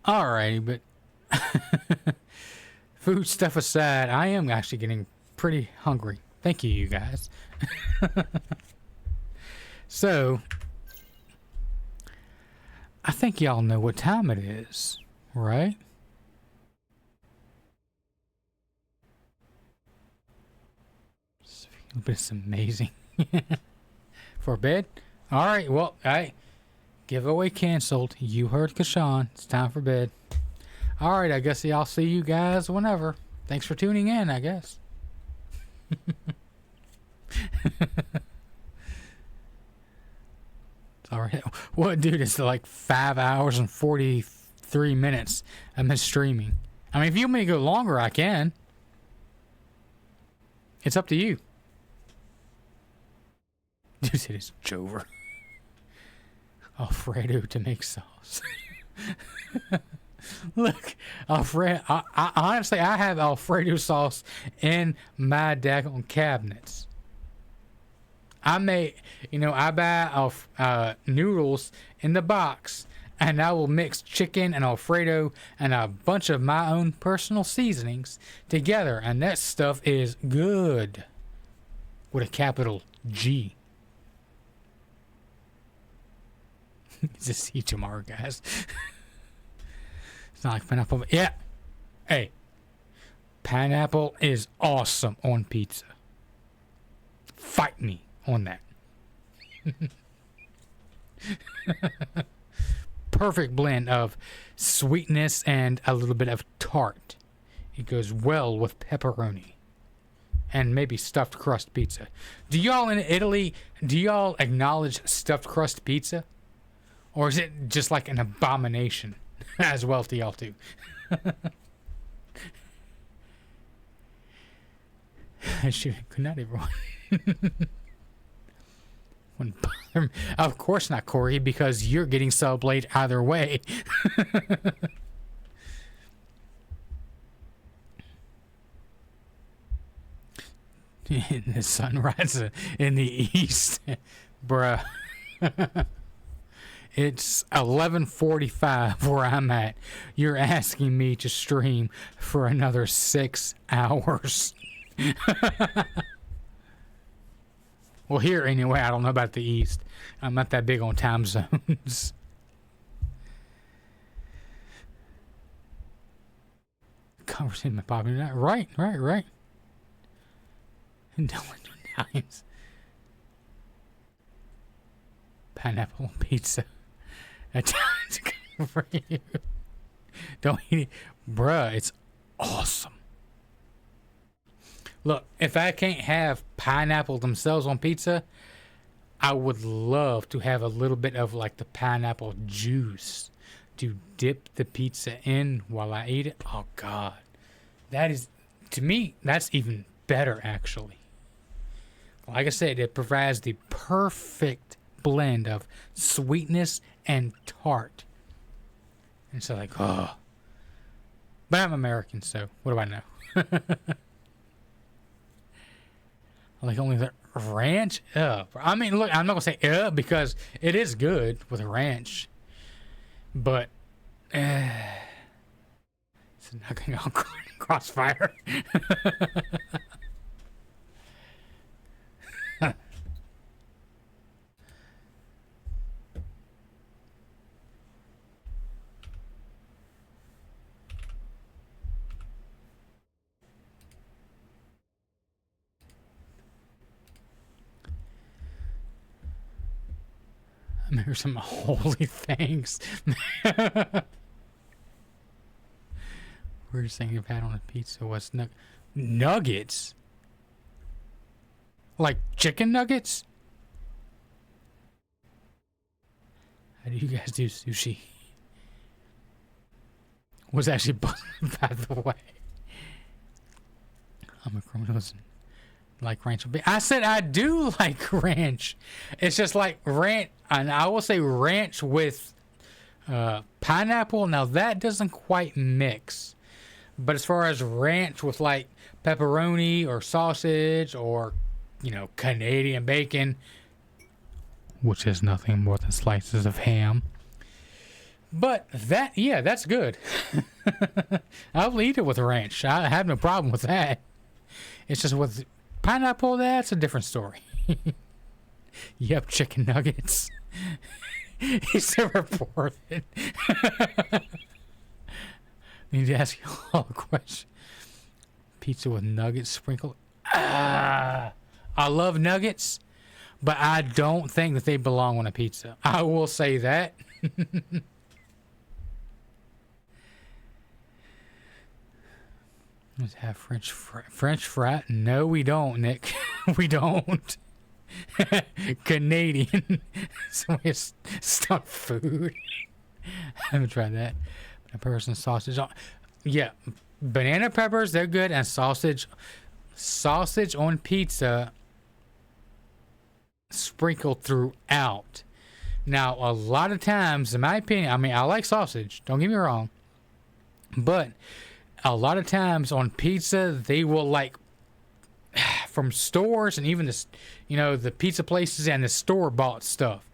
Alrighty, but food stuff aside, I am actually getting pretty hungry. Thank you, you guys. So, I think y'all know what time it is, right? It's amazing. For bed? Alright, well, giveaway canceled. You heard Kashan. It's time for bed. Alright, I guess I'll see you guys whenever. Thanks for tuning in, I guess. Alright. What, dude? It's like 5 hours and 43 minutes of me streaming. I mean, if you want me to go longer, I can. It's up to you. Dude said it's Jover. Alfredo to make sauce. Look, Alfredo. I honestly, I have Alfredo sauce in my daggone cabinets. I buy noodles in the box, and I will mix chicken and Alfredo and a bunch of my own personal seasonings together, and that stuff is good. With a capital G. It's a see tomorrow, guys. It's not like pineapple. Yeah. Hey. Pineapple is awesome on pizza. Fight me on that. Perfect blend of sweetness and a little bit of tart. It goes well with pepperoni. And maybe stuffed crust pizza. Do y'all in Italy, do y'all acknowledge stuffed crust pizza? Or is it just like an abomination as well to y'all too? Good night, everyone. Of course not, Corey, because you're getting sublaid either way. The sun rises in the east. Bruh. It's 11:45 where I'm at. You're asking me to stream for another 6 hours. Well, here anyway. I don't know about the east. I'm not that big on time zones. Conversation with Bobby. Right. times. Pineapple pizza. Italians coming for you. Don't eat it. Bruh, it's awesome. Look, if I can't have pineapple themselves on pizza, I would love to have a little bit of like the pineapple juice to dip the pizza in while I eat it. Oh God, that is, to me, that's even better actually. Like I said, it provides the perfect blend of sweetness and tart. And so like, oh. But I'm American, so what do I know? Like only the ranch? I mean, look, I'm not going to say because it is good with ranch. But, it's not going to go crossfire. There's some holy things. Weirdest thing you've had on a pizza was nuggets? Like chicken nuggets? How do you guys do sushi? Was actually by the way. I'm a criminal. Like ranch. I said I do like ranch. It's just like ranch, and I will say ranch with pineapple. Now that doesn't quite mix. But as far as ranch with like pepperoni or sausage or, you know, Canadian bacon, which is nothing more than slices of ham. But that, yeah, that's good. I'll eat it with ranch. I have no problem with that. It's just with pineapple, that's a different story. Yep, chicken nuggets. He's so reported. Need to ask you all a question. Pizza with nuggets sprinkled. I love nuggets, but I don't think that they belong on a pizza. I will say that. Let's have French fry. No, we don't, Nick. We don't. Canadian. So it's stuffed food. I haven't tried that. A person sausage on. Yeah, banana peppers, they're good, and sausage on pizza sprinkled throughout. Now, a lot of times, in my opinion, I mean, I like sausage. Don't get me wrong, but a lot of times on pizza, they will like from stores and even the, you know, the pizza places and the store-bought stuff.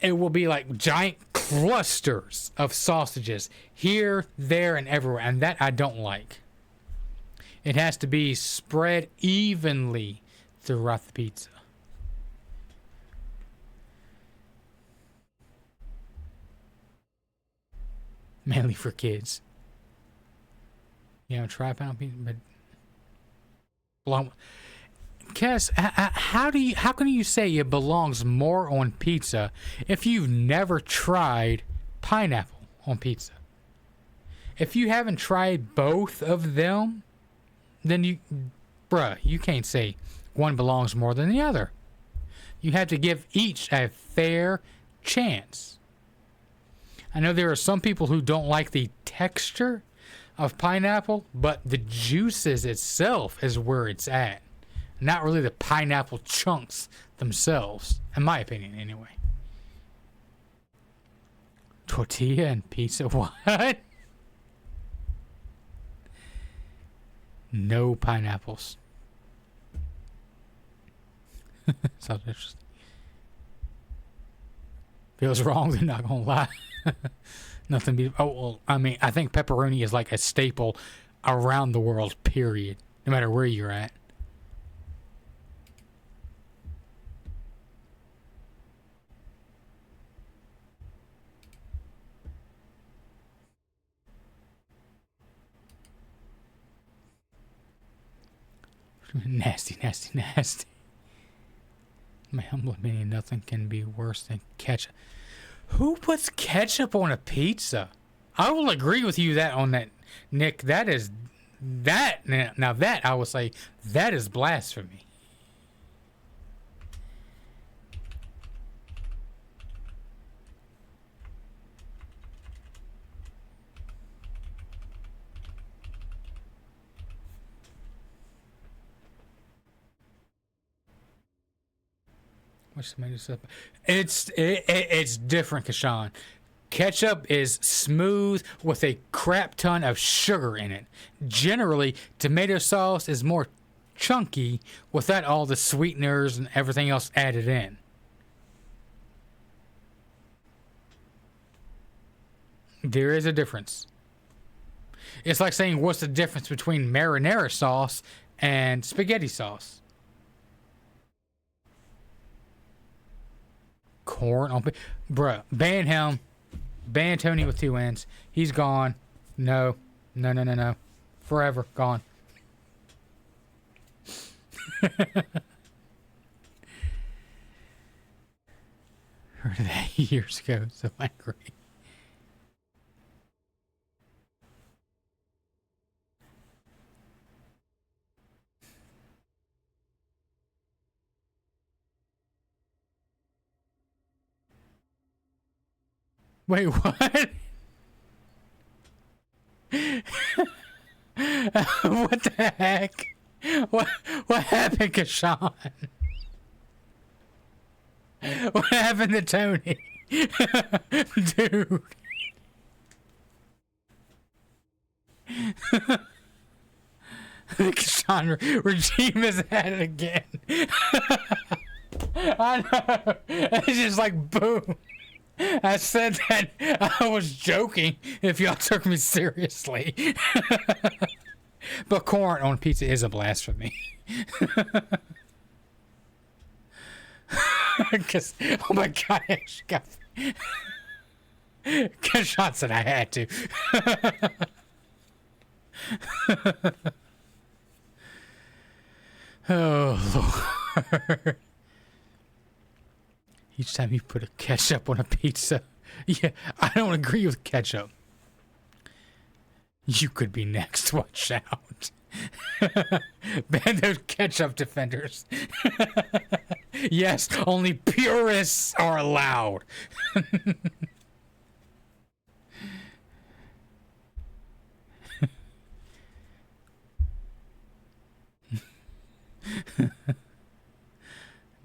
It will be like giant clusters of sausages here, there, and everywhere, and that I don't like. It has to be spread evenly throughout the pizza. Mainly for kids. You know, try pineapple pizza, but well, Cass, how can you say it belongs more on pizza if you've never tried pineapple on pizza? If you haven't tried both of them, then you can't say one belongs more than the other. You have to give each a fair chance. I know there are some people who don't like the texture of pineapple, but the juices itself is where it's at. Not really the pineapple chunks themselves, in my opinion, anyway. Tortilla and pizza, what? No pineapples. Sounds interesting. Feels wrong, they're not gonna lie. Nothing be. Oh, well, I mean, I think pepperoni is like a staple around the world, period. No matter where you're at. Nasty, nasty, nasty. My humble opinion, nothing can be worse than ketchup. Who puts ketchup on a pizza? I will agree with you that on that, Nick. That is that. Now that I will say that is blasphemy. It's different, Kashan. Ketchup is smooth with a crap ton of sugar in it. Generally, tomato sauce is more chunky without all the sweeteners and everything else added in. There is a difference. It's like saying, what's the difference between marinara sauce and spaghetti sauce? Corn on... Bruh, ban him. Ban Tony with 2 N's. He's gone. No. No. Forever gone. Heard of that years ago. So angry. Wait, what? What the heck? What happened, Kashan? What happened to Tony? Dude. The Kashan regime is at it again. I know. It's just like boom. I said that I was joking if y'all took me seriously. But corn on pizza is a blasphemy. Because, oh my god, I actually got... Because Sean said I had to. Oh, Lord. Each time you put a ketchup on a pizza. Yeah, I don't agree with ketchup. You could be next. Watch out. Ban those ketchup defenders. Yes, only purists are allowed.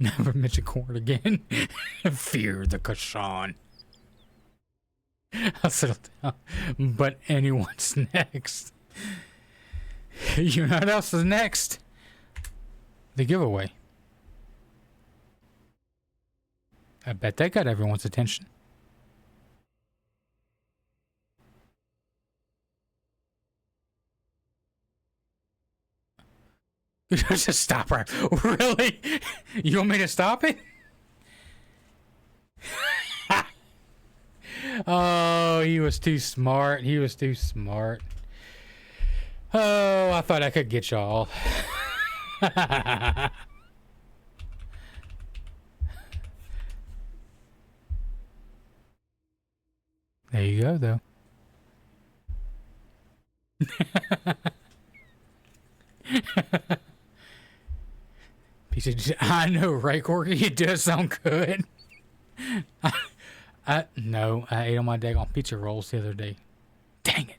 Never mention corn again. Fear the Kashan. I'll settle down. But anyone's next. You know what else is next? The giveaway. I bet that got everyone's attention. Just stop her. Really? You want me to stop it? Oh, he was too smart. He was too smart. Oh, I thought I could get y'all. There you go, though. I know, right, Corky? It does sound good. No, I ate on my daggone pizza rolls the other day. Dang it.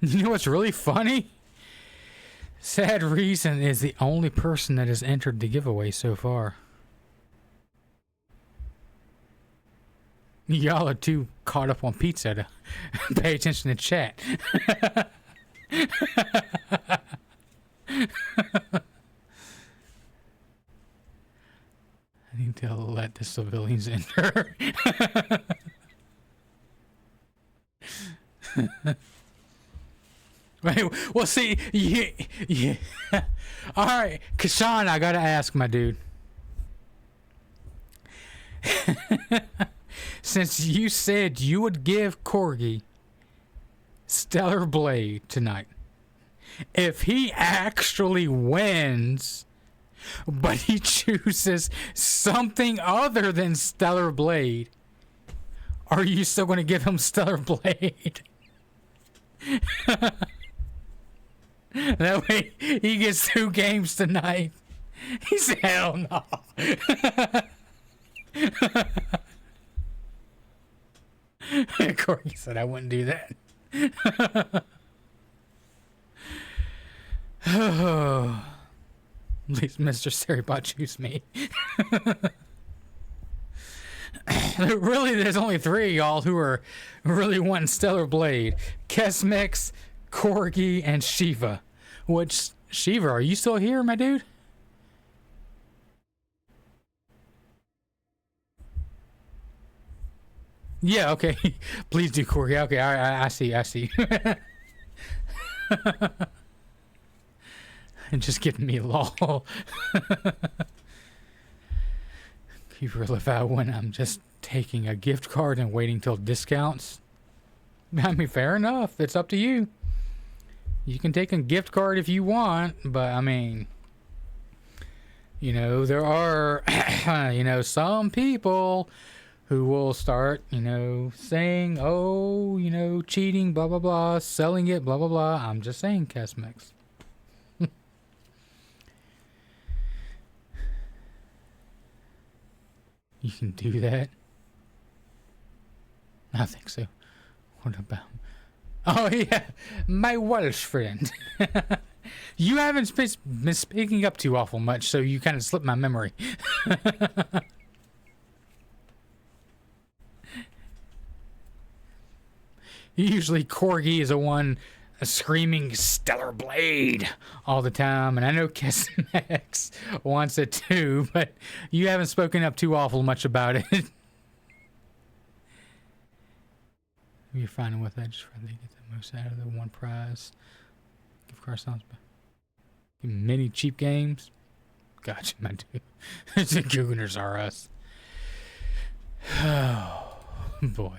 You know what's really funny? Sad Reason is the only person that has entered the giveaway so far. Y'all are too caught up on pizza to pay attention to chat. I need to let the civilians enter. Wait, well, see, yeah. All right, Kashan, I gotta ask, my dude. Since you said you would give Corgi Stellar Blade tonight, if he actually wins, but he chooses something other than Stellar Blade, are you still going to give him Stellar Blade? That way he gets 2 games tonight. He said, hell no. Corky said, I wouldn't do that. Oh, at least Mr. Seribot choose me. Really, there's only 3 of y'all who are really wanting Stellar Blade. Kesmix, Corgi, and Shiva. Which, Shiva, are you still here, my dude? Yeah, okay. Please do, Corgi. Okay, I see. And just getting me lol. You really out when I'm just taking a gift card and waiting till discounts? I mean, fair enough. It's up to you. You can take a gift card if you want, but I mean, you know, there are, you know, some people who will start, you know, saying, oh, you know, cheating, blah, blah, blah, selling it, blah, blah, blah. I'm just saying, Kesmix. You can do that? I think so. What about... Oh, yeah. My Welsh friend. You haven't been speaking up too awful much, so you kind of slipped my memory. Usually Corgi is the one screaming Stellar Blade all the time, and I know Kesmax wants it too, but you haven't spoken up too awful much about it. You're fine with that. Just rather get the most out of the one prize. Give car sounds many cheap games. Gotcha, my dude. The Googlers are us. Oh boy.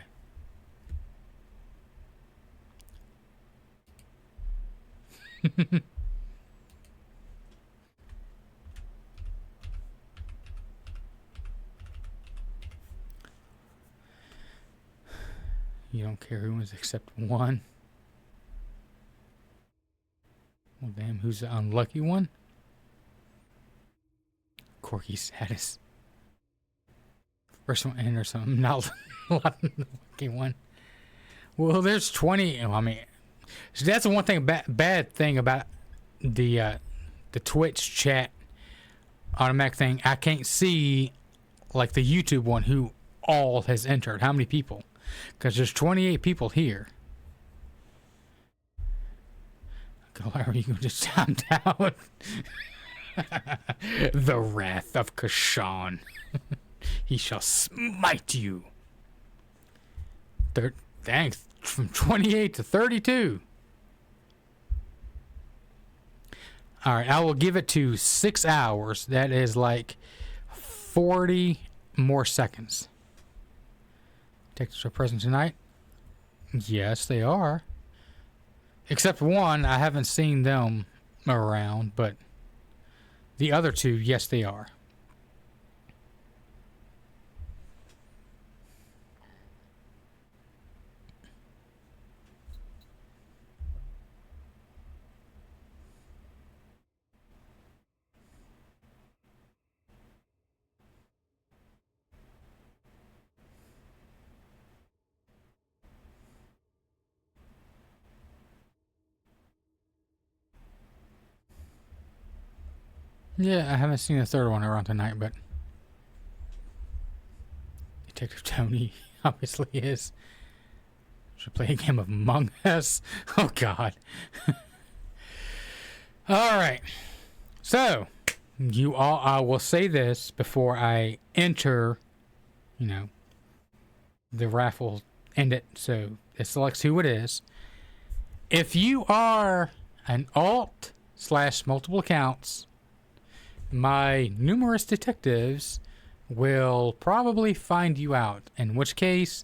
You don't care who wins except one? Well, damn, who's the unlucky one? Corky status. First one in or something. Not a lot of the lucky one. Well, there's 20. I mean, so that's the one thing bad thing about the Twitch chat automatic thing. I can't see like the YouTube one who all has entered. How many people? Because there's 28 people here. Larry, you can just timed out. The wrath of Kashan. He shall smite you. Thanks. From 28 to 32. Alright, I will give it to 6 hours. That is like 40 more seconds. Detectives are present tonight? Yes, they are. Except one, I haven't seen them around, but the other 2, yes, they are. Yeah, I haven't seen the 3rd one around tonight, but Detective Tony obviously is. Should play a game of Among Us. Oh God. All right. So, you all, I will say this before I enter, you know, the raffle end it, so it selects who it is. If you are an alt/multiple accounts, my numerous detectives will probably find you out. In which case,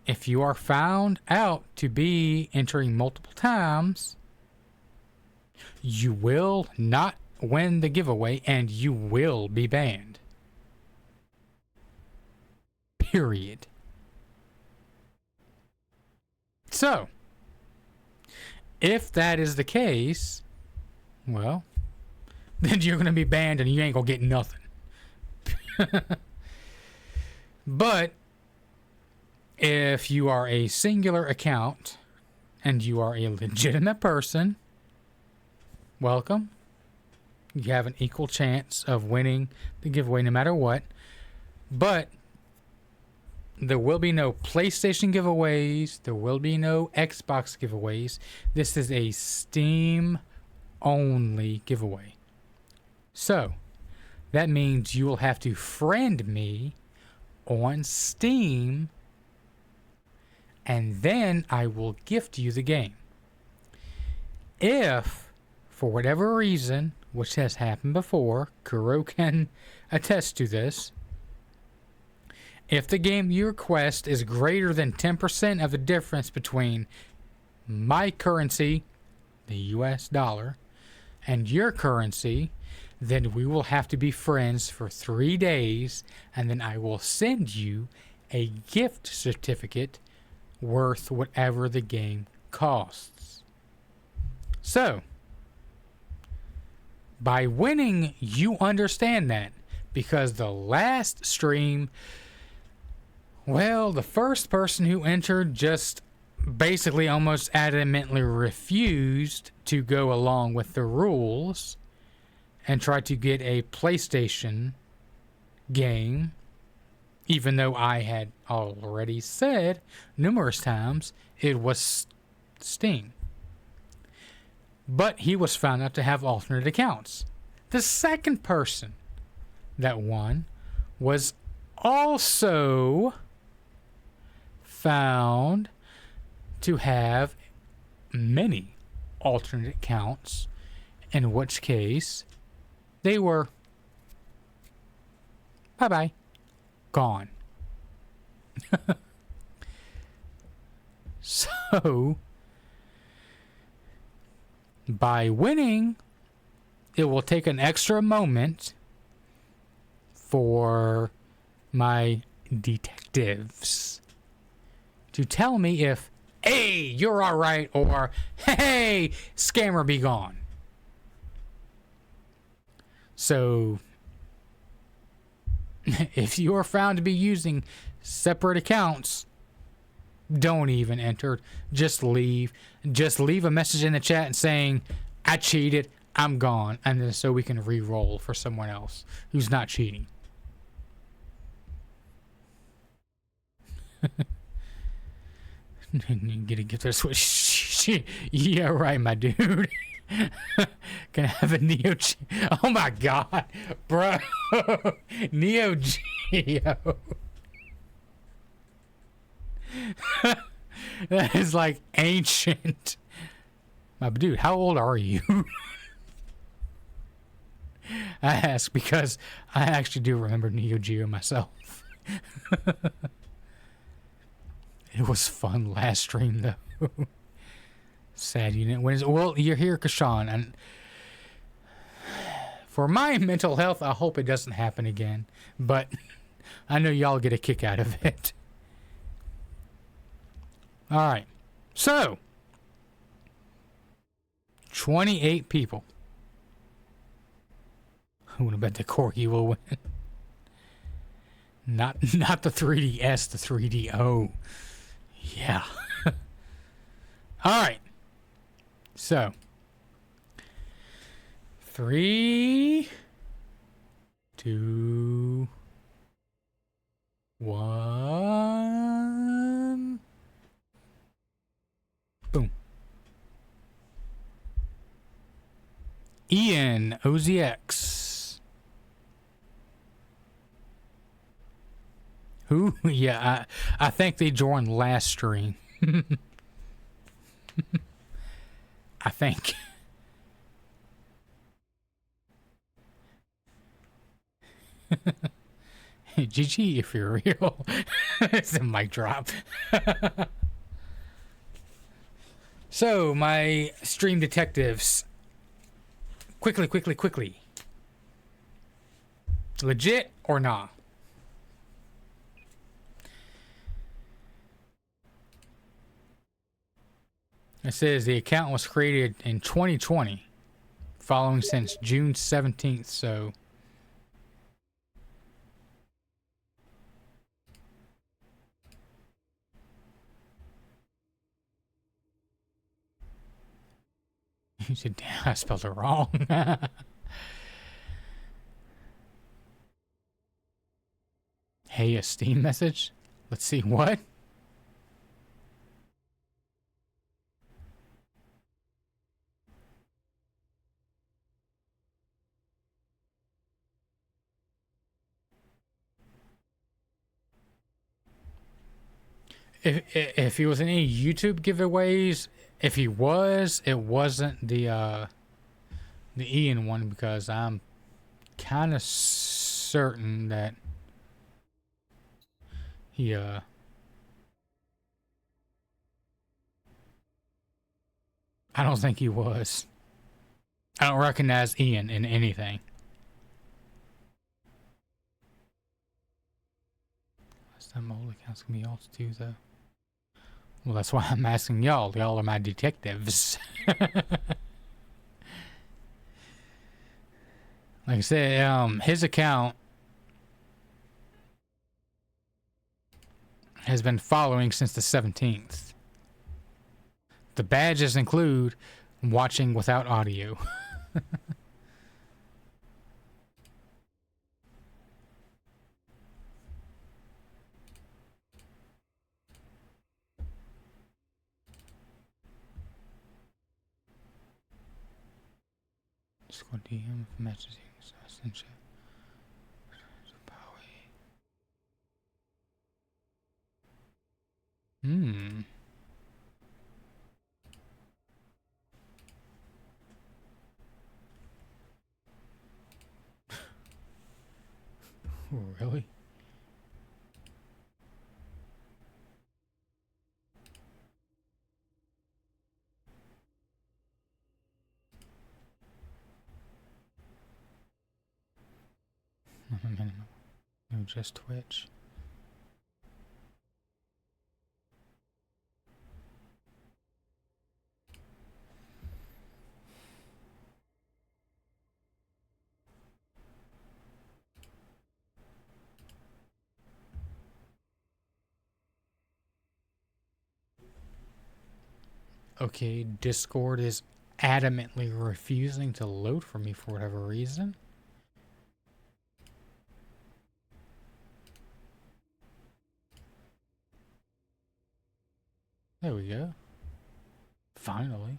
if you are found out to be entering multiple times, you will not win the giveaway and you will be banned. Period. So, if that is the case, well, then you're going to be banned and you ain't going to get nothing. But if you are a singular account and you are a legitimate person, welcome. You have an equal chance of winning the giveaway no matter what. But there will be no PlayStation giveaways. There will be no Xbox giveaways. This is a Steam only giveaway. So, that means you will have to friend me on Steam, and then I will gift you the game. If, for whatever reason, which has happened before, Kuro can attest to this, if the game you request is greater than 10% of the difference between my currency, the US dollar, and your currency, then we will have to be friends for 3 days, and then I will send you a gift certificate worth whatever the game costs. So, by winning, you understand that, because the last stream, well, the first person who entered just basically almost adamantly refused to go along with the rules and tried to get a PlayStation game, even though I had already said numerous times it was Steam. But he was found out to have alternate accounts. The second person that won was also found to have many alternate accounts, in which case they were bye-bye, gone. So, by winning, it will take an extra moment for my detectives to tell me if, hey, you're alright, or hey, scammer, be gone. So, if you are found to be using separate accounts, don't even enter. Just leave. Just leave a message in the chat and saying, I cheated, I'm gone. And then so we can re-roll for someone else who's not cheating. Get a gift or switch. Yeah, right, my dude. Can I have a Neo Geo? Oh my god, bro. Neo Geo. That is like ancient. My dude, how old are you? I ask because I actually do remember Neo Geo myself. It was fun last stream though. Sad you didn't win. Well, you're here, Kashan, and for my mental health, I hope it doesn't happen again. But I know y'all get a kick out of it. Alright. So, 28 people. I want to bet the Corgi will win. Not the 3DS, the 3DO. Yeah. Alright. So, 3, 2, 1. Boom. Ian, OZX. Who? Yeah, I think they joined last stream. I think. GG if you're real. It's a mic drop. So, my stream detectives. Quickly. Legit or nah? It says the account was created in 2020, following since June 17th, so... You said, damn, I spelled it wrong. Hey, a Steam message? Let's see, what? If he was in any YouTube giveaways, if he was, it wasn't the Ian one, because I'm kind of certain that he I don't think he was. I don't recognize Ian in anything. Some old accounts can be yours too, though. Well, that's why I'm asking y'all. Y'all are my detectives. Like I said, his account has been following since the 17th. The badges include watching without audio. Squad DM matches essential. Really? No, just Twitch. Okay, Discord is adamantly refusing to load for me for whatever reason. There we go. Finally.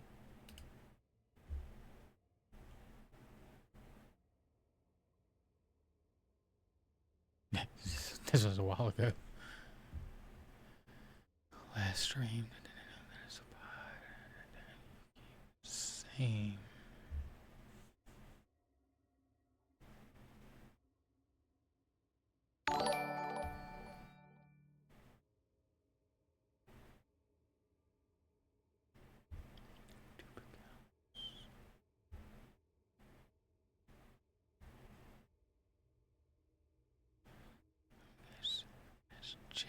This was a while ago. Last stream. Same. J.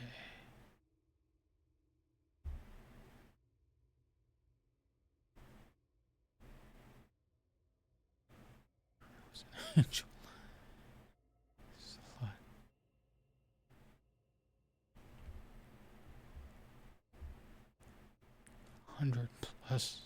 Angel. 100 plus.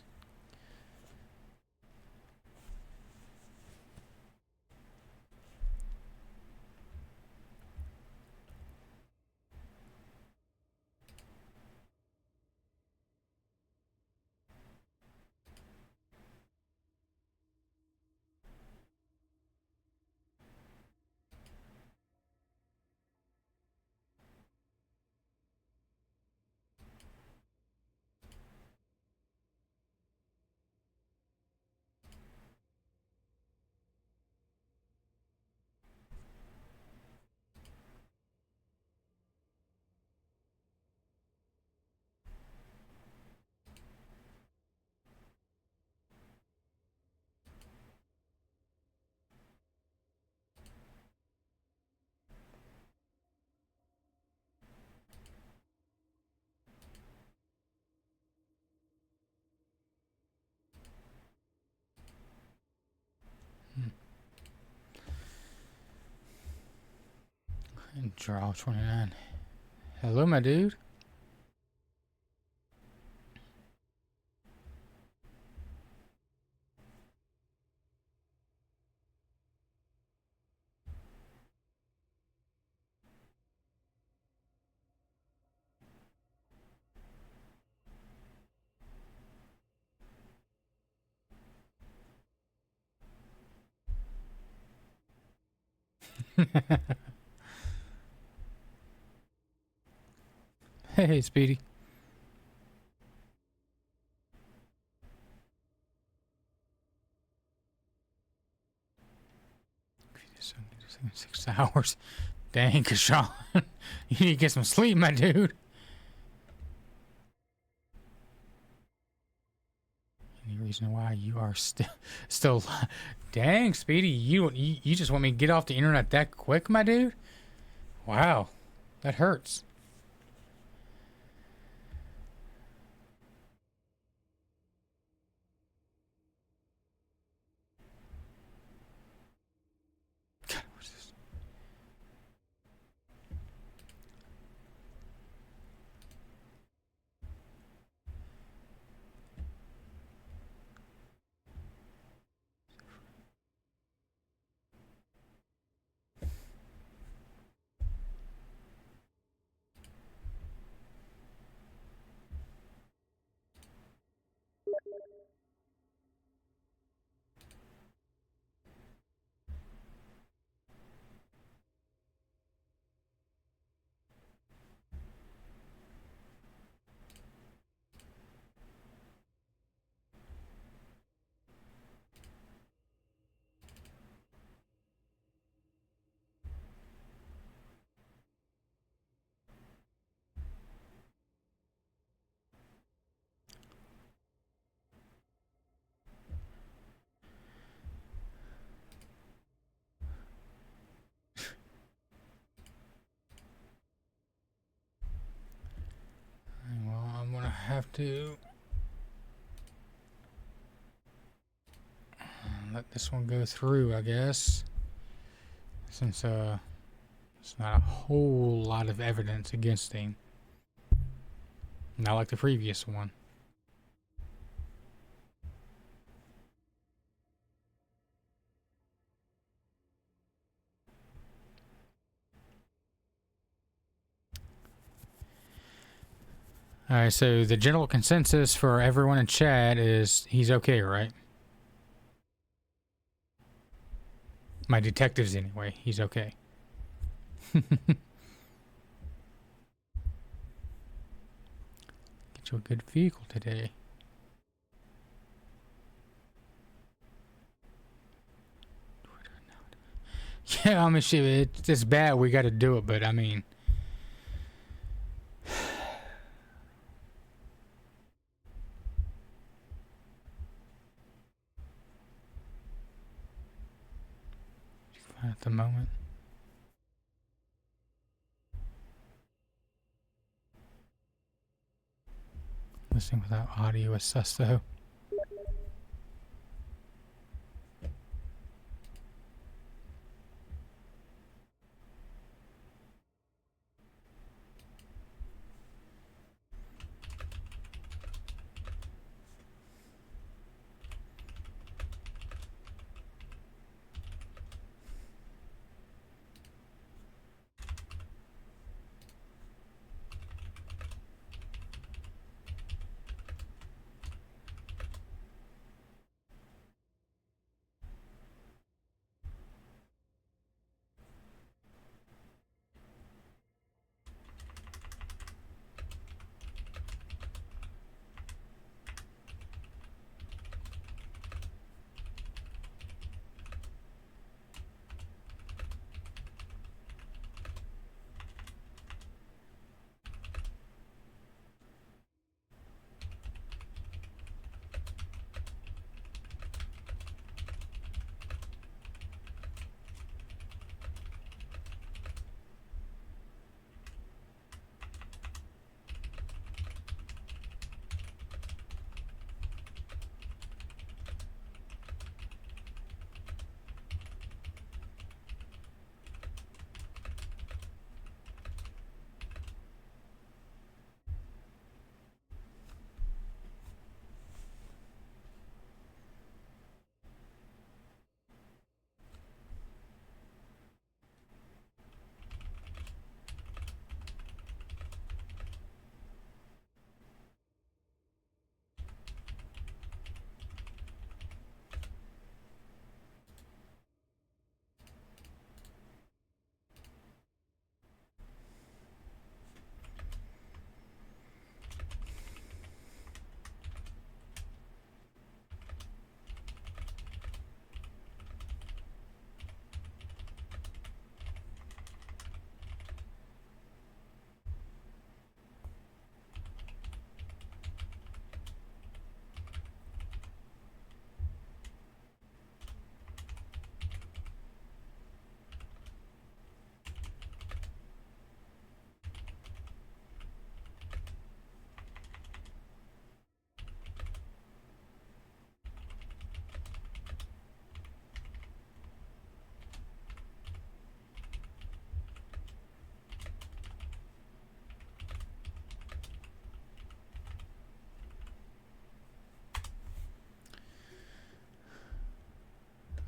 Draw 29. Hello, my dude. Hey, Speedy. So 6 hours. Dang, Kashawn. You need to get some sleep, my dude. Any reason why you are still dang, Speedy, you just want me to get off the internet that quick, my dude? Wow. That hurts. God, what's this? Well, I'm gonna have to let this one go through, I guess, since it's not a whole lot of evidence against him, not like the previous one. Alright, so the general consensus for everyone in chat is he's okay, right? My detectives, anyway. He's okay. Get you a good vehicle today. Yeah, I mean, shit, it's bad. We got to do it, but I mean... at the moment. Listening without audio is sus, though.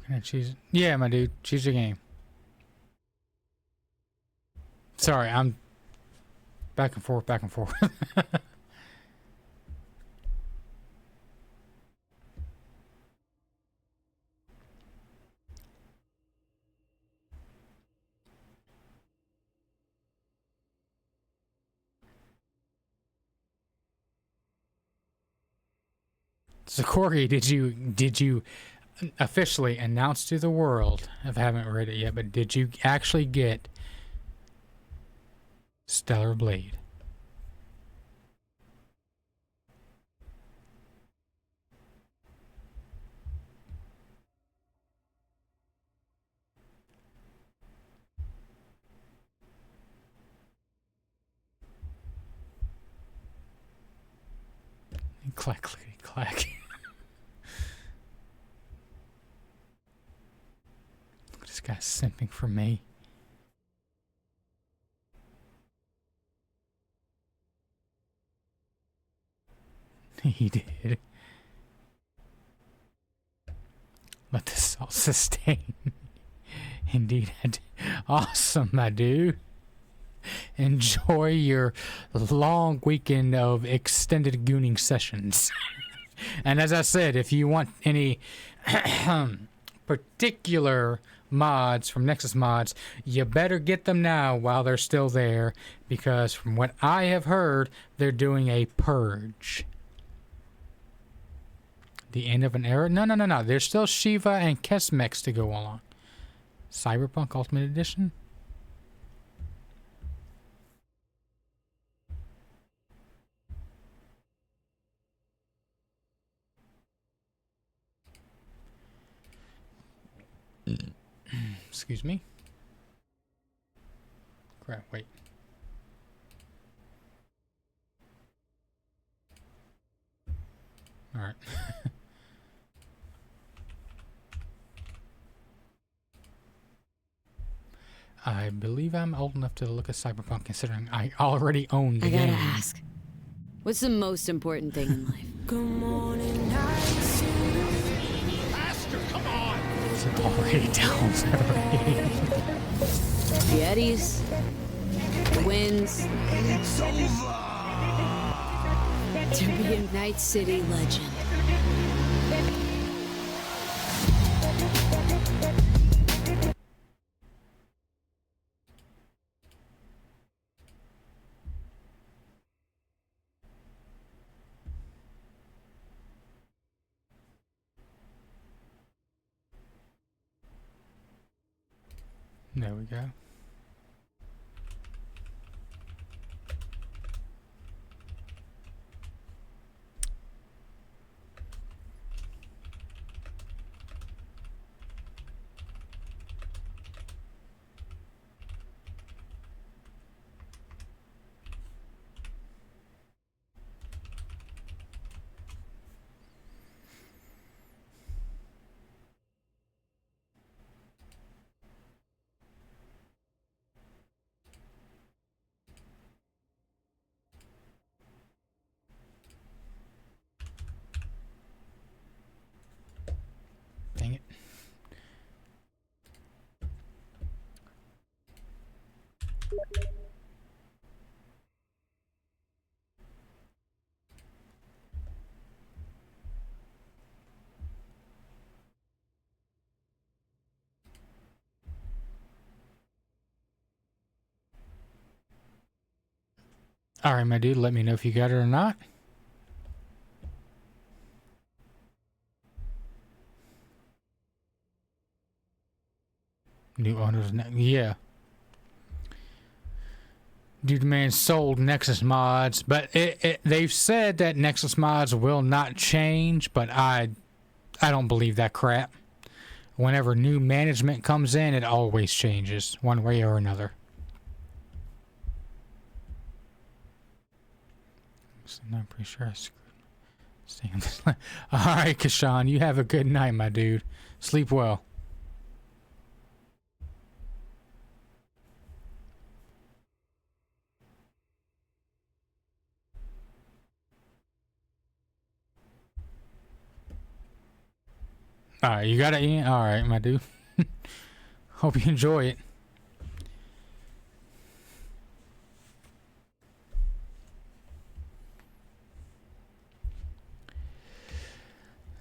Can I choose? Yeah, my dude. Choose your game. Sorry, I'm back and forth, back and forth. So Corey, did you officially announce to the world? I haven't read it yet, but did you actually get Stellar Blade? Clack, clickety, clack. This guy's simping for me. He did. Let this all sustain. Indeed, I do. Awesome, my dude. Enjoy your long weekend of extended gooning sessions. And as I said, if you want any particular mods from Nexus Mods, you better get them now while they're still there, because from what I have heard, they're doing a purge. The end of an era? No. There's still Shiva and Kesmex to go along. Cyberpunk Ultimate Edition? Excuse me. Crap, wait. All right. I believe I'm old enough to look at Cyberpunk, considering I already own the game. I gotta ask, what's the most important thing in life? Good morning, faster, come on! It's already down. The Eddies, the wins, It's over! to be a Night City legend. There we go. Dang it. All right, my dude, let me know if you got it or not. New owners, yeah. Dude, man, sold Nexus Mods, but they've said that Nexus Mods will not change, but I don't believe that crap. Whenever new management comes in, it always changes, one way or another. I'm pretty sure I screwed. All right, Kashan, you have a good night, my dude. Sleep well. Alright, you got it, Ian? Alright, my dude. Hope you enjoy it.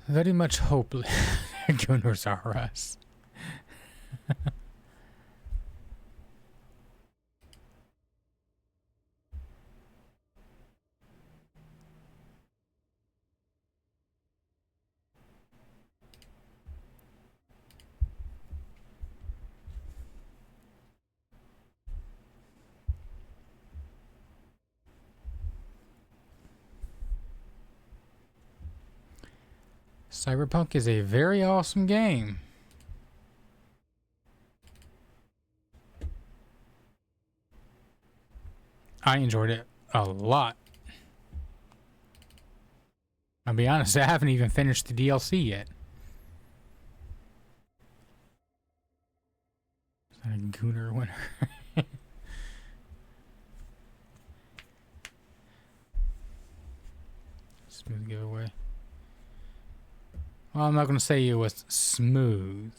Very much hope Gunners are us. Cyberpunk is a very awesome game. I enjoyed it a lot. I'll be honest, I haven't even finished the DLC yet. Is that a Gunner winner? Smooth giveaway. Well, I'm not going to say it was smooth.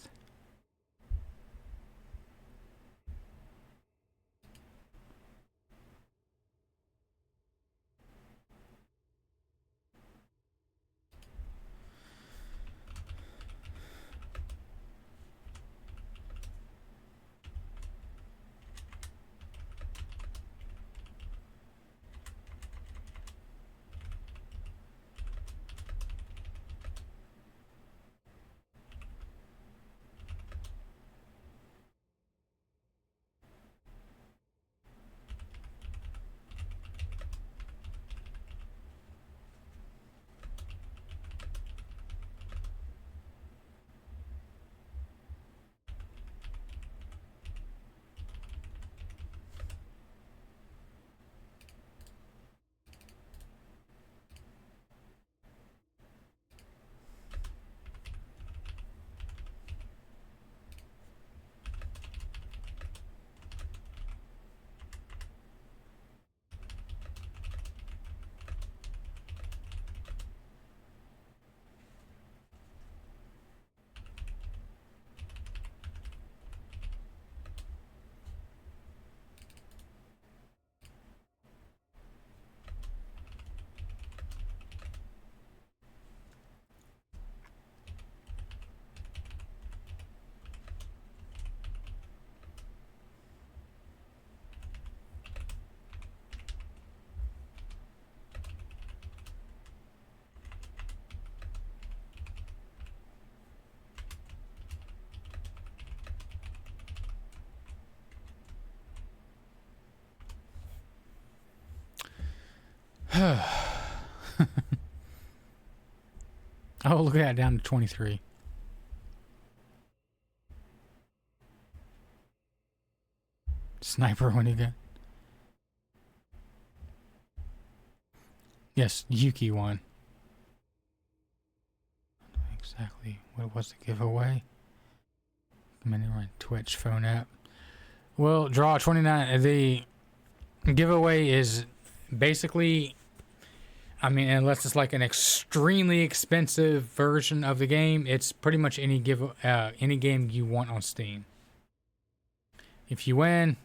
Oh, look at that, down to 23. Sniper when you get. Yes, Yuki won. Exactly what was the giveaway? Right, Twitch phone app. Well, draw 29. The giveaway is basically, I mean, unless it's like an extremely expensive version of the game, it's pretty much any any game you want on Steam. If you win,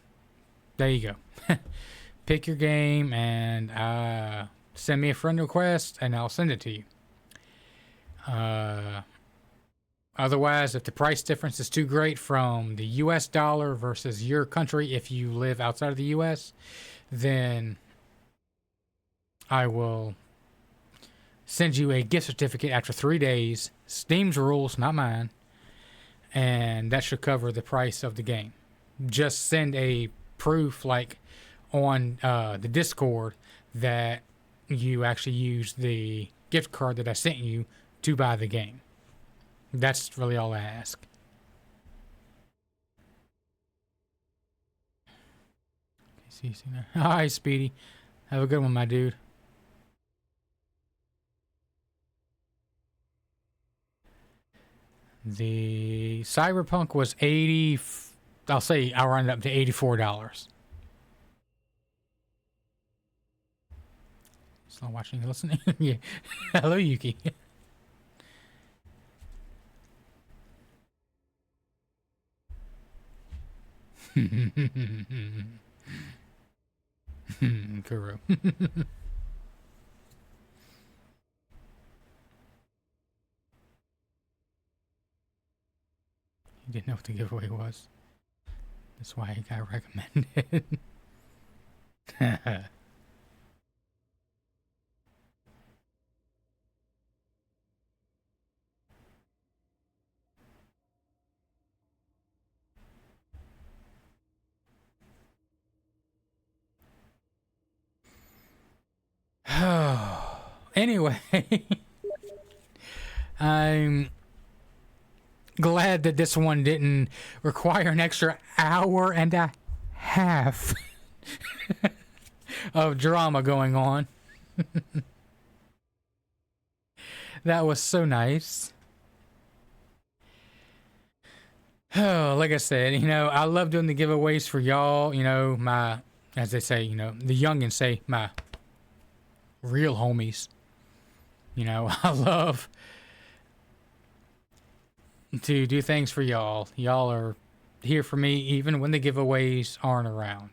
there you go. Pick your game and send me a friend request, and I'll send it to you. Otherwise, if the price difference is too great from the US dollar versus your country, if you live outside of the US, then I will send you a gift certificate after 3 days. Steam's rules, not mine. And that should cover the price of the game. Just send a proof, like on the Discord, that you actually used the gift card that I sent you to buy the game. That's really all I ask. See now. Hi, Speedy. Have a good one, my dude. The Cyberpunk was I'll say I'll round it up to $84. It's not watching, listening. Yeah. Hello, Yuki. Kuro. He didn't know what the giveaway was. That's why he got recommended. Anyway, I'm glad that this one didn't require an extra hour and a half of drama going on. That was so nice. Oh, like I said, I love doing the giveaways for y'all. As they say, the youngins say, my real homies. I love to do things for y'all. Y'all are here for me even when the giveaways aren't around.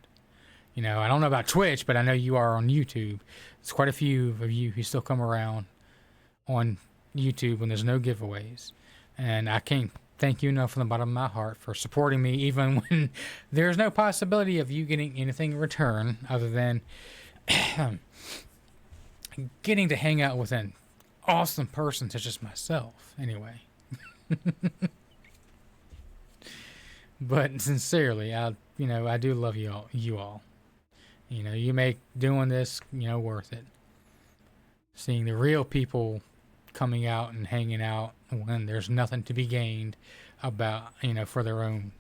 I don't know about Twitch, but I know you are on YouTube. There's quite a few of you who still come around on YouTube when there's no giveaways. And I can't thank you enough from the bottom of my heart for supporting me even when there's no possibility of you getting anything in return other than getting to hang out with an awesome person such as myself. Anyway. But sincerely, I do love you all. You make doing this, worth it. Seeing the real people coming out and hanging out when there's nothing to be gained about, for their own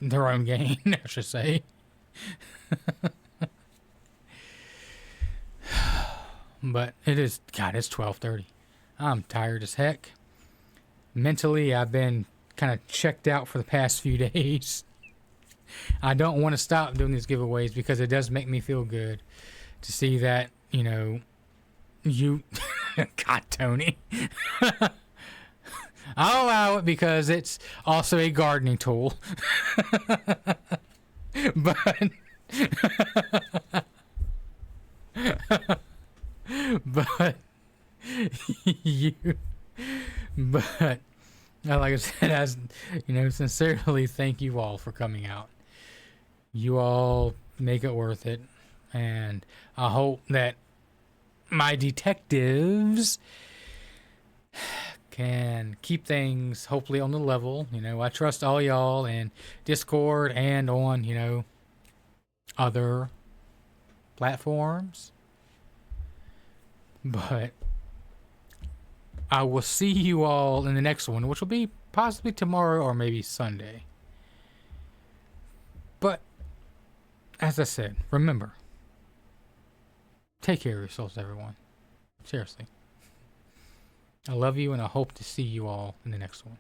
gain, I should say. But it's 12:30. I'm tired as heck. Mentally, I've been kind of checked out for the past few days. I don't want to stop doing these giveaways because it does make me feel good to see that, you God, Tony. I'll allow it because it's also a gardening tool. But like I said, sincerely thank you all for coming out. You all make it worth it, and I hope that my detectives can keep things hopefully on the level. I trust all y'all in Discord and on, other platforms. But I will see you all in the next one, which will be possibly tomorrow or maybe Sunday. But, as I said, remember, take care of yourselves, everyone. Seriously. I love you, and I hope to see you all in the next one.